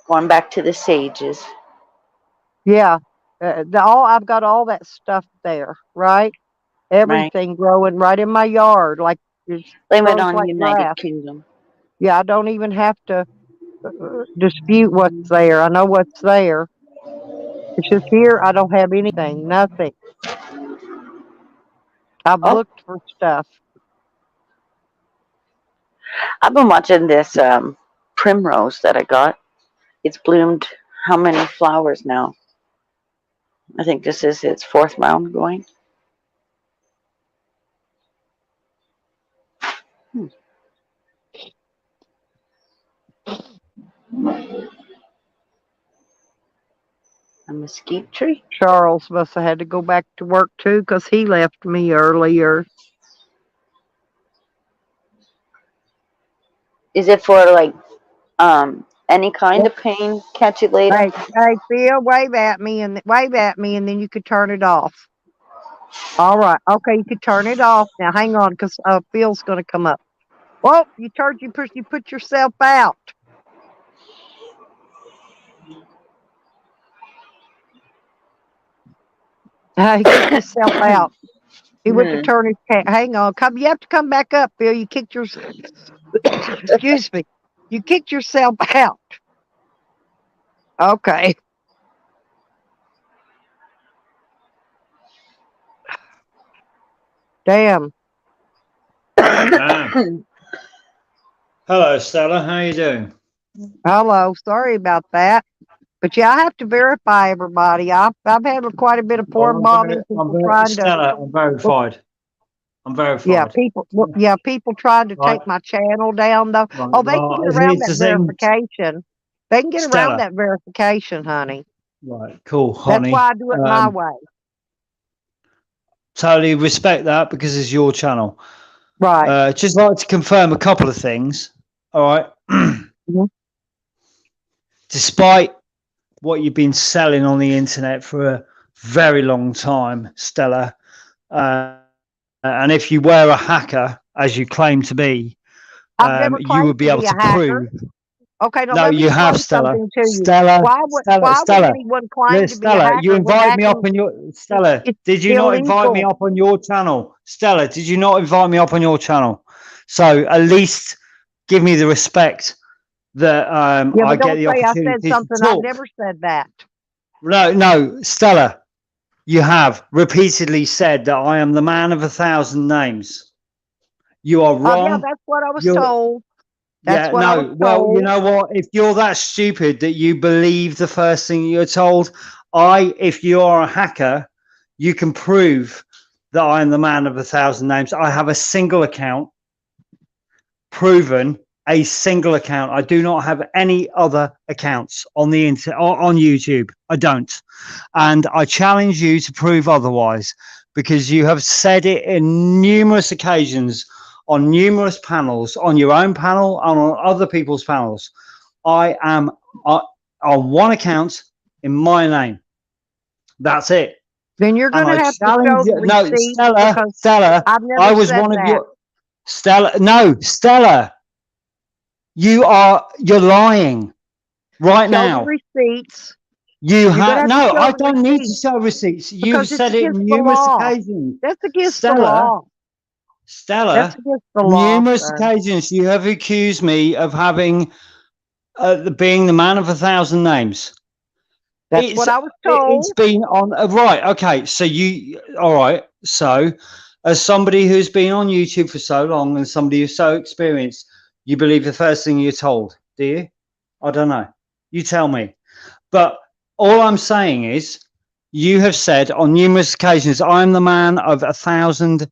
Going back to the sages. Yeah, I've got all that stuff there, right? Everything growing right in my yard, like it's Blame it grows on like United grass. Kingdom. Yeah, I don't even have to dispute what's there. I know what's there. It's just here I don't have anything, nothing. I've Oh, looked for stuff. I've been watching this primrose that I got. It's bloomed how many flowers now? I think this is its fourth round going. A mesquite tree. Charles must have had to go back to work too because he left me earlier. Is it for like any kind of pain? Catch it later. Hey, Phil, wave at me, and then you could turn it off. All right, okay, you could turn it off now. Hang on, because Phil's going to come up. Well, you put yourself out. He kicked himself out. He went to turn his hang on. You have to come back up, Phil. You kicked yourself. Excuse me. You kicked yourself out. Okay. Damn. Hello, Stella. How you doing? Hello. Sorry about that. But yeah, I have to verify everybody. I've had quite a bit of foreign bombing. Stella, I'm verified. I'm verified. People trying to take my channel down though. Right. Oh, they can get around that verification. They can get Stella. around that verification, honey. Right, cool, honey. That's why I do it my way. Totally respect that because it's your channel. Right. Just like to confirm a couple of things. All right. Mm-hmm. Despite what you've been selling on the internet for a very long time, Stella, and if you were a hacker, as you claim to be, you would be able to prove. Okay, no, you have, Stella. Stella, why would anyone claim to be a hacker? You invited me up on your Stella. Did you not invite me up on your channel? Stella, did you not invite me up on your channel? So at least give me the respect that I get the opportunity I said something. to talk. I never said that. No, Stella, you have repeatedly said that I am the man of 1,000 names. You are wrong. Yeah, that's what I was told. That's what I was told. Well, you know what? If you're that stupid that you believe the first thing you're told, if you are a hacker, you can prove that I am the man of 1,000 names. I have a single account, proven a single account. I do not have any other accounts on the internet or on YouTube. I don't. And I challenge you to prove otherwise because you have said it in numerous occasions on numerous panels, on your own panel and on other people's panels. I am on one account in my name. That's it. Then you're going to have to show the receipt. Stella, I was one of your... Stella, You're lying right Show the now. receipts. You You're gonna have have to no. show I the don't need to receipts show receipts. You've because it's said it against the numerous law. occasions. That's against the Stella, law. That's Stella, against the law, numerous sir. occasions you have accused me of having being the man of 1,000 names. That's what I was told. It's been on right. Okay, so all right. So, as somebody who's been on YouTube for so long and somebody who's so experienced, you believe the first thing you're told, do you? I don't know. You tell me. But all I'm saying is, you have said on numerous occasions, I'm the man of 1,000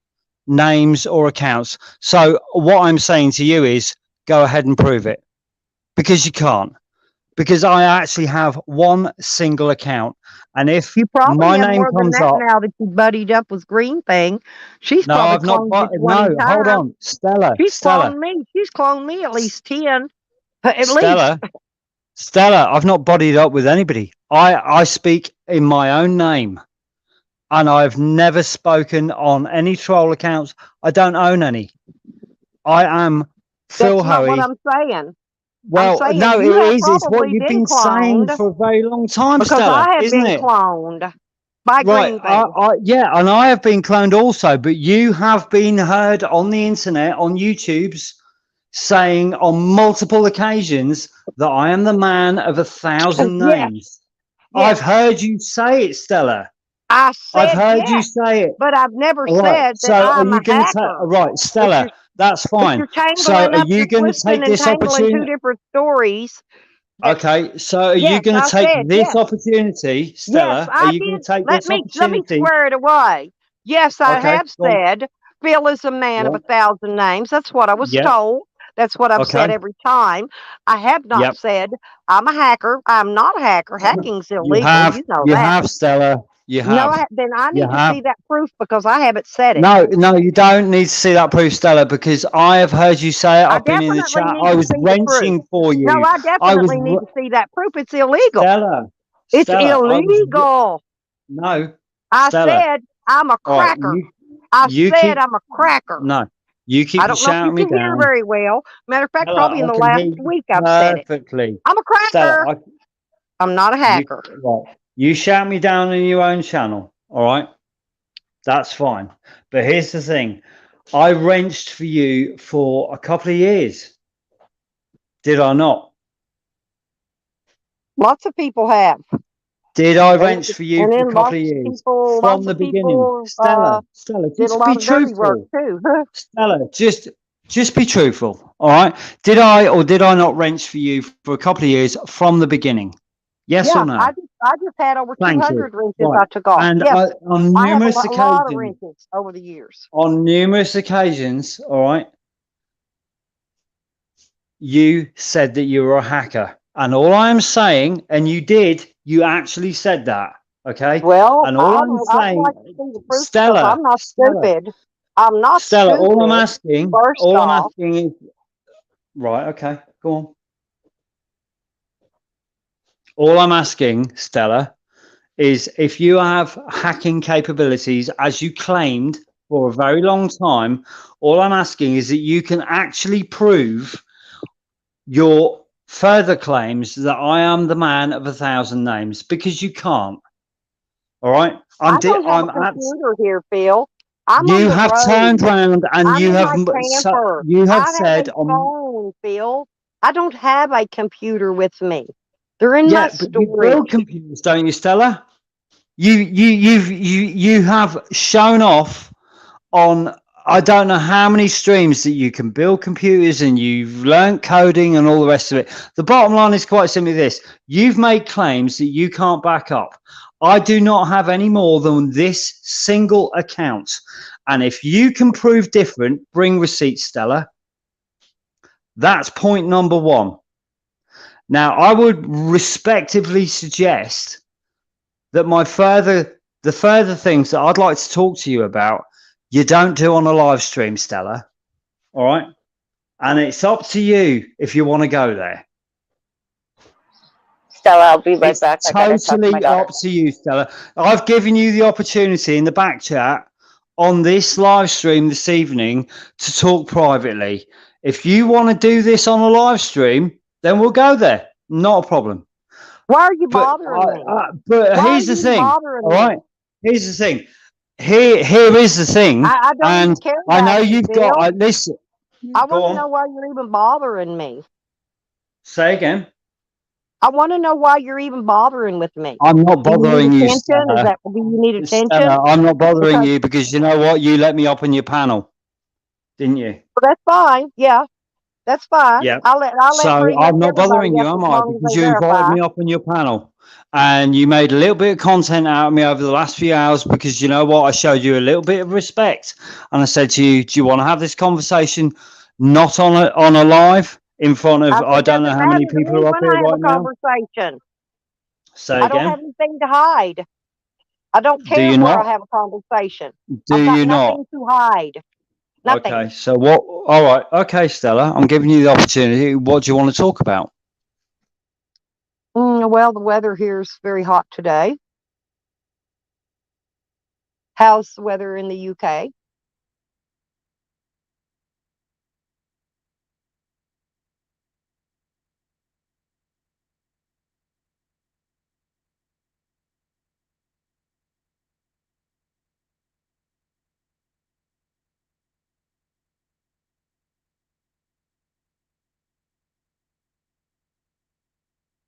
names or accounts. So what I'm saying to you is, go ahead and prove it, because you can't. Because I actually have one single account, and if You probably my have name more than comes that up, now that you buddied up with Greenthing. She's no, probably I've not. cloned you 20 No, hold times. on, Stella, She's Stella, cloned me. She's cloned me at least 10. At least. Stella, Stella. I've not bodied up with anybody. I speak in my own name, and I've never spoken on any troll accounts. I don't own any. I am Phil That's not what Hoey. I'm saying. Well, I'm saying no, you have it is. It's what probably you've been been saying cloned for a very long time, because Stella, I have isn't been it? cloned by Right. Greenthing. Yeah, and I have been cloned also, but you have been heard on the internet, on YouTube's, saying on multiple occasions that I am the man of 1,000 Yes, names. yes. I've heard you say it, Stella. I I've said heard you yes, say it. but I've never All right. said So that are I'm you a going to take? hacker. Right, Stella. That's If fine. you're So tangling are up, you you're going to twisting take and this tangling two opportunity? different stories. Okay, so are you Yes, going I to take said this yes. opportunity, Yes, Stella? Are I you going did. to take Let this me opportunity? square it away. Yes, I Okay, have go on. said Phil is a man of Yep, 1,000 names. That's what I was yep, told. That's what I've said okay, every time. I have not yep. said I'm a hacker. I'm not a hacker. Hacking's illegal. You know that. Stella. You No, have, then I you need to have. see that proof because I haven't said it. No, no, you don't need to see that proof, Stella, because I have heard you say it. I I've been in the definitely chat. need I to was see the proof. wrenching for No, you. I I was, definitely need to see that proof. It's illegal. Stella, It's Stella, illegal. no, I Stella. said I'm a All right, cracker. I you said keep, I'm a cracker. no, you I keep don't know if you shouting me can hear down. very well. Matter of fact, probably in Stella, I the can last hear you week I've said it. perfectly. I'm a cracker. Stella, I'm not a hacker. right. You shout me down in your own channel, all right? That's fine. But here's the thing. I wrenched for you for a couple of years. Did I not? Lots of people have. Did I wrench for you And for a then couple lots of of years? people, From lots the of beginning. people Stella, did just a be lot of dirty work truthful. too. Stella, just be truthful, all right? Did I or did I not wrench for you for a couple of years from the beginning? Yes Yeah, or no? I just had over Thank 200 you. wrenches Right. I took off. And Yes, on I have numerous a lot of occasions, wrenches over the years. on numerous occasions, all right, you said that you were a hacker. And all I'm saying, and you actually said that, okay? Well, And all I'm I would saying, like to see the proof because Stella, I'm not stupid. I'm not Stella, stupid. all I'm asking First is, right, okay, go on. All I'm asking, Stella, is if you have hacking capabilities as you claimed for a very long time, all I'm asking is that you can actually prove your further claims that I am the man of 1,000 names, because you can't. All right, I don't have a computer here, Phil. I'm on you the have road. turned around and I'm you in have my camper. you have I said have a on phone, Phil. I don't have a computer with me. They're in my yeah, but you storage. build computers, don't you, Stella? You have shown off on I don't know how many streams that you can build computers and you've learned coding and all the rest of it. The bottom line is quite simply this: you've made claims that you can't back up. I do not have any more than this single account, and if you can prove different, bring receipts, Stella. That's point number one. Now, I would respectively suggest that the further things that I'd like to talk to you about, you don't do on a live stream, Stella. All right? And it's up to you if you want to go there. Stella, I'll be right It's back. I gotta talk to my totally daughter. up to you, Stella. I've given you the opportunity in the back chat on this live stream this evening to talk privately. If you want to do this on a live stream, then we'll go there. Not a problem. Why are you But bothering me? but Why here's are the you thing. bothering All me? right. Here's the thing. Here is the thing. I don't even And care I know about you, you've Bill. got listen. I Go want to on. know why you're even bothering me. Say again. I want to know why you're even bothering with me. I'm not Do you bothering need you, attention? Stella. Do you need attention? Stella, I'm not bothering Because you because you know what? You let me up on your panel, didn't you? well, that's fine. Yeah, that's fine. Yeah. I'll let So pretty much I'm not everybody bothering you, up as am I? long as Because they you invited verify. me up on your panel and you made a little bit of content out of me over the last few hours because you know what? I showed you a little bit of respect and I said to you, do you want to have this conversation not on a live in front of, I I said, don't know doesn't how many matter to people me are up when here I have right a now? conversation. Say I don't have again. anything to hide. I don't Do care you where I not? have a conversation. Do I've got you not? nothing to hide. Nothing. Okay, so what? All right, okay, Stella, I'm giving you the opportunity. What do you want to talk about? Well, the weather here is very hot today. How's the weather in the UK?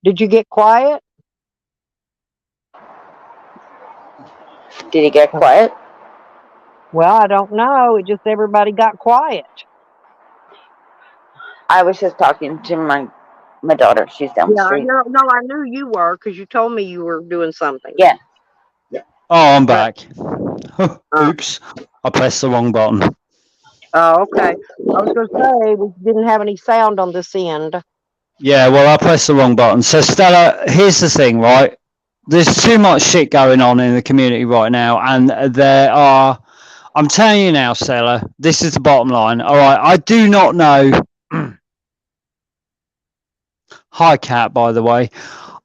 Did you get quiet? Did he get quiet? Well, I don't know. It just everybody got quiet. I was just talking to my daughter. She's down the Yeah, street. no, I knew you were because you told me you were doing something. Yeah. Oh, I'm But back. Oops, I pressed the wrong button. oh, okay. I was going to say we didn't have any sound on this end. Yeah, well, I pressed the wrong button. So, Stella, here's the thing, right? There's too much shit going on in the community right now, and I'm telling you now, Stella, this is the bottom line. All right, I do not know. Hi, Cat, by the way.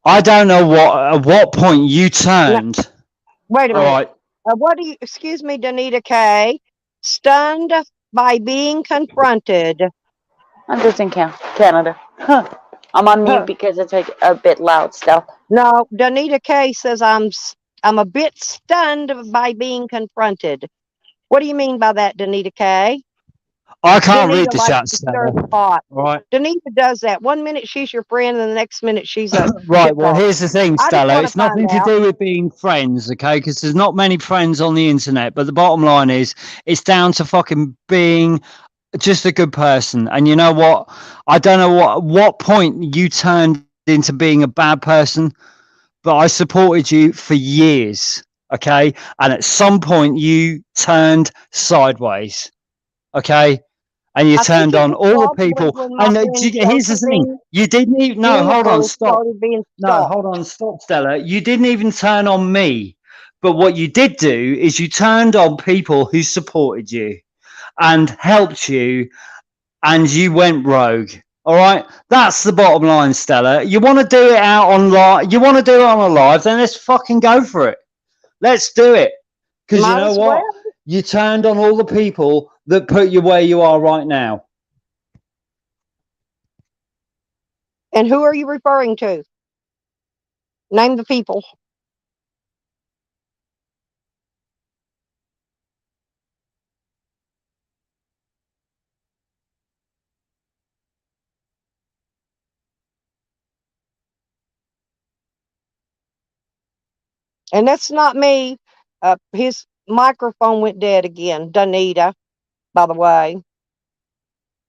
I don't know at what point you turned. Wait a All minute. right. What do you? Excuse me, Danita K. Stunned by being confronted. I'm just in Canada. I'm on mute because it's a bit loud still. No, Danita K says I'm a bit stunned by being confronted. What do you mean by that, Danita K? I can't read Danita the likes chat, to stir Stella. the pot. All right. Danita does that. 1 minute she's your friend, and the next minute she's a Right. shit Well, talker. here's the thing, I just Stella. want to It's find nothing to out. do with being friends, okay? Because there's not many friends on the internet. But the bottom line is, it's down to fucking being just a good person. And you know what? I don't know what point you turned into being a bad person, but I supported you for years, okay? And at some point, you turned sideways, okay? And you I think turned it on was all the probably people. when my And friend here's the thing: Josephine you didn't even. No, hold on, Juniper stop. started being No, stalked. hold on, stop, Stella. You didn't even turn on me. But what you did do is you turned on people who supported you and helped you, and you went rogue. All right, that's the bottom line, Stella. You want to do it out on live? You want to do it on a live? Then let's fucking go for it. Let's do it. Because you Might know as what? well. You turned on all the people that put you where you are right now. And who are you referring to? Name the people. And that's not me. His microphone went dead again, Danita, by the way.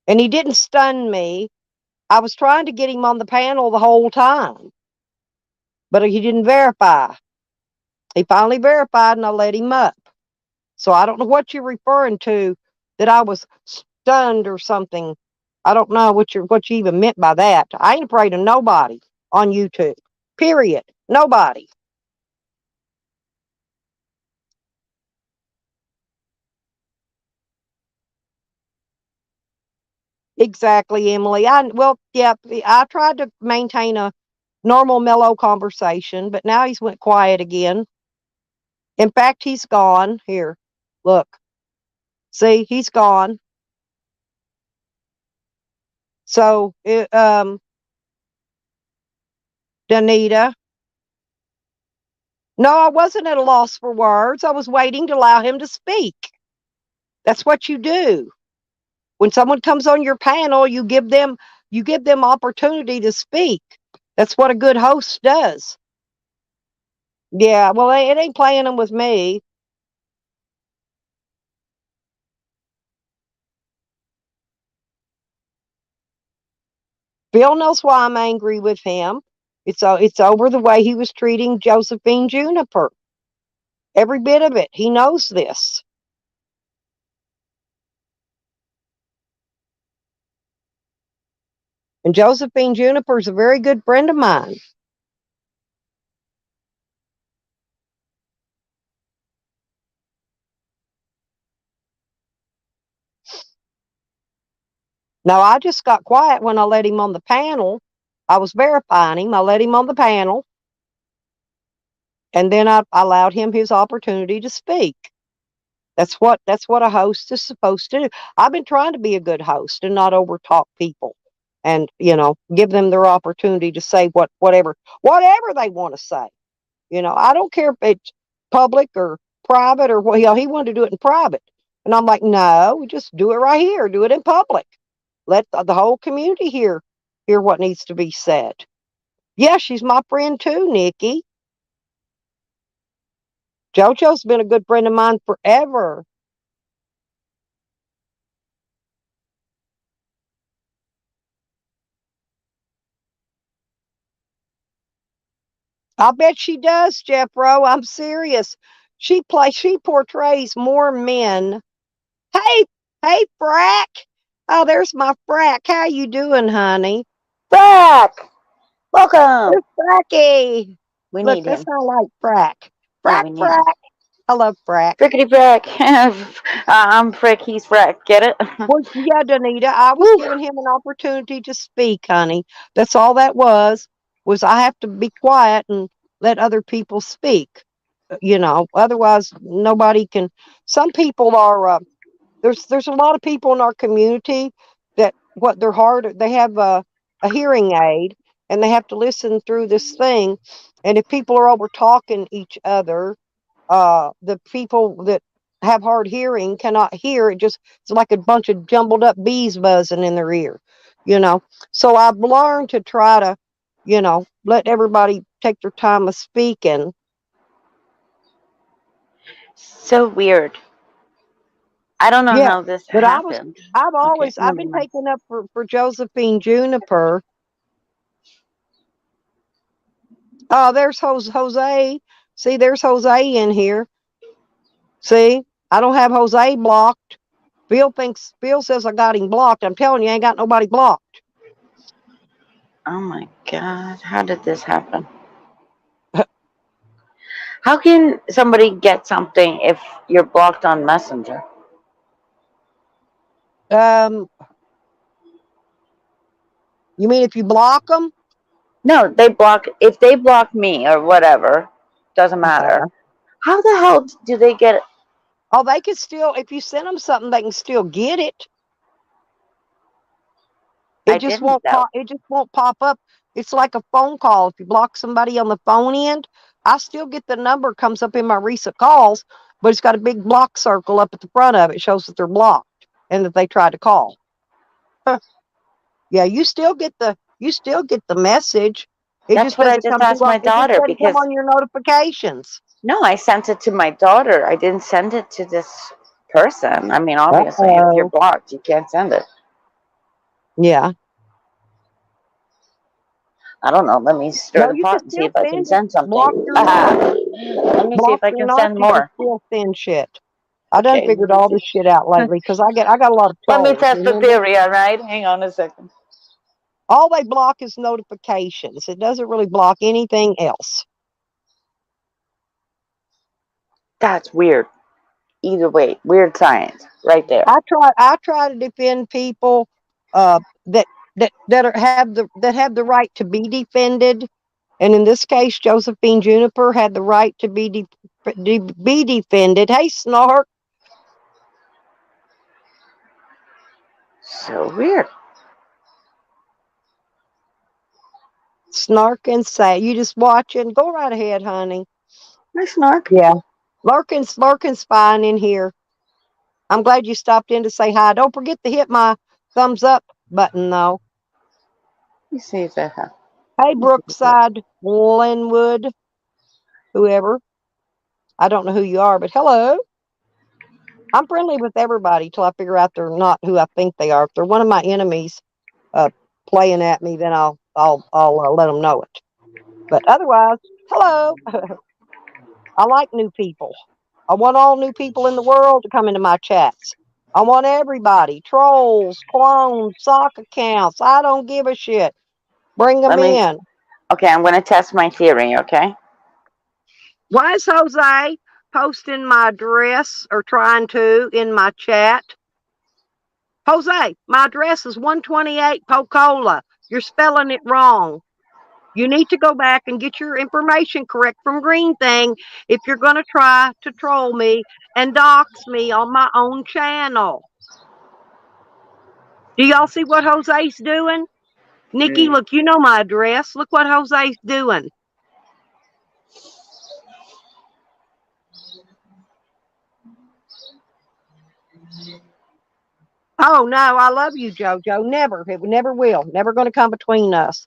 And he didn't stun me. I was trying to get him on the panel the whole time, but he didn't verify. He finally verified and I let him up. So I don't know what you're referring to, that I was stunned or something. I don't know what you even meant by that. I ain't afraid of nobody on YouTube. Period. Nobody. Exactly, Emily. I tried to maintain a normal, mellow conversation, but now he's went quiet again. In fact, he's gone. Here, look. See, he's gone. So, Danita. No, I wasn't at a loss for words. I was waiting to allow him to speak. That's what you do. When someone comes on your panel, you give them opportunity to speak. That's what a good host does. Yeah, well, it ain't playing them with me. Bill knows why I'm angry with him. It's over the way he was treating Josephine Juniper. Every bit of it. He knows this. And Josephine Juniper is a very good friend of mine. Now, I just got quiet when I let him on the panel. I was verifying him. I let him on the panel. And then I allowed him his opportunity to speak. That's what a host is supposed to do. I've been trying to be a good host and not overtalk people, and give them their opportunity to say whatever they want to say. I don't care if it's public or private or what. He wanted to do it in private, and I'm like, no, just do it right here. Do it in public. Let the whole community hear what needs to be said. Yeah, she's my friend too, Nikki. JoJo's been a good friend of mine forever. I bet she does, Jeffro. I'm serious. She portrays more men. Hey, hey, Frack. Oh, there's my Frack. How you doing, honey? Frack, welcome. There's Fracky. We Look, need that him. sounds like Frack. Yeah, Frack, we need him. Frack. I love Frack. Frickety Frack. I'm Frick, he's Frack. Get it? Well, yeah, Danita, I was Woo. giving him an opportunity to speak, honey. That's all that was I have to be quiet and let other people speak. Otherwise nobody can. Some people are there's a lot of people in our community that they're hard. They have a hearing aid and they have to listen through this thing, and if people are over talking each other, the people that have hard hearing cannot hear. It's like a bunch of jumbled up bees buzzing in their ear, so I've learned to try to let everybody take their time of speaking. So weird. I don't know Yeah, how this but happened. Okay, I've never been mind. taking up for Josephine Juniper. Oh, there's Jose. See, there's Jose in here. See, I don't have Jose blocked. Bill says I got him blocked. I'm telling you, I ain't got nobody blocked. Oh my god, how did this happen? How can somebody get something if you're blocked on Messenger? You mean if you block them? No, if they block me or whatever, doesn't matter. How the hell do they get it? Oh, they can still, if you send them something, they can still get it. I didn't though. It just won't pop up. It's like a phone call. If you block somebody on the phone end, I still get the number, comes up in my recent calls, but it's got a big block circle up at the front of it. It shows that they're blocked and that they tried to call. Yeah, you still get the message. It That's just what I doesn't just come asked through my it just daughter doesn't come because on your notifications. no, I sent it to my daughter. I didn't send it to this person. I mean, obviously, if you're Uh-oh. blocked, you can't send it. Yeah. I don't know. Let me stir No, the you can pot and see still if I can send it. send something. Blocked or not. Let me see if Blocked I or can not, send you can more. still send shit. I done Okay, let figured me all see. this shit out lately because I got a lot of Let me trolls, test the remember? theory, all right? Hang on a second. All they block is notifications. It doesn't really block anything else. That's weird. Either way, weird science right there. I try to defend people that have the right to be defended. And in this case, Josephine Juniper had the right to be be defended. Hey, Snark. So weird. Snark and say, you just watching? Go right ahead, honey. Hi, Snark. Yeah. Lurking's fine in here. I'm glad you stopped in to say hi. Don't forget to hit my thumbs up button, though. Let me see if I have. Hey, Brookside, Linwood, whoever. I don't know who you are, but hello. I'm friendly with everybody till I figure out they're not who I think they are. If they're one of my enemies playing at me, then I'll let them know it. But otherwise, hello. I like new people. I want all new people in the world to come into my chats. I want everybody, trolls, clones, sock accounts. I don't give a shit. Bring them in. Okay, I'm going to test my theory, okay? Why is Jose posting my address or trying to in my chat? Jose, my address is 128 Pocola. You're spelling it wrong. You need to go back and get your information correct from Greenthing if you're going to try to troll me and dox me on my own channel. Do y'all see what Jose's doing? Nikki, look, you know my address. Look what Jose's doing. Oh, no, I love you, JoJo. Never. It never will. Never going to come between us.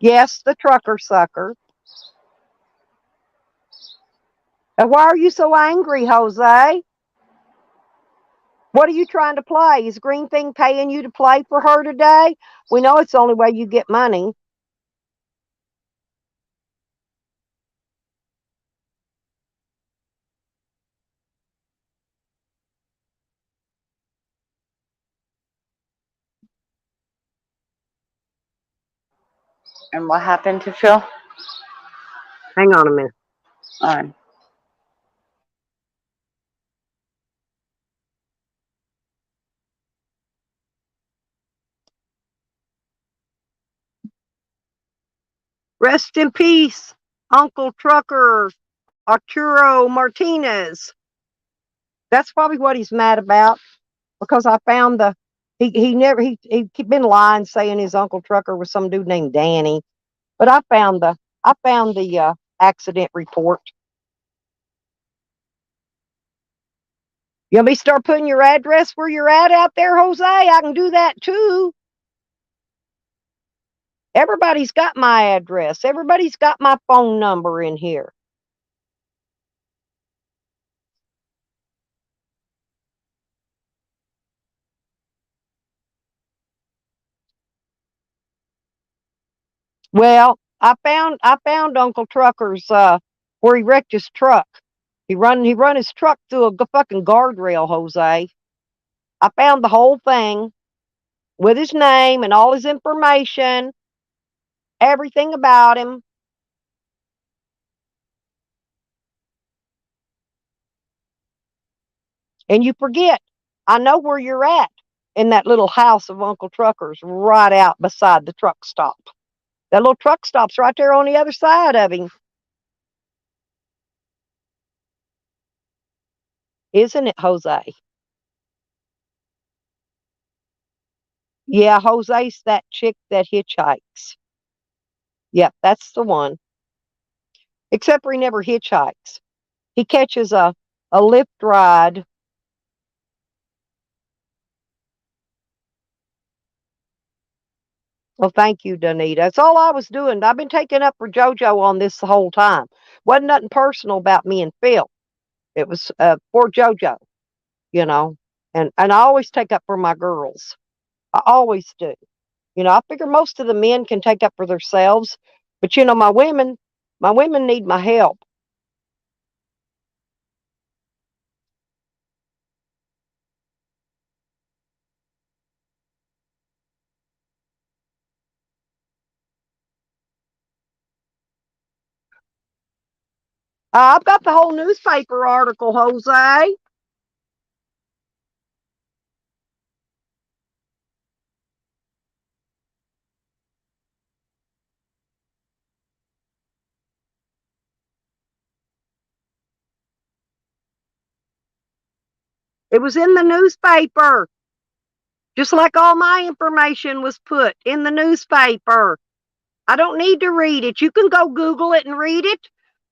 Yes, the trucker sucker. And why are you so angry, Jose? What are you trying to play? Is Greenthing paying you to play for her today? We know it's the only way you get money. And what happened to Phil? Hang on a minute. All right. Rest in peace, Uncle Trucker Arturo Martinez. That's probably what he's mad about, because I found he never he been lying saying his Uncle Trucker was some dude named Danny, but I found the accident report. You want me to start putting your address where you're at out there, Jose? I can do that too. Everybody's got my address. Everybody's got my phone number in here. Well, I found Uncle Trucker's where he wrecked his truck. He run his truck through a fucking guardrail, Jose. I found the whole thing with his name and all his information, everything about him. And you forget, I know where you're at in that little house of Uncle Trucker's right out beside the truck stop. That little truck stop's right there on the other side of him. Isn't it, Jose? Yeah, Jose's that chick that hitchhikes. Yep, that's the one. Except for he never hitchhikes. He catches a lift ride. Well, thank you, Danita. That's all I was doing. I've been taking up for JoJo on this the whole time. Wasn't nothing personal about me and Phil. It was for JoJo, you know. And I always take up for my girls. I always do. You know, I figure most of the men can take up for themselves, but you know, my women need my help. I've got the whole newspaper article, Jose. It was in the newspaper, just like all my information was put in the newspaper. I don't need to read it. You can go Google it and read it.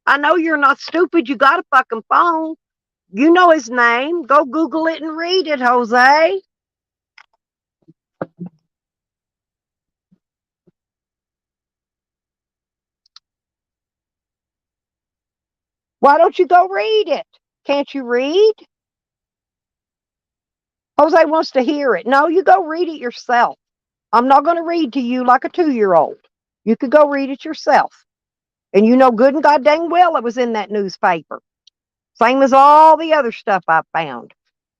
I know you're not stupid. You got a fucking phone. You know his name. Go Google it and read it, Jose. Why don't you go read it? Can't you read? Jose wants to hear it. No, you go read it yourself. I'm not going to read to you like a 2-year-old. You could go read it yourself. And you know good and goddamn well it was in that newspaper. Same as all the other stuff I found.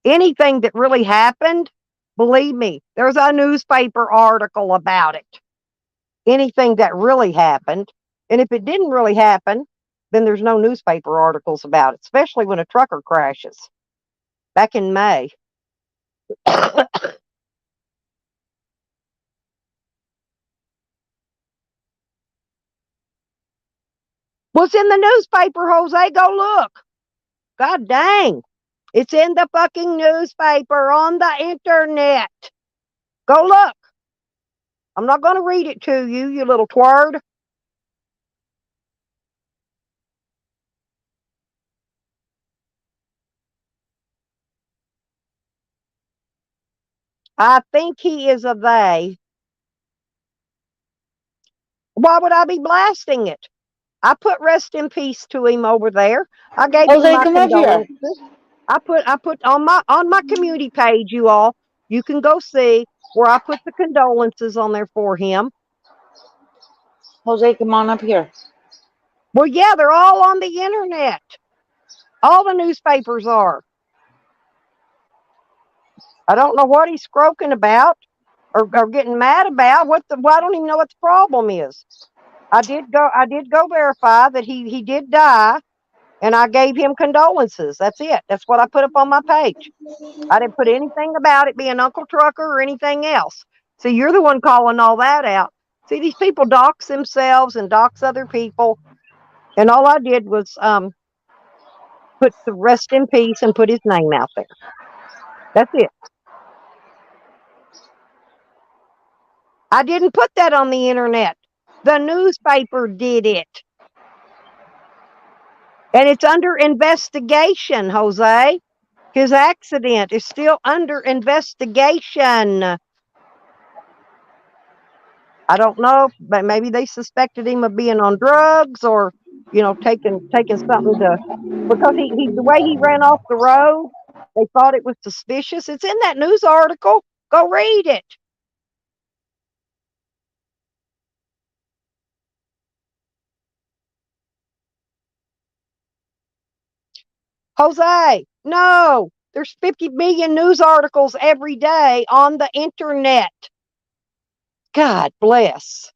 Anything that really happened, believe me, there's a newspaper article about it. Anything that really happened. And if it didn't really happen, then there's no newspaper articles about it, especially when a trucker crashes back in May. What's in the newspaper, Jose? Go look. God dang. It's in the fucking newspaper on the internet. Go look. I'm not going to read it to you, you little tward. I think he is a they. Why would I be blasting it? I put rest in peace to him over there. I gave him Jose, my come up here. condolences. I put on my community page, you all. You can go see where I put the condolences on there for him. Jose, come on up here. Well, yeah, they're all on the internet. All the newspapers are. I don't know what he's croaking about or getting mad about. I don't even know what the problem is. I did go verify that he did die, and I gave him condolences. That's it. That's what I put up on my page. I didn't put anything about it being Uncle Trucker or anything else. See, you're the one calling all that out. See, these people dox themselves and dox other people, and all I did was put the rest in peace and put his name out there. That's it. I didn't put that on the internet. The newspaper did it. And it's under investigation, Jose. His accident is still under investigation. I don't know, but maybe they suspected him of being on drugs or, taking something to, because he the way he ran off the road, they thought it was suspicious. It's in that news article. Go read it. Jose, no, there's 50 million news articles every day on the internet. God bless.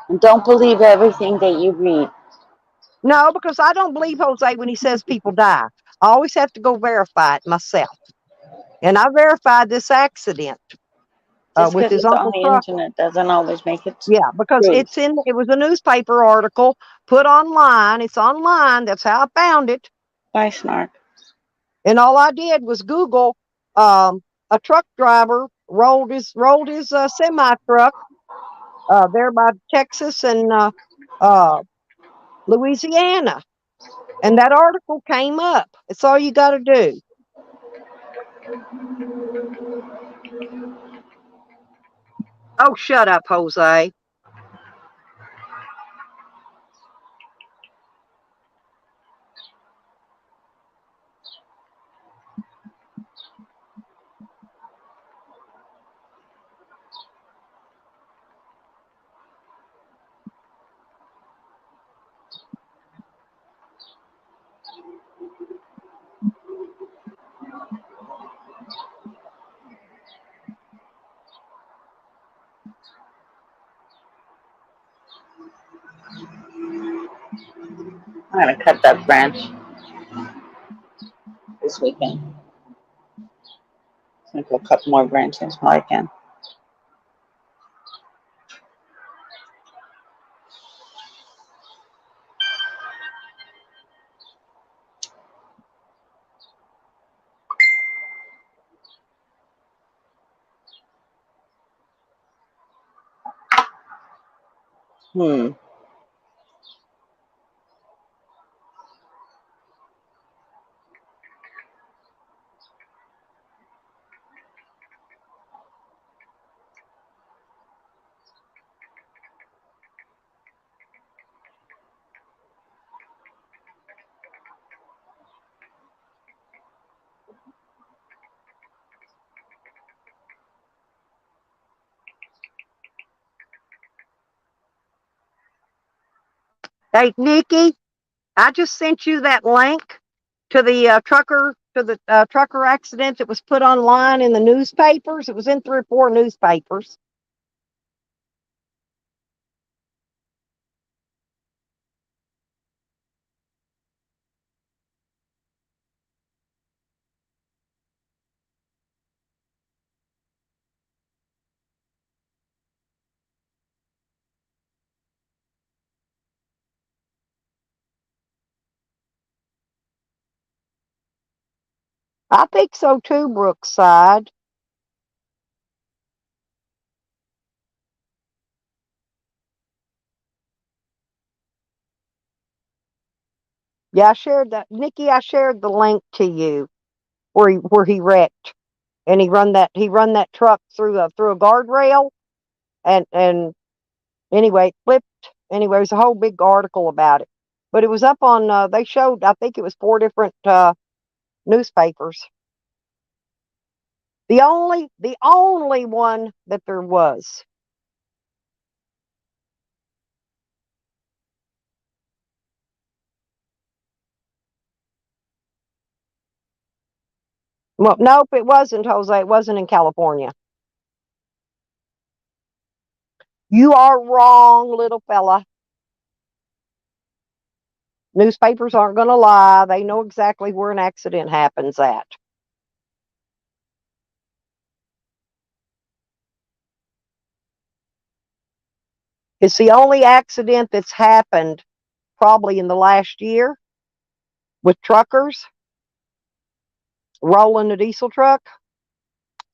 And don't believe everything that you read. No, because I don't believe Jose when he says people die. I always have to go verify it myself. And I verified this accident Just with because his it's on Uncle the Trucker. internet doesn't always make it Yeah, because true. it was a newspaper article put online. It's online. That's how I found it. Bye, Snark. And all I did was Google a truck driver rolled his semi truck there by Texas and Louisiana, and that article came up. It's all you got to do. Oh, shut up, Jose. I'm going to cut that branch this weekend. I'm going to go cut more branches while I can. Hmm. Hey, Nikki, I just sent you that link to the trucker accident that was put online in the newspapers. It was in 3 or 4 newspapers. I think so too, Brookside. Yeah, I shared that. Nikki, I shared the link to you where he wrecked and he run that truck through a guardrail and anyway, it flipped. Anyway, it was a whole big article about it. But it was up on they showed, I think it was 4 different newspapers. The only one that there was. Well, nope, it wasn't, Jose. It wasn't in California. You are wrong, little fella. Newspapers aren't going to lie. They know exactly where an accident happens at. It's the only accident that's happened probably in the last year with truckers rolling a diesel truck.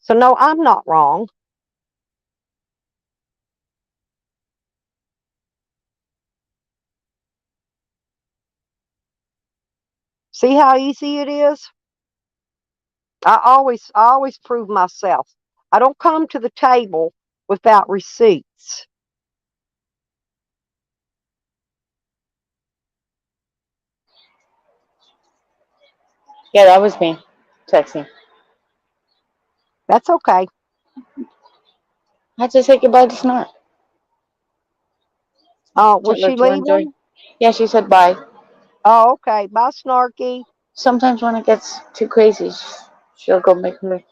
So, no, I'm not wrong. See how easy it is? I always prove myself. I don't come to the table without receipts. Yeah, that was me texting. That's okay. I had to say goodbye to Snort. Oh, was Tell her she to enjoy. leaving? Yeah, she said bye. Oh, okay. Bye, Snarky. Sometimes when it gets too crazy, she'll go make her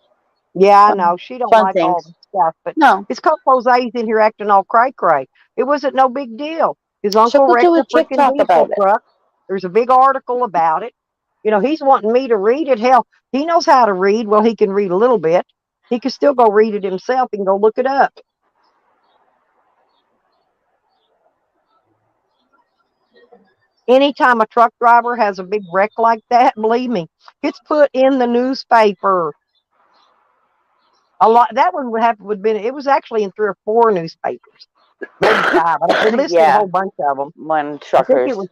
Yeah, I fun, know. She don't fun like all things. the stuff, but No, it's 'cause Jose's in here acting all cray-cray. It wasn't no big deal. His she'll uncle go do wrecked a a freaking TikTok diesel about it. truck. There's a big article about it. He's wanting me to read it. Hell, he knows how to read. Well, he can read a little bit. He can still go read it himself. He can go look it up. Anytime a truck driver has a big wreck like that, believe me, it's put in the newspaper. A lot. That one would been. It was actually in 3 or 4 newspapers, maybe 5. It listed a Yeah, whole bunch of them. when I think it truckers. was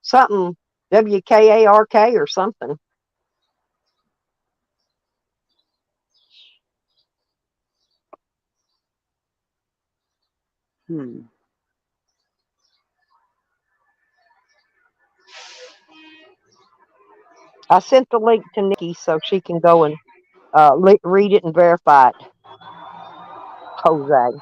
something WKARK or something. Hmm. I sent the link to Nikki so she can go and read it and verify it. Jose.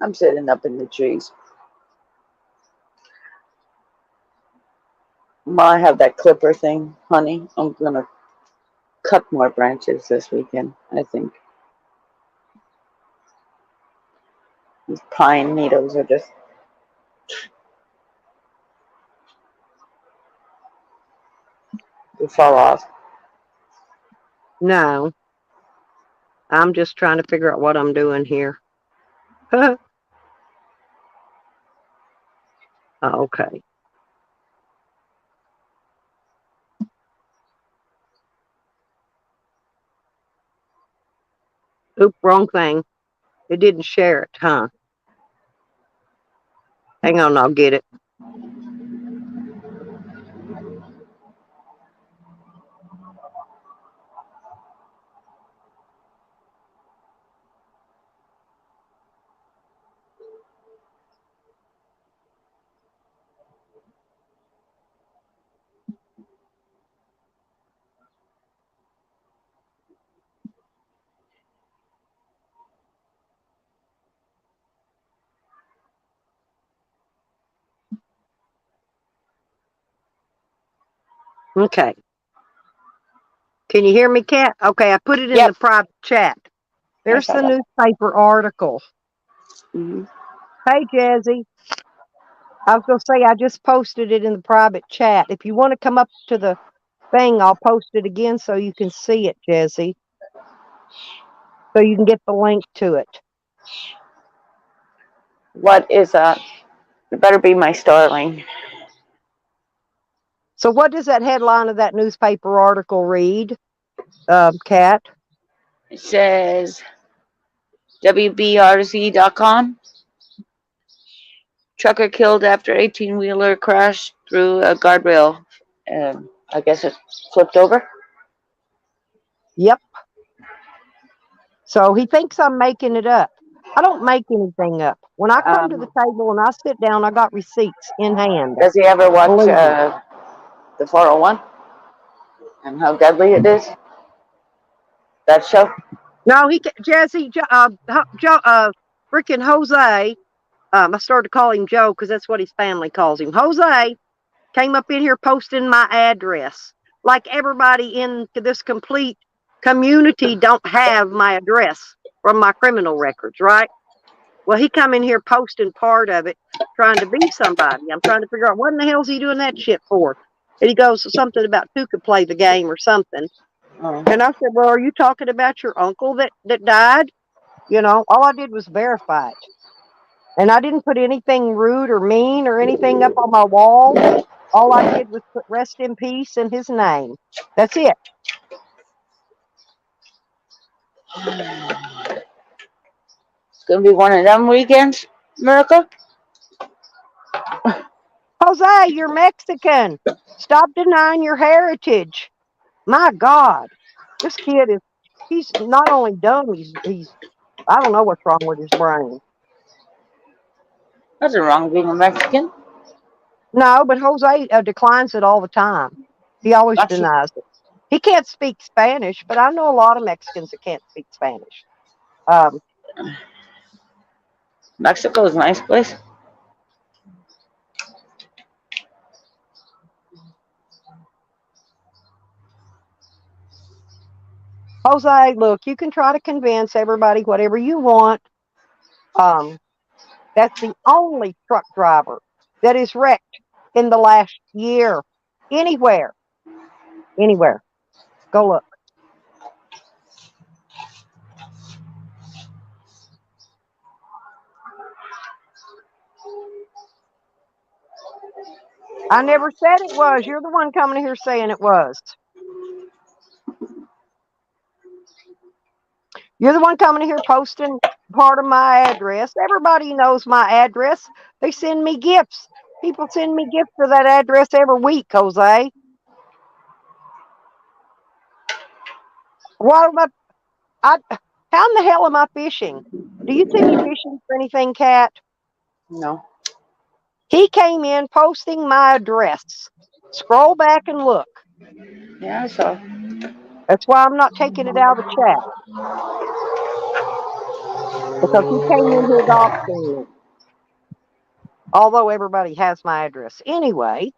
I'm sitting up in the trees. While I have that clipper thing, honey, I'm gonna cut more branches this weekend. I think these pine needles are just. They fall off. No, I'm just trying to figure out what I'm doing here. Oh, okay. Oop, wrong thing. It didn't share it, huh? Hang on, I'll get it. Okay. Can you hear me, Kat? Okay, I put it in Yep. the private chat. There's the newspaper article. Mm-hmm. Hey, Jazzy. I was going to say I just posted it in the private chat. If you want to come up to the thing, I'll post it again so you can see it, Jazzy. So you can get the link to it. What is that? It better be my Starling. So what does that headline of that newspaper article read, Kat? It says WBRZ.com. Trucker killed after 18-wheeler crashed through a guardrail. I guess it flipped over. Yep. So he thinks I'm making it up. I don't make anything up. When I come to the table and I sit down, I got receipts in hand. Does he ever watch Believe me. the 401 and how deadly it is? That show? No, Jazzy, freaking Jose. I started to call him Joe because that's what his family calls him. Jose came up in here posting my address. Like everybody in this complete community don't have my address from my criminal records, right? Well, he come in here posting part of it, trying to be somebody. I'm trying to figure out what in the hell's he doing that shit for? And he goes something about who could play the game or something. And I said, well, are you talking about your uncle that died? You know, all I did was verify it. And I didn't put anything rude or mean or anything up on my wall. All I did was put rest in peace in his name. That's it. It's going to be one of them weekends, Miracle? Jose, you're Mexican. Stop denying your heritage. My God, this kid he's not only dumb, he's I don't know what's wrong with his brain. Nothing wrong with being a Mexican. No, but Jose declines it all the time. He always denies it. He can't speak Spanish, but I know a lot of Mexicans that can't speak Spanish. Mexico is a nice place. Jose, look, you can try to convince everybody whatever you want. That's the only truck driver that is wrecked in the last year. Anywhere. Anywhere. Go look. I never said it was. You're the one coming here saying it was. You're the one coming here posting part of my address. Everybody knows my address. They send me gifts. People send me gifts to that address every week, Jose. What am how in the hell am I fishing? Do you see me fishing for anything, Kat? No. He came in posting my address. Scroll back and look. Yeah, I saw. That's why I'm not taking it out of the chat. Because he came in here doxing me. Although everybody has my address anyway.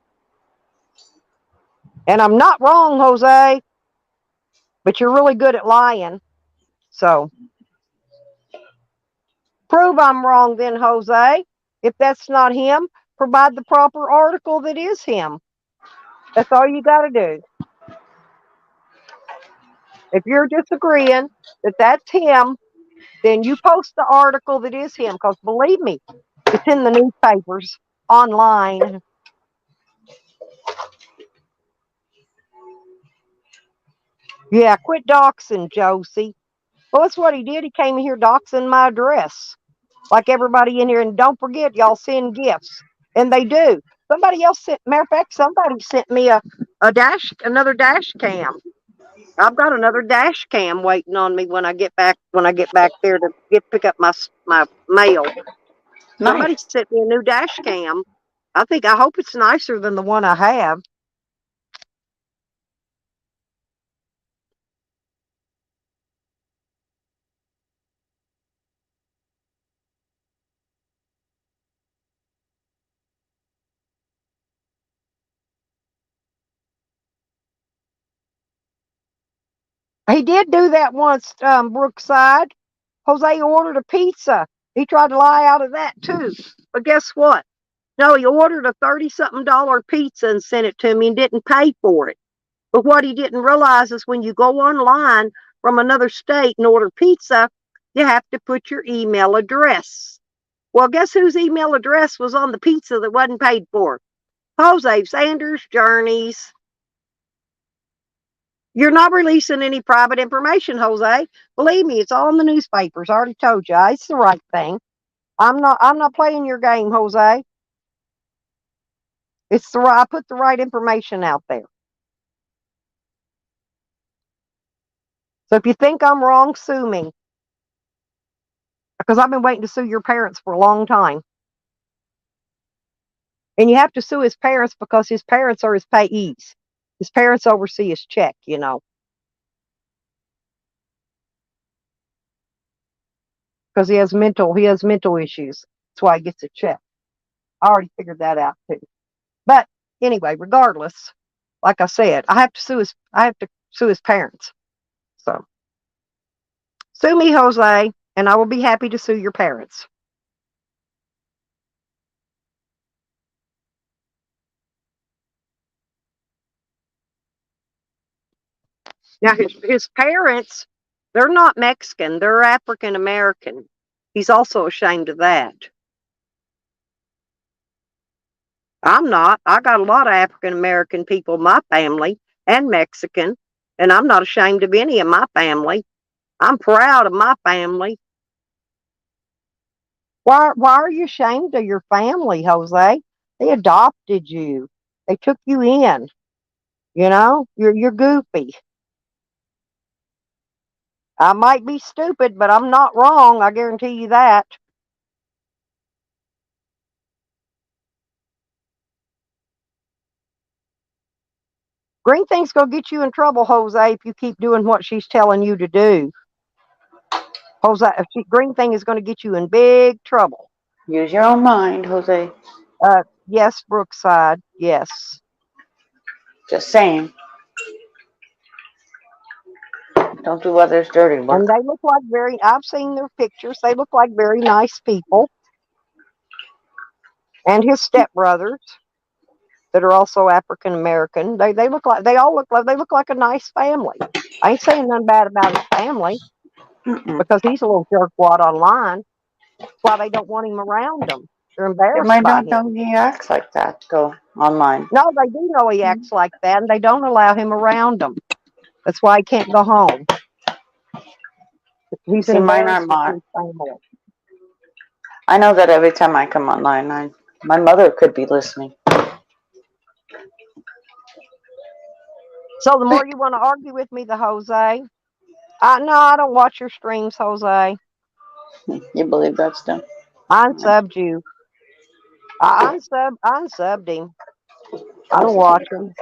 And I'm not wrong, Jose. But you're really good at lying. So prove I'm wrong then, Jose. If that's not him, provide the proper article that is him. That's all you got to do. If you're disagreeing that that's him, then you post the article that is him. Because believe me, it's in the newspapers, online. Yeah, quit doxing, Josie. Well, that's what he did. He came in here doxing my address, like everybody in here. And don't forget, y'all send gifts, and they do. Somebody else sent. Matter of fact, somebody sent me another dash cam. I've got another dash cam waiting on me when I get back. When I get back there to pick up my mail. Somebody Nice. sent me a new dash cam. I hope it's nicer than the one I have. He did do that once, Brookside. Jose ordered a pizza. He tried to lie out of that too. But guess what? No, he ordered a 30-something dollar pizza and sent it to me and didn't pay for it. But what he didn't realize is when you go online from another state and order pizza, you have to put your email address. Well, guess whose email address was on the pizza that wasn't paid for? Jose Sanders Journeys. You're not releasing any private information, Jose. Believe me, it's all in the newspapers. I already told you. It's the right thing. I'm not playing your game, Jose. I put the right information out there. So if you think I'm wrong, sue me. Because I've been waiting to sue your parents for a long time. And you have to sue his parents because his parents are his payees. His parents oversee his check, you know. Because he has mental issues. That's why he gets a check. I already figured that out too. But anyway, regardless, like I said, I have to sue his parents. So sue me, Jose, and I will be happy to sue your parents. Now his parents, they're not Mexican, they're African American. He's also ashamed of that. I'm not. I got a lot of African American people in my family and Mexican, and I'm not ashamed of any of my family. I'm proud of my family. Why are you ashamed of your family, Jose? They adopted you. They took you in. You know, you're goofy. I might be stupid, but I'm not wrong. I guarantee you that. Greenthing's gonna get you in trouble, Jose, if you keep doing what she's telling you to do. Greenthing is going to get you in big trouble. Use your own mind, Jose. Yes, Brookside. Yes. Just saying. Don't do others dirty work. And they look like I've seen their pictures. They look like very nice people. And his stepbrothers that are also African American. They look like they look like a nice family. I ain't saying nothing bad about his family because he's a little jerkwad online. That's why they don't want him around them. They're They embarrassed might by not him. know he acts like that, though, online. No, they do know he acts like that, and they don't allow him around them. That's why he can't go home. He's See, mine are embarrassed to mod. his family. I know that every time I come online, my mother could be listening. So the more you want to argue with me, the Jose. No, I don't watch your streams, Jose. You believe that stuff? I unsubbed you. I unsubbed him. I don't watch him.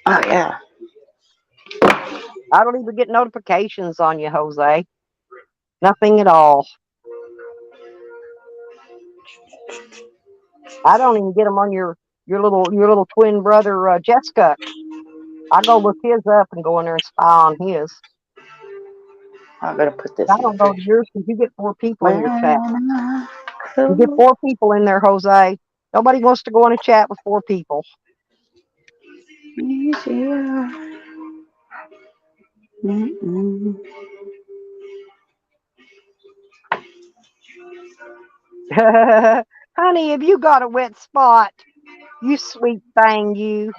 Oh, yeah. I don't even get notifications on you, Jose. Nothing at all. I don't even get them on your little twin brother, Jessica. I go look his up and go in there and spy on his. I gotta put this I in the don't go to fridge. yours because you get 4 people in your chat. When You get 4 people in there, Jose. Nobody wants to go in a chat with 4 people. easier. Mm-mm. Honey, have you got a wet spot? You sweet thing, you.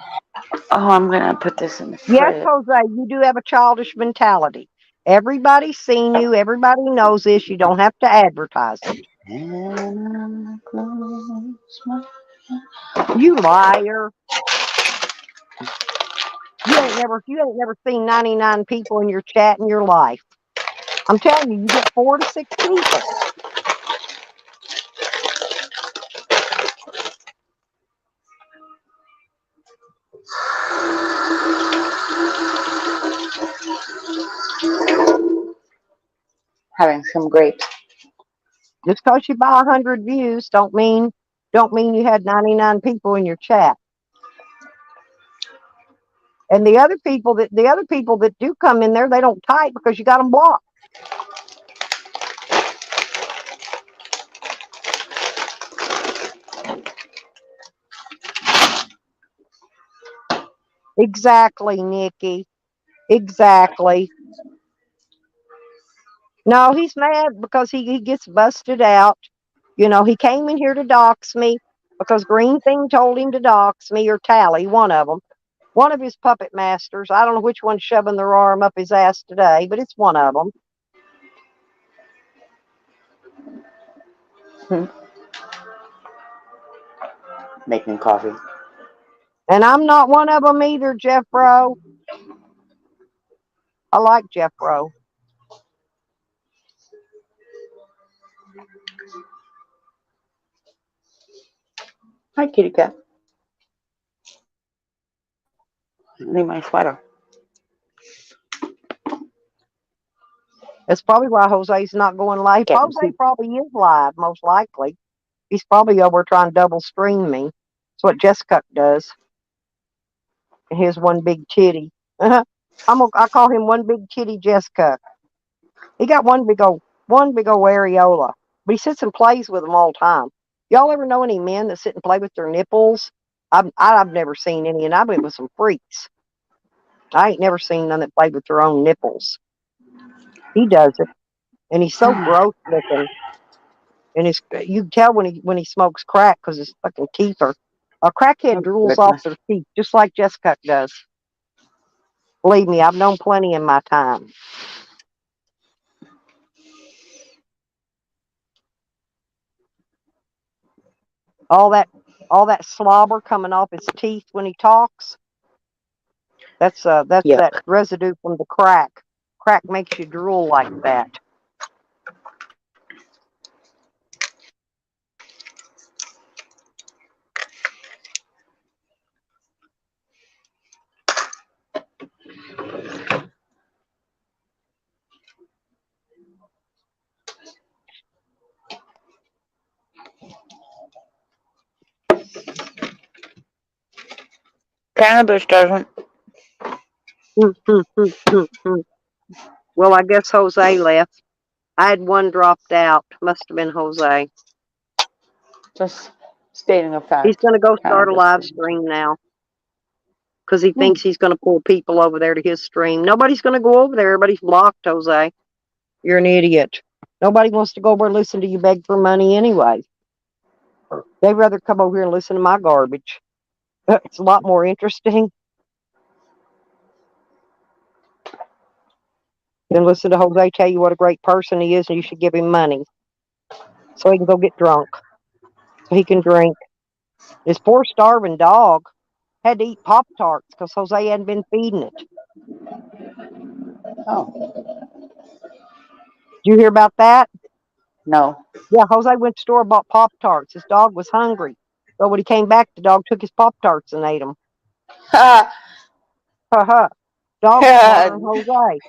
Oh, I'm gonna put this in the Yes, fridge. Jose, you do have a childish mentality. Everybody's seen you. Everybody knows this. You don't have to advertise it. And I close my- You liar. You ain't never seen 99 people in your chat in your life. I'm telling you, you get 4 to 6 people. Having some grapes. Just because you buy 100 views don't mean you had 99 people in your chat. And the other people that do come in there, they don't type because you got them blocked. Exactly, Nikki. Exactly. No, he's mad because he gets busted out. He came in here to dox me because Greenthing told him to dox me, or Tally, one of them. One of his puppet masters. I don't know which one's shoving their arm up his ass today, but it's one of them. Making coffee. And I'm not one of them either, Jeffro. I like Jeffro. Hi, kitty cat. Leave my sweater. That's probably why Jose's not going live. Getting Jose soup. probably is live, most likely. He's probably over trying to double stream me. That's what Jessica does. And his one big titty. I call him one big titty Jessica. He got one big old areola, but he sits and plays with them all the time. Y'all ever know any men that sit and play with their nipples? I've never seen any, and I've been with some freaks. I ain't never seen none that played with their own nipples. He does it, and he's so gross looking. And you can tell when he smokes crack because his fucking teeth are. A crackhead Oh, drools off goodness. their teeth just like Jessica does. Believe me, I've known plenty in my time. All that slobber coming off his teeth when he talks. That's Yuck. that residue from the crack. Crack makes you drool like that. Cannabis doesn't. Well, I guess Jose left. I had one dropped out. Must have been Jose. Just stating a He's fact. going to go start a Cannabis live doesn't. stream now because he thinks he's going to pull people over there to his stream. Nobody's going to go over there. Everybody's blocked, Jose. You're an idiot. Nobody wants to go over and listen to you beg for money anyway. They'd rather come over here and listen to my garbage. It's a lot more interesting than listen to Jose tell you what a great person he is and you should give him money so he can go get drunk, so he can drink. His poor starving dog had to eat Pop-Tarts because Jose hadn't been feeding it. Oh, Did you hear about that? no. Yeah, Jose went to the store and bought Pop-Tarts. His dog was hungry. So when he came back, the dog took his Pop-Tarts and ate them. I Ha. Dog's smarter than Jose.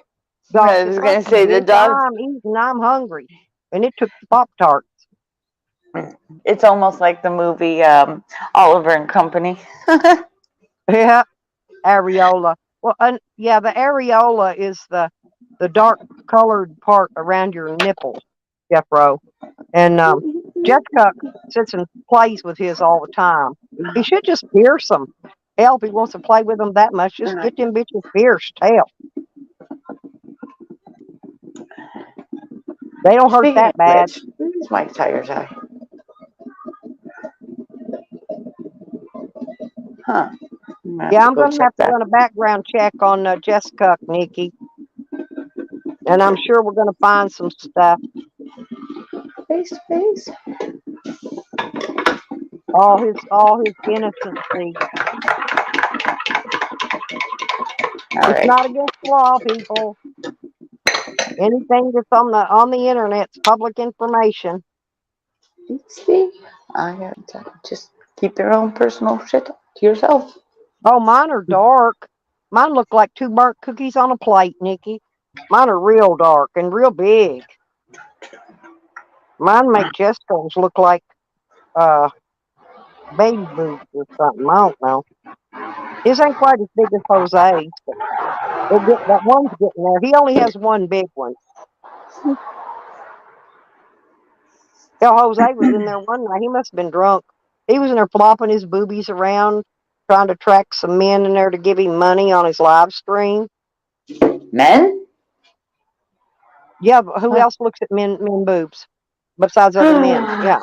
Dog said, was fuck going to you, say the bitch. dog. I'm eating. I'm hungry. And it took the Pop-Tarts. It's almost like the movie Oliver and Company. Yeah, areola. Well, yeah, the areola is the dark colored part around your nipples, Jeffro. And Jessica sits and plays with his all the time. He should just pierce them. Hell, if he wants to play with them that much, just get them bitches pierced. Hell, they don't hurt Speaking of that bad. which, where's my tire tie? Huh. Yeah, I'm Go going to check have to that. run a background check on Jessica, Nikki, and I'm sure we're going to find some stuff. Face to face. All his innocency. All It's right. not against the law, people. Anything that's on the internet's public information. See, I got to just keep your own personal shit to yourself. Oh, mine are dark. Mine look like 2 burnt cookies on a plate, Nikki. Mine are real dark and real big. Mine make Jessica's look like baby boobs or something. I don't know. His ain't quite as big as Jose's, but that one's getting there. He only has one big one. Hell, Jose was in there one night. He must have been drunk. He was in there flopping his boobies around, trying to attract some men in there to give him money on his live stream. Men? Yeah, but who else looks at men boobs besides other men? Yeah.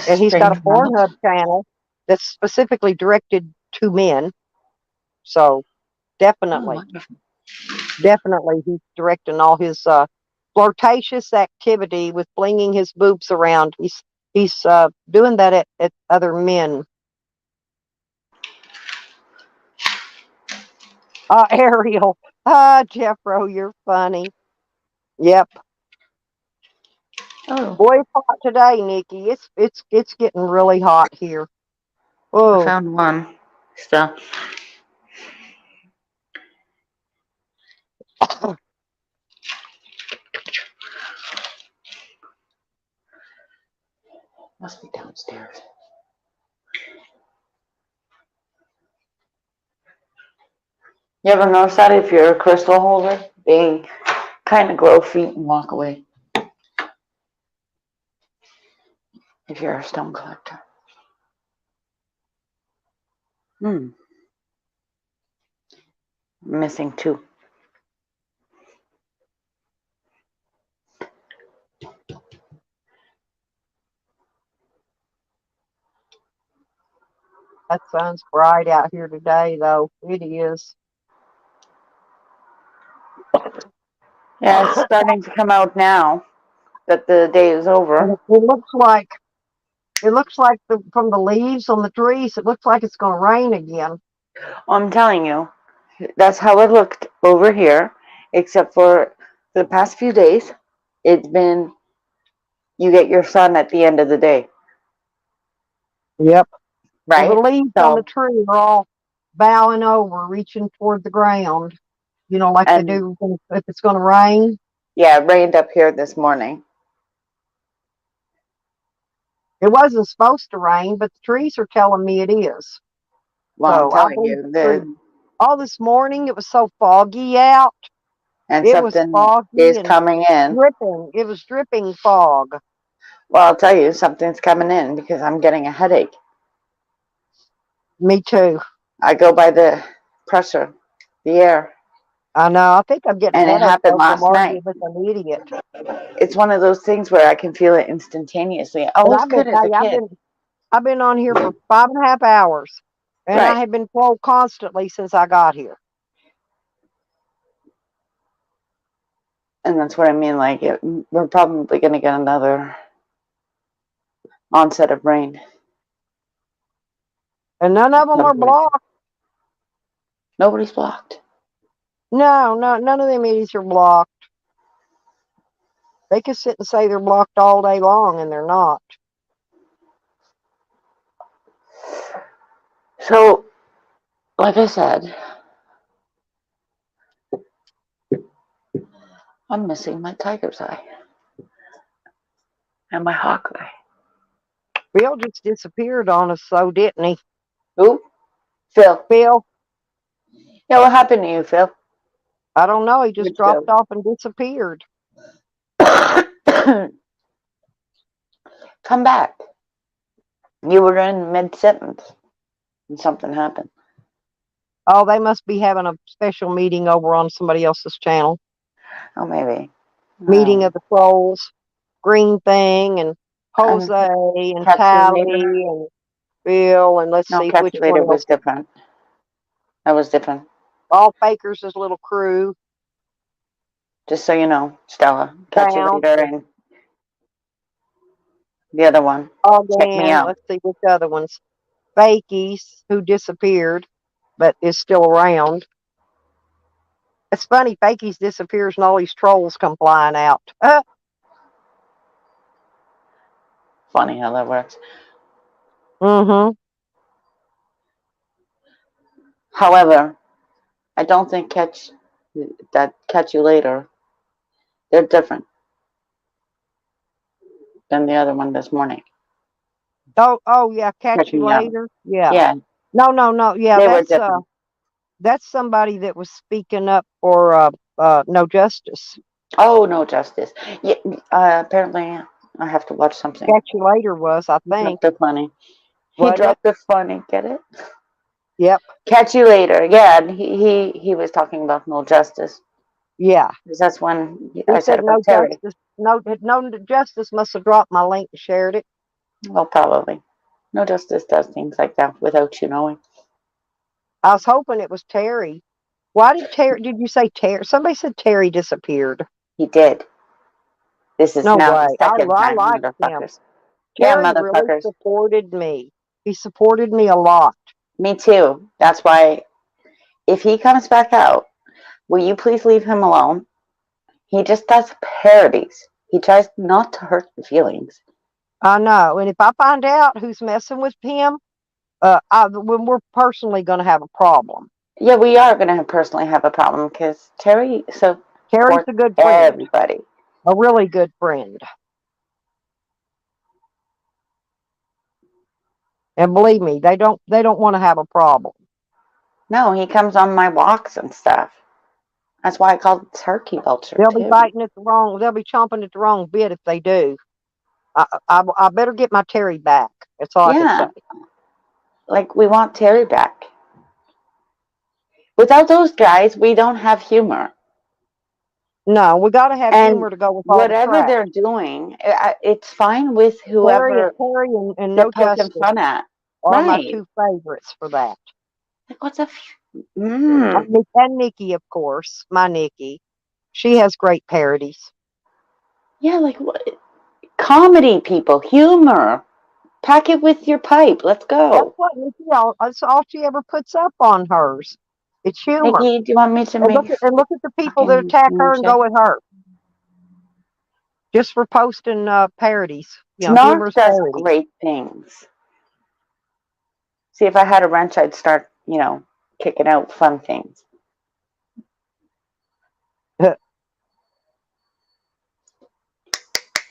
And he's got a Pornhub channel that's specifically directed to men. So definitely he's directing all his flirtatious activity with flinging his boobs around. He's doing that at other men. Ariel. Jeffro, you're funny. Yep. Oh, Boy, it's hot today, Nikki. It's getting really hot here. I Oh, found one. So, must be downstairs. You ever notice that if you're a crystal holder, they kind of grow feet and walk away? If you're a stone collector. I'm missing 2. that sun's bright out here today, though. It is. Yeah, it's starting to come out now that the day is over. It looks like from the leaves on the trees, it looks like it's going to rain again. I'm telling you, that's how it looked over here, except for the past few days. It's been, you get your sun at the end of the day, Yep. Well, right? the leaves on the So, tree are all bowing over, reaching toward the ground. You know, like they and do if it's going to rain. yeah, it rained up here this morning. It wasn't supposed to rain, but the trees are telling me it is. Well, I'm So I telling believe you, the trees. All this morning, it was so foggy out. and It was something foggy is and coming in. dripping. It was dripping fog. Well, I'll tell you, something's coming in because I'm getting a headache. Me too. I go by the pressure, the air, I know. I think I'm getting a and it headache happened though from last night. arguing with an idiot. It's one of those things where I can feel it instantaneously. I And was good as a kid. I've been on here for 5.5 hours, and I Right. have been told constantly since I got here. And that's what I mean. Like, we're probably going to get another onset of rain. And none of them are blocked. Nobody's blocked. No, none of them idiots are blocked. They can sit and say they're blocked all day long, and they're not. So, like I said, I'm missing my tiger's eye and my hawk eye. Bill just disappeared on us, so didn't he? Who? Phil. Bill? Yeah, what happened to you, Phil? I don't know. He just Which dropped off and disappeared. Come back. You were in mid-sentence and something happened. Oh, they must be having a special meeting over on somebody else's channel. Oh, maybe. Meeting of the trolls. Greenthing and Jose and Catch your Tally neighbor. and Bill, and let's No, see which Calculator one else. was different. That was different. All Fakers' little crew. Just so you know, Stella. Bounce. Calculator and the other one. Check me Again, out. let's see which other ones. Fakies, who disappeared, but is still around. It's funny, Fakies disappears and all these trolls come flying out. Funny how that works. Mm-hmm. However, I don't think Catch You Later, they're different than the other one this morning. Oh yeah, catch you Me Out. later. Yeah. Yeah, No. Yeah, they were different. that's somebody that was speaking up for no justice. Oh, No Justice. Yeah, apparently I have to watch something. Catch you later was, I He think. dropped the funny. He Wasn't it? dropped the funny. Get it? Yep. Catch You Later. Yeah, and he was talking about No Justice. Yeah. 'Cause that's when He I said said no about Terry. justice. No justice must have dropped my link and shared it. Well, probably. No Justice does things like that without you knowing. I was hoping it was Terry. Why did you say Terry? Somebody said Terry disappeared. He did. This is No now way. the second I time, liked him. motherfuckers. Yeah, Terry really motherfuckers. supported me. He supported me a lot. Me too. That's why if he comes back out, will you please leave him alone? He just does parodies. He tries not to hurt the feelings. I know. And if I find out who's messing with him, when we're personally going to have a problem. Yeah, we are going to personally have a problem because Terry Terry's supports a good friend. everybody. A really good friend. And believe me, they don't want to have a problem. No, he comes on my walks and stuff. That's why I call it turkey vulture. They'll too. be biting at the wrong. They'll be chomping at the wrong bit if they do. I better get my Terry back. That's all I can Yeah, say. like we want Terry back. Without those guys, we don't have humor. No, we got to have And humor to go with all the whatever crap. they're doing, it's fine with Terry whoever and they're No poking Justice fun at. are my Right. two favorites for that. Like, what's a... Mm. And Nikki, of course, my Nikki. She has great parodies. Yeah, like what? Comedy, people. Humor. Pack it with your pipe. Let's That's go. what Nikki. That's all she ever puts up on hers. It's humor. Nikki, do you want me to And make look at the people that fucking attack her and moonshine? go at her just for posting parodies. You know, Snark humorous does parodies. great things. See, if I had a wrench, I'd start, kicking out fun things.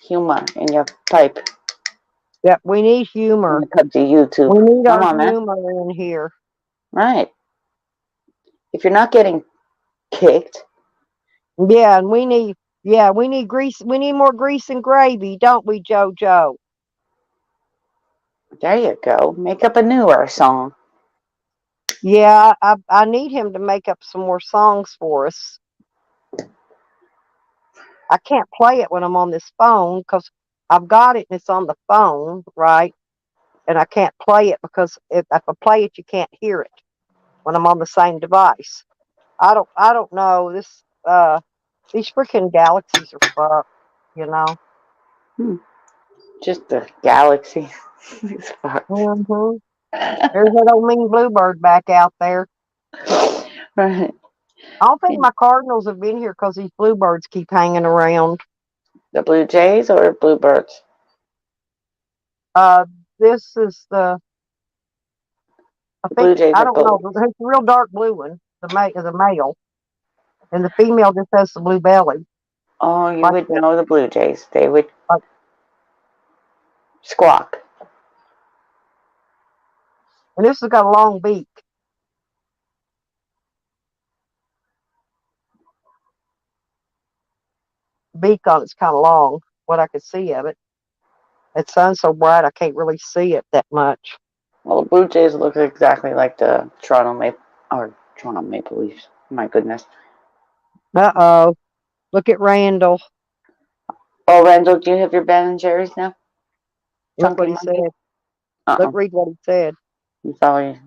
Humor in your pipe. Yep, we need humor. When it comes to YouTube. We need Come our on, man. humor in here. Right. If you're not getting kicked, Yeah, and we need grease. We need more grease and gravy, don't we, JoJo? there you go. Make up a newer song. Yeah, I need him to make up some more songs for us. I can't play it when I'm on this phone because I've got it and it's on the phone, right? And I can't play it because if I play it, you can't hear it when I'm on the same device. I don't know. These freaking galaxies are fucked, you know. Just the galaxy. It's fucked. Mm-hmm. There's that old mean bluebird back out there. Right. I don't think my Cardinals have been here because these bluebirds keep hanging around. The Blue Jays or Bluebirds? This is I Blue think Jays I are don't know. both. It's a real dark blue one. The male, and the female just has the blue belly. Oh, you Like would know the Blue Jays. They would squawk. And this has got a long beak. Beak on it's kind of long. What I could see of it. The sun's so bright I can't really see it that much. Well, the Blue Jays look exactly like the Toronto Maple Leafs. My goodness. Uh-oh. Look at Randall. Oh, Randall, do you have your Ben and Jerry's now? Look what Chunky he Monkey? said. Uh-uh. read what he said. I'm sorry.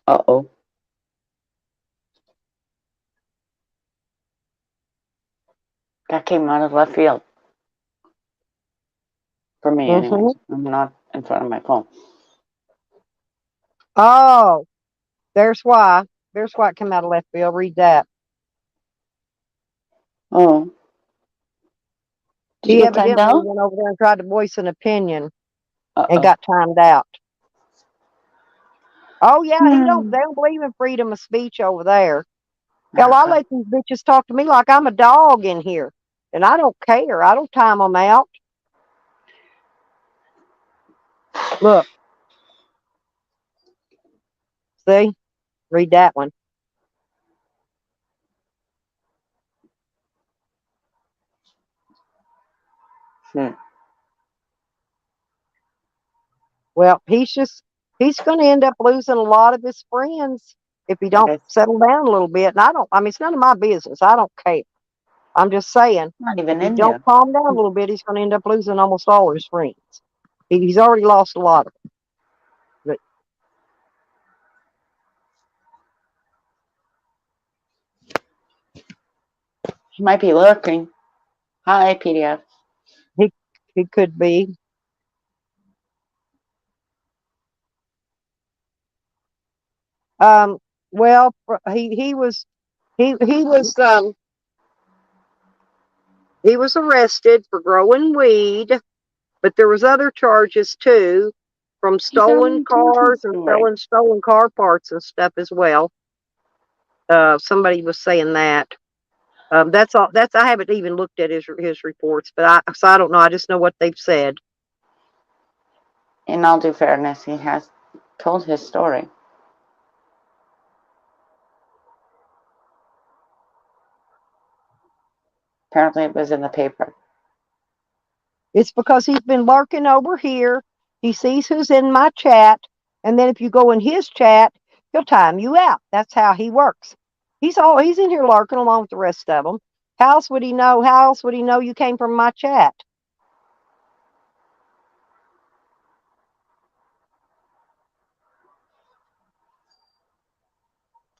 Uh-oh. That came out of left field for me, Mm-hmm. anyways. I'm not in front of my phone. Oh, there's why. There's why it came out of left field. Read that. Oh, did you He get timed evidently out? went over there and tried to voice an opinion and Uh-oh. got timed out. Oh yeah, Hmm. they don't believe in freedom of speech over there. Hell, I let these bitches talk to me like I'm a dog in here. And I don't care. I don't time them out. Look, see? Read that one. Hmm. Well, he's going to end up losing a lot of his friends if he don't It's settle down a little bit. And I mean, it's none of my business. I don't care. I'm just saying, not if even he in don't here. calm down a little bit, he's going to end up losing almost all his friends. He's already lost a lot of them. But He might be lurking. Hi, PDF. he he could be. Um. Well, he was he was arrested for growing weed, but there was other charges too, from He's stolen already told cars his and story. selling stolen car parts and stuff as well. Somebody was saying that. That's all. That's I haven't even looked at his reports, but I don't know. I just know what they've said. In all due fairness, he has told his story. Apparently, it was in the paper. It's because he's been lurking over here. He sees who's in my chat, and then if you go in his chat, he'll time you out. That's how he works. He's in here lurking along with the rest of them. How else would he know? How else would he know you came from my chat?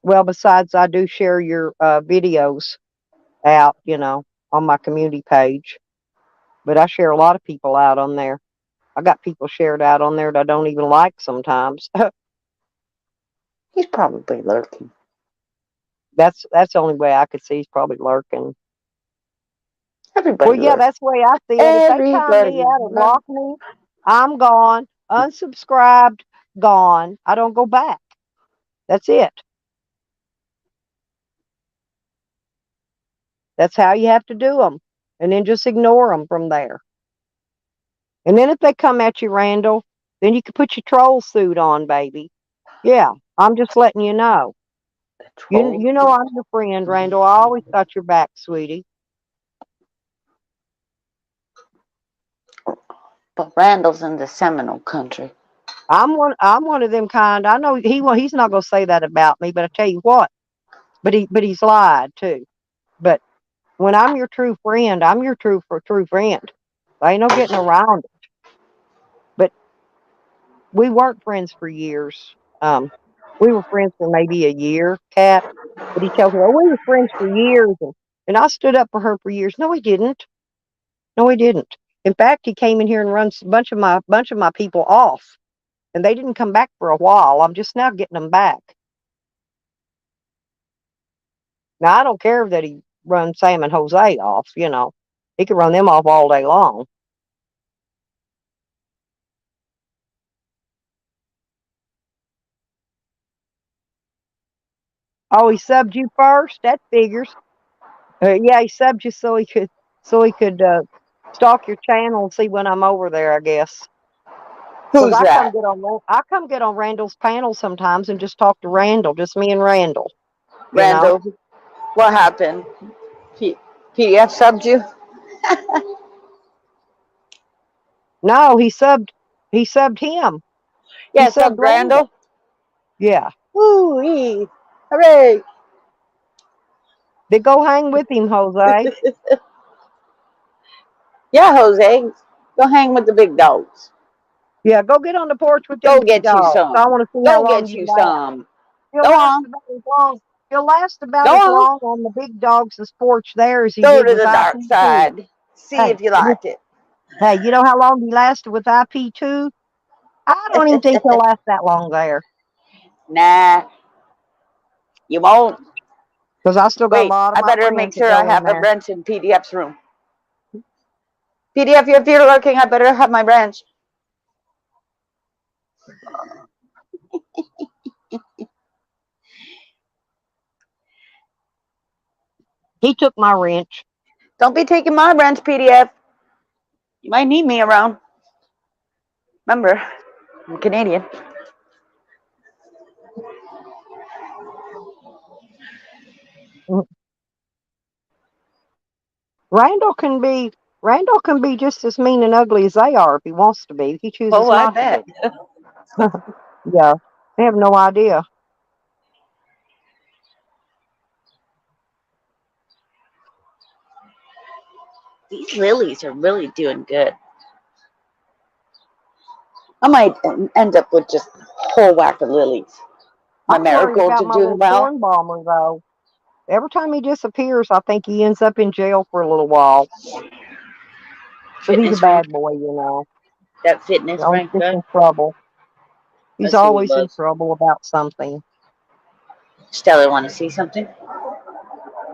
Well, besides, I do share your videos out, on my community page. But I share a lot of people out on there. I got people shared out on there that I don't even like sometimes. He's probably lurking. That's the only way I could see he's probably lurking. Well, Everybody yeah, lurks. that's the way I see it. If they time me Everybody out and lurks. block me, I'm gone, unsubscribed, gone. I don't go back. That's it. That's how you have to do them. And then just ignore them from there. And then if they come at you, Randall, then you can put your troll suit on, baby. Yeah, I'm just letting you know. The You troll. you know I'm your friend, Randall. I always got your back, sweetie. But Randall's in the Seminole country. I'm one of them kind. I know he's not gonna say that about me, but I tell you what, but he's lied too. But when I'm your true friend, I'm your true friend. There ain't no getting around it. But we weren't friends for years. We were friends for maybe a year, Kat. But he tells me, "Oh, we were friends for years," and I stood up for her for years. No, he didn't. No, he didn't. In fact, he came in here and runs a bunch of my people off, and they didn't come back for a while. I'm just now getting them back. Now I don't care that he runs Sam and Jose off. He could run them off all day long. Oh, he subbed you first. That figures. Yeah, he subbed you so he could stalk your channel and see when I'm over there. I guess because Who's that? I come get on Randall's panel sometimes and just talk to Randall, just me and Randall. You know. Randall. What happened? PDF subbed you? No, he subbed him. He Yeah, subbed subbed Randall. Randall. Yeah. Woo-wee. Hooray. They go hang with him, Jose. Yeah, Jose. Go hang with the big dogs. Yeah, go get on the porch with them Go big get you dogs. I some. want to see how Go long get you you last. some. You'll Go last on. about as long. You'll last about Go as on. long on the big dog's porch there as he Go did to with the dark IP2. side. See Hey, if you like it. hey, you know how long he lasted with IP2? I don't even think he'll last that long there. Nah, you won't. Because I still got a Wait, lot of I my better make friends that sure I go in have a there. branch in PDF's room. PDF, if you're looking, I better have my branch. He took my wrench. Don't be taking my branch, PDF. You might need me around. Remember, I'm Canadian. Randall can be just as mean and ugly as they are if he wants to be. He chooses Oh, I not to bet. be. Yeah, they have no idea. These lilies are really doing good. I might end up with just a whole whack of lilies. My I'm worried marigolds about are my doing little well. corn bomber though. Every time he disappears, I think he ends up in jail for a little while. But he's a Fitness rank. bad boy, you know. That He fitness always rank, gets good. in trouble. He's That's who he always in was. trouble about something. Stella, want to see something?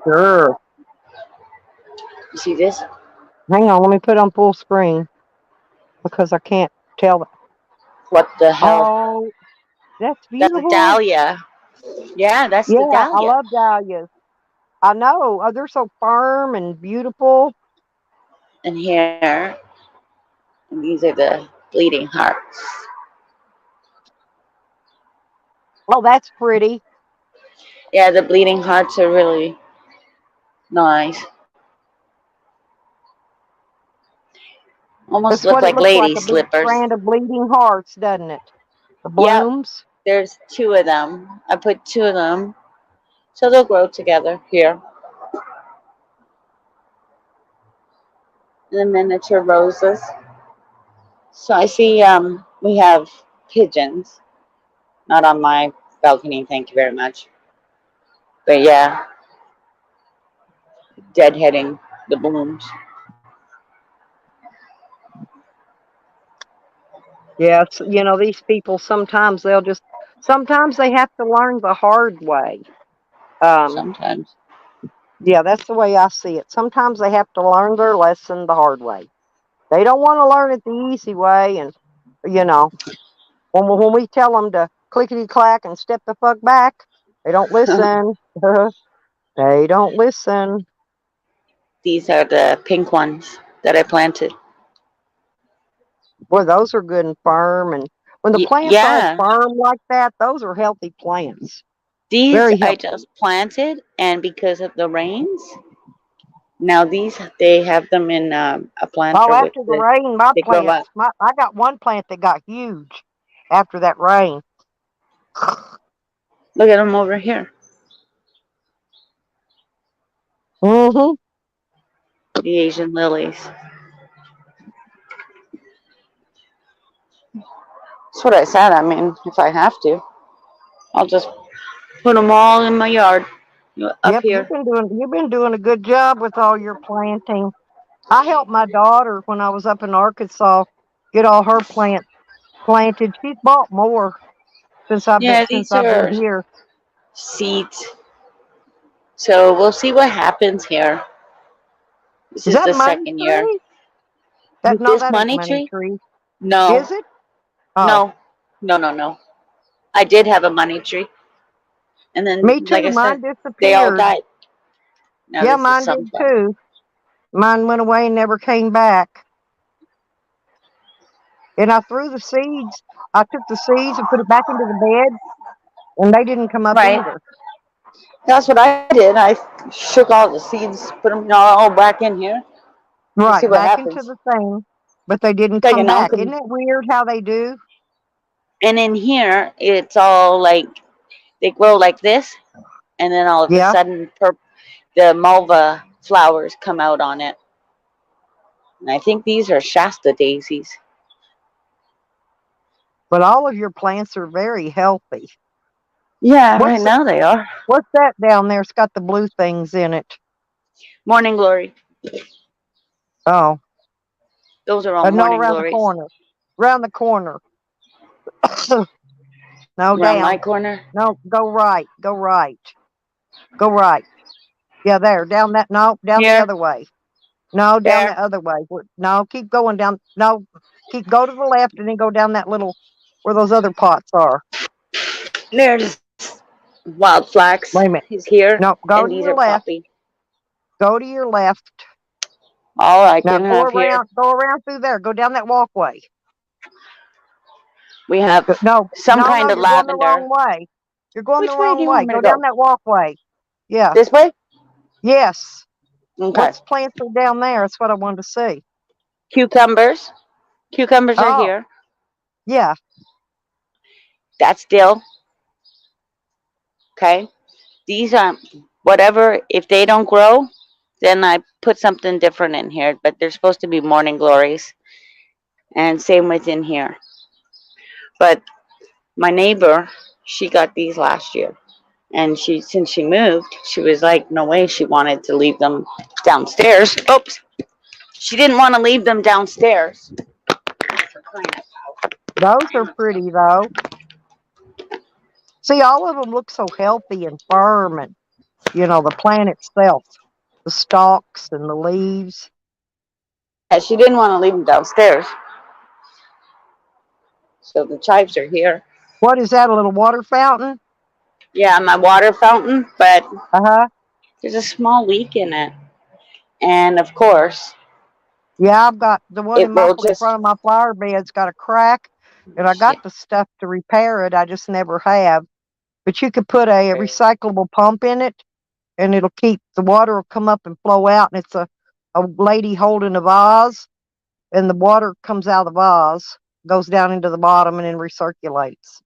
Sure. You see this? Hang on, let me put on full screen because I can't tell. What the hell? Oh, that's That's a beautiful. dahlia. Yeah, that's the Yeah, I dahlia. love dahlias. I know. Oh, they're so firm and beautiful. And here, and these are the bleeding hearts. Oh, that's pretty. Yeah, the bleeding hearts are really nice. Almost That's look what it like looks like, lady a big slippers. strand of bleeding hearts, doesn't it? The Yep, blooms. there's two of them. I put two of them, so they'll grow together here. The miniature roses. So I see we have pigeons. Not on my balcony, thank you very much. But yeah, deadheading the blooms. Yes, you know, these people sometimes sometimes they have to learn the hard way. Um, Sometimes. yeah, that's the way I see it. Sometimes they have to learn their lesson the hard way. They don't want to learn it the easy way, and you know, when we tell them to clickety clack and step the fuck back, they don't listen. They don't listen. These are the pink ones that I planted. Boy, those are good and firm, and when the plant's all Yeah, firm like that, those are healthy plants. these Very I healthy. just planted, and because of the rains, now these they have them in a Oh, planter with after the the rain, they grow up. I got one plant that got huge after that rain. Look at them over here. Mm-hmm. The Asian lilies. That's what I said. I mean, if I have to, I'll just put them all in my yard up Yep, here. you've been doing a good job with all your planting. I helped my daughter when I was up in Arkansas get all her plants planted. She's bought more Yeah, since these I've been are here. seeds. So we'll see what happens here. This Is is that the money second year. tree? That no, This that ain't money money tree? tree. No, Is it? Oh, no, no. I did have a money tree. And then, me like too. I said, Mine they all disappeared. died. Now Yeah, this is mine did sunflower. too. Mine went away and never came back. And I threw the seeds. I took the seeds and put it back into the bed, and they didn't come up Right. either. That's what I did. I shook all the seeds, put them all back in here. We'll see Right, what back into happens. the thing, but they didn't Like come an back. Isn't uncle. it weird how they do? And in here, it's all like they grow like this, and then all of a Yeah. sudden, the malva flowers come out on it. And I think these are Shasta daisies. But all of your plants are very healthy. Yeah, right What's now they are. what's that down there? It's got the blue things in it. Morning glory. Oh, Those are all no, morning around the glories. corner. Around the corner. No, Around my down. corner. No, go right. Go right. Go right. Yeah, there. Down that. No, down the Here. other way. No, down There. the other way. No, keep going down. No, go to the left and then go down that little where those other pots are. There's wild flax. Wait a minute. Is here. No, go And to these your are left. poppy. Go to your left. All I Now can have here. Go around through there. Go down that walkway. We have No, some kind of you're going the lavender. wrong way. You're going Which the way do wrong you way. want me Go to down go? that walkway. Yeah. This way? Yes. Okay. What's plants are down there? That's what I wanted to see. Cucumbers. Cucumbers are Oh, here. yeah. That's dill. Okay. These are whatever. If they don't grow, then I put something different in here. But they're supposed to be morning glories. And same with in here. But my neighbor, she got these last year. And since she moved, she was like, no way she wanted to leave them downstairs. Oops. She didn't want to leave them downstairs. Those are pretty though. See, all of them look so healthy and firm, and the plant itself, the stalks and the leaves. Yeah, she didn't want to leave them downstairs. So the chives are here. What is that? A little water fountain? Yeah, my water fountain, but Uh-huh. there's a small leak in it. And of course, Yeah, I've got the one it in will in just, front of my flower bed's got a crack, and I got shit. the stuff to repair it. I just never have. But you could put a recyclable pump in it, and it'll keep the water will come up and flow out. And it's a lady holding a vase, and the water comes out of the vase, goes down into the bottom, and then recirculates.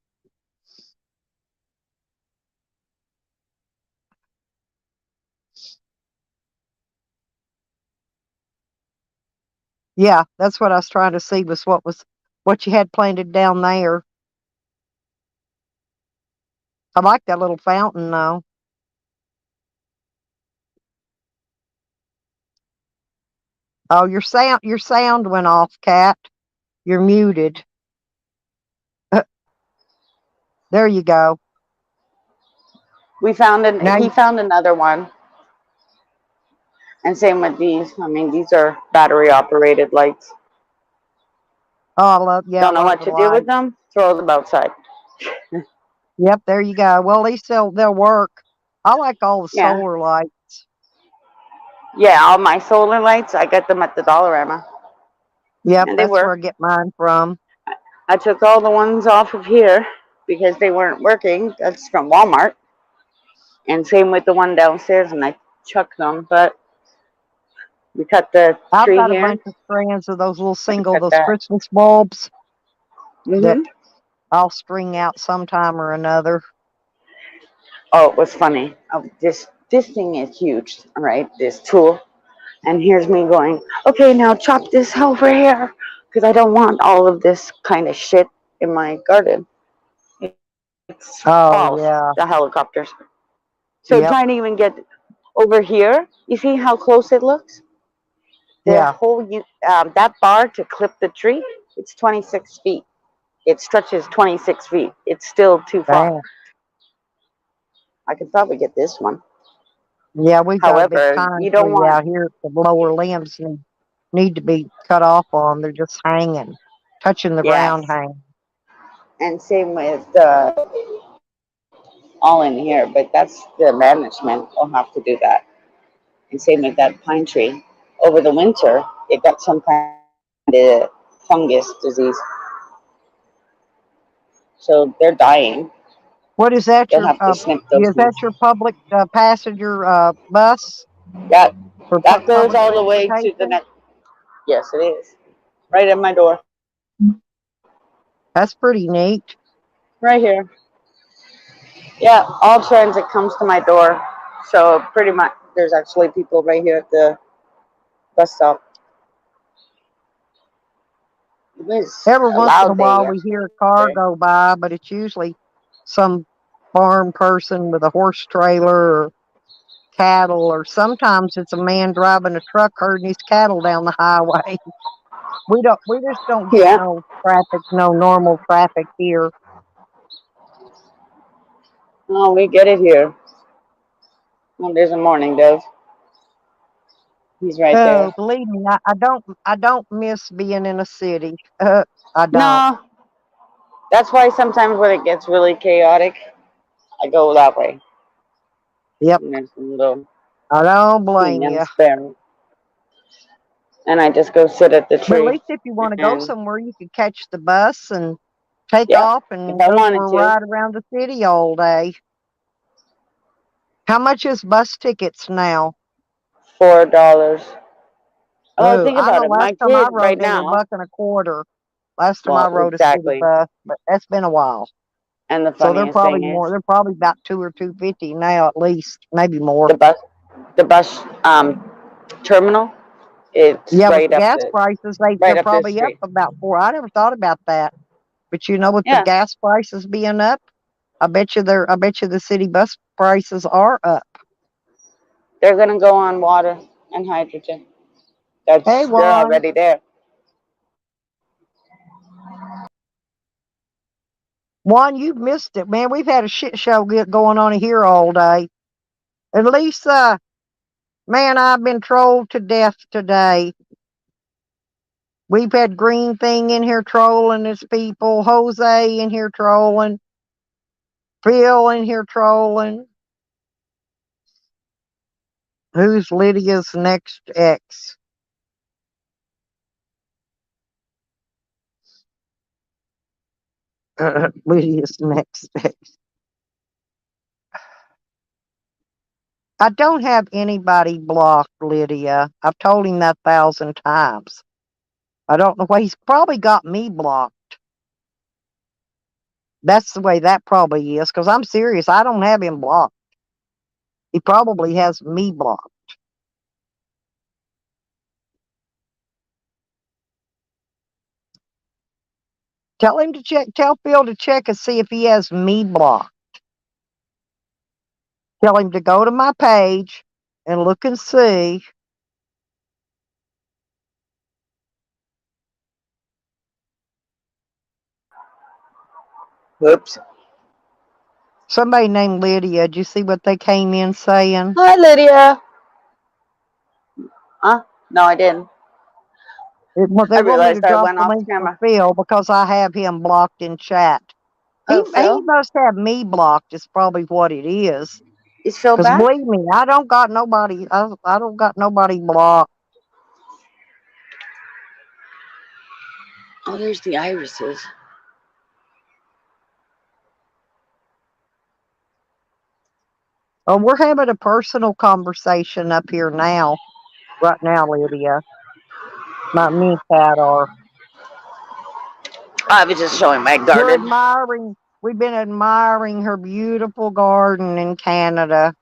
Yeah, that's what I was trying to see was what you had planted down there. I like that little fountain though. Oh, your sound went off, Cat. You're muted. There you go. He Now, found another one. And same with these. I mean, these are battery operated lights. I Don't know love what the to do with light. them. Throw them outside. Yep, there you go. Well, at least they'll work. I like all the Yeah. solar lights. Yeah, all my solar lights, I get them at the Dollarama. Yep, And they that's where work. I get mine from. I took all the ones off of here because they weren't working. That's from Walmart. And same with the one downstairs, and I chucked them. But we cut the I've tree got a here. bunch of strands of those little Cut those that. Christmas bulbs that Mhm. I'll string out sometime or another. Oh, it was funny. This thing is huge, right? This tool, and here's me going, okay, now chop this over here because I don't want all of this kind of shit in my garden. It's Oh false. yeah. The helicopters. So Yep. trying to even get over here, you see how close it looks? The Yeah. whole that bar to clip the tree, it's 26 feet. It stretches 26 feet. It's still too far. Damn. I could probably get this one. Yeah, we've got a big However, pine you don't tree want, out here. The lower limbs need to be cut off on. They're just hanging, touching the ground yes. hanging. And same with all in here, but that's the management will have to do that. And same with that pine tree. Over the winter, it got some kind of fungus disease. So they're dying. What is that? They'll have to snip those Is that ones. your public passenger bus That for that goes public all the way to the transportation? next. Yes, it is. Right at my door. That's pretty neat. Right here. Yeah, all transit comes to my door. So pretty much there's actually people right here at the bus stop. It was Every a once in a loud day while we hear a car yesterday. go by, but it's usually some farm person with a horse trailer or cattle, or sometimes it's a man driving a truck herding his cattle down the highway. We just don't get Yeah. no traffic, no normal traffic here. Oh, we get it here. Well, there's a morning, Dove. He's right there. Oh, believe me, I don't miss being in a city. I don't. No, that's why sometimes when it gets really chaotic, I go that way. Yep, And there's a little I don't Queen blame and you. Sparrow. And I just go sit at the But at tree. least if you want to go And somewhere, you could catch the bus and take yeah, off if and I go for wanted a to, ride around the city all day. How much is bus tickets now? $4. Oh, Oh, think I about know it. last My time I kid right rode they were now, $1.25. Last time I well, rode a city exactly. bus, but that's been a while. And the So they're funniest probably thing more. is They're probably about 2 or 2.50 now, at least, maybe more. the bus terminal. It's Yeah, with right the up gas the prices, they're right up the probably up street. about 4. I never thought about that. But with the Yeah, gas prices being up, I bet you the city bus prices are up. they're gonna go on water and hydrogen. Hey, They're Juan. already there. Juan, you've missed it, man. We've had a shit show going on here all day. At least, man, I've been trolled to death today. We've had Greenthing in here trolling his people, Jose in here trolling, Phil in here trolling. Who's Lydia's next ex? Lydia's next ex. I don't have anybody blocked, Lydia. I've told him that 1,000 times. I don't know why. He's probably got me blocked. That's the way that probably is, because I'm serious. I don't have him blocked. He probably has me blocked. Tell him to check. Tell Phil to check and see if he has me blocked. Tell him to go to my page and look and see. Whoops. Somebody named Lydia. Did you see what they came in saying? Hi, Lydia. Huh? No, I didn't. I They want me to realized I drop went the off link for camera. Phil because I have him blocked in chat. He Oh, Phil? must have me blocked. Is probably what it is. Is Phil Because back? believe me, I don't got nobody. I don't got nobody blocked. Oh, there's the irises. Oh, we're having a personal conversation up here now. Right now, Lydia. Me and Kat are. I was just showing my We're garden. admiring. We've been admiring her beautiful garden in Canada.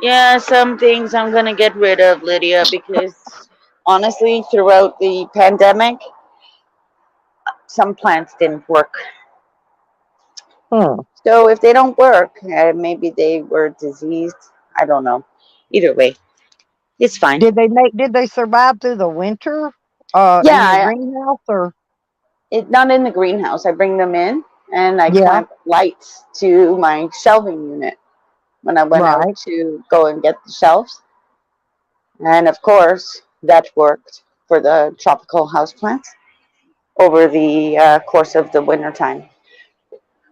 Yeah, some things I'm gonna get rid of, Lydia, because honestly, throughout the pandemic, some plants didn't work. Hmm. So if they don't work, maybe they were diseased. I don't know. Either way, it's fine. Did they survive through the winter? In your Yeah, greenhouse or? not in the greenhouse. I bring them in and I Yeah. clamp lights to my shelving unit when I went out Right. to go and get the shelves. And of course, that worked for the tropical houseplants over the course of the winter time.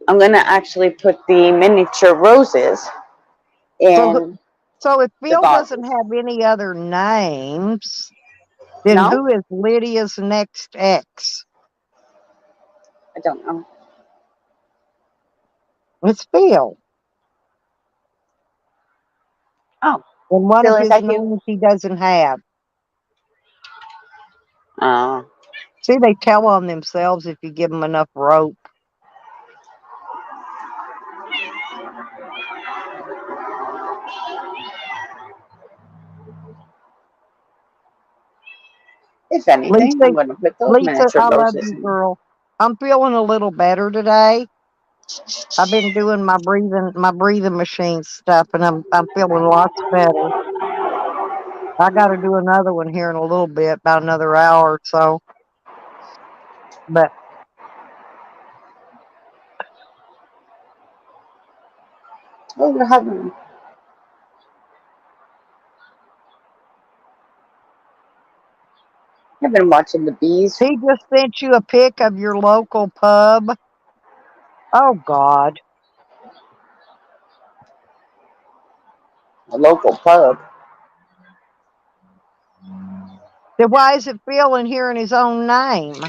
I'm going to actually put the miniature roses So in so if the Phil doesn't vases. have any other names, then No, who is Lydia's next ex? I don't know. It's Phil. Oh, And one Phil, of is his that you? names he doesn't have. Oh, See, they tell on themselves if you give them enough rope. If anything, Lisa, I'm going to put those Lisa, miniature I love roses you, in. girl. I'm feeling a little better today. I've been doing my breathing machine stuff, and I'm feeling lots better. I got to do another one here in a little bit, about another hour or so. But Oh, you're having. I've been watching the bees. he just sent you a pic of your local pub. Oh God. A local pub. Then why is it Phil in here in his own name?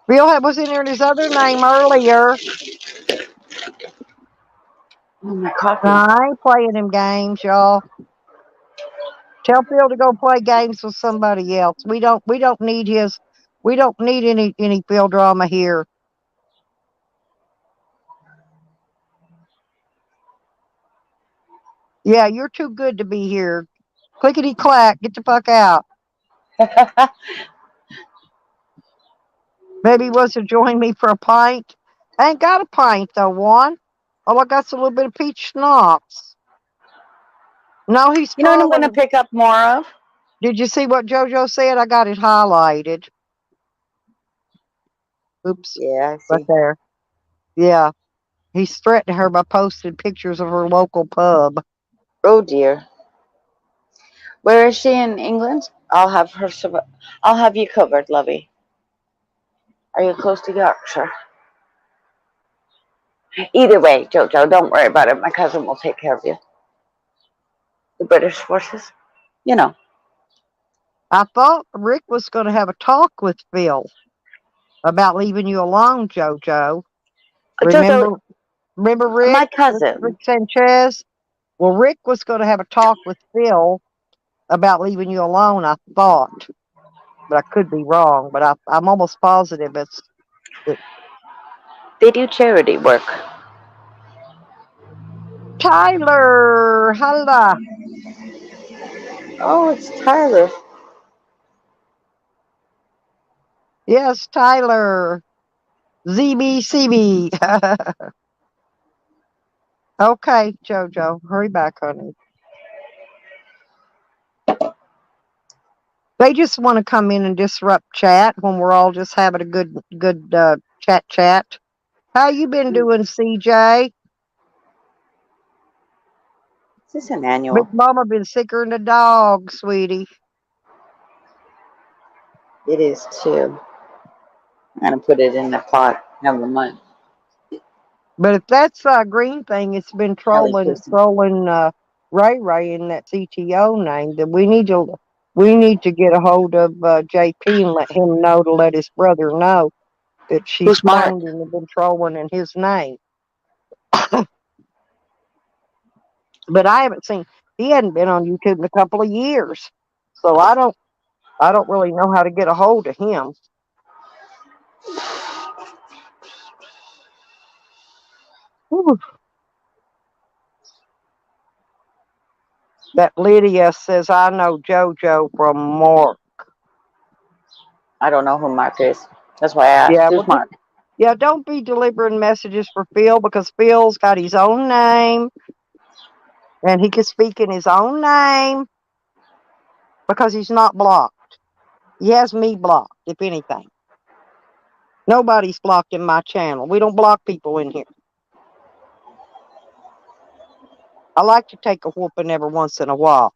Phil was in here in his other name earlier. Oh, my coffee. No, I ain't playing them games, y'all. Tell Phil to go play games with somebody else. We don't need his. We don't need any Phil drama here. Yeah, you're too good to be here. Clickety clack, get the fuck out. Maybe he wants to join me for a pint. I ain't got a pint though, Juan. All I got's a little bit of peach schnapps. No, he's You know what I'm going to following. pick up more of? Did you see what JoJo said? I got it highlighted. Oops, Yeah, I right see. there. Yeah, he's threatening her by posting pictures of her local pub. Oh, dear. Where is she in England? I'll have her. I'll have you covered, lovey. Are you close to Yorkshire? Either way, Jojo, don't worry about it. My cousin will take care of you. The British forces. You know. I thought Rick was going to have a talk with Phil about leaving you alone, JoJo. Jojo, Remember my Rick cousin. Sanchez? Well, Rick was going to have a talk with Phil about leaving you alone, I thought. But I could be wrong, but I'm almost positive it's They do charity work. Tyler. Holla. Oh, it's Tyler. Yes, Tyler. ZBCB. Okay, JoJo. Hurry back, honey. They just want to come in and disrupt chat when we're all just having a good chat. How you been doing, CJ? Is this an Big annual? Mama been sicker than a dog, sweetie. It is too. I'm gonna put it in the pot. Never mind. But if that's Greenthing, it's been Kelly trolling Pussy. Ray in that CTO name. That we need to get a hold of JP and let him know to let his brother know that she's Who's Mark? cloned him and been trolling in his name. But I haven't seen. He hadn't been on YouTube in a couple of years, so I don't really know how to get a hold of him. Whew. That Lydia says I know JoJo from Mark. I don't know who Mark is. That's why I asked. Yeah, Who's Mark? yeah, don't be delivering messages for Phil because Phil's got his own name and he can speak in his own name because he's not blocked. He has me blocked, if anything. Nobody's blocked in my channel. We don't block people in here. I like to take a whooping every once in a while.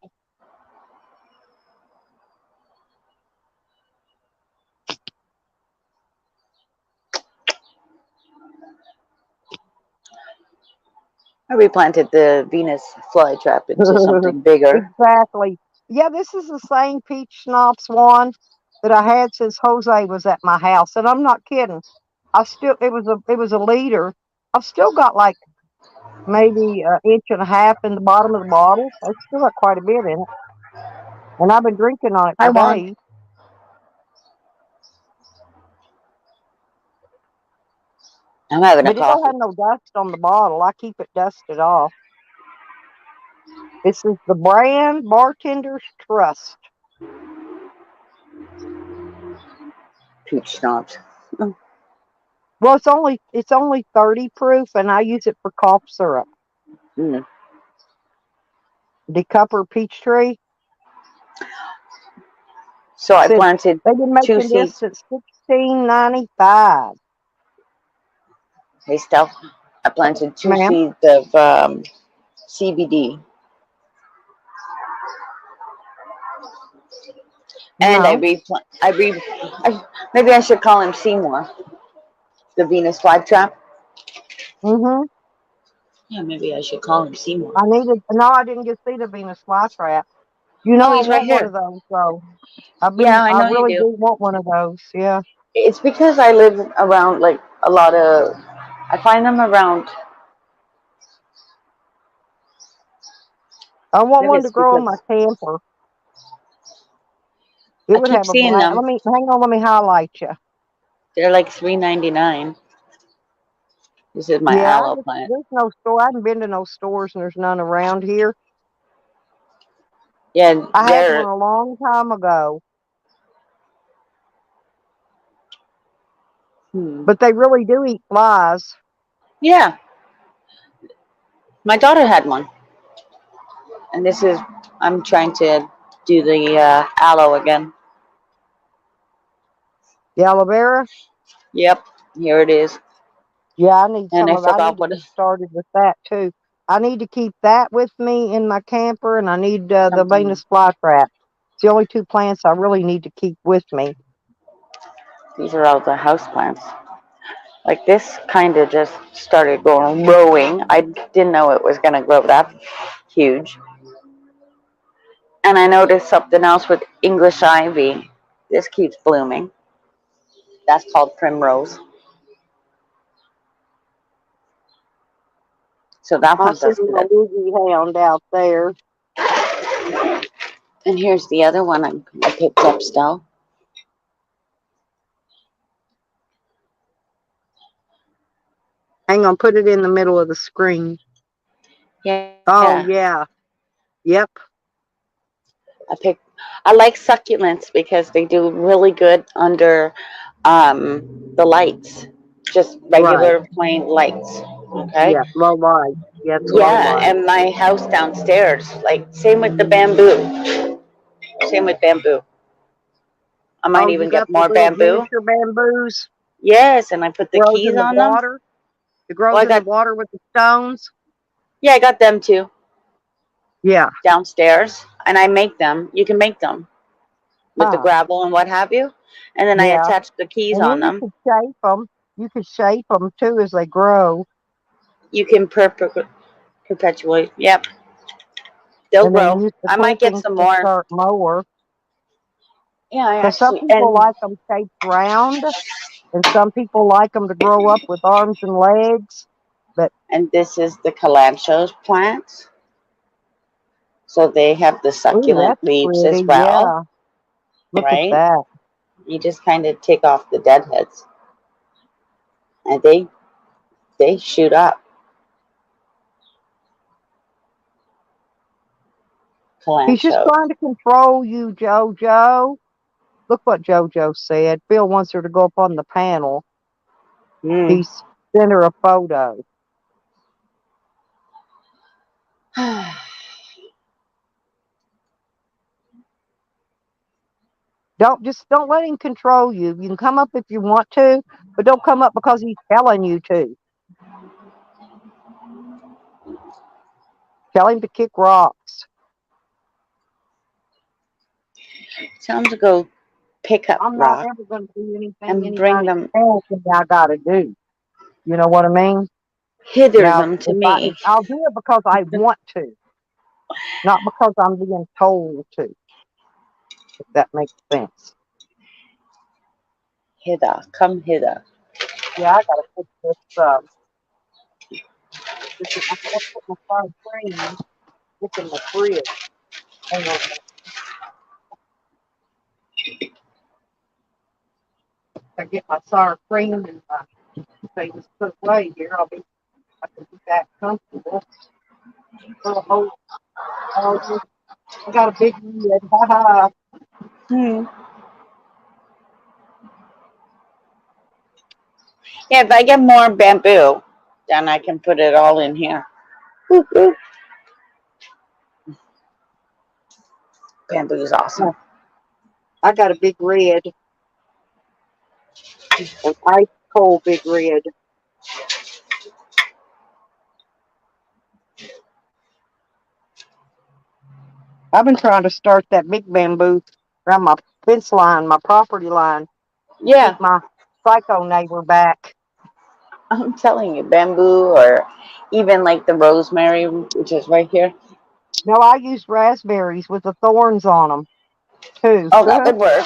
I replanted the Venus flytrap into something bigger. Exactly. Yeah, this is the same peach schnapps one that I had since Jose was at my house, and I'm not kidding. It was a liter. I've still got like maybe an inch and a half in the bottom of the bottle. So it's still got quite a bit in it, and I've been drinking on it I for won. days. I'm having a But it don't coffee. have no dust on the bottle. I keep it dusted off. This is the brand Bartender's Trust. peach schnapps. Well, it's only 30 proof, and I use it for cough syrup. Mm. Decupper peach tree. So I Said planted they've been 2 making this seeds. since 1695. Hey, Steph, I planted 2 Ma'am. seeds of CBD. And No. maybe I should call him Seymour, the Venus flytrap. Mhm. Yeah, maybe I should call him Seymour. I didn't get to see the Venus flytrap. You know, Oh, I he's right want one here. of those though. Yeah, I I know you really do. do want one of those. Yeah. It's because I live around like a lot of. I find them around. I want Maybe one to it's grow in because my camper. It I would keep have a seeing black. them. Hang on. Let me highlight you. They're like $3.99. This is my Yeah, aloe plant. there's no store. I haven't been to no stores, and there's none around here. Yeah, I had one they're. a long time ago, but they really do eat flies. Yeah, my daughter had one, and this is. I'm trying to do the aloe again. The aloe vera. Yep, here it is. Yeah, I need And some I of that. I need forgot to what get started with that too. I need to keep that with me in my camper, and I need the something. Venus flytrap. It's the only 2 plants I really need to keep with me. These are all the house plants. Like this kind of just started growing. I didn't know it was going to grow that huge. And I noticed something else with English ivy. This keeps blooming. That's called primrose. So that I one see does my good. Lizzie hound out there. And here's the other one I picked up still. Hang on, put it in the middle of the screen. Yeah. Oh yeah, yep. I like succulents because they do really good under the lights. Just Right. regular plain lights. Okay. Yeah, low light. Yeah, it's low Yeah, light. and my house downstairs, like same with the bamboo. Same with bamboo. I might Oh, you even get got the more little bamboo. miniature bamboos. Yes, and I put the Grows keys in the on them. water. It Well, grows in the water with the stones. I got them too Yeah. downstairs, and I make them. You can make them with the Huh. gravel and what have you, and then I Yeah. attach the keys And on then you them. could shape them. You could shape them too as they grow. You can perpetuate. Yep, they'll And then grow. use the I might get clippings some to more. start mower. Yeah, I Because some actually people like them shaped round, and some people like them to grow up with arms and legs. But and this is the calanchoe plants. So they have the ooh, succulent that's leaves as pretty. well, Yeah. Look at right? that. You just kind of take off the deadheads, and they shoot up. He's just Calanchoe. trying to control you, JoJo. Look what JoJo said. Phil wants her to go up on the panel. Mm. He sent her a photo. Don't let him control you. You can come up if you want to, but don't come up because he's telling you to. Tell him to kick rocks. Tell them to go pick up I'm not rock ever going to do anything and bring anybody them tells me I got to do. You know what I mean? hither Now, them to if me. I'll do it because I want to, not because I'm being told to. If that makes sense. Hither, come hither. Yeah, I got to put this. I got to put my fire cream. Look in the fridge. Hang on a minute. I get my sour cream and say just put away here. I can be that comfortable. Oh, I got a big head. Ha ha. Hmm. Yeah, if I get more bamboo, then I can put it all in here. Woo-hoo. Bamboo is awesome. I got a big red, an ice cold big red. I've been trying to start that big bamboo around my fence line, my property line. Yeah, Keep my psycho neighbor back. I'm telling you, bamboo or even like the rosemary, which is right here. No, I used raspberries with the thorns on them too. Oh, that would work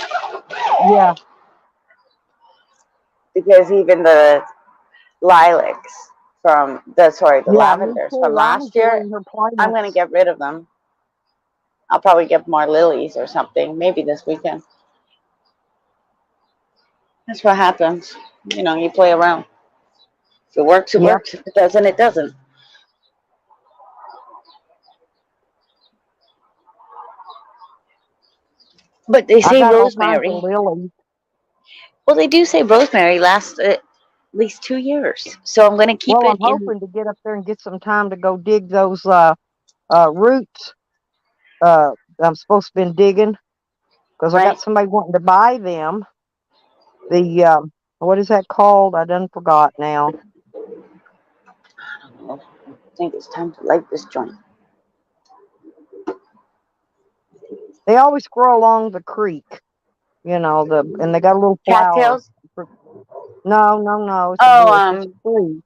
Yeah, because even the lilacs from the yeah, me lavenders from too. I'm last year, enjoying her I'm gonna plants. get rid of them. I'll probably get more lilies or something, maybe this weekend. That's what happens. You know, you play around. If it works, it Yeah, works. If it doesn't, it doesn't. But they I say got all kinds of rosemary. lilies. Well, they do say rosemary lasts at least 2 years. So I'm gonna keep Well, it I'm in. hoping to get up there and get some time to go dig those roots. I'm supposed to been digging because I got Right? somebody wanting to buy them. The what is that called? I done forgot now. I think it's time to light this joint. They always grow along the creek, and they got a little flower. Cattails? No, no, no. It's a Oh, bush. It's a tree.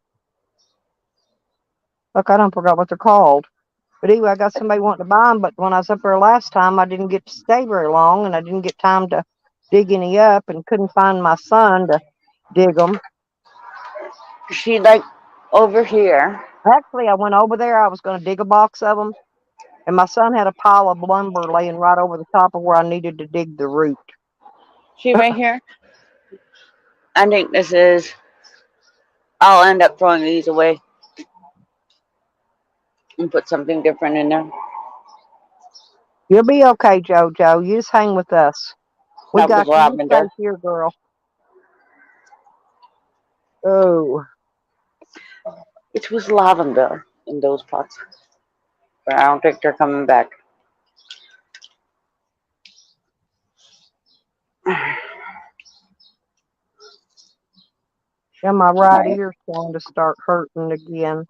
Look, I don't forgot what they're called. But anyway, I got somebody wanting to buy them. But when I was up there last time, I didn't get to stay very long, and I didn't get time to dig any up, and couldn't find my son to dig them. she like over here. Actually, I went over there. I was going to dig a box of them, and my son had a pile of lumber laying right over the top of where I needed to dig the root. She right here. I think this is. I'll end up throwing these away and put something different in there. You'll be okay, JoJo. You just hang with us. We That was got you. You lavender. stay here, girl. Oh, It was lavender in those pots. But I don't think they're coming back. yeah, my right Right. ear's going to start hurting again.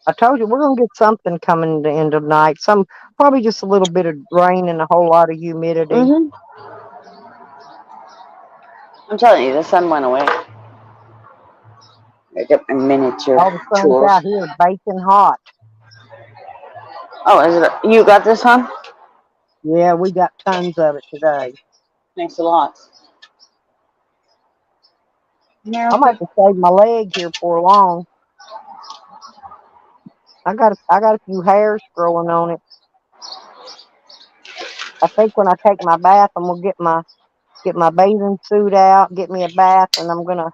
I told you we're gonna get something coming the end of the night. Some probably just a little bit of rain and a whole lot of humidity. Mhm. I'm telling you, the sun went away. I get my miniature All the sun's tools. out here baking hot. Oh, is it? You got this one? Yeah, we got tons of it today. Thanks a lot. I might America. have to save my leg here for long. I got a few hairs growing on it. I think when I take my bath, I'm gonna get my bathing suit out, get me a bath, and I'm gonna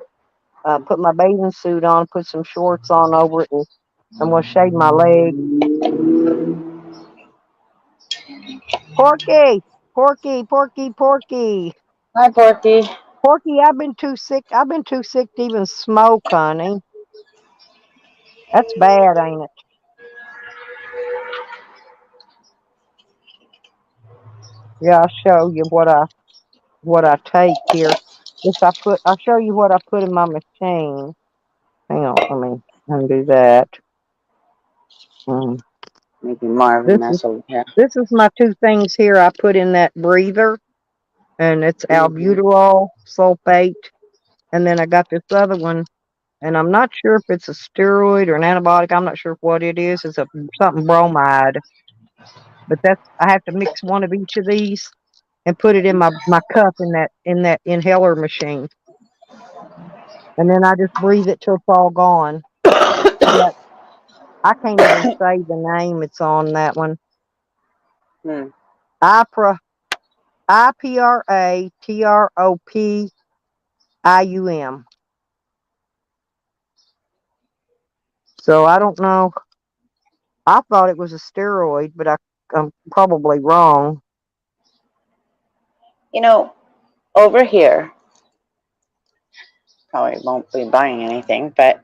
put my bathing suit on, put some shorts on over it, and I'm gonna shave my leg. Porky, Porky, Porky, Porky. Hi, Porky. Porky, I've been too sick. I've been too sick to even smoke, honey. That's bad, ain't it? Yeah, I'll show you what I take here. I'll show you what I put in my machine. Hang on, let me undo that. Mm. Making more of a This is mess over here. this is my two things here I put in that breather, and it's Hmm. albuterol sulfate, and then I got this other one, and I'm not sure if it's a steroid or an antibiotic. I'm not sure what it is. It's a something bromide. But I have to mix one of each of these and put it in my cup in that inhaler machine, and then I just breathe it till it's all gone. But I can't even say the name it's on that one. Hmm. IPRA, IPRATROPIUM. So I don't know. I thought it was a steroid, but I'm probably wrong. You know, over here, Probably won't be buying anything, but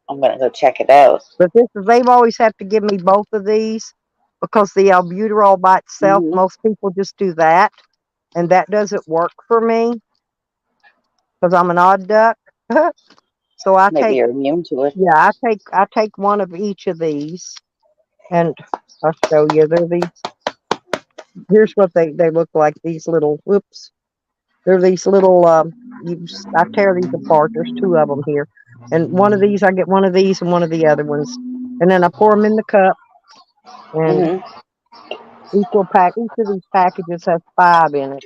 I'm gonna go check it out. But they've always have to give me both of these because the albuterol by itself, most people just do that, and that doesn't work for me because I'm an odd duck. So Maybe you're immune to it. I take one of each of these, and I'll show you. They're these. Here's what they look like. These little. Whoops. They're these little. I tear these apart. There's two of them here, and one of these I get one of these and one of the other ones, and then I pour them in the cup, and each of these packages has 5 in it,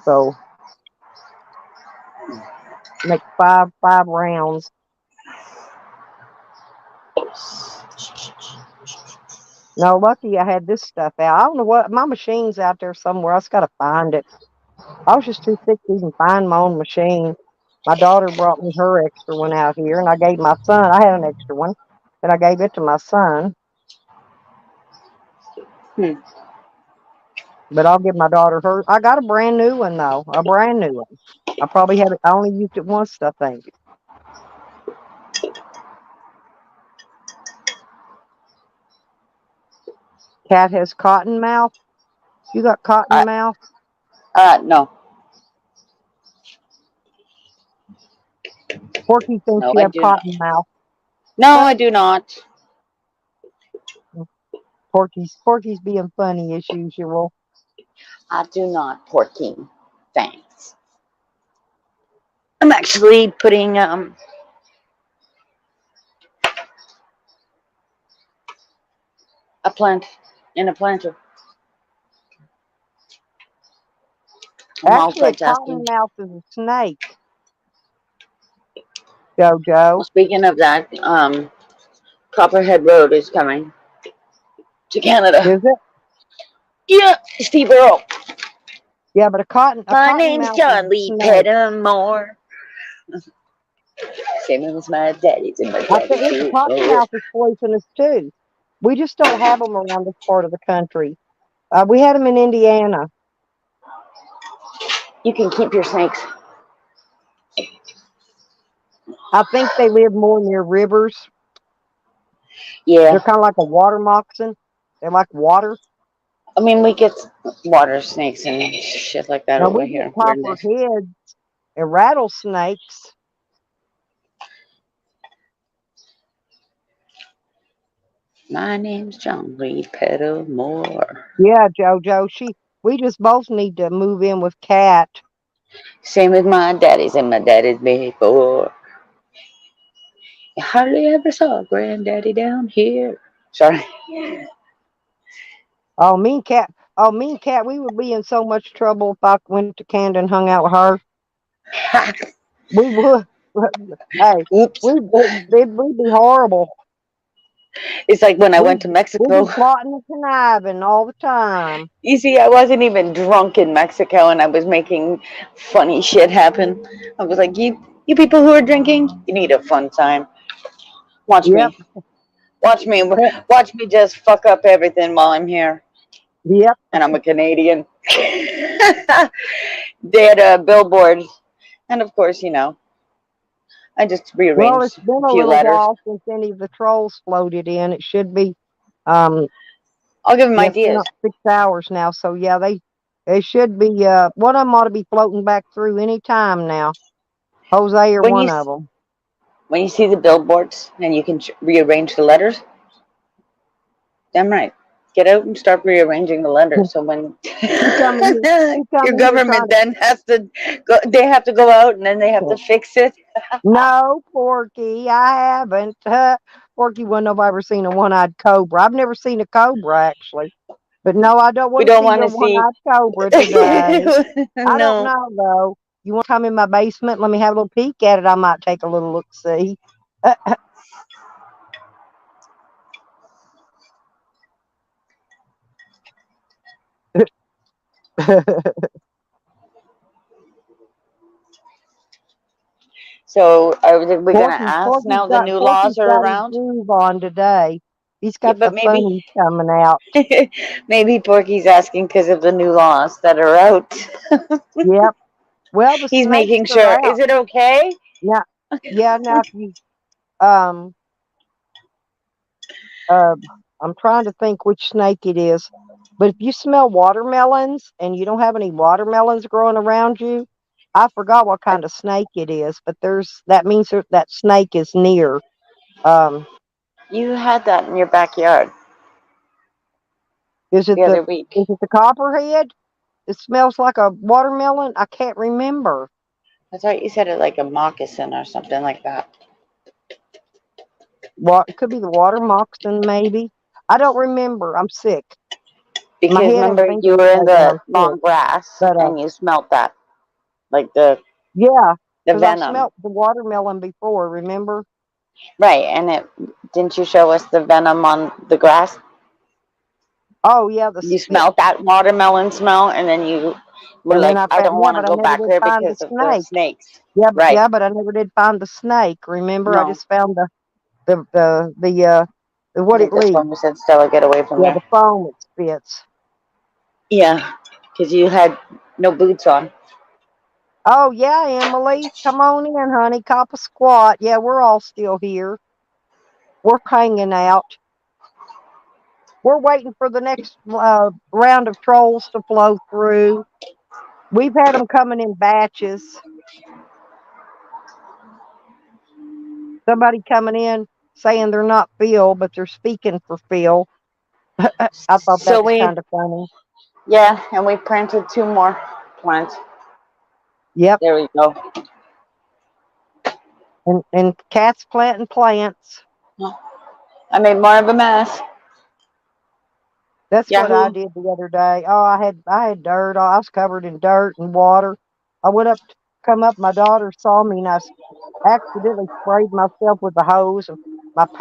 so make five rounds. No, lucky I had this stuff out. I don't know what my machine's out there somewhere. I just got to find it. I was just too sick to even find my own machine. My daughter brought me her extra one out here, and I gave my son. I had an extra one, and I gave it to my son. But I'll give my daughter her. I got a brand new one though, a brand new one. I probably had it. I only used it once, I think. Cat has cotton mouth. You got cotton mouth? No. Porky thinks you have cotton mouth. No, I do not. Porky's being funny as usual. I do not, Porky. Thanks. I'm actually putting a plant in a planter. Actually, cotton mouth is a snake. Jojo. Well, speaking of that, Copperhead Road is coming to Canada. Is it? Yeah, Steve Earle. Yeah, but my name's John Lee Pettimore. Same as my daddy's and my daddy's. Cottonmouth is poisonous too. We just don't have them around this part of the country. We had them in Indiana. You can keep your snakes. I think they live more near rivers. Yeah. They're kind of like a water moccasin. They like water. I mean, we get water snakes and shit like that over here. Copperheads and rattlesnakes. My name's John Lee Pettimore. Yeah, Jojo. We just both need to move in with Cat. Same with my daddy's and my daddy's before. You hardly ever saw Granddaddy down here. Sorry. Oh, me and Cat, we would be in so much trouble if I went to Canada and hung out with her. We would. Hey, it'd be horrible. It's like when I went to Mexico. We'd be plotting and conniving all the time. You see, I wasn't even drunk in Mexico, and I was making funny shit happen. I was like, you people who are drinking, you need a fun time. Watch me. Watch me just fuck up everything while I'm here. Yep. And I'm a Canadian. They had billboards. And of course, I just rearranged it's been a few little letters. while since any of the trolls floated in. It should be. I'll give them ideas. 6 hours now, so yeah, they should be. One of them ought to be floating back through any time now. Jose or one of them. When you see the billboards and you can rearrange the letters, damn right. Get out and start rearranging the letters. So when your government then has to go, they have to go out and then they have to fix it. No, Porky, I haven't. Porky wouldn't have ever seen a one-eyed cobra. I've never seen a cobra actually, but no, I don't want to see your one-eyed cobra today. I don't know though. You want to come in my basement? Let me have a little peek at it. I might take a little look see. So are we going to ask now the new laws are around? Groove on today. He's got the funnies coming out. Maybe Porky's asking because of the new laws that are out. Yep. Well, the He's snakes making are sure. out. Is it okay? Yeah, yeah. Now, if you um, I'm trying to think which snake it is, but if you smell watermelons and you don't have any watermelons growing around you, I forgot what kind of snake it is, but that means that snake is near. Um, You had that in your backyard is it the other week. the copperhead? It smells like a watermelon. I can't remember. I thought you said it like a moccasin or something like that. What it could be the water moccasin, maybe. I don't remember. I'm sick. My Because head ain't remember, you thinking were in straight, and the I'm sick. long grass But and you smelled that, like the yeah, because I've venom. smelt the watermelon before. Remember? Right, and didn't you show us the venom on the grass? Oh yeah, the You spit. smelled that watermelon smell, and then you were And then like, I I found, don't yeah, want to but I go never back did there find the because of the snake. snakes. Yeah, Right. yeah, but I never did find the snake. Remember? I No. just found the I what think it that's leaves. when we said, Stella, get away from Yeah, there. the foam it spits. Yeah, because you had no boots on. Oh yeah, Emily, come on in, honey. Cop a squat. Yeah, we're all still here. We're hanging out. We're waiting for the next round of trolls to flow through. We've had them coming in batches. Somebody coming in saying they're not Phil, but they're speaking for Phil. I thought that So was kind of funny. yeah, and we planted 2 more plants. Yep. There we go. And cats planting plants. I made more of a mess. That's what I Yahoo. did the other day. Oh, I had dirt. I was covered in dirt and water. I went up to come up. My daughter saw me, and I accidentally sprayed myself with the hose. And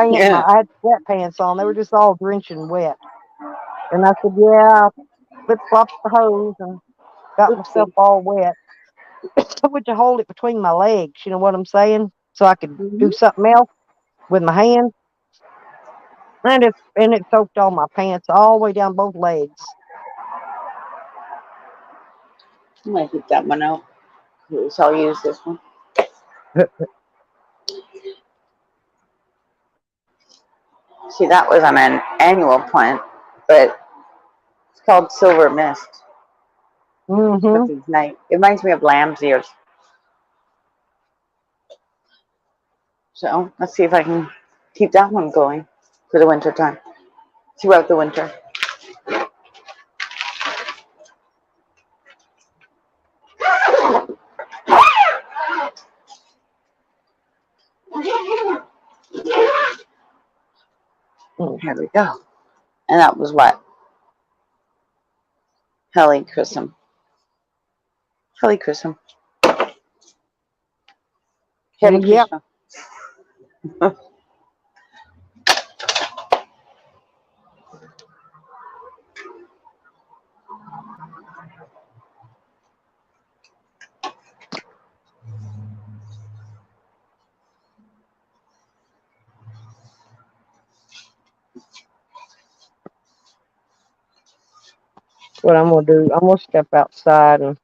Yeah. I had sweatpants on. They were just all drenching wet. And I said, "Yeah." I flip flopped the hose and got myself Oopsie. all wet. I went to hold it between my legs. You know what I'm saying? So I could Mm-hmm. do something else with my hand. And it soaked all my pants all the way down both legs. I might get that one out. So I'll use this one. See, that was on an annual plant, but it's called Silver Mist. Mm-hmm. This is nice. It reminds me of lamb's ears. So let's see if I can keep that one going for the winter time, throughout the winter. Here we go. And that was what? Helichrysum. Helichrysum. Yep. Helichrysum. What I'm gonna do? I'm gonna step outside and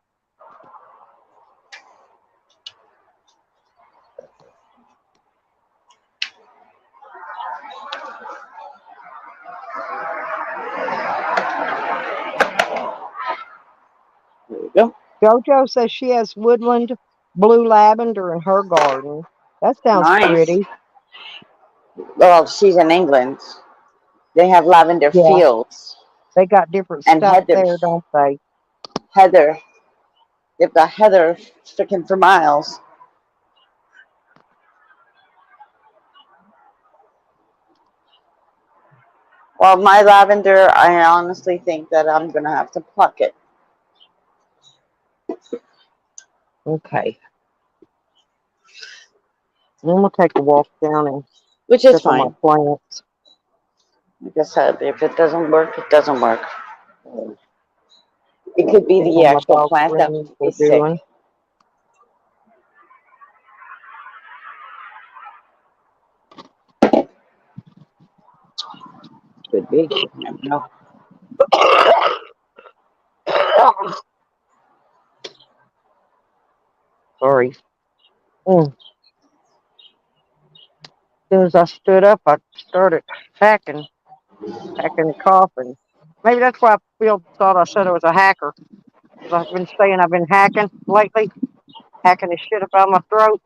There we go. JoJo says she has woodland blue lavender in her garden. That sounds Nice. pretty. Well, she's in England. They have lavender Yeah, fields they got different and stuff heather. there, don't they? Heather. They've got heather sticking for miles. Well, my lavender, I honestly think that I'm going to have to pluck it. Okay. I'm gonna take a walk down and Which is check on my fine. plants. Like I said, if it doesn't work, it doesn't work. It could be See the how my actual dog plant that friends are is sick. doing. Could be. You never know. sorry. As soon as I stood up, I started hacking and coughing. Maybe that's why Phil thought I said I was a hacker. 'Cause I've been saying I've been hacking lately, hacking the shit up out of my throat.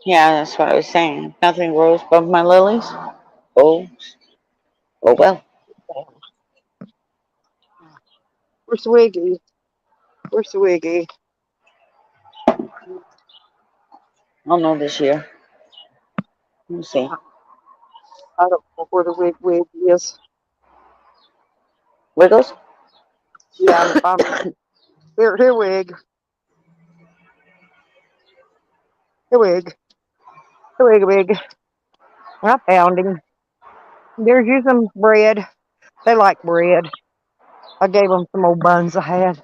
Yeah, that's what I was saying. Nothing grows above my lilies. Oh, oh well. Where's Wiggy? Where's Wiggy? I'll know this year. We'll see. I don't know where the wig is. Wiggles? Yeah, I'm here, Wig. Here, Wig. Here, Wig. I found him. There's you some bread. They like bread. I gave them some old buns I had.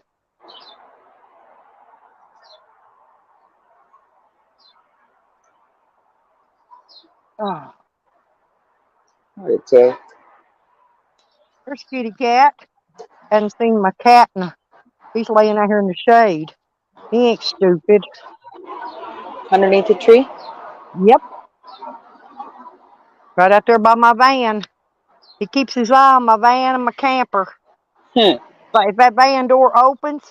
Oh, What a there's Kitty Cat. Hadn't seen my cat, and he's laying out here in the shade. He ain't stupid. Underneath the tree? Yep, right out there by my van. He keeps his eye on my van and my camper. Hmm. But if that van door opens,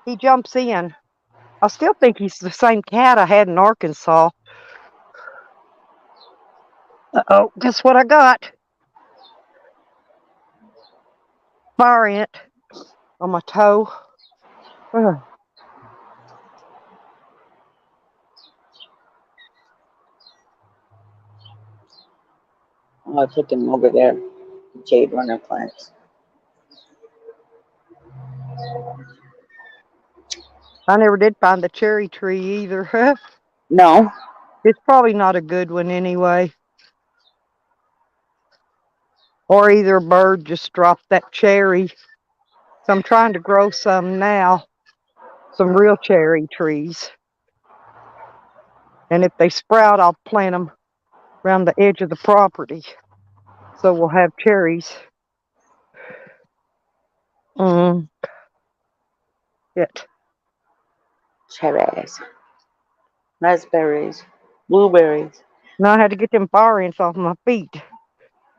he jumps in. I still think he's the same cat I had in Arkansas. Uh-oh, guess what I got? Fire ant on my toe. Ugh. I put them over there. Jade runner plants. I never did find the cherry tree either. No. It's probably not a good one anyway. Or either a bird just dropped that cherry. So I'm trying to grow some now. Some real cherry trees. And if they sprout, I'll plant them around the edge of the property. So we'll have cherries. It. Cherries. Raspberries. Blueberries. Now I had to get them fire ants off my feet.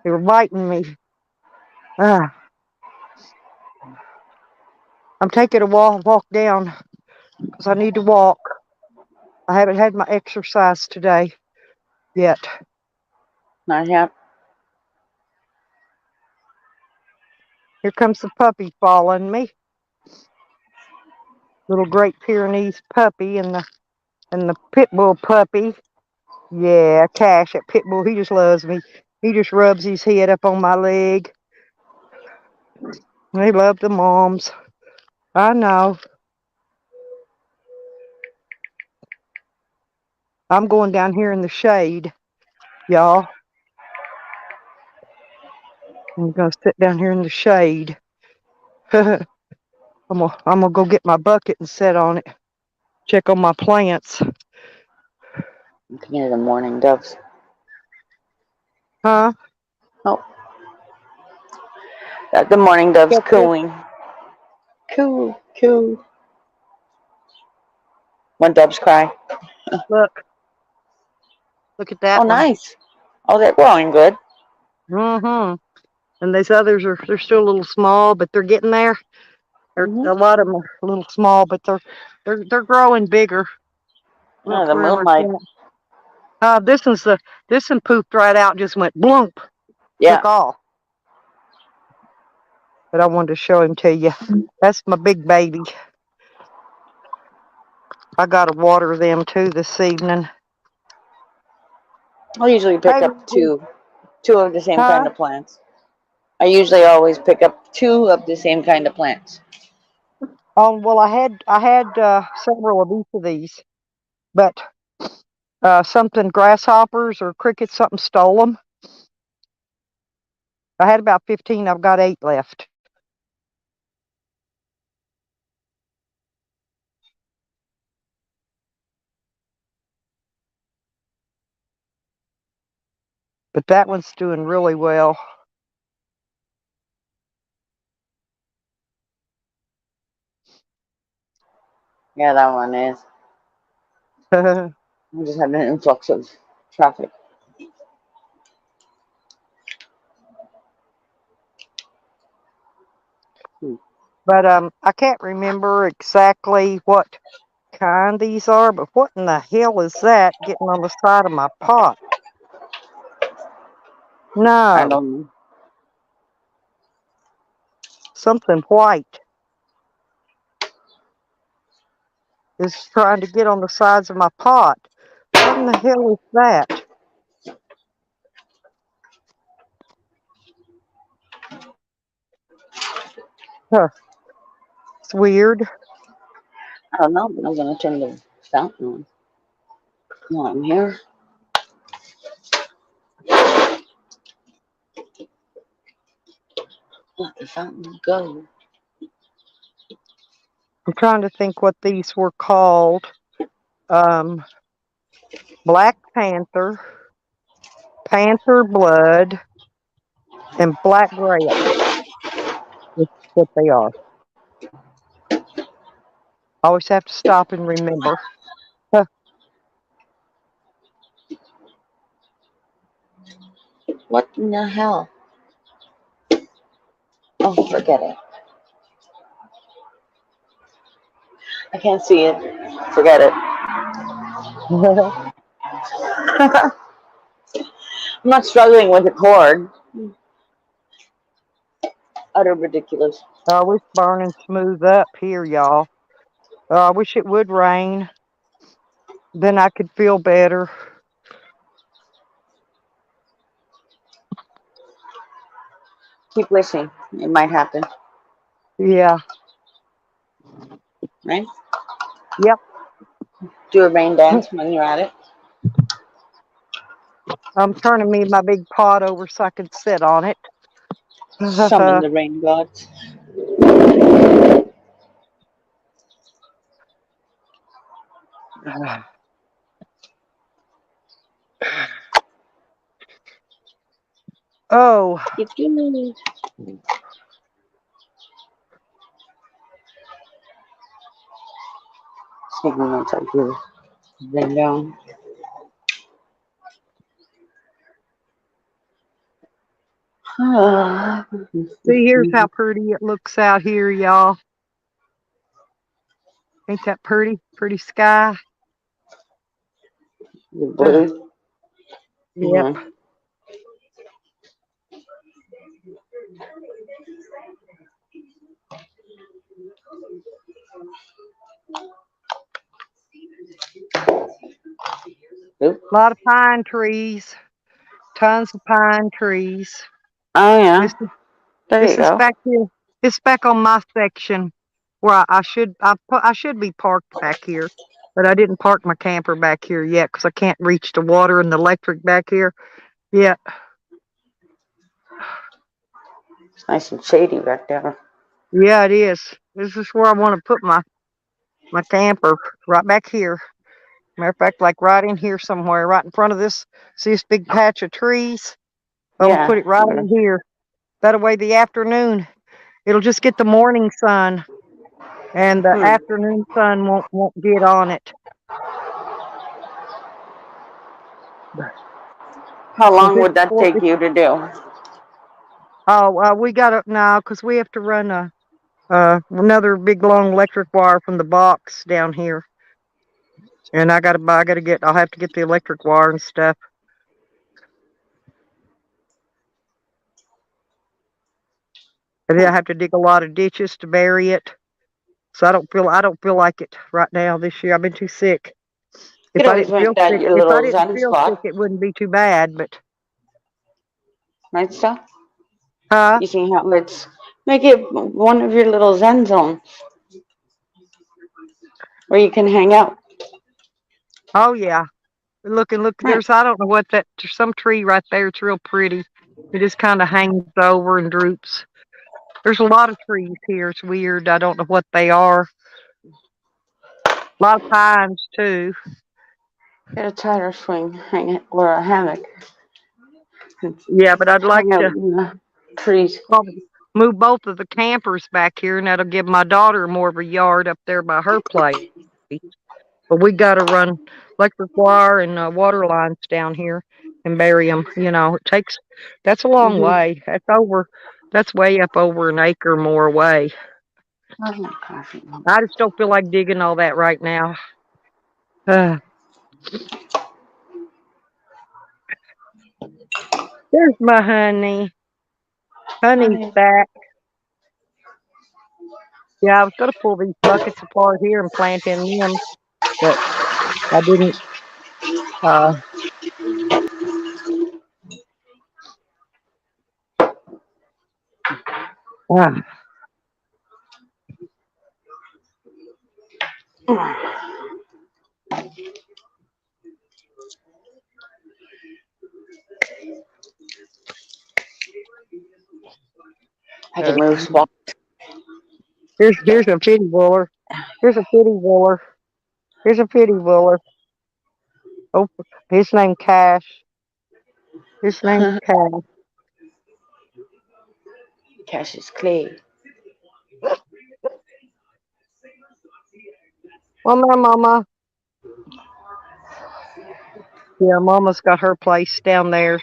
They were biting me. I'm taking a walk down because I need to walk. I haven't had my exercise today yet. Not yet. Here comes the puppy following me. Little Great Pyrenees puppy and the pit bull puppy. Yeah, Cash, that pit bull, he just loves me. He just rubs his head up on my leg. They love the moms. I know. I'm going down here in the shade, y'all. I'm going to sit down here in the shade. I'm gonna go get my bucket and sit on it. Check on my plants. You can hear the morning doves. Huh? Oh. The morning doves Yep. cooing. Coo, coo. When doves cry. Look. Look at that Oh, one. nice. Oh, they're growing good. Mm-hmm. And these others they're still a little small, but they're getting there. A lot of them are a little small, but they're growing bigger. Oh, Look the wherever moonlight. it's at. This one pooped right out, just went bloomp, Yeah. took off. But I wanted to show him to you. That's my big baby. I gotta water them too this evening. I usually pick Hey, up two of the same huh? kind of plants. I usually always pick up two of the same kind of plants. Oh well, I had several of each of these, but something grasshoppers or crickets something stole them. I had about 15. I've got 8 left. But that one's doing really well. Yeah, that one is. We just had an influx of traffic. But I can't remember exactly what kind these are, but what in the hell is that getting on the side of my pot? I No, don't know. something white is trying to get on the sides of my pot. What in the hell is that? Huh, it's weird. I don't know, but I'm gonna turn the fountain on while I'm here. Let the fountain go. I'm trying to think what these were called. Um, Black Panther, Panther Blood, and Black Grape. That's what they are. Always have to stop and remember. Huh. What in the hell? Oh, forget it. I can't see it. Forget it. I'm not struggling with a cord. Utter ridiculous. Oh, it's burning smooth up here, y'all. I wish it would rain. Then I could feel better. Keep wishing. It might happen. Yeah. Right? Yep. Do a rain dance when you're at it. I'm turning me my big pot over so I can sit on it. Summon the rain gods. Oh, It's good. Taking notes out here. Then down. see, here's how pretty it looks out here, y'all. Ain't that pretty? Pretty sky. The blue. Yep. Oop. A lot of pine trees. Tons of pine trees. Oh yeah. This is There you this is go. back here. It's back on my section where I should be parked back here, but I didn't park my camper back here yet because I can't reach the water and the electric back here. Yeah, It's nice and shady back there. yeah, it is. This is where I want to put my camper, right back here. Matter of fact, like right in here somewhere, right in front of this. See this big patch of trees? I will Yeah. put it right in here. That way, the afternoon it'll just get the morning sun, and the afternoon sun won't get on it. How 'Cause long would that take you to do? we got to now because we have to run another big long electric wire from the box down here, and I'll have to get the electric wire and stuff. And then I have to dig a lot of ditches to bury it. So I don't feel like it right now this year. I've been too sick. You could always make that your If I little didn't zen feel sick, spot, it wouldn't be too bad. But right, stuff. huh? You see how it's make it one of your little zen zones where you can hang out. Oh yeah. Look. Right. I don't know what that. There's some tree right there. It's real pretty. It just kind of hangs over and droops. There's a lot of trees here. It's weird. I don't know what they are. A lot of pines too. Get a tire swing, hang it, or a hammock. Yeah, but I'd like hang out to in the trees. probably move both of the campers back here, and that'll give my daughter more of a yard up there by her place. But we got to run electric wire and water lines down here and bury them. You know, that's a long Mm-hmm. way. That's way up over an acre more away. Oh my coffee. I just don't feel like digging all that right now. There's my honey. Honey's Honey. back. Yeah, I was going to pull these buckets apart here and plant in them, but I didn't. Uh, ah, I can move spot. here's a pity wooler. Here's a pity wooler. Here's a pity wooler. Oh, his name Cash. His name's Cash. Cassius Clay. Well, my mama. Yeah, Mama's got her place down there.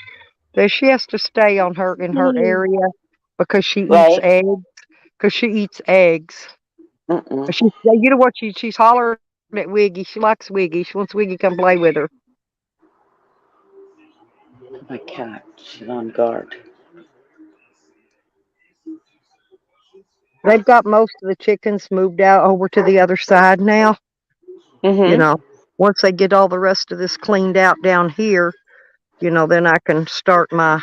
She has to stay in her area because she eats Right? eggs. Because she eats eggs. Mm-mm. You know what? She's hollering at Wiggy. She likes Wiggy. She wants Wiggy to come play with her. My cat. She's on guard. They've got most of the chickens moved out over to the other side now. Mm-hmm. You know, once they get all the rest of this cleaned out down here, you know, then I can start my,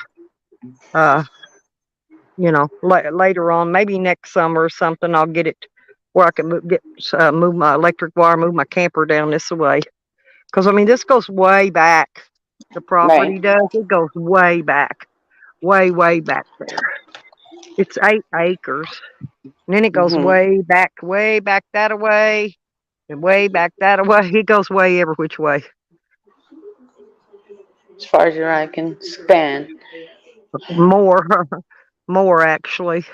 you know, later on, maybe next summer or something, I'll get it where I can move my electric wire, move my camper down this way. Because, I mean, this goes way back. The property Right. does. It goes way back. Way back there. It's 8 acres. And then it goes Mm-hmm. way back that away, and way back that away. It goes way every which way. As far as your eye can span. More, more actually.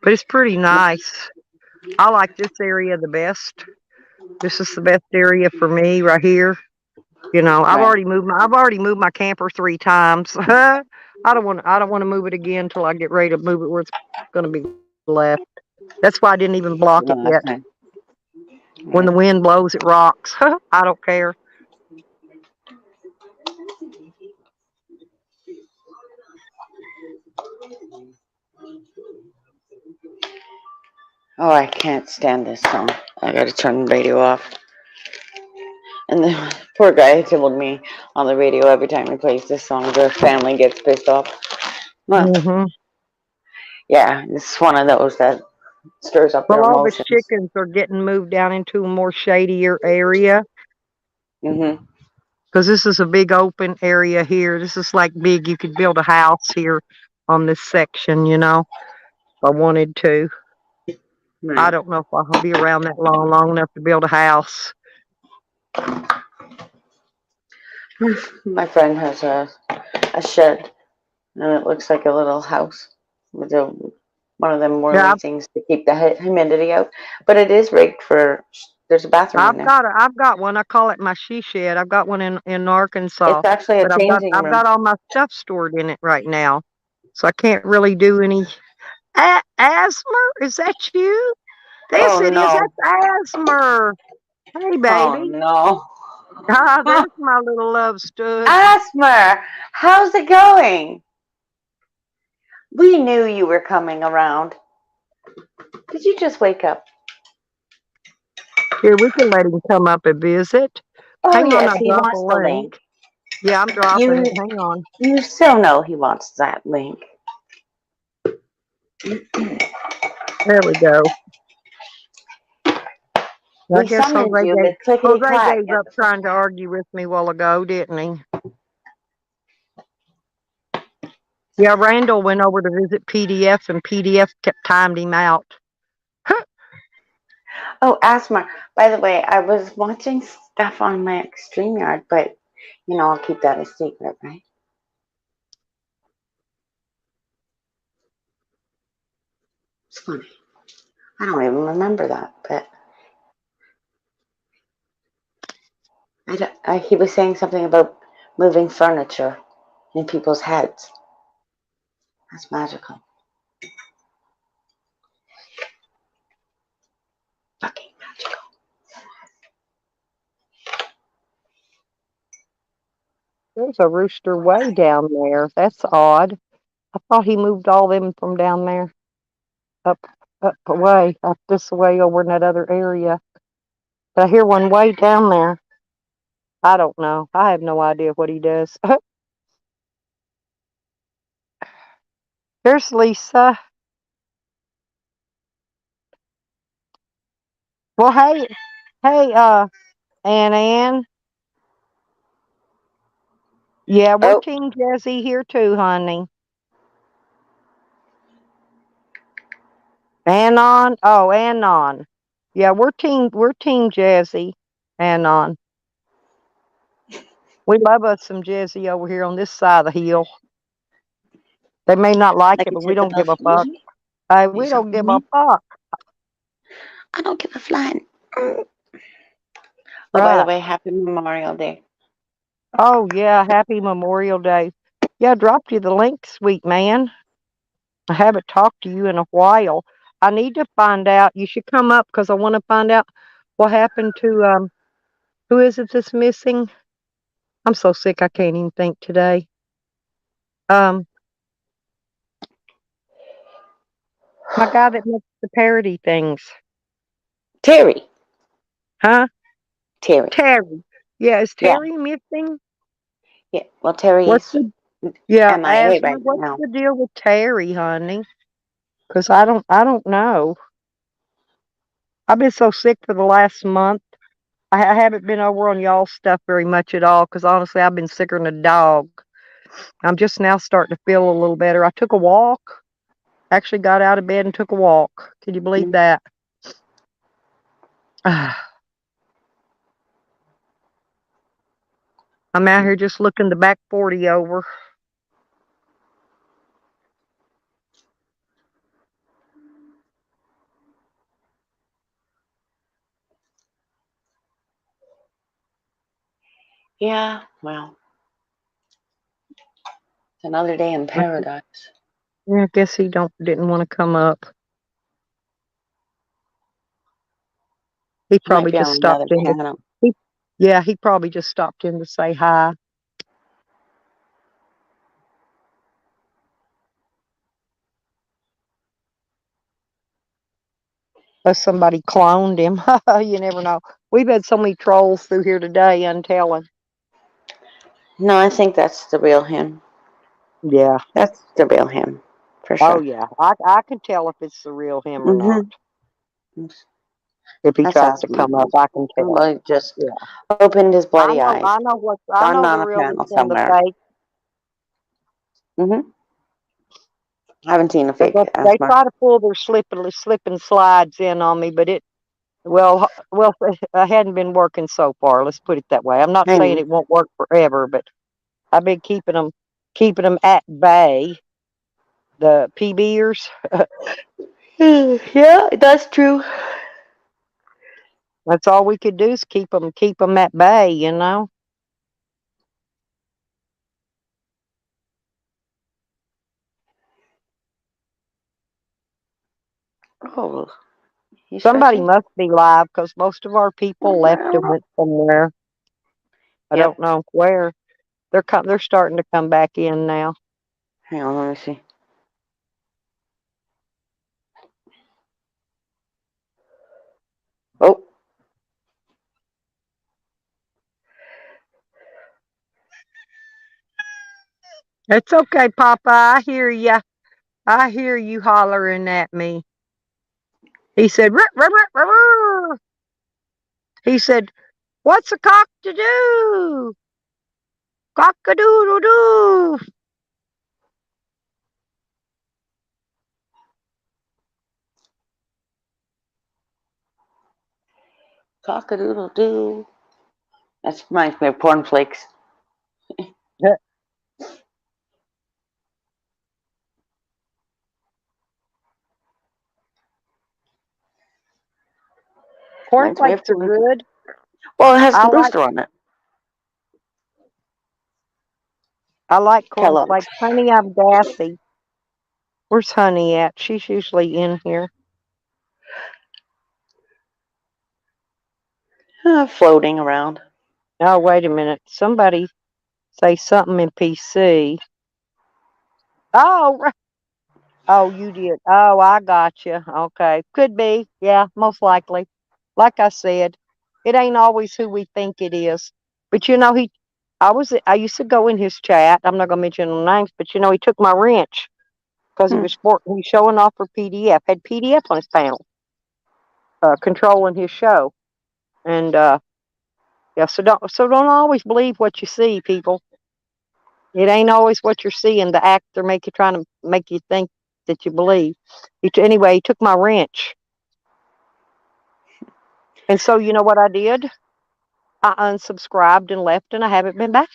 But it's pretty nice. I like this area the best. This is the best area for me right here. You know, I've Right. already moved my camper 3 times. I don't want to move it again until I get ready to move it where it's going to be left. That's why I didn't even block it yet. Okay. When the wind blows, it rocks. I don't care. Oh, I can't stand this song. I gotta turn the radio off. And the poor guy told me on the radio every time he plays this song, the family gets pissed off. Well, Hmm. yeah, it's one of those that stirs up their Well, all the emotions. chickens are getting moved down into a more shadier area Mm-hmm. because this is a big open area here. This is like big. You could build a house here on this section, you know, if I wanted to. I Right. don't know if I'll be around that long enough to build a house. My friend has a shed, and it looks like a little house with one of them Yeah, whirly things to keep the humidity out. But it is rigged for. There's a bathroom in there. I've got one. I call it my she shed. I've got one in Arkansas, It's actually a but changing I've room. got all my stuff stored in it right now, so I can't really do any. Asthma, is that you? This Oh it is. no! That's Asthma. Hey, Oh baby. no! Ah, there's my little love stud. Asmer, how's it going? We knew you were coming around. Did you just wake up? Here, we can let him come up and visit. Oh Hang on, yes, I'll he drop a wants the link. link. Yeah, I'm dropping You it. Hang on. you still know he wants that link. There we go. I We guess summoned you, but clickety Jose clack. gave up trying to argue with me a while ago, didn't he? Yeah, Randall went over to visit PDF, and PDF kept timed him out. Oh, Asmer. By the way, I was watching stuff on my StreamYard, but You know, I'll keep that a secret, right? It's funny. I don't even remember that, but he was saying something about moving furniture in people's heads. That's magical. Fucking magical. There's a rooster way down there. That's odd. I thought he moved all them from down there up away, up this way over in that other area. But I hear one way down there. I don't know. I have no idea what he does. There's Lisa. Well, hey, Ann. Yeah, we're Oh, Team Jesse here too, honey. Anon. Oh, Anon. Yeah, we're Team Jazzy. Anon. We love us some Jazzy over here on this side of the hill. They may not like like it, you but we took don't give enough a from fuck. me. You We took don't from give a me. fuck. I don't give a flying. Oh, by the Right. way, happy Memorial Day. Oh yeah, happy Memorial Day. Yeah, I dropped you the link, sweet man. I haven't talked to you in a while. I need to find out. You should come up because I want to find out what happened to who is it that's missing? I'm so sick I can't even think today. Um, my guy that makes the parody things. Terry. Huh? Terry. Terry. Yeah, is Yeah. Terry missing? Yeah. Well, Terry What's is the Yeah, MIA Asma, right what's now. the deal with Terry, honey? Because I don't know. I've been so sick for the last month. I haven't been over on y'all's stuff very much at all because honestly, I've been sicker than a dog. I'm just now starting to feel a little better. I took a walk. Actually, got out of bed and took a walk. Can you believe Mm. that? I'm out here just looking the back 40 over. Yeah. Well, it's another day in paradise. Yeah, I guess he didn't want to come up. He He might probably be just on another stopped in to. channel. Yeah, he probably just stopped in to say hi. Unless somebody cloned him. You never know. We've had so many trolls through here today, untelling. No, I think that's the real him. Yeah. That's the real him, for Oh, sure. yeah. I can tell if it's the real him or not. Mm-hmm. If he That's tries to awesome. come up, I can tell. Well, he just Yeah. opened his I bloody know. eyes. I Done know the on a real channel from the somewhere. fake. Mm-hmm. I haven't seen a They, fake they asthma. try to pull their slip and slides in on me, but well, I hadn't been working so far. Let's put it that way. I'm not I saying know. it won't work forever, but I've been keeping them at bay. The PBers. Yeah, that's true. That's all we could do is keep them at bay. You know. Oh, you Somebody stretching? must be live because most of our people I left and don't know. went somewhere. I don't Yep. know where. They're starting to come back in now. Hang on, let me see. Oh, It's okay, Papa. I hear ya. I hear you hollering at me. He said, "Ruh, ruh, ruh, ruh, ruh." He said, "What's a cock to do? Cock a doodle doo." cock-a-doodle-doo. That reminds me of cornflakes. Cornflakes are good. Well, it has I the like booster on it. cornflakes. Kellogg's. Honey, I'm gassy. Where's Honey at? She's usually in here. Floating around. Oh, wait a minute. Somebody say something in PC. Oh, oh, you did. Oh, I got you. Okay, could be. Yeah, most likely. Like I said, it ain't always who we think it is. But I used to go in his chat. I'm not gonna mention no names, but he took my wrench because he Hmm. was showing off for PDF. Had PDF on his panel, controlling his show, and yeah. So don't always believe what you see, people. It ain't always what you're seeing. The actor trying to make you think that you believe. Anyway, he took my wrench, and so you know what I did? I unsubscribed and left, and I haven't been back.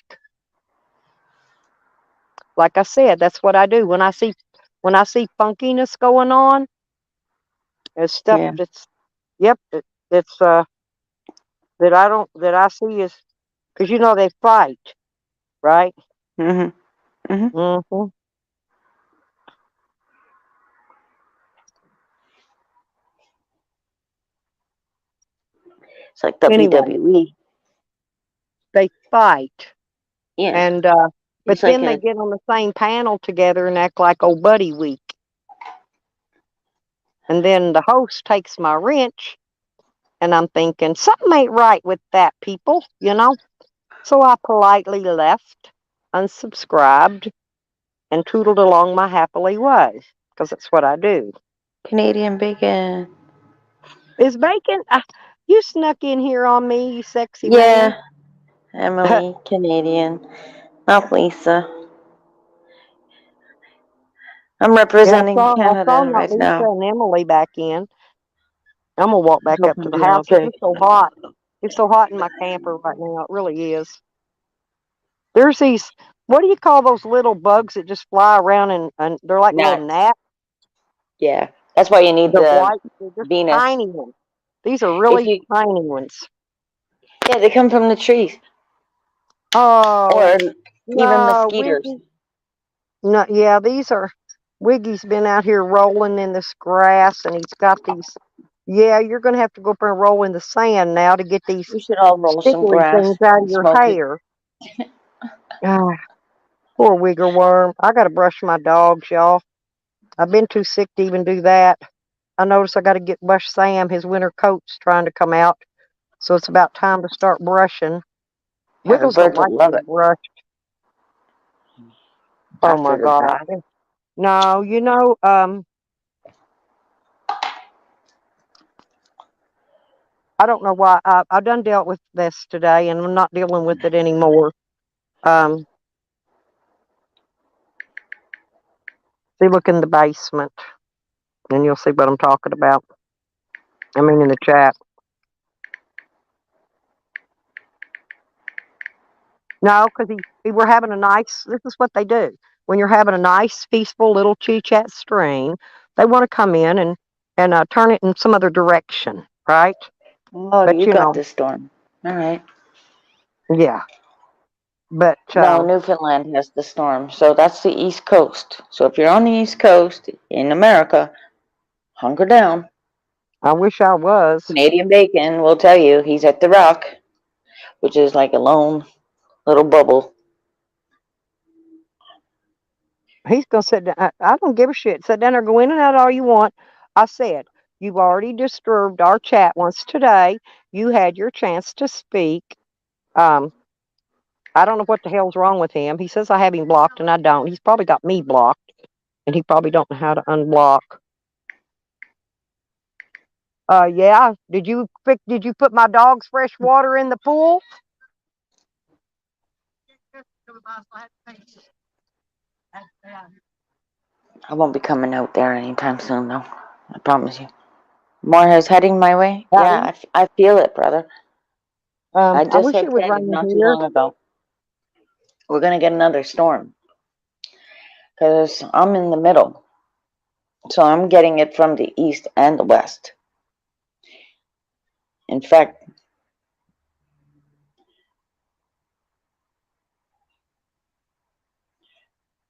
Like I said, that's what I do when I see funkiness going on. There's stuff Yeah. that's it's that I see is because they fight, right? Mhm. Mhm. Mm-hmm. It's like Anyway, WWE. they fight, Yeah. and but It's like then they a. get on the same panel together and act like old buddy week. And then the host takes my wrench, and I'm thinking something ain't right with that, people. So I politely left, unsubscribed, and tootled along my happily way, because that's what I do. Canadian bacon. Is bacon? You snuck in here on me, you sexy man. Yeah. Emily, Canadian. Not Lisa. I'm Yeah, representing I saw Canada not right Lisa now. and Emily back in. I'm gonna walk I back hope up to I'm the doing house. It's okay. just so hot. It's so hot in my camper right now. It really is. There's these. What do you call those little bugs that just fly around and they're like little Gnats. gnats? Yeah. That's why you need They're the white. They're just Venus. tiny ones. These are If really you, tiny ones. yeah, they come from the trees. Oh Or even no, mosquitoes. Wiggy. No, yeah, these are. Wiggy's been out here rolling in this grass, and he's got these. Yeah, you're gonna have to go up and roll in the sand now to get these We should all roll some stickly grass things out of and your smoke it. hair. Ah, poor wigger worm. I gotta brush my dogs, y'all. I've been too sick to even do that. I notice I gotta get brush Sam. His winter coat's trying to come out, so it's about time to start brushing. Yeah, the Wiggles don't birds would like love being it brushed. Oh after my they're god. back. No, I don't know why. I done dealt with this today, and I'm not dealing with it anymore. Um, See, look in the basement, and you'll see what I'm talking about. I mean, in the chat. No, because he were having a nice. This is what they do when you're having a nice, peaceful little chit chat stream. They want to come in and turn it in some other direction, right? Oh, But you got this storm. All right. yeah. But No, Newfoundland has the storm. So that's the East Coast. So if you're on the East Coast in America, hunker down. I wish I was. Canadian Bacon will tell you he's at the Rock, which is like a lone little bubble. He's gonna sit down. I don't give a shit. Sit down there, go in and out all you want. I said you've already disturbed our chat once today. You had your chance to speak. Um, I don't know what the hell's wrong with him. He says I have him blocked, and I don't. He's probably got me blocked, and he probably don't know how to unblock. Yeah. Did you put my dog's fresh water in the pool? I won't be coming out there anytime soon, though. I promise you. More is heading my way. Yeah, I feel it, brother. I I just wish had it would Teddy rain not too here. long ago. we're going to get another storm because I'm in the middle. So I'm getting it from the east and the west. In fact,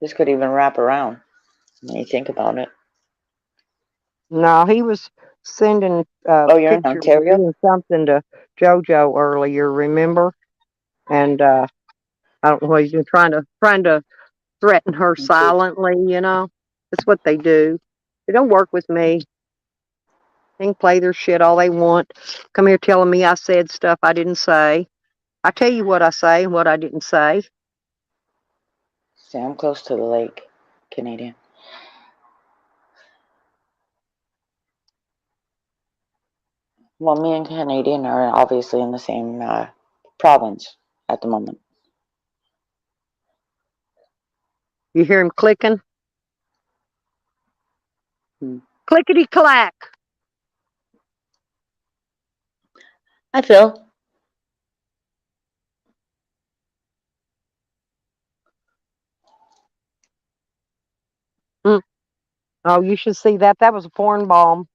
this could even wrap around when you think about it. No, he was sending Oh, you're in pictures of Ontario? doing something to JoJo earlier, remember? And I don't know what he's doing, trying to threaten her silently, you know. That's what they do. They don't work with me. They can play their shit all they want. Come here telling me I said stuff I didn't say. I tell you what I say and what I didn't say. See, I'm close to the lake, Canadian. Well, me and Canadian are obviously in the same province at the moment. You hear him clicking? Hmm. Clickety clack. Hi, Phil. Mm. Oh, you should see that. That was a porn bomb.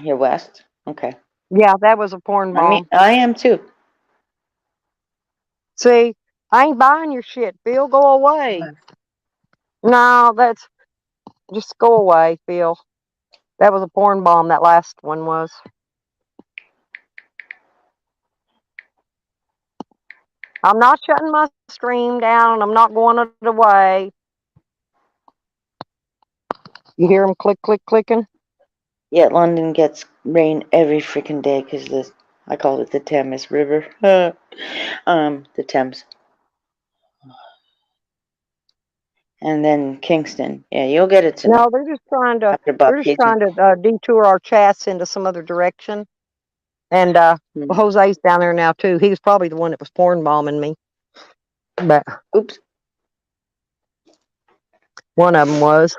You're west? Okay. Yeah, that was a porn bomb. I am too. See, I ain't buying your shit, Phil. Go away. No, that's just go away, Phil. That was a porn bomb. That last one was. I'm not shutting my stream down. I'm not going it away. You hear him click, click, clicking? Yet London gets rain every freaking day because I call it the Thames River. The Thames. And then Kingston. Yeah, you'll get it tonight. No, they're just trying to. After They're just Baptiste. trying to detour our chats into some other direction. And well, Jose's down there now too. He was probably the one that was porn bombing me. But oops, one of them was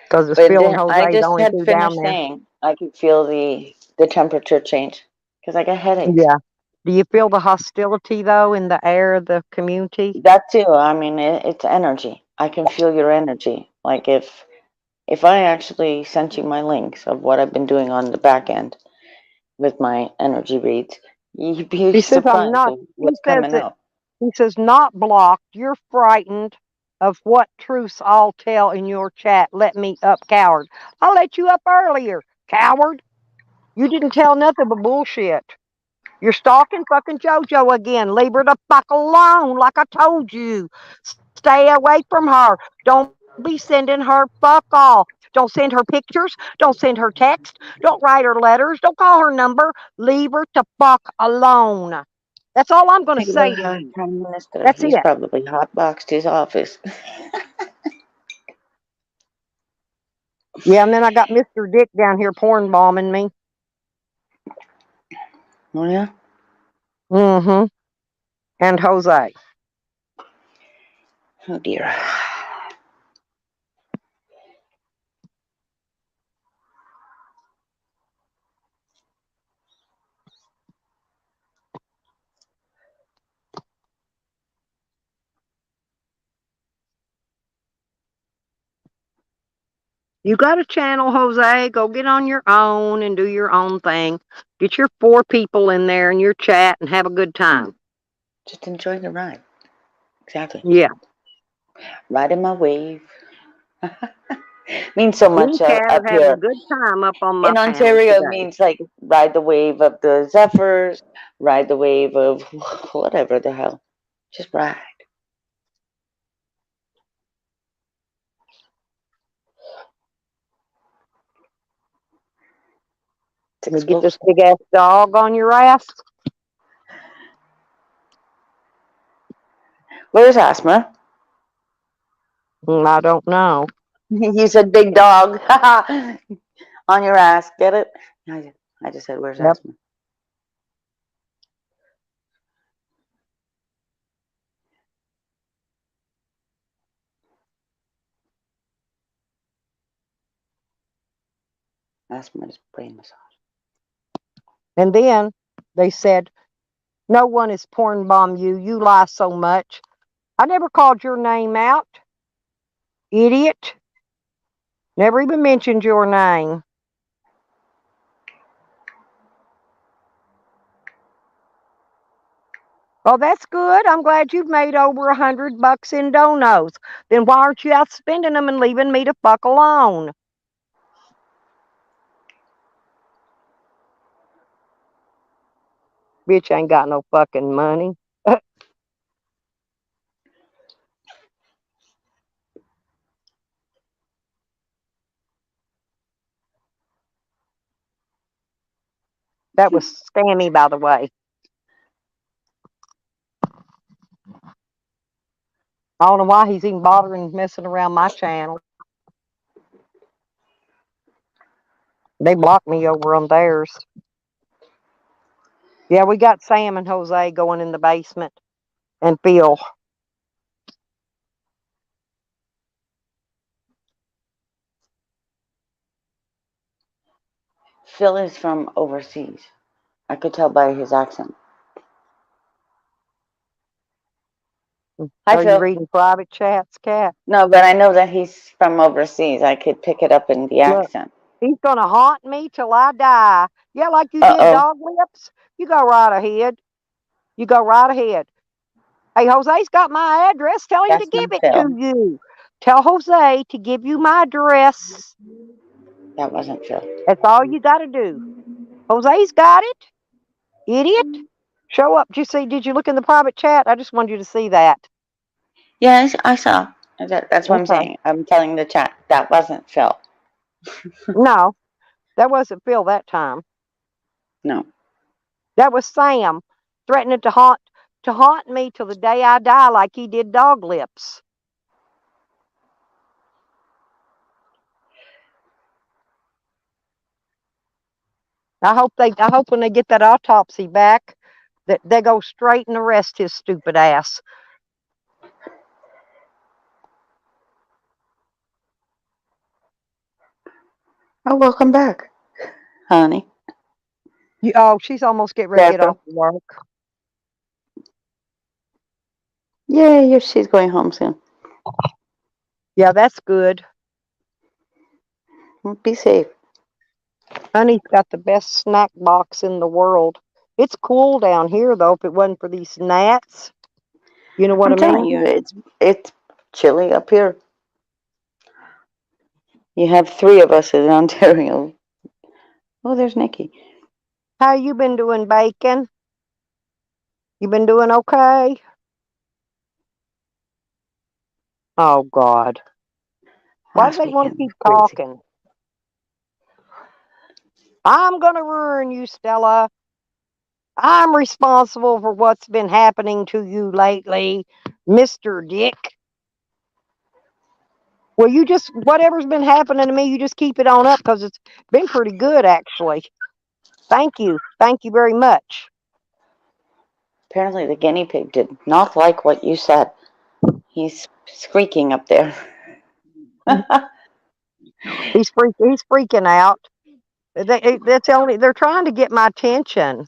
because it's Phil and Jose, I the just only had two down finished there. saying I could feel the temperature change because I got headaches. Yeah. Do you feel the hostility though in the air of the community? That too. I mean, it's energy. I can feel your energy. Like if I actually sent you my links of what I've been doing on the back end with my energy reads, you'd be He says I'm surprised not. of He what's says coming that. out. He says not blocked. You're frightened of what truths I'll tell in your chat. Let me up, coward. I let you up earlier, coward. You didn't tell nothing but bullshit. You're stalking fucking JoJo again. Leave her the fuck alone, like I told you. Stay away from her. Don't be sending her fuck all. Don't send her pictures. Don't send her text. Don't write her letters. Don't call her number. Leave her to fuck alone. That's all I'm going to Think about say to how you. Prime Minister, That's he's it. probably hotboxed his office. Yeah, and then I got Mr. Dick down here porn bombing me. Oh yeah? Mm-hmm. And Jose. Oh dear. You got a channel, Jose. Go get on your own and do your own thing. Get your 4 people in there in your chat and have a good time. Just enjoy the ride. Exactly. Yeah. Riding my wave. Means so Me much and Kat up are having a here. good time up on my In panel Ontario, today. means like ride the wave of the zephyrs, ride the wave of whatever the hell. Just ride. You get this big ass dog on your ass. Where's Asthma? I don't know. You said big dog. On your ass. Get it? I just said, where's Yep. Asthma? Asthma is brain massage. And then they said, No one has porn bombed you. You lie so much. I never called your name out. Idiot. Never even mentioned your name. Well, that's good. I'm glad you've made over $100 in donos. Then why aren't you out spending them and leaving me to fuck alone? Bitch ain't got no fucking money. That was scammy, by the way. I don't know why he's even bothering messing around my channel. They blocked me over on theirs. Yeah, we got Sam and Jose going in the basement. And Phil. Phil is from overseas. I could tell by his accent. Hi, Are you Phil. reading private chats, Kat? No, but I know that he's from overseas. I could pick it up in the Look, accent. he's going to haunt me till I die. Yeah, like you did Uh-oh. Dog Lips. You go right ahead. You go right ahead. Hey, Jose's got my address. Tell him to That's give not it Phil. to you. Tell Jose to give you my address. That wasn't Phil. That's all you got to do. Jose's got it. Idiot. Show up. Did you look in the private chat? I just wanted you to see that. Yes, I saw. That's what I'm Okay. saying. I'm telling the chat. That wasn't Phil. No, that wasn't Phil that time. No. That was Sam threatening to haunt me till the day I die like he did Dog Lips. I hope when they get that autopsy back that they go straight and arrest his stupid ass. Oh, welcome back, honey. She's almost getting ready to get off work. Yeah, she's going home soon. Yeah, that's good. Be safe. Honey's got the best snack box in the world. It's cool down here though. If it wasn't for these gnats, you know what I'm I mean? telling you, it's chilly up here. You have 3 of us in Ontario. Oh, there's Nikki. How you been doing, Bacon? You been doing okay? Oh God. Why do Last they want to weekend keep was crazy. talking? I'm gonna ruin you, Stella. I'm responsible for what's been happening to you lately, Mr. Dick. Well, whatever's been happening to me, you just keep it on up because it's been pretty good, actually. Thank you. Thank you very much. Apparently, the guinea pig did not like what you said. He's squeaking up there. He's freaking out. They're trying to get my attention.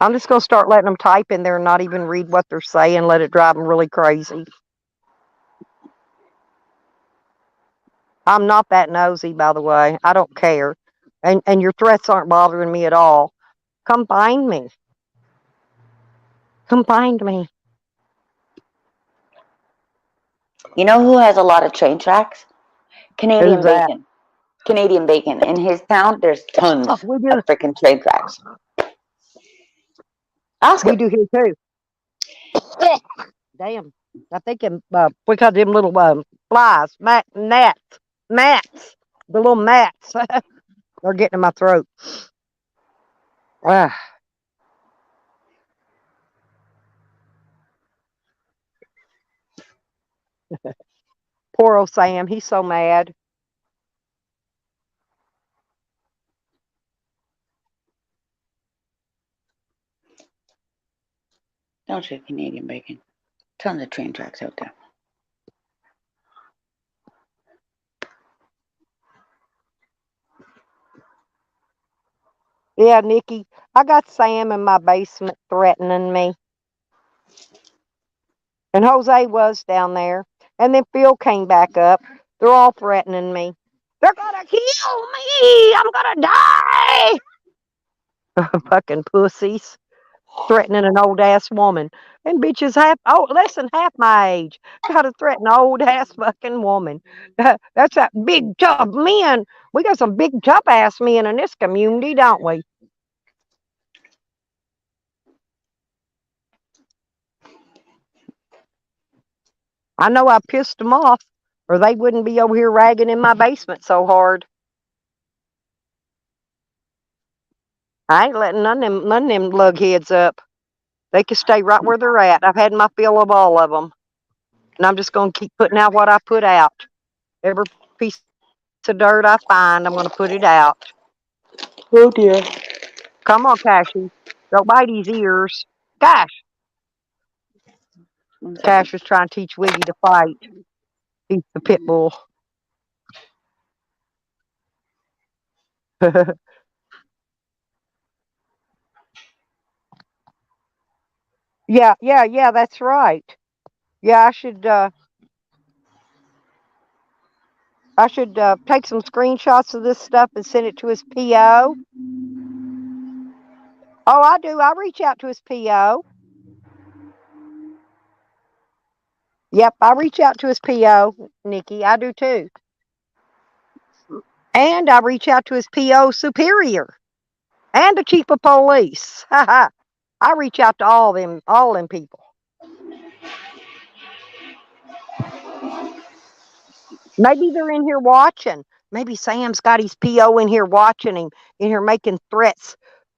I'm just going to start letting them type in there and not even read what they're saying, let it drive them really crazy. I'm not that nosy, by the way. I don't care. And your threats aren't bothering me at all. Come find me. Come find me. You know who has a lot of train tracks? Canadian Who's that? Bacon. Canadian Bacon. In his town, there's tons Oh, of freaking train tracks. Ask we him. do here too. Damn. I think we got them little flies, gnats. The little gnats. They're getting in my throat. Ah. Poor old Sam. He's so mad. Don't you, Canadian Bacon. Tons of train tracks out there. Yeah, Nikki, I got Sam in my basement threatening me. And Jose was down there. And then Phil came back up. They're all threatening me. They're gonna kill me! I'm gonna die! Fucking pussies. Threatening an old ass woman. And bitches less than half my age. Gotta threaten an old ass fucking woman. That's that big tough men. We got some big tough ass men in this community, don't we? I know I pissed them off, or they wouldn't be over here ragging in my basement so hard. I ain't letting none of them lugheads up. They can stay right where they're at. I've had my fill of all of them. And I'm just going to keep putting out what I put out. Every piece of dirt I find, I'm going to put it out. Oh dear. Come on, Cashy. Don't bite his ears. Cash. Cash was trying to teach Wiggy to fight. He's the pit bull. Yeah, that's right. Yeah, I should take some screenshots of this stuff and send it to his PO. Oh, I do. I reach out to his PO. Yep, I reach out to his PO, Nikki. I do too. And I reach out to his PO superior and the chief of police. I reach out to all them people. Maybe they're in here watching. Maybe Sam's got his PO in here watching him, in here making threats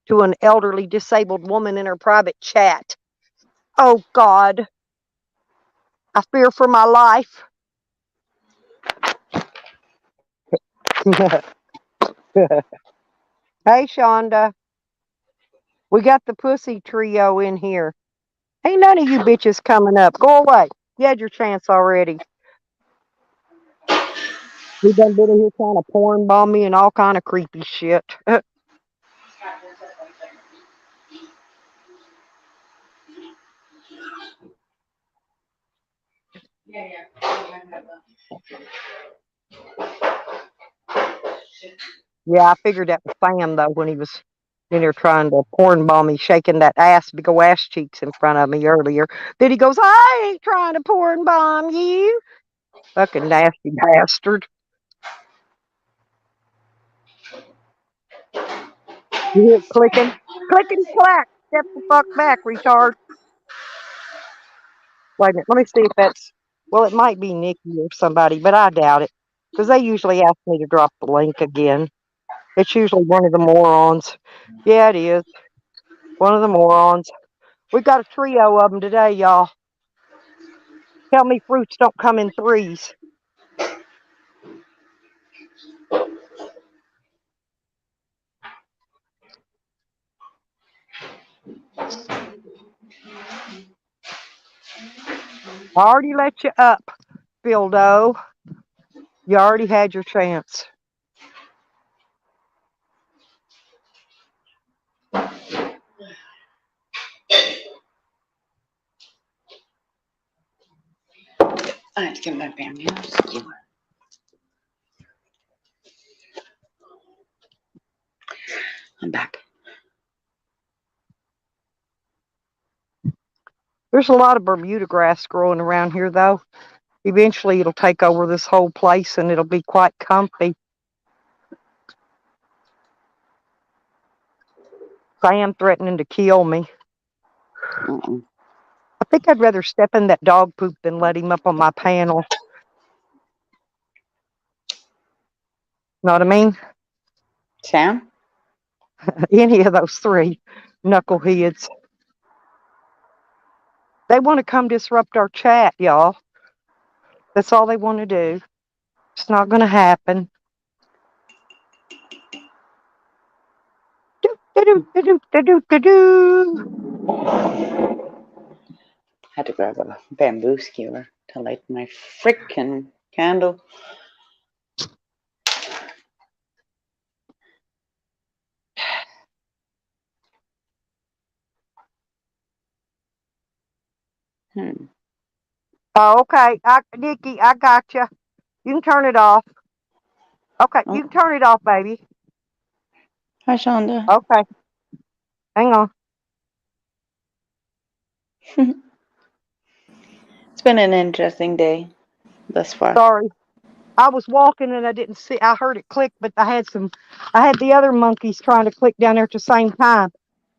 to an elderly disabled woman in her private chat. Oh God, I fear for my life. Hey, Shonda, we got the pussy trio in here. Ain't none of you bitches coming up. Go away. You had your chance already. We done been in here trying to porn bomb me and all kind of creepy shit. Yeah, I figured that was Sam though when he was in there trying to porn bomb me, shaking that ass, big ol' ass cheeks in front of me earlier. Then he goes, I ain't trying to porn bomb you. Fucking nasty bastard. You hear it clicking? Clicking clack. Step the fuck back, retard. Wait a minute. Let me see if that's, well, it might be Nikki or somebody, but I doubt it. Because they usually ask me to drop the link again. It's usually one of the morons. Yeah, it is. One of the morons. We got a trio of them today, y'all. Tell me fruits don't come in threes. I already let you up, Phildo. You already had your chance. I have to get my damn nails. I'm back. There's a lot of Bermuda grass growing around here, though. Eventually, it'll take over this whole place, and it'll be quite comfy. Sam threatening to kill me. I think I'd rather step in that dog poop than let him up on my panel. Know what I mean? Sam? Any of those three knuckleheads. They want to come disrupt our chat, y'all. That's all they want to do. It's not going to happen. Had to grab a bamboo skewer to light my frickin' candle. Oh, okay. Nikki, I got you. You can turn it off. Okay, you can turn it off, baby. Hi, Shonda. Okay. Hang on. It's been an interesting day thus far. Sorry. I was walking and I didn't see. I heard it click, but I had the other monkeys trying to click down there at the same time.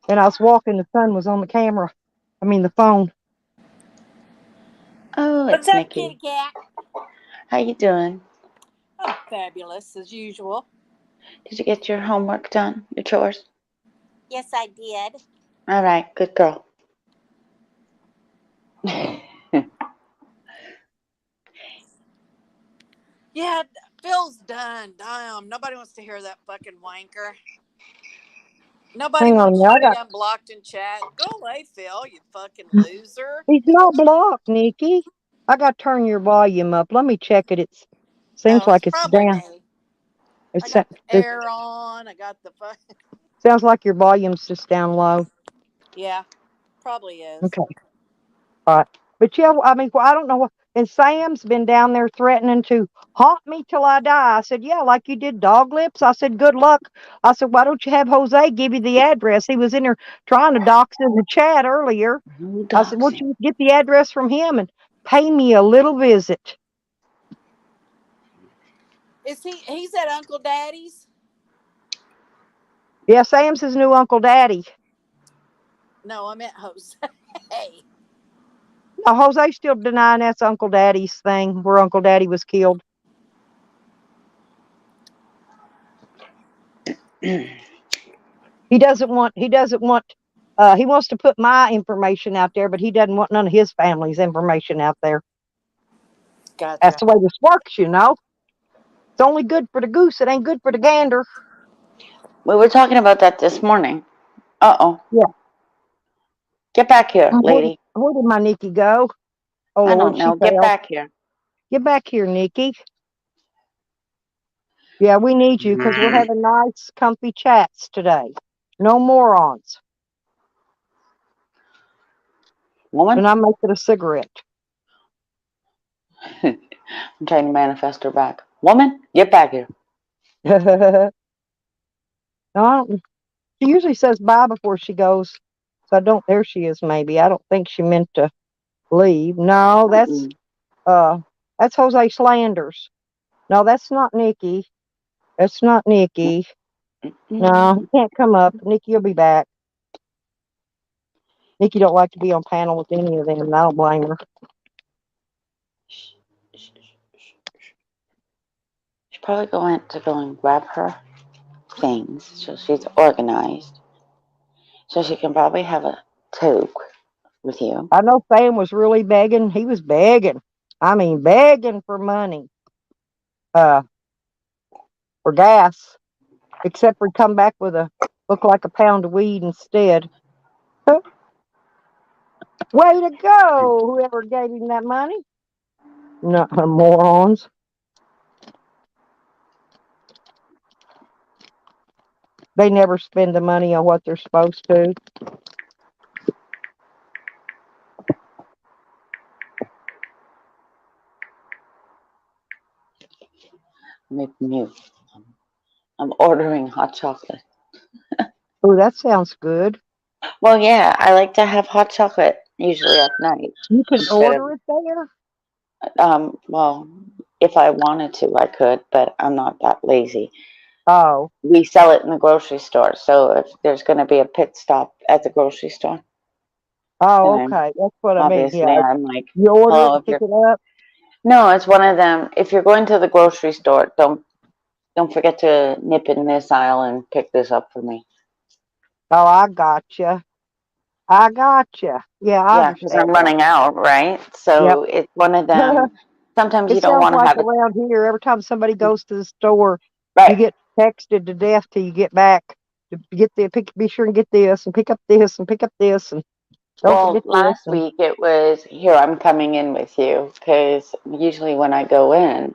And I was walking. The sun was on the camera. I mean, the phone. Oh, What's it's up, Nikki. kitty cat? How you doing? I'm fabulous as usual. Did you get your homework done? Your chores? Yes, I did. All right, good girl. Yeah, Phil's done. Damn, nobody wants to hear that fucking wanker. Nobody Hang on. wants Now you I to be got. unblocked in chat. Go away, Phil, you fucking loser. He's not blocked, Nikki. I got to turn your volume up. Let me check it. It seems Oh, it's like it's probably down. me. I It's, got the it air on. I got the fuck. sounds like your volume's just down low. Yeah, probably is. Okay. All right. But yeah, I mean, I don't know what. And Sam's been down there threatening to haunt me till I die. I said, yeah, like you did dog lips. I said, good luck. I said, why don't you have Jose give you the address? He was in there trying to dox in the chat earlier. I said, why don't you get the address from him and pay me a little visit? Is he's at Uncle Daddy's? Yeah, Sam's his new Uncle Daddy. No, I meant Jose. Now, Jose's still denying that's Uncle Daddy's thing, where Uncle Daddy was killed. He doesn't want, he wants to put my information out there, but he doesn't want none of his family's information out there. Gotcha. That's the way this works, you know. It's only good for the goose. It ain't good for the gander. We were talking about that this morning. Uh-oh. Yeah. Get back here, lady. Where did my Nikki go? Oh, I Lord, don't she know. Get fell. back here. Get back here, Nikki. Yeah, we need you because we're having nice, comfy chats today. No morons. Woman? And I'm making a cigarette. I'm trying to manifest her back. Woman, get back here. No, she usually says bye before she goes. So I don't, there she is maybe. I don't think she meant to leave. No, that's Jose Slanders. No, that's not Nikki. That's not Nikki. No, he can't come up. Nikki will be back. Nikki don't like to be on panel with any of them, and I don't blame her. She's probably going to go and grab her things so she's organized. So she can probably have a toque with you. I know Sam was really begging. He was begging. I mean, begging for money. For gas. Except for come back with look like a pound of weed instead. Way to go, whoever gave him that money. No, morons. They never spend the money on what they're supposed to. Make mute. I'm ordering hot chocolate. Oh, that sounds good. Well, yeah, I like to have hot chocolate usually at night. You can Instead order it there? well, if I wanted to, I could, but I'm not that lazy. Oh. We sell it in the grocery store, so if there's going to be a pit stop at the grocery store, Oh, then okay. That's what I mean. obviously Yeah. I'm like, You order it hello, and if pick you're it up? no, it's one of them. If you're going to the grocery store, don't forget to nip in this aisle and pick this up for me. Oh, I gotcha. I gotcha. Yeah, I Yeah, because understand I'm that. running out, right? So Yep. it's one of them. Sometimes you It don't sounds want to like have it around here, every time somebody goes to the store, you right. get texted to death till you get back to get be sure and get this and pick up this and pick up this and don't Well, forget this. last week it was here. I'm coming in with you because usually when I go in,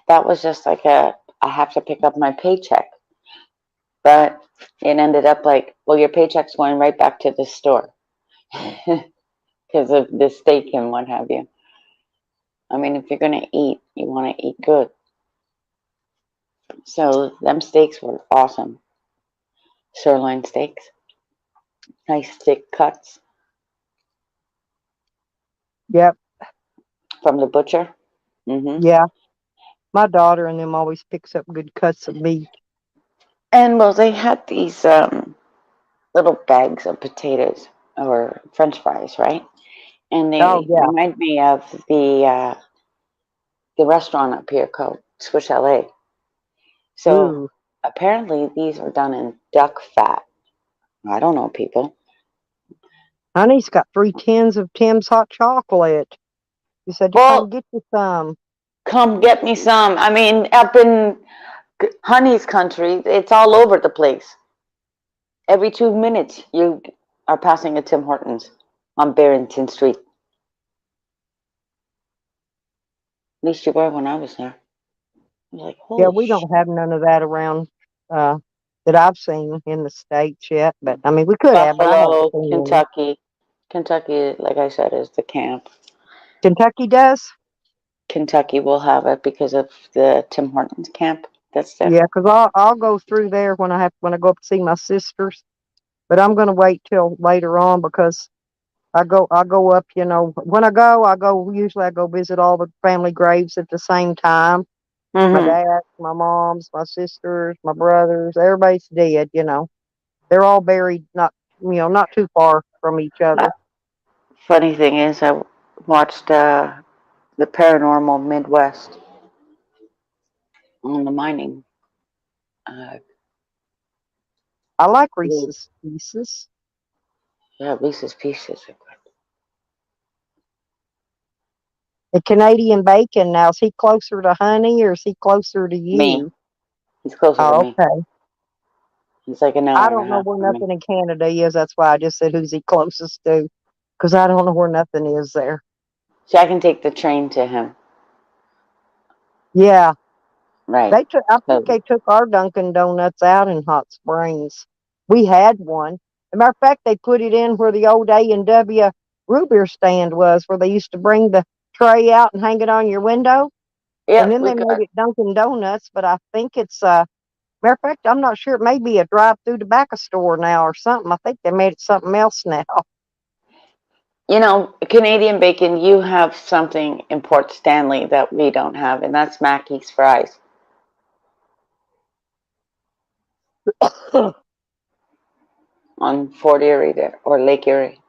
that was just like I have to pick up my paycheck, but it ended up like, well, your paycheck's going right back to the store. because of the steak and what have you. I mean, if you're gonna eat, you want to eat good. So them steaks were awesome. Sirloin steaks, nice thick cuts Yep. from the butcher. Yeah. My daughter and them always picks up good cuts of meat. And well, they had these little bags of potatoes or French fries, right? And Oh they yeah. remind me of the restaurant up here called Swiss LA. So Ooh. apparently these are done in duck fat. I don't know, people. Honey's got 3 tins of Tim's hot chocolate. He said to come Well, get you some. come get me some. I mean, up in Honey's country, it's all over the place. Every 2 minutes, you are passing a Tim Hortons on Barrington Street. At least you were when I was there. I was like, Yeah, holy we shit. don't have none of that around uh that I've seen in the States yet. But I mean we could have, but I haven't Buffalo, seen any. Kentucky. Kentucky, like I said, is the camp. Kentucky does? Kentucky will have it because of the Tim Hortons camp that's there. Yeah, 'cause I'll go through there when I go up to see my sisters. But I'm gonna wait till later on because I go up, when I go usually I go visit all the family graves at the same time. My Mm-hmm. dad, my mom's, my sisters, my brothers, everybody's dead. They're all buried not too far from each other. Funny thing is, I watched the Paranormal Midwest on the mining. Uh, I like yeah, Reese's Pieces. Reese's Pieces. The Canadian bacon now, is he closer to Honey or is he closer to Me. you? He's closer to Oh, me. okay. He's like an I hour and a don't know half where from me. nothing in Canada is. That's why I just said who's he closest to. Because I don't know where nothing is there. So I can take the train to him. Yeah. Right. I think So, they took our Dunkin' Donuts out in Hot Springs. We had one. As a matter of fact, they put it in where the old A&W root beer stand was, where they used to bring the tray out and hang it on your window. And yep, then we they made got. it Dunkin' Donuts, but I think it's matter of fact, I'm not sure. It may be a drive-through tobacco store now or something. I think they made it something else now. Canadian bacon, you have something in Port Stanley that we don't have, and that's Mackey's fries on Fort Erie there, or Lake Erie.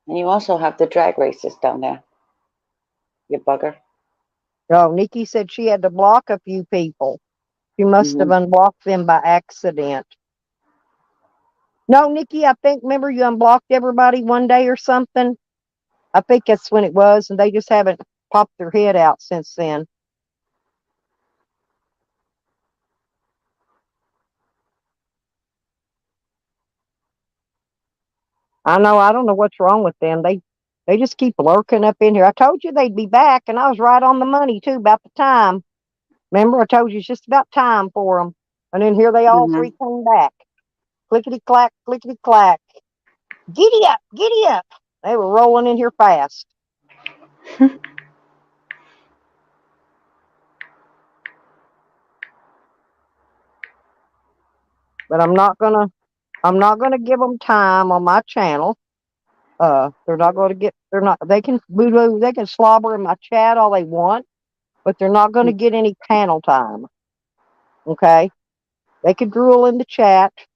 And you also have the drag races down there, you bugger. Oh, Nikki said she had to block a few people. She must have Hmm. unblocked them by accident. No, Nikki, I think, remember you unblocked everybody one day or something? I think that's when it was, and they just haven't popped their head out since then. I know. I don't know what's wrong with them. They just keep lurking up in here. I told you they'd be back, and I was right on the money too about the time. Remember, I told you it's just about time for them. And then here they all Hmm. three came back. Clickety clack, clickety clack. Giddy up, giddy up. They were rolling in here fast. But I'm not gonna give them time on my channel. They're not going to get. They're not. They can boo. They can slobber in my chat all they want, but they're not going to get any panel time. Okay, they can drool in the chat as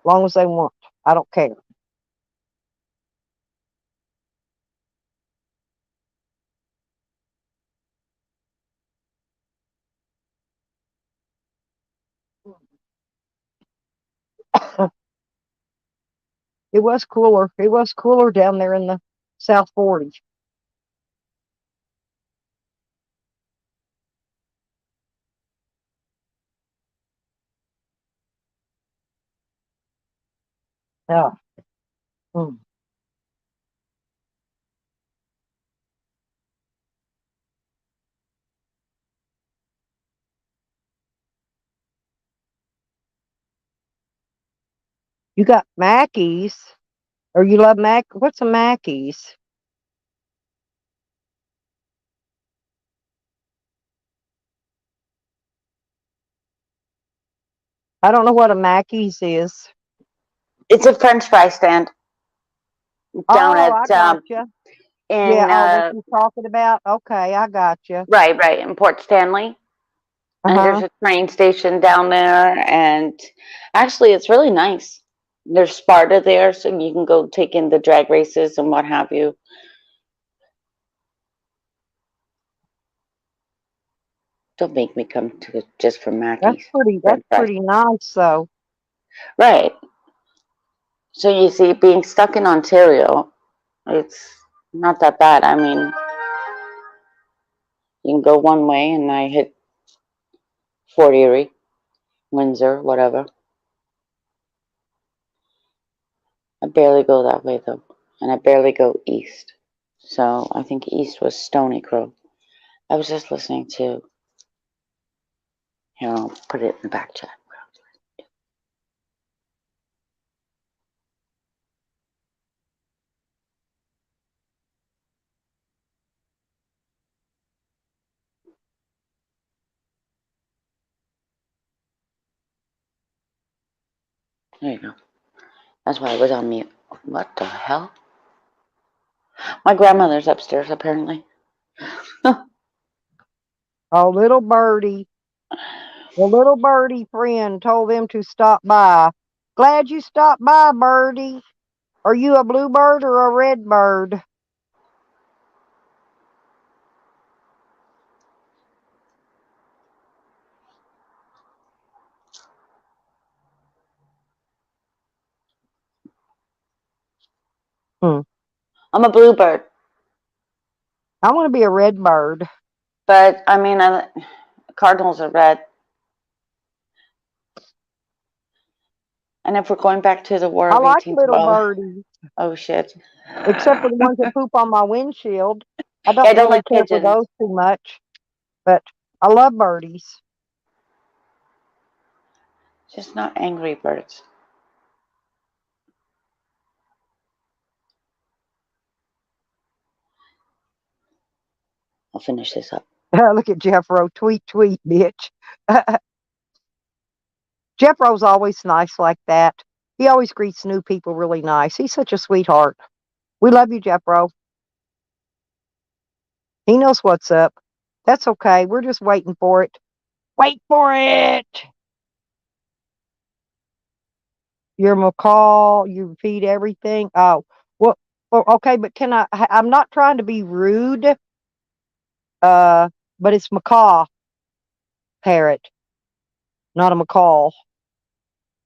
long as they want. I don't care. It was cooler. It was cooler down there in the South 40s. Yeah. Mm. You got Mackey's. Or you love Mac? What's a Mackey's? I don't know what a Mackey's is. It's a French fry stand down Oh, at I gotcha. Yeah. in Oh, what you talking about? Okay, I gotcha. right in Port Stanley. Uh And there's huh. a train station down there, and actually it's really nice. There's Sparta there, so you can go take in the drag races and what have you. Don't make me come to it just for Mackey's That's French fries. pretty nice. So, Right. So you see, being stuck in Ontario, it's not that bad. I mean, you can go one way, and I hit Fort Erie, Windsor, whatever. I barely go that way though, and I barely go east. So I think east was Stony Crow. I was just listening to. Here, I'll put it in the back chat. There you go. That's why I was on mute. What the hell? My grandmother's upstairs, apparently. oh, little birdie, the little birdie friend told them to stop by. Glad you stopped by, birdie. Are you a bluebird or a red bird? Hmm. I'm a bluebird, I want to be a red bird. but I mean, cardinals are red. And if we're going back to the War I of like little 1812, birdies, oh shit. except for the ones that poop on my windshield. I Yeah, I don't don't really like care for pigeons. those too much, but I love birdies. Just not angry birds. I'll finish this up. Look at Jeffro. Tweet, tweet, bitch. Jeffro's always nice like that. He always greets new people really nice. He's such a sweetheart. We love you, Jeffro. He knows what's up. That's okay. We're just waiting for it. Wait for it. You're McCall. You repeat everything. Oh, well, okay, but I'm not trying to be rude. But it's macaw parrot, not a macaw.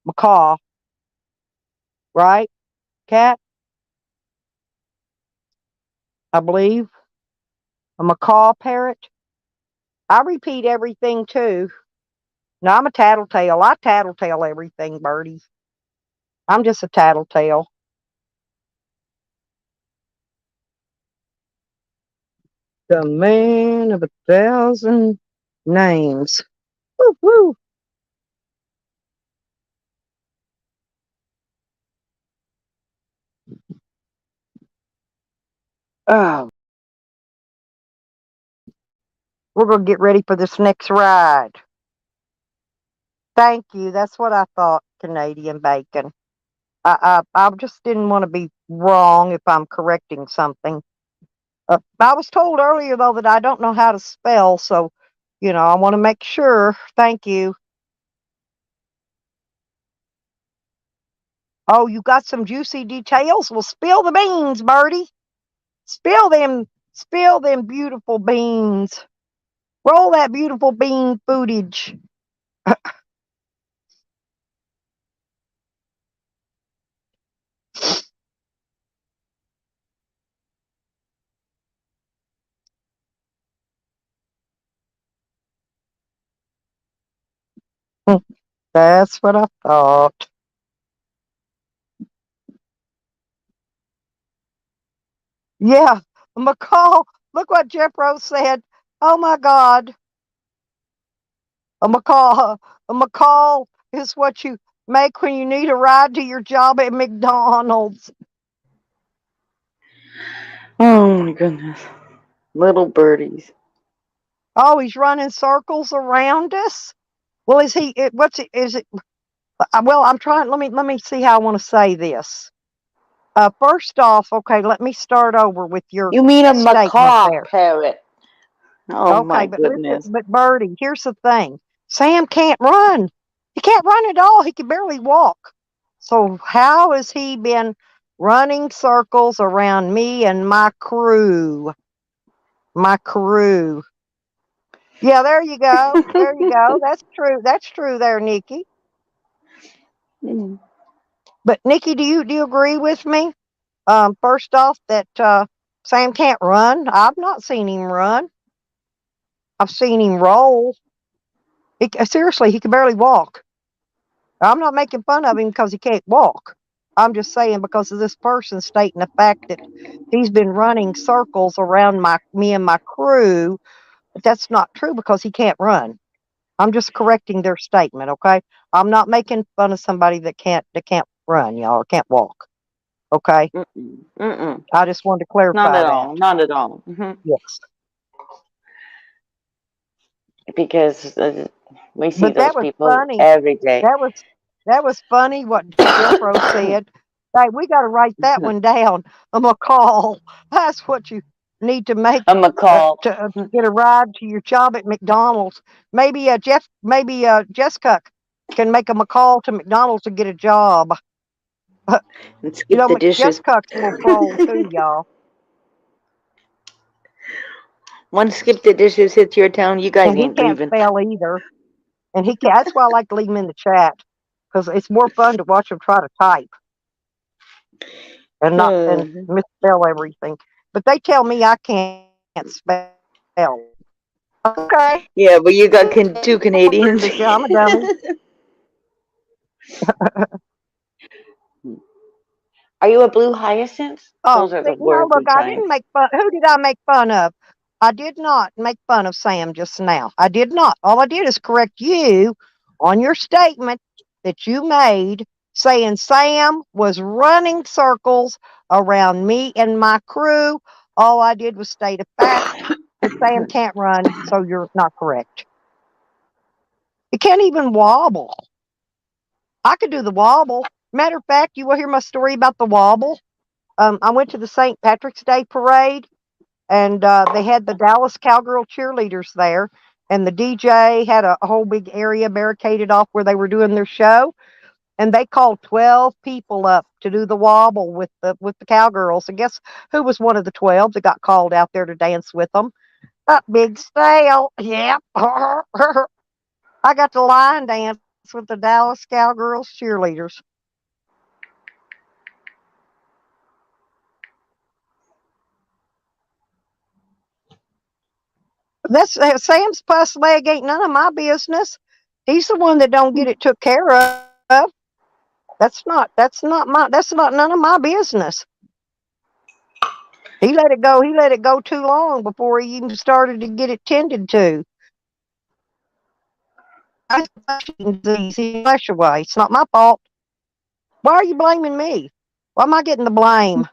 Macaw, right? Cat, I believe. A macaw parrot. I repeat everything too. No, I'm a tattletale. I tattletale everything, Birdie. I'm just a tattletale. The man of 1,000 names. Woo woo. Oh, we're gonna get ready for this next ride. Thank you. That's what I thought. Canadian bacon. I just didn't want to be wrong if I'm correcting something. I was told earlier though that I don't know how to spell, so I want to make sure. Thank you. Oh, you got some juicy details? Well, spill the beans, Birdie. Spill them beautiful beans. Roll that beautiful bean footage. That's what I thought. Yeah, McCall. Look what Jeff Rose said. Oh my God, a McCall. A McCall is what you make when you need a ride to your job at McDonald's. Oh my goodness. Little birdies. Oh, he's running circles around us. Well, is he? What's it? Is it? Well, I'm trying. Let me see how I want to say this. First off, okay, let me start over with your You mean a statement macaw there. parrot? Oh Okay, my but listen, goodness. but Birdie, here's the thing. Sam can't run. He can't run at all. He can barely walk. So how has he been running circles around me and my crew? My crew. Yeah, there you go. There you go. That's true. That's true there, Nikki. Mm. But Nikki, do you agree with me? First off, that Sam can't run. I've not seen him run. I've seen him roll. Seriously, he can barely walk. I'm not making fun of him because he can't walk. I'm just saying because of this person stating the fact that he's been running circles around me and my crew, but that's not true because he can't run. I'm just correcting their statement, okay? I'm not making fun of somebody that can't run, y'all, or can't walk. Okay? Mm-mm. Mm-mm. I just wanted to Not clarify at that. all. Not at all. Yes. Because we see But that those was people funny. every day. That was funny what Jeffro said. Hey, we got to write that one down. A McCall. That's what you need to make A macaw. to get a ride to your job at McDonald's. Maybe Jessica can make a McCall to McDonald's to get a job. And skip the dishes. Jessica's a little troll too, y'all, Once skip the dishes hits your town, you guys and he ain't can't leaving. spell either. And that's why I like to leave him in the chat because it's more fun to watch him try to type and not and Uh, misspell everything. But they tell me I can't spell. Okay, yeah, but you got two I agree Canadians. with you. I'm a dummy. Are you a blue hyacinth? Oh, Those are the see, no, look, worthy I kinds. didn't make fun. Who did I make fun of? I did not make fun of Sam just now. I did not. All I did is correct you on your statement that you made saying Sam was running circles around me and my crew. All I did was state a fact that Sam can't run, so you're not correct. He can't even wobble. I could do the wobble. Matter of fact, you will hear my story about the wobble. I went to the St. Patrick's Day parade, and they had the Dallas Cowgirl cheerleaders there, and the DJ had a whole big area barricaded off where they were doing their show, and they called 12 people up to do the wobble with the cowgirls. And guess who was one of the 12 that got called out there to dance with them? Big Stale. Yep. I got to line dance with the Dallas Cowgirls cheerleaders. That's Sam's pus leg ain't none of my business. He's the one that don't get it took care of. That's not none of my business. He let it go. He let it go too long before he even started to get it tended to. I disease. He flesh away. It's not my fault. Why are you blaming me? Why am I getting the blame?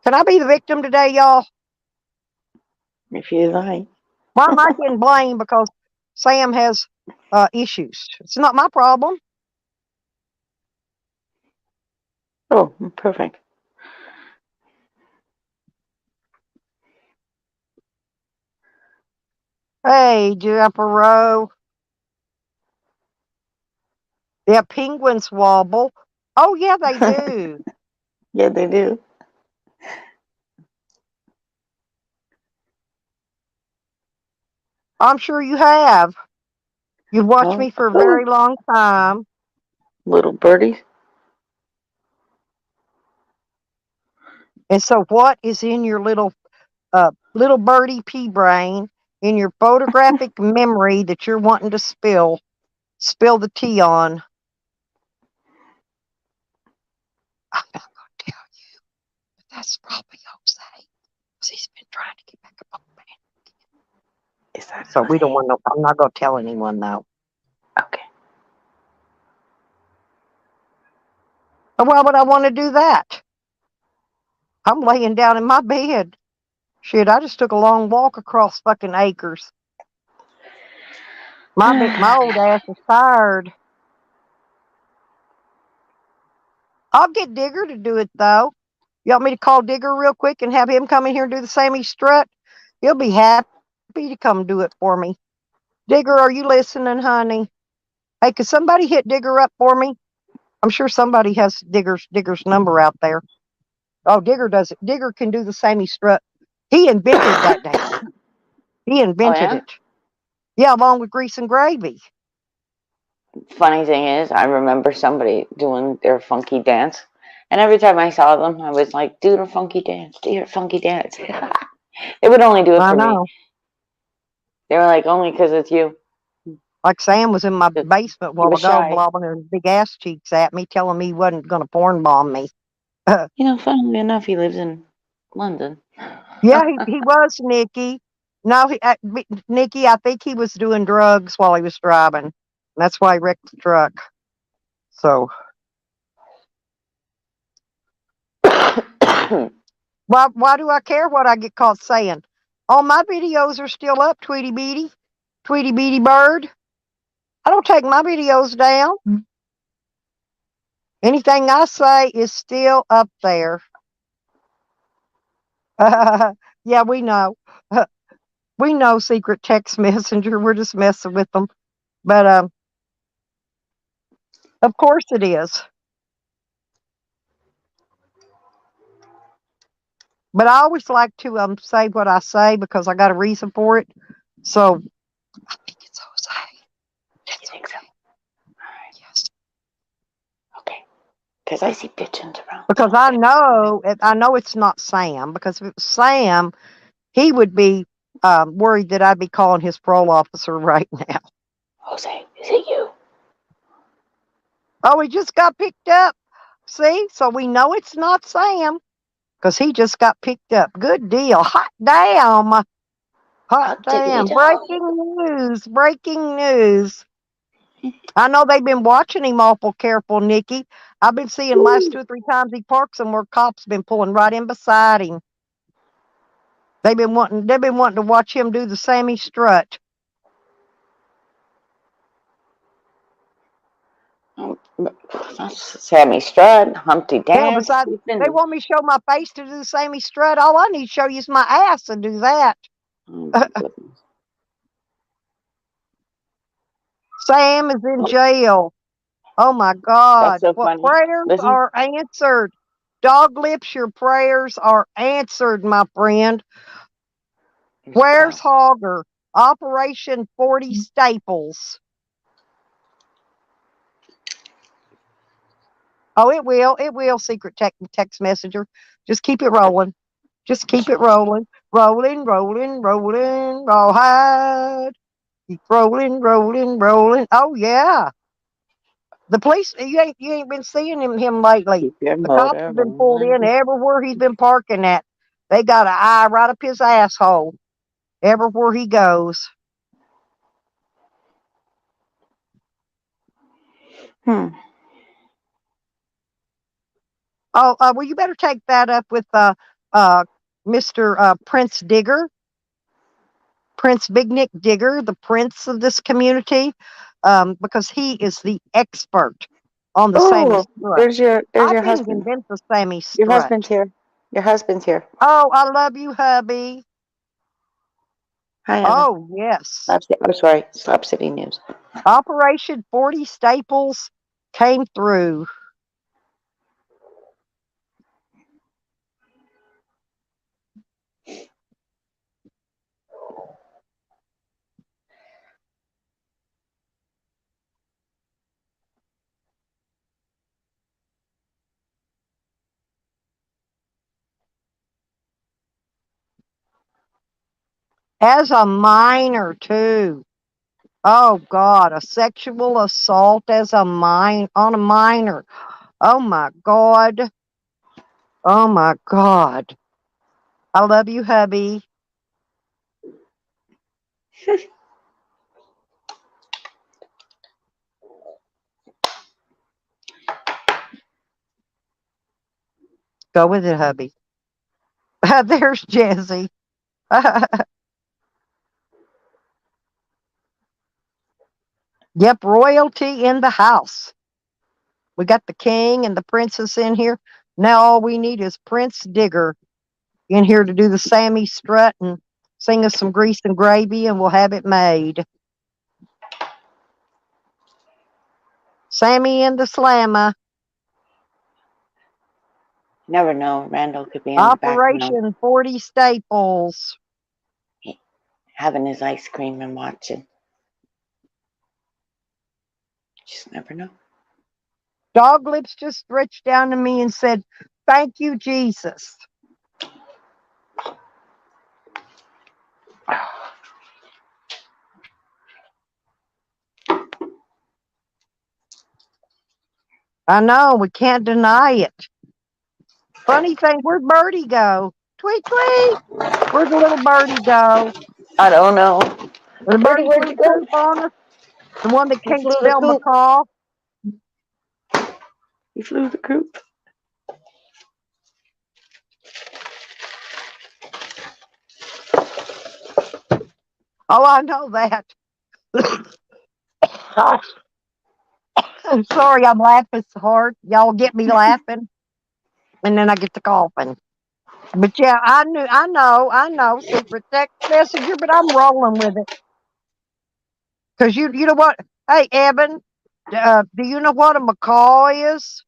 Can I be the victim today, y'all? If you like. Why am I getting blamed because Sam has issues? It's not my problem. Oh, perfect. Hey, Jeffro. Yeah, penguins wobble. Oh, yeah, they do. Yeah, they do. I'm sure you have. You've watched Oh, me for a very long time. little birdies. And so, what is in your little birdie pea brain, in your photographic memory that you're wanting to spill the tea on? I'm not going to tell you, but that's probably Jose, because he's been trying to get back up on the band. Is that So we don't Jose? want to. I'm not going to tell anyone though. Okay. Why would I want to do that? I'm laying down in my bed. Shit, I just took a long walk across fucking acres. My old ass is tired. I'll get Digger to do it though. You want me to call Digger real quick and have him come in here and do the Sammy Strut? He'll be happy to come do it for me. Digger, are you listening, honey? Hey, could somebody hit Digger up for me? I'm sure somebody has Digger's number out there. Oh, Digger does it. Digger can do the Sammy Strut. He invented that dance. He invented yeah? it. Yeah, along with Grease and Gravy. Funny thing is, I remember somebody doing their funky dance, and every time I saw them, I was like, "Do your funky dance, do your funky dance." They would only do it I for me. know. They were like, "Only because it's you." Like Sam was in my 'Cause basement a you while were ago, shy. blobbing his big ass cheeks at me, telling me he wasn't going to porn bomb me. You know, funnily enough, he lives in London. Yeah, he was, Nikki. No, Nikki, I think he was doing drugs while he was driving. That's why he wrecked the truck. So, why do I care what I get caught saying? All my videos are still up, Tweety Beady Bird. I don't take my videos down. Anything I say is still up there. Yeah, we know. We know secret text messenger. We're just messing with them. But of course it is. But I always like to say what I say because I got a reason for it. So I think it's Jose. You think so? Yes. Okay. Because I see pigeons around. Because I know it's not Sam. Because if it was Sam, he would be worried that I'd be calling his parole officer right now. Jose, is it you? Oh, he just got picked up. See? So we know it's not Sam because he just got picked up. Good deal. Hot damn. Hot Hot diggity damn. dog. Breaking news. Breaking news. I know they've been watching him awful careful, Nikki. I've been seeing last 2 or 3 times he parks somewhere, cops been pulling right in beside him. They've been wanting to watch him do the Sammy Strut. That's Sammy Strut, Humpty Hell, Dance. besides, they want me to show my face to do the Sammy Strut. All I need to show you is my ass to do that. Oh my goodness. Sam is in jail. Oh my That's God. so What funny. prayers Listen, are answered? Dog lips, your prayers are answered, my friend. Where's Hogger? Operation 40 Staples. Oh, it will. It will, secret text messenger. Just keep it rolling. Just keep it rolling. Rolling, rolling, rolling, rawhide. Keep rolling, rolling, rolling. Oh yeah. The police you ain't been seeing him lately. keep your The cops motor have been pulled in rolling. everywhere he's been parking at. They got an eye right up his asshole. Everywhere he goes. Hmm. Oh, well, you better take that up with Mr. Prince Digger, Prince Big Nick Digger, the prince of this community, because he is the expert on the Sammy Oh, Strut. there's your I didn't husband. invent the Sammy Your Strut. husband's here. Your husband's here. Oh, I love you, hubby. Hi, Evan. Oh, yes. I'm sorry. Slap City News. Operation 40 Staples came through. As a minor, too. Oh, God, a sexual assault as a on a minor. Oh, my God. Oh, my God. I love you, hubby. Go with it, hubby. There's Jesse. Yep, royalty in the house. We got the king and the princess in here. Now all we need is Prince Digger in here to do the Sammy strut and sing us some grease and gravy, and we'll have it made. Sammy and the Slammer. Never know. Randall could be in the background Operation 40 Staples. having his ice cream and watching. Just never know. Dog Lips just stretched down to me and said, "Thank you, Jesus." I know, we can't deny it. Funny thing, where'd Birdie go? Tweet, tweet. Where'd the little birdie go? I don't know. The birdie Where'd flew you the go? coop on us? The one that He can't flew the spell coop. macaw? He flew the coop. Oh, I know that. I'm sorry I'm laughing so hard. Y'all get me laughing, and then I get to coughing. But yeah, I know, secret text messenger, but I'm rolling with it. Because you know what? Hey, Evan, do you know what a macaw is?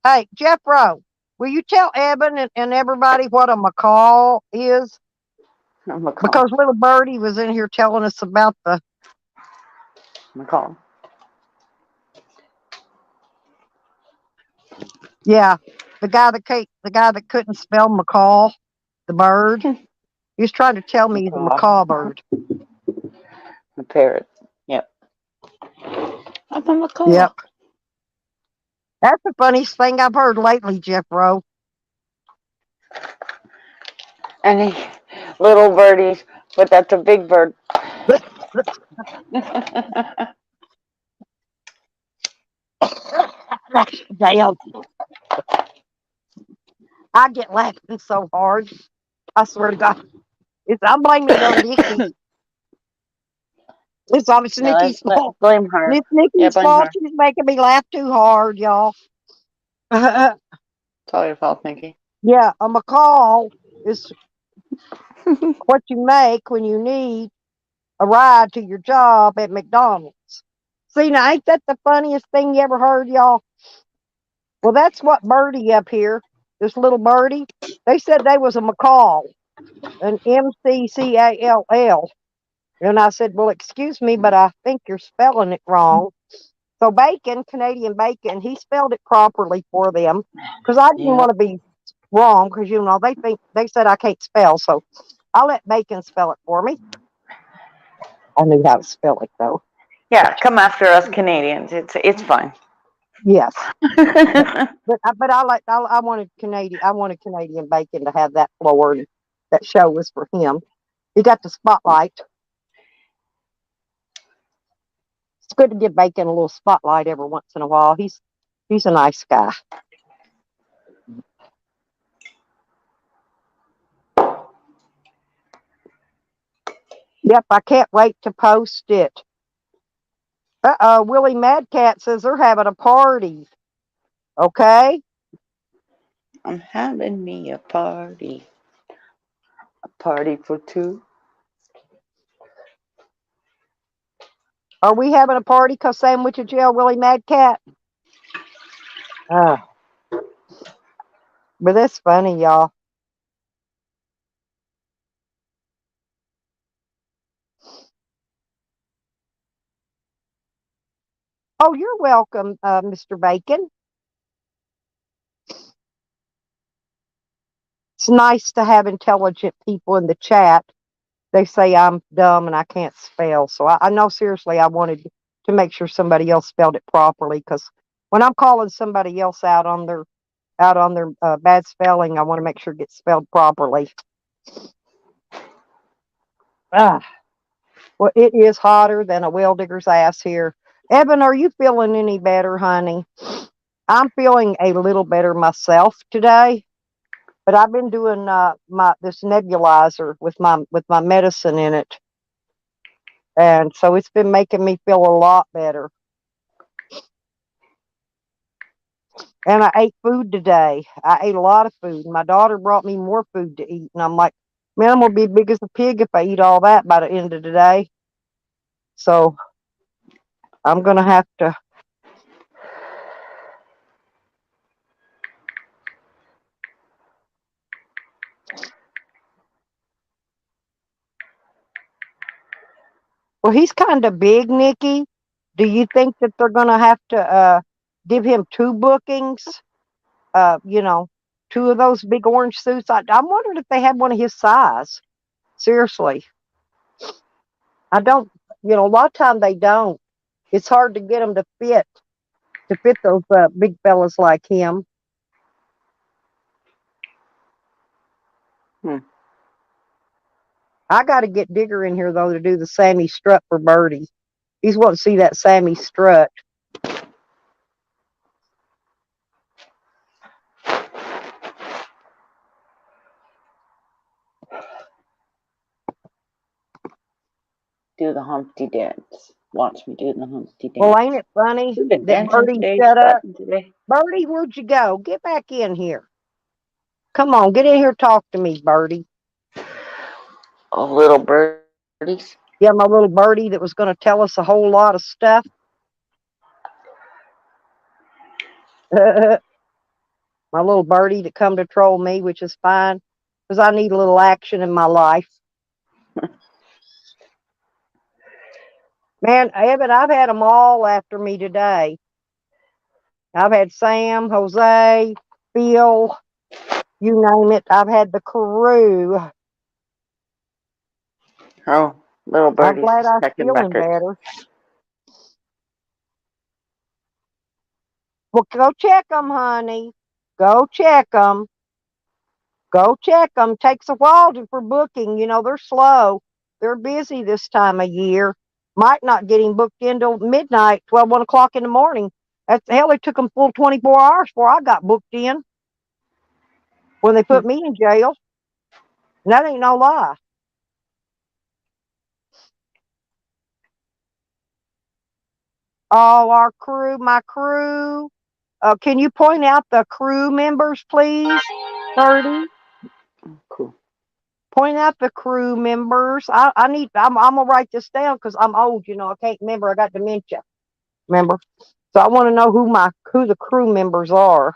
Hey, Jeff Rowe, will you tell Evan and everybody what a macaw is? McCall. Because little birdie was in here telling us about the McCall. yeah, the guy that couldn't spell macaw, the bird. He was trying to tell me he's a macaw bird. The parrot. Yep. I'm a macaw. Yep. That's the funniest thing I've heard lately, Jeff Rowe. And he, little birdies, but that's a big bird. Damn. I get laughing so hard. I swear to God. I'm blaming it on Nikki. It's obviously No, Nikki's fault. blame her. It's Nikki's Yeah, blame fault. her. She's making me laugh too hard, y'all. It's all your fault, Nikki. Yeah, a macaw is what you make when you need a ride to your job at McDonald's. See, now ain't that the funniest thing you ever heard, y'all? Well, that's what Birdie up here, this little birdie, they said they was a macaw, an MCCALL. And I said, well, excuse me, but I think you're spelling it wrong. So Bacon, Canadian Bacon, he spelled it properly for them because I didn't want to be wrong because, you know, they said I can't spell. So I let Bacon spell it for me. I knew how to spell it, though. Yeah, come after us Canadians. It's fine. Yes. but I wanted Canadian Bacon to have that floor, and that show was for him. He got the spotlight. It's good to give Bacon a little spotlight every once in a while. He's a nice guy. Yep, I can't wait to post it. Willie Madcat says they're having a party. Okay? I'm having me a party. A party for two. Are we having a party because Sam went to jail, Willie Madcat? But that's funny, y'all. Oh, you're welcome, Mr. Bacon. It's nice to have intelligent people in the chat. They say I'm dumb and I can't spell. So I know, seriously, I wanted to make sure somebody else spelled it properly, because when I'm calling somebody else out on their bad spelling, I want to make sure it gets spelled properly. Well, it is hotter than a well digger's ass here. Evan, are you feeling any better, honey? I'm feeling a little better myself today. But I've been doing my this nebulizer with my medicine in it, and so it's been making me feel a lot better. And I ate food today. I ate a lot of food. My daughter brought me more food to eat, and I'm like, man, I'm gonna be big as a pig if I eat all that by the end of the day. So I'm gonna have to. Well, he's kind of big, Nikki. Do you think that they're gonna have to give him two bookings? You know, two of those big orange suits. I'm wondering if they had one of his size. Seriously, I don't. You know, a lot of time they don't. It's hard to get them to fit those big fellas like him. Hmm. I got to get Digger in here though to do the Sammy strut for Birdie. He's wanting to see that Sammy strut. Do the Humpty dance. Watch me do the Humpty Well, dance. ain't it funny We've been that dancing Birdie today, shut up? strutting today. Birdie, where'd you go? Get back in here. Come on, get in here, talk to me, Birdie. Oh, little birdies. Yeah, my little birdie that was going to tell us a whole lot of stuff. My little birdie that come to troll me, which is fine because I need a little action in my life. Man, Evan, I've had them all after me today. I've had Sam, Jose, Phil, you name it. I've had the crew. Oh, little I'm birdies glad I'm checking feeling records. better. Well, go check them, honey. Go check them. Go check them. Takes a while for booking. You know, they're slow. They're busy this time of year. Might not get him booked in till midnight, 12, 1 o'clock in the morning. That's hell, it took them full 24 hours before I got booked in when they put me in jail. And that ain't no lie. Oh, our crew, my crew. Can you point out the crew members, please? 30. Cool. Point out the crew members. I'm gonna write this down because I'm old, you know. I can't remember. I got dementia. Remember? So I want to know who the crew members are.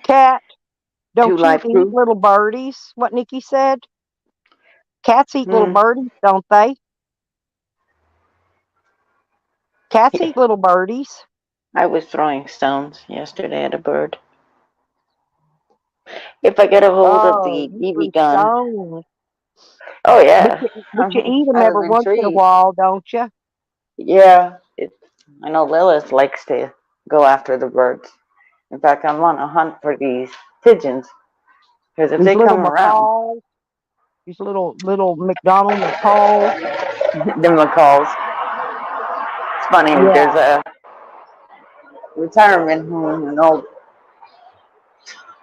Cat, Two don't you live eat crew. little birdies? What Nikki said. Cats eat little Hmm. birdies, don't they? Cats eat little birdies. I was throwing stones yesterday at a bird. If I get a hold of Oh, the you BB threw gun. stones. Oh But yeah. you eat them I live every in once in a trees. while, don't you? Yeah. I know Lilith likes to go after the birds. In fact, I'm on a hunt for these pigeons because if These they little come around, macaws, these little McDonald macaws. the macaws. It's funny. Yeah, There's a retirement home, an old.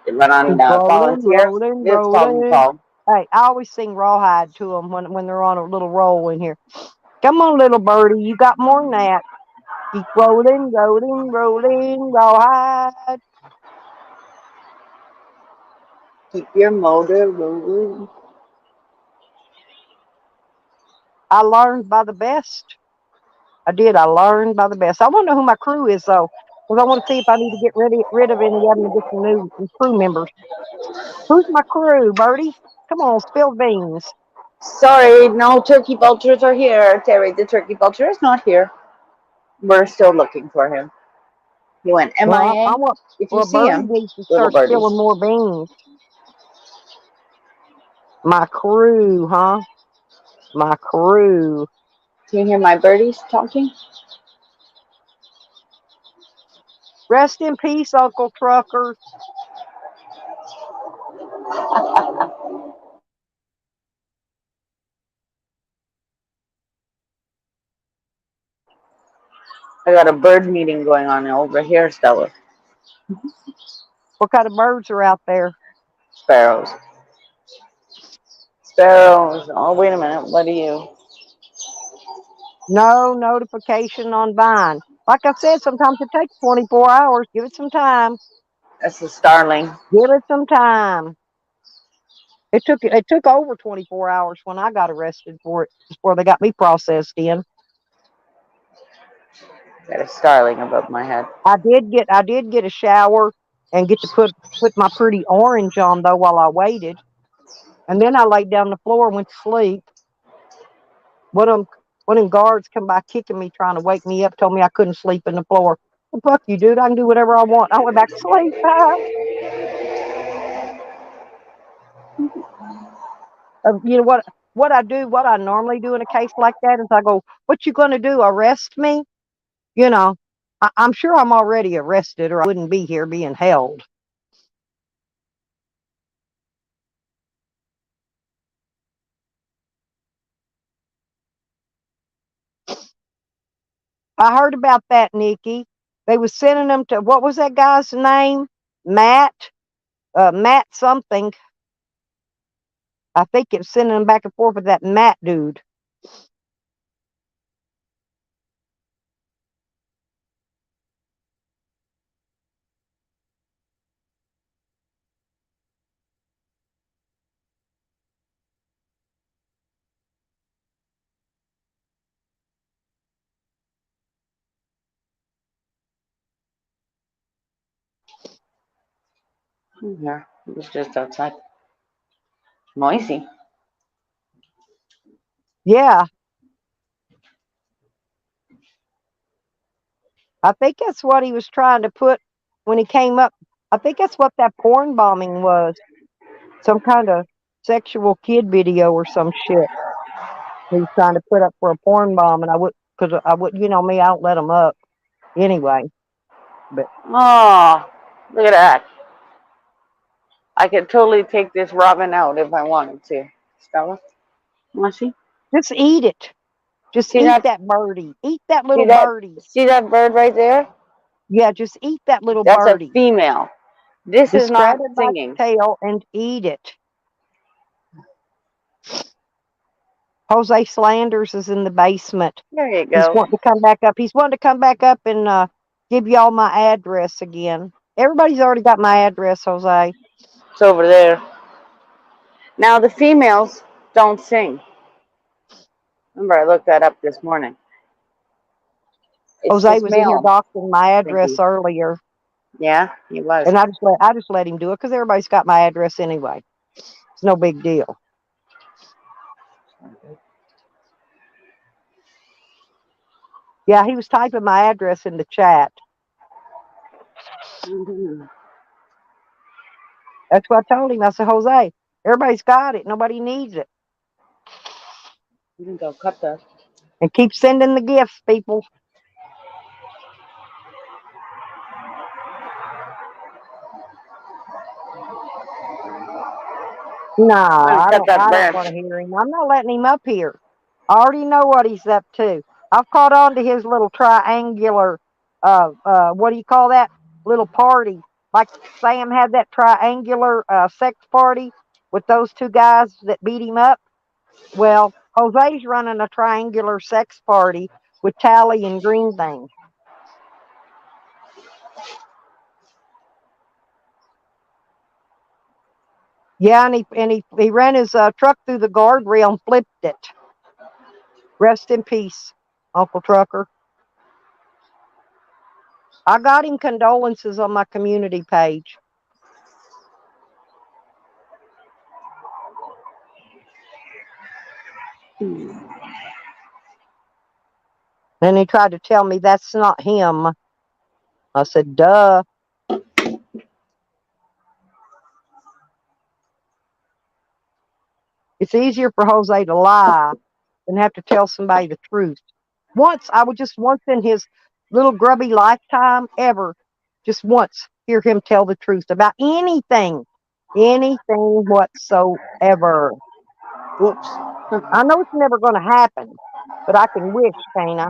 They run on keep rolling, volunteers. rolling, It's called rolling. macaw. Hey, I always sing rawhide to them when they're on a little roll in here. Come on, little birdie, you got more than that. Keep rolling, rolling, rolling, rawhide. Keep your motor rolling. I learned by the best. I did. I learned by the best. I want to know who my crew is though, because I want to see if I need to get rid of any of them and get some crew members. Who's my crew, Birdie? Come on, spill beans. Sorry, no turkey vultures are here. Terry, the turkey vulture is not here. We're still looking for him. He went I MIA. want. If you Well, see Birdie him, needs to little start birdies. spilling more beans. My crew, huh? My crew. Can you hear my birdies talking? Rest in peace, Uncle Trucker. I got a bird meeting going on over here, Stella. What kind of birds are out there? Sparrows. Sparrows. Oh, wait a minute. What are you? No notification on Vine. Like I said, sometimes it takes 24 hours. Give it some time. That's the starling. Give it some time. It took over 24 hours when I got arrested for it before they got me processed in. Got a starling above my head. I did get a shower and get to put my pretty orange on though while I waited. And then I laid down on the floor and went to sleep. One of them guards come by kicking me, trying to wake me up, told me I couldn't sleep in the floor. Well, fuck you, dude. I can do whatever I want. I went back to sleep. You know what I do, what I normally do in a case like that is I go, what you gonna do? Arrest me? You know, I'm sure I'm already arrested or I wouldn't be here being held. I heard about that, Nikki. They was sending them to, what was that guy's name? Matt? Matt something. I think it's sending them back and forth with that Matt dude. Yeah, it was just outside. Noisy. Yeah, I think that's what he was trying to put when he came up. I think that's what that porn bombing was. Some kind of sexual kid video or some shit. He was trying to put up for a porn bomb, and because I would, you know me, I don't let them up anyway. But Oh, look at that. I could totally take this robin out if I wanted to. Stella, want to see? just eat it. Just See eat that? that birdie. Eat that See little that? birdie. See that bird right there? Yeah, just eat that little That's a birdie. female. This is Just grab not it by singing. the tail and eat it. Jose Slanders is in the basement. There you He's go. wanting to come back up. He's wanting to come back up and give y'all my address again. Everybody's already got my address, Jose. It's over there. Now the females don't sing. Remember, I looked that up this morning. It's Jose just was in here male doctoring my address singing. earlier, Yeah, he was. and I just let him do it because everybody's got my address anyway. It's no big deal. Yeah, he was typing my address in the chat. That's what I told him. I said, Jose, everybody's got it. Nobody needs it. You can go cut that. And keep sending the gifts, people. I'm Nah, gonna cut that I don't branch. want to hear him. I'm not letting him up here. I already know what he's up to. I've caught on to his little triangular, what do you call that? Little party. Like Sam had that triangular sex party with those two guys that beat him up. Well, Jose's running a triangular sex party with Tally and Greenthing. Yeah, and he ran his truck through the guardrail and flipped it. Rest in peace, Uncle Trucker. I got him condolences on my community page. And he tried to tell me that's not him. I said, duh. It's easier for Jose to lie than have to tell somebody the truth. I would just once in his little grubby lifetime ever, just once hear him tell the truth about anything whatsoever. Oops. I know it's never going to happen, but I can wish, can't I?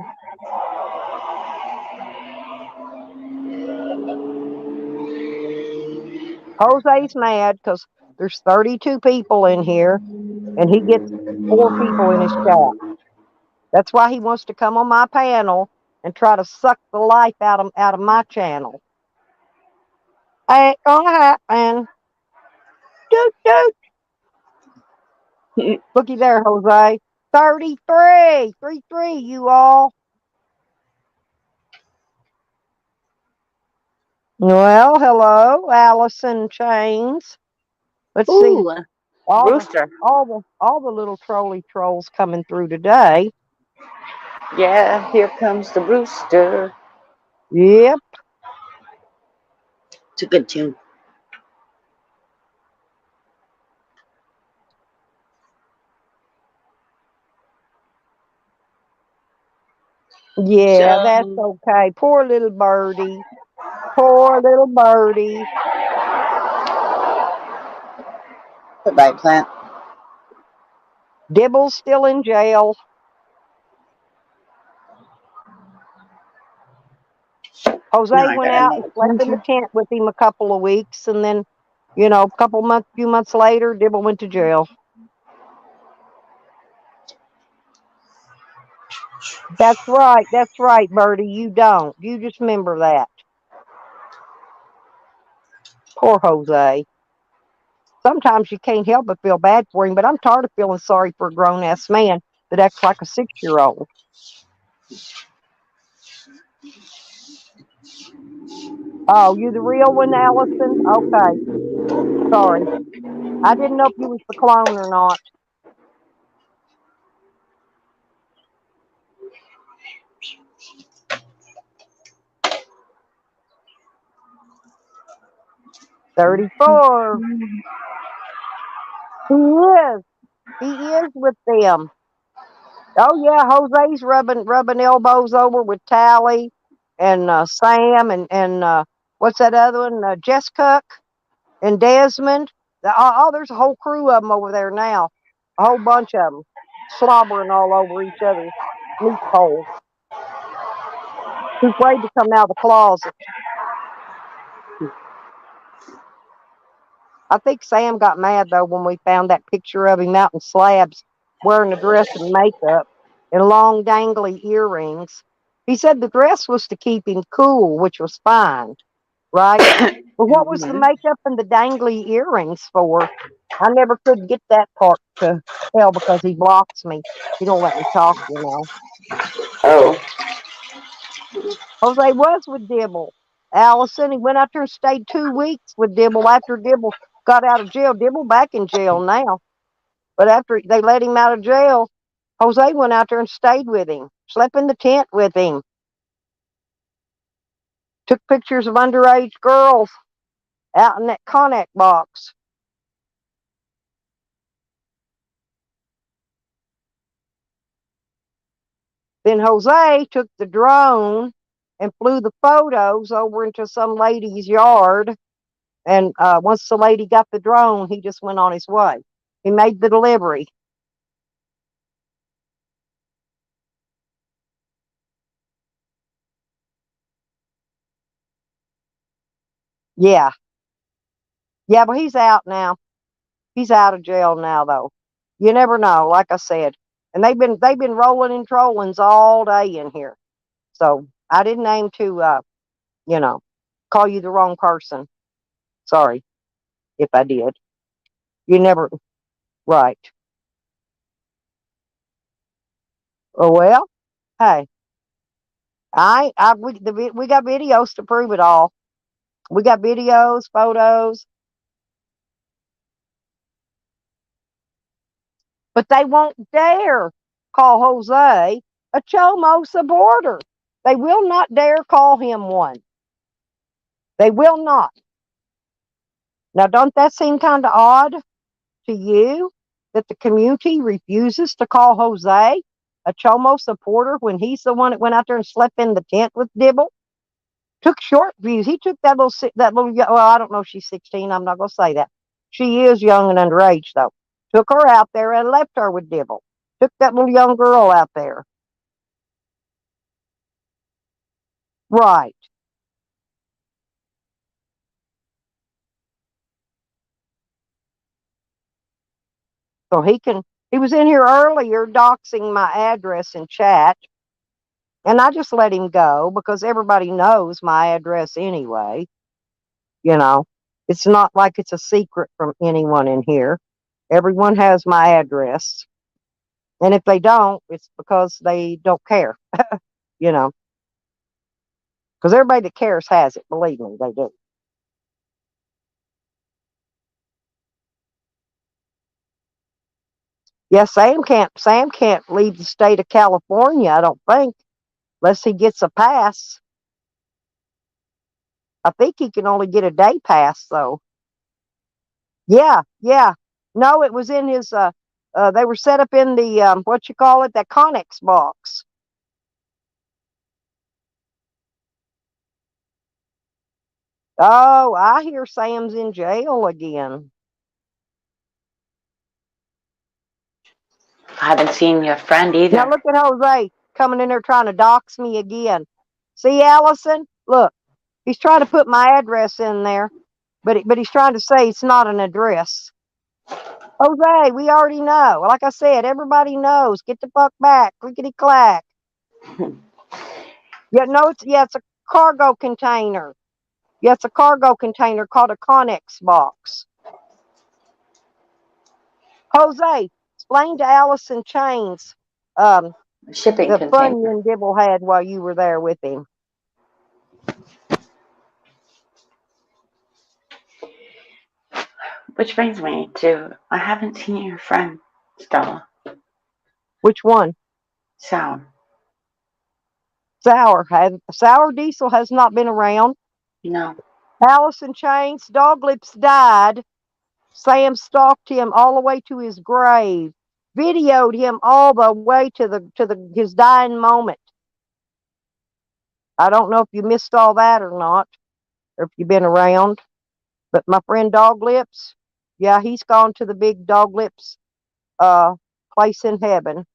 Jose's mad because there's 32 people in here, and he gets 4 people in his chat. That's why he wants to come on my panel and try to suck the life out of my channel. Ain't gonna happen. Doot doot. Looky there, Jose. 33. 3-3, you all. Well, hello, Allison Chains. Let's see. Ooh, All rooster. the little trolley trolls coming through today. Yeah, here comes the rooster. Yep. It's a good tune. Yeah, that's So, okay. Poor little birdie. Poor little birdie. goodbye, plant. Dibble's still in jail. Jose Now I went got out and another slept in the pointer. tent with him a couple of weeks, and then, few months later, Dibble went to jail. That's right, Birdie. You don't. You just remember that. Poor Jose. Sometimes you can't help but feel bad for him, but I'm tired of feeling sorry for a grown ass man that acts like a 6-year-old. Oh, you the real one, Allison? Okay. Sorry. I didn't know if you was the clone or not. $34. He is. He is with them. Oh yeah, Jose's rubbing elbows over with Tally and Sam and what's that other one? Jess Cook and Desmond. There's a whole crew of them over there now. A whole bunch of them slobbering all over each other's meat holes. Too afraid to come out of the closet. I think Sam got mad though when we found that picture of him out in slabs wearing a dress and makeup and long dangly earrings. He said the dress was to keep him cool, which was fine, right? But what was the makeup and the dangly earrings for? I never could get that part to tell because he blocks me. He don't let me talk, Oh, Jose was with Dibble. Allison, he went out there and stayed 2 weeks with Dibble after Dibble got out of jail. Dibble back in jail now. But after they let him out of jail, Jose went out there and stayed with him, slept in the tent with him, took pictures of underage girls out in that Contact box. Then Jose took the drone and flew the photos over into some lady's yard. And once the lady got the drone, he just went on his way. He made the delivery. Yeah. Yeah, but he's out now. He's out of jail now, though. You never know, like I said. And they've been rolling and trollings all day in here. So I didn't aim to, call you the wrong person. Sorry if I did. You never, right. Oh well. Hey, we got videos to prove it all. We got videos, photos, but they won't dare call Jose a Chomo supporter. They will not dare call him one. They will not. Now, don't that seem kind of odd to you that the community refuses to call Jose a Chomo supporter when he's the one that went out there and slept in the tent with Dibble? Took short views. He took well, I don't know if she's 16. I'm not going to say that. She is young and underage, though. Took her out there and left her with Dibble. Took that little young girl out there. Right. So he was in here earlier doxing my address in chat. And I just let him go because everybody knows my address anyway. You know, it's not like it's a secret from anyone in here. Everyone has my address. And if they don't, it's because they don't care, you know, because everybody that cares has it. Believe me, they do. Yeah, Sam can't leave the state of California, I don't think, unless he gets a pass. I think he can only get a day pass though. Yeah, yeah. No, it was in his they were set up in the what you call it, that Connex box. Oh, I hear Sam's in jail again. I haven't seen your friend Now either. look at Jose coming in there trying to dox me again. See, Allison? Look, he's trying to put my address in there, but he's trying to say it's not an address. Jose, we already know. Like I said, everybody knows. Get the fuck back. Clickety clack. It's a cargo container. Yeah, it's a cargo container called a Connex box. Jose, explain to Allison Chains Shipping the fun container. you and Dibble had while you were there with him. Which brings me to, I haven't seen your friend, Stella. Which one? Sour. Sour Diesel has not been around. No. Allison Chains, Dog Lips died. Sam stalked him all the way to his grave. Videoed him all the way to his dying moment. I don't know if you missed all that or not, or if you've been around. But my friend Dog Lips, yeah, he's gone to the big Dog Lips place in heaven.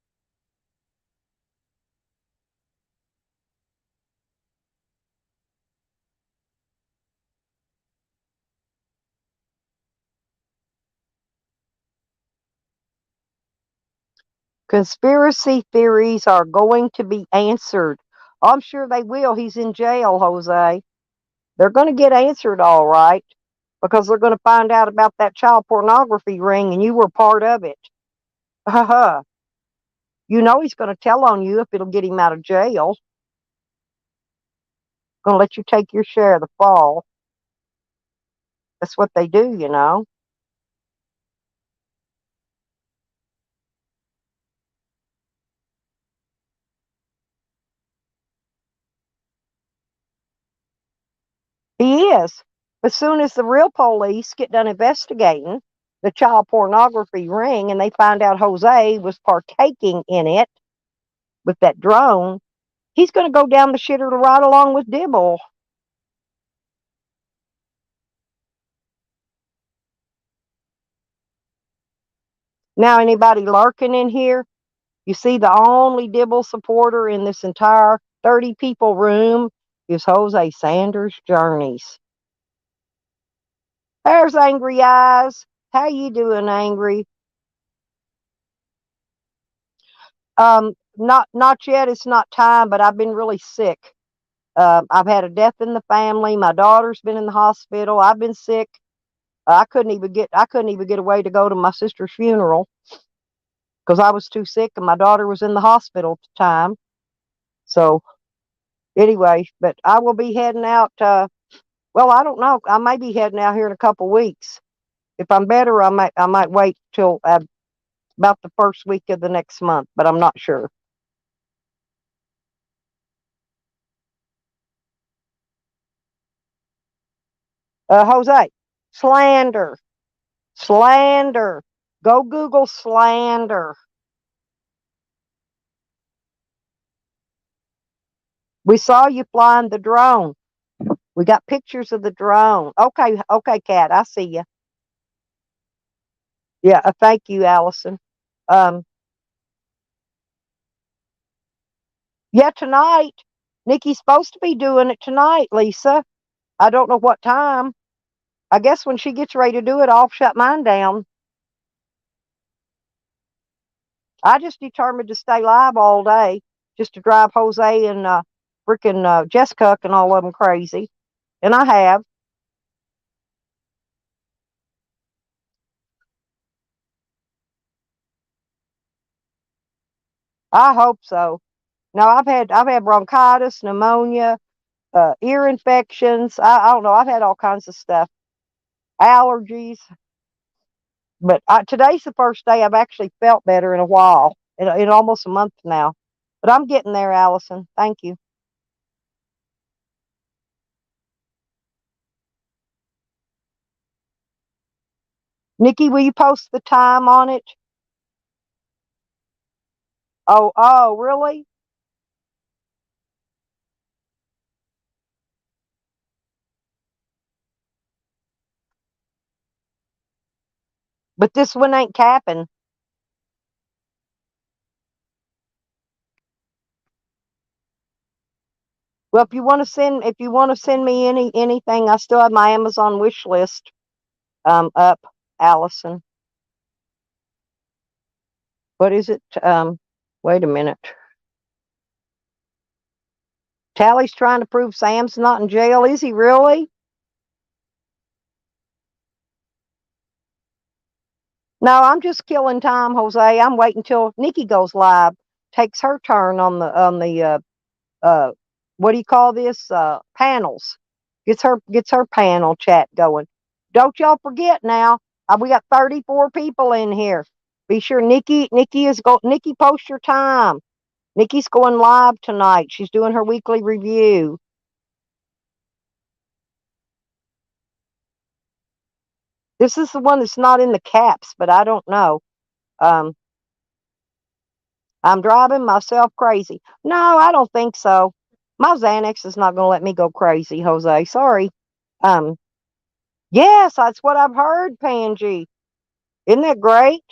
Conspiracy theories are going to be answered. I'm sure they will. He's in jail, Jose. They're going to get answered all right because they're going to find out about that child pornography ring and you were part of it. Haha. You know he's going to tell on you if it'll get him out of jail. Going to let you take your share of the fall. That's what they do, you know. He is. As soon as the real police get done investigating the child pornography ring and they find out Jose was partaking in it with that drone, he's going to go down the shitter to ride along with Dibble. Now, anybody lurking in here? You see, the only Dibble supporter in this entire 30 people room is Jose Sanders Journeys. There's Angry Eyes. How you doing, Angry? Not yet. It's not time, but I've been really sick. I've had a death in the family. My daughter's been in the hospital. I've been sick. I couldn't even get away to go to my sister's funeral because I was too sick and my daughter was in the hospital at the time. So anyway, but I will be heading out. Well, I don't know. I may be heading out here in a couple weeks. If I'm better, I might wait till about the first week of the next month, but I'm not sure. Jose, slander. Slander. Go Google slander. We saw you flying the drone. We got pictures of the drone. Okay, Kat, I see you. Yeah, thank you, Allison. Yeah, tonight. Nikki's supposed to be doing it tonight, Lisa. I don't know what time. I guess when she gets ready to do it, I'll shut mine down. I just determined to stay live all day, just to drive Jose and freaking Jessica and all of them crazy, and I have. I hope so. No, I've had bronchitis, pneumonia, ear infections. I don't know. I've had all kinds of stuff, allergies. But today's the first day I've actually felt better in a while, in almost a month now. But I'm getting there, Allison. Thank you. Nikki, will you post the time on it? Oh, really? But this one ain't capping. Well, if you want to send me anything, I still have my Amazon wish list up, Allison. What is it? Wait a minute. Tally's trying to prove Sam's not in jail. Is he really? No, I'm just killing time, Jose. I'm waiting till Nikki goes live, takes her turn on the uh what do you call this? Panels. Gets her panel chat going. Don't y'all forget now. We got 34 people in here. Be sure Nikki post your time. Nikki's going live tonight. She's doing her weekly review. This is the one that's not in the caps, but I don't know. Um, I'm driving myself crazy. No, I don't think so. My Xanax is not going to let me go crazy, Jose. Sorry. Um, yes, that's what I've heard, Pangy. Isn't that great?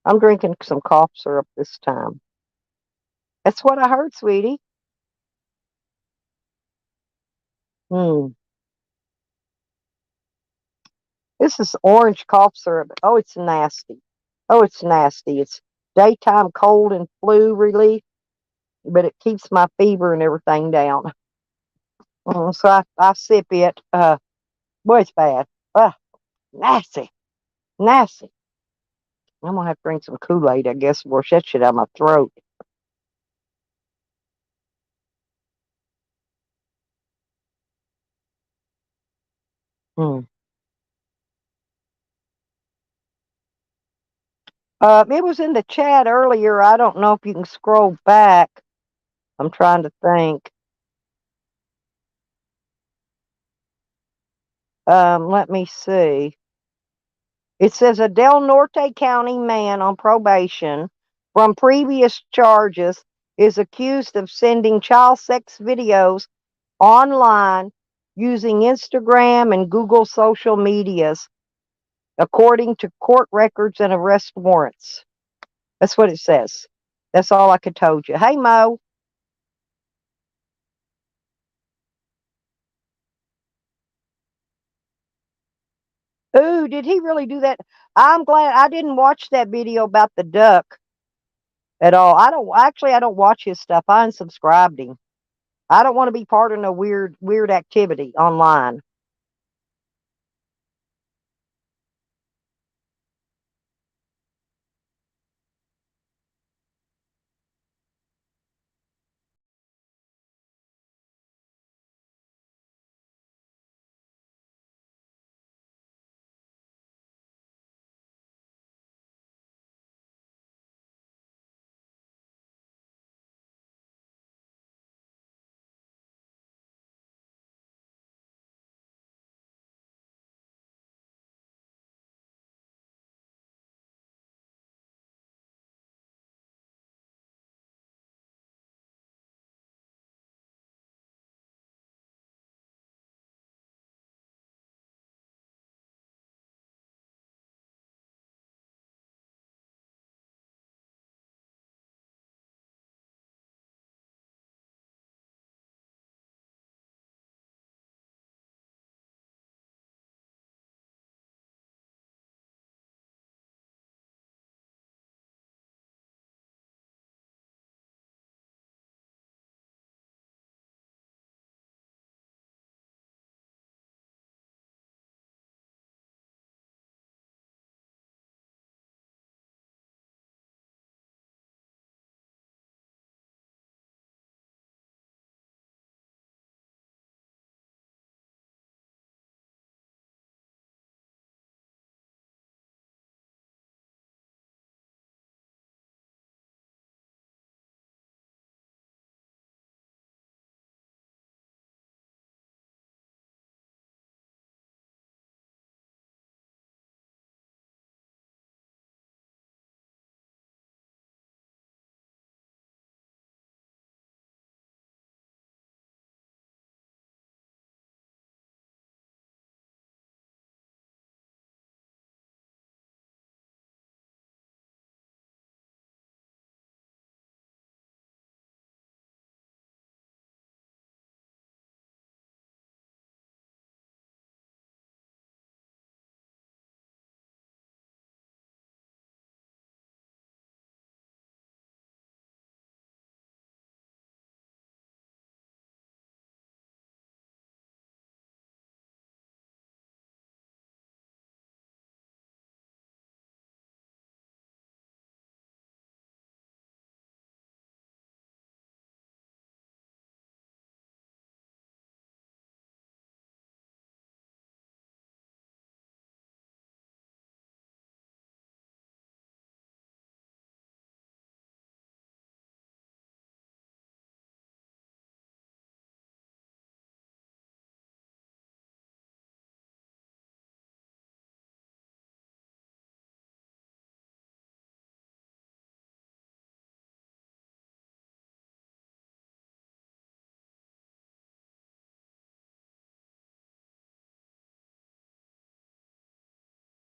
I'm drinking some cough syrup this time. That's what I heard, sweetie. Hmm. This is orange cough syrup. Oh, it's nasty. Oh, it's nasty. It's daytime cold and flu relief, but it keeps my fever and everything down. So I sip it. Boy, it's bad. Nasty. Nasty. I'm gonna have to drink some Kool-Aid, I guess, wash that shit out of my throat. Hmm. It was in the chat earlier. I don't know if you can scroll back. I'm trying to think. Let me see. It says a Del Norte County man on probation from previous charges is accused of sending child sex videos online using Instagram and Google social medias, according to court records and arrest warrants. That's what it says. That's all I could told you. Hey, Mo. Ooh, did he really do that? I'm glad I didn't watch that video about the duck at all. I don't watch his stuff. I unsubscribed him. I don't want to be part of no weird activity online.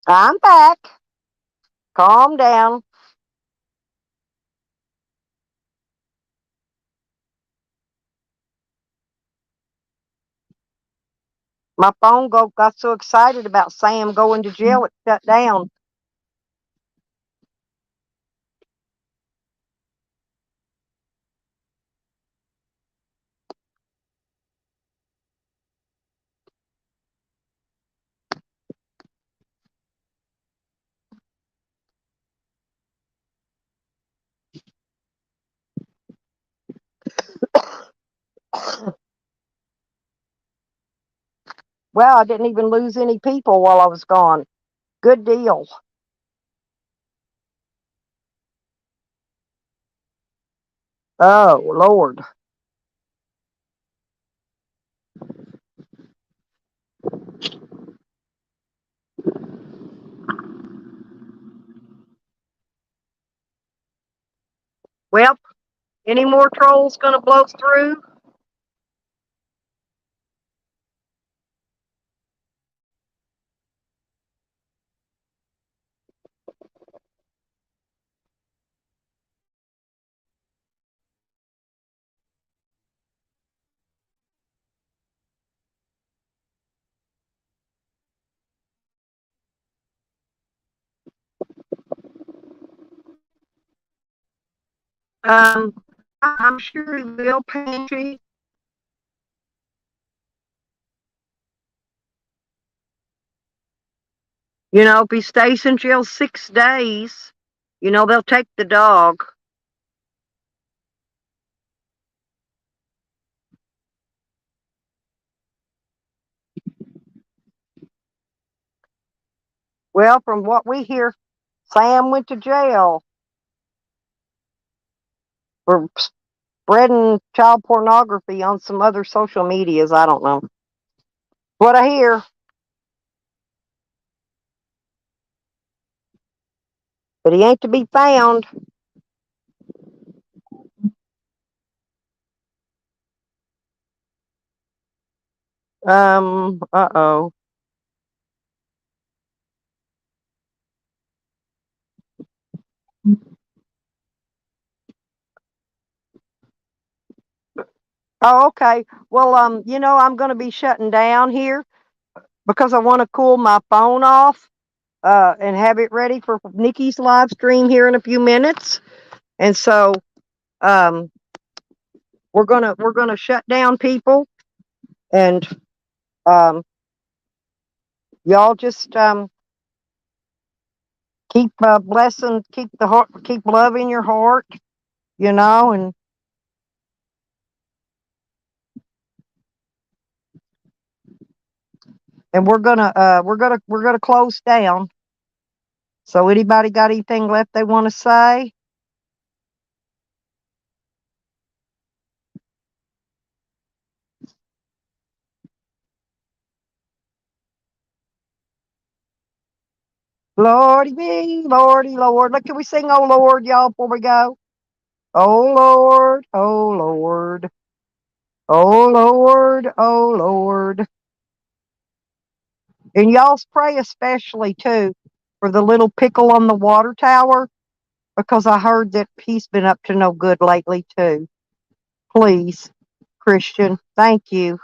I'm back. Calm down. My phone got so excited about Sam going to jail it shut down. Well, I didn't even lose any people while I was gone. Good deal. Oh, Lord. Well, any more trolls gonna blow through? Um, I'm sure he will, Pansy. You know, if he stays in jail 6 days, they'll take the dog. Well, from what we hear, Sam went to jail for spreading child pornography on some other social medias. I don't know. What I hear. But he ain't to be found. Uh-oh. Oh, okay. Well, I'm going to be shutting down here because I want to cool my phone off and have it ready for Nikki's live stream here in a few minutes. And so um, we're gonna shut down, people, and um, y'all just keep blessing, keep the heart, keep love in your heart, and we're gonna close down. So anybody got anything left they want to say? Lordy me, Lordy Lord. Look, can we sing "Oh Lord," y'all, before we go? Oh Lord, oh Lord, oh Lord, oh Lord. And y'all's pray especially too for the little pickle on the water tower, because I heard that he's been up to no good lately too. Please, Christian, thank you.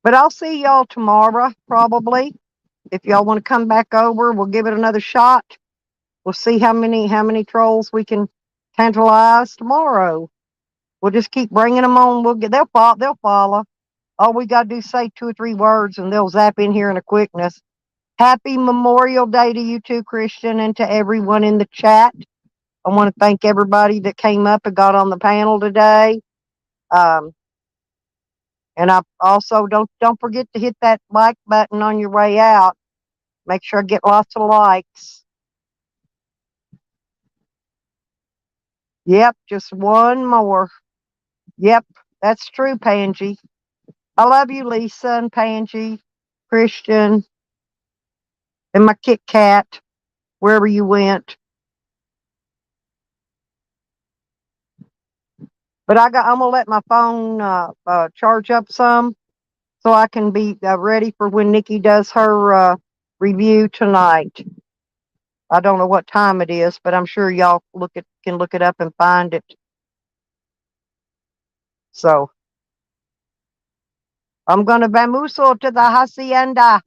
But I'll see y'all tomorrow, probably. If y'all want to come back over, we'll give it another shot. We'll see how many trolls we can tantalize tomorrow. We'll just keep bringing them on. They'll follow. All we gotta do is say 2 or 3 words, and they'll zap in here in a quickness. Happy Memorial Day to you too, Christian, and to everyone in the chat. I want to thank everybody that came up and got on the panel today. Um, and I also don't forget to hit that like button on your way out. Make sure I get lots of likes. Yep, just one more. Yep, that's true, Pangy. I love you, Lisa and Pangy, Christian. and my Kit Kat, wherever you went. But I'm gonna let my phone charge up some so I can be ready for when Nikki does her review tonight. I don't know what time it is, but I'm sure y'all can look it up and find it. So I'm gonna vamoose to the hacienda.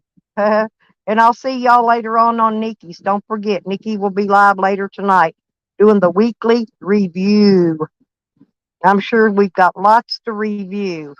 And I'll see y'all later on Nikki's. Don't forget, Nikki will be live later tonight doing the weekly review. I'm sure we've got lots to review.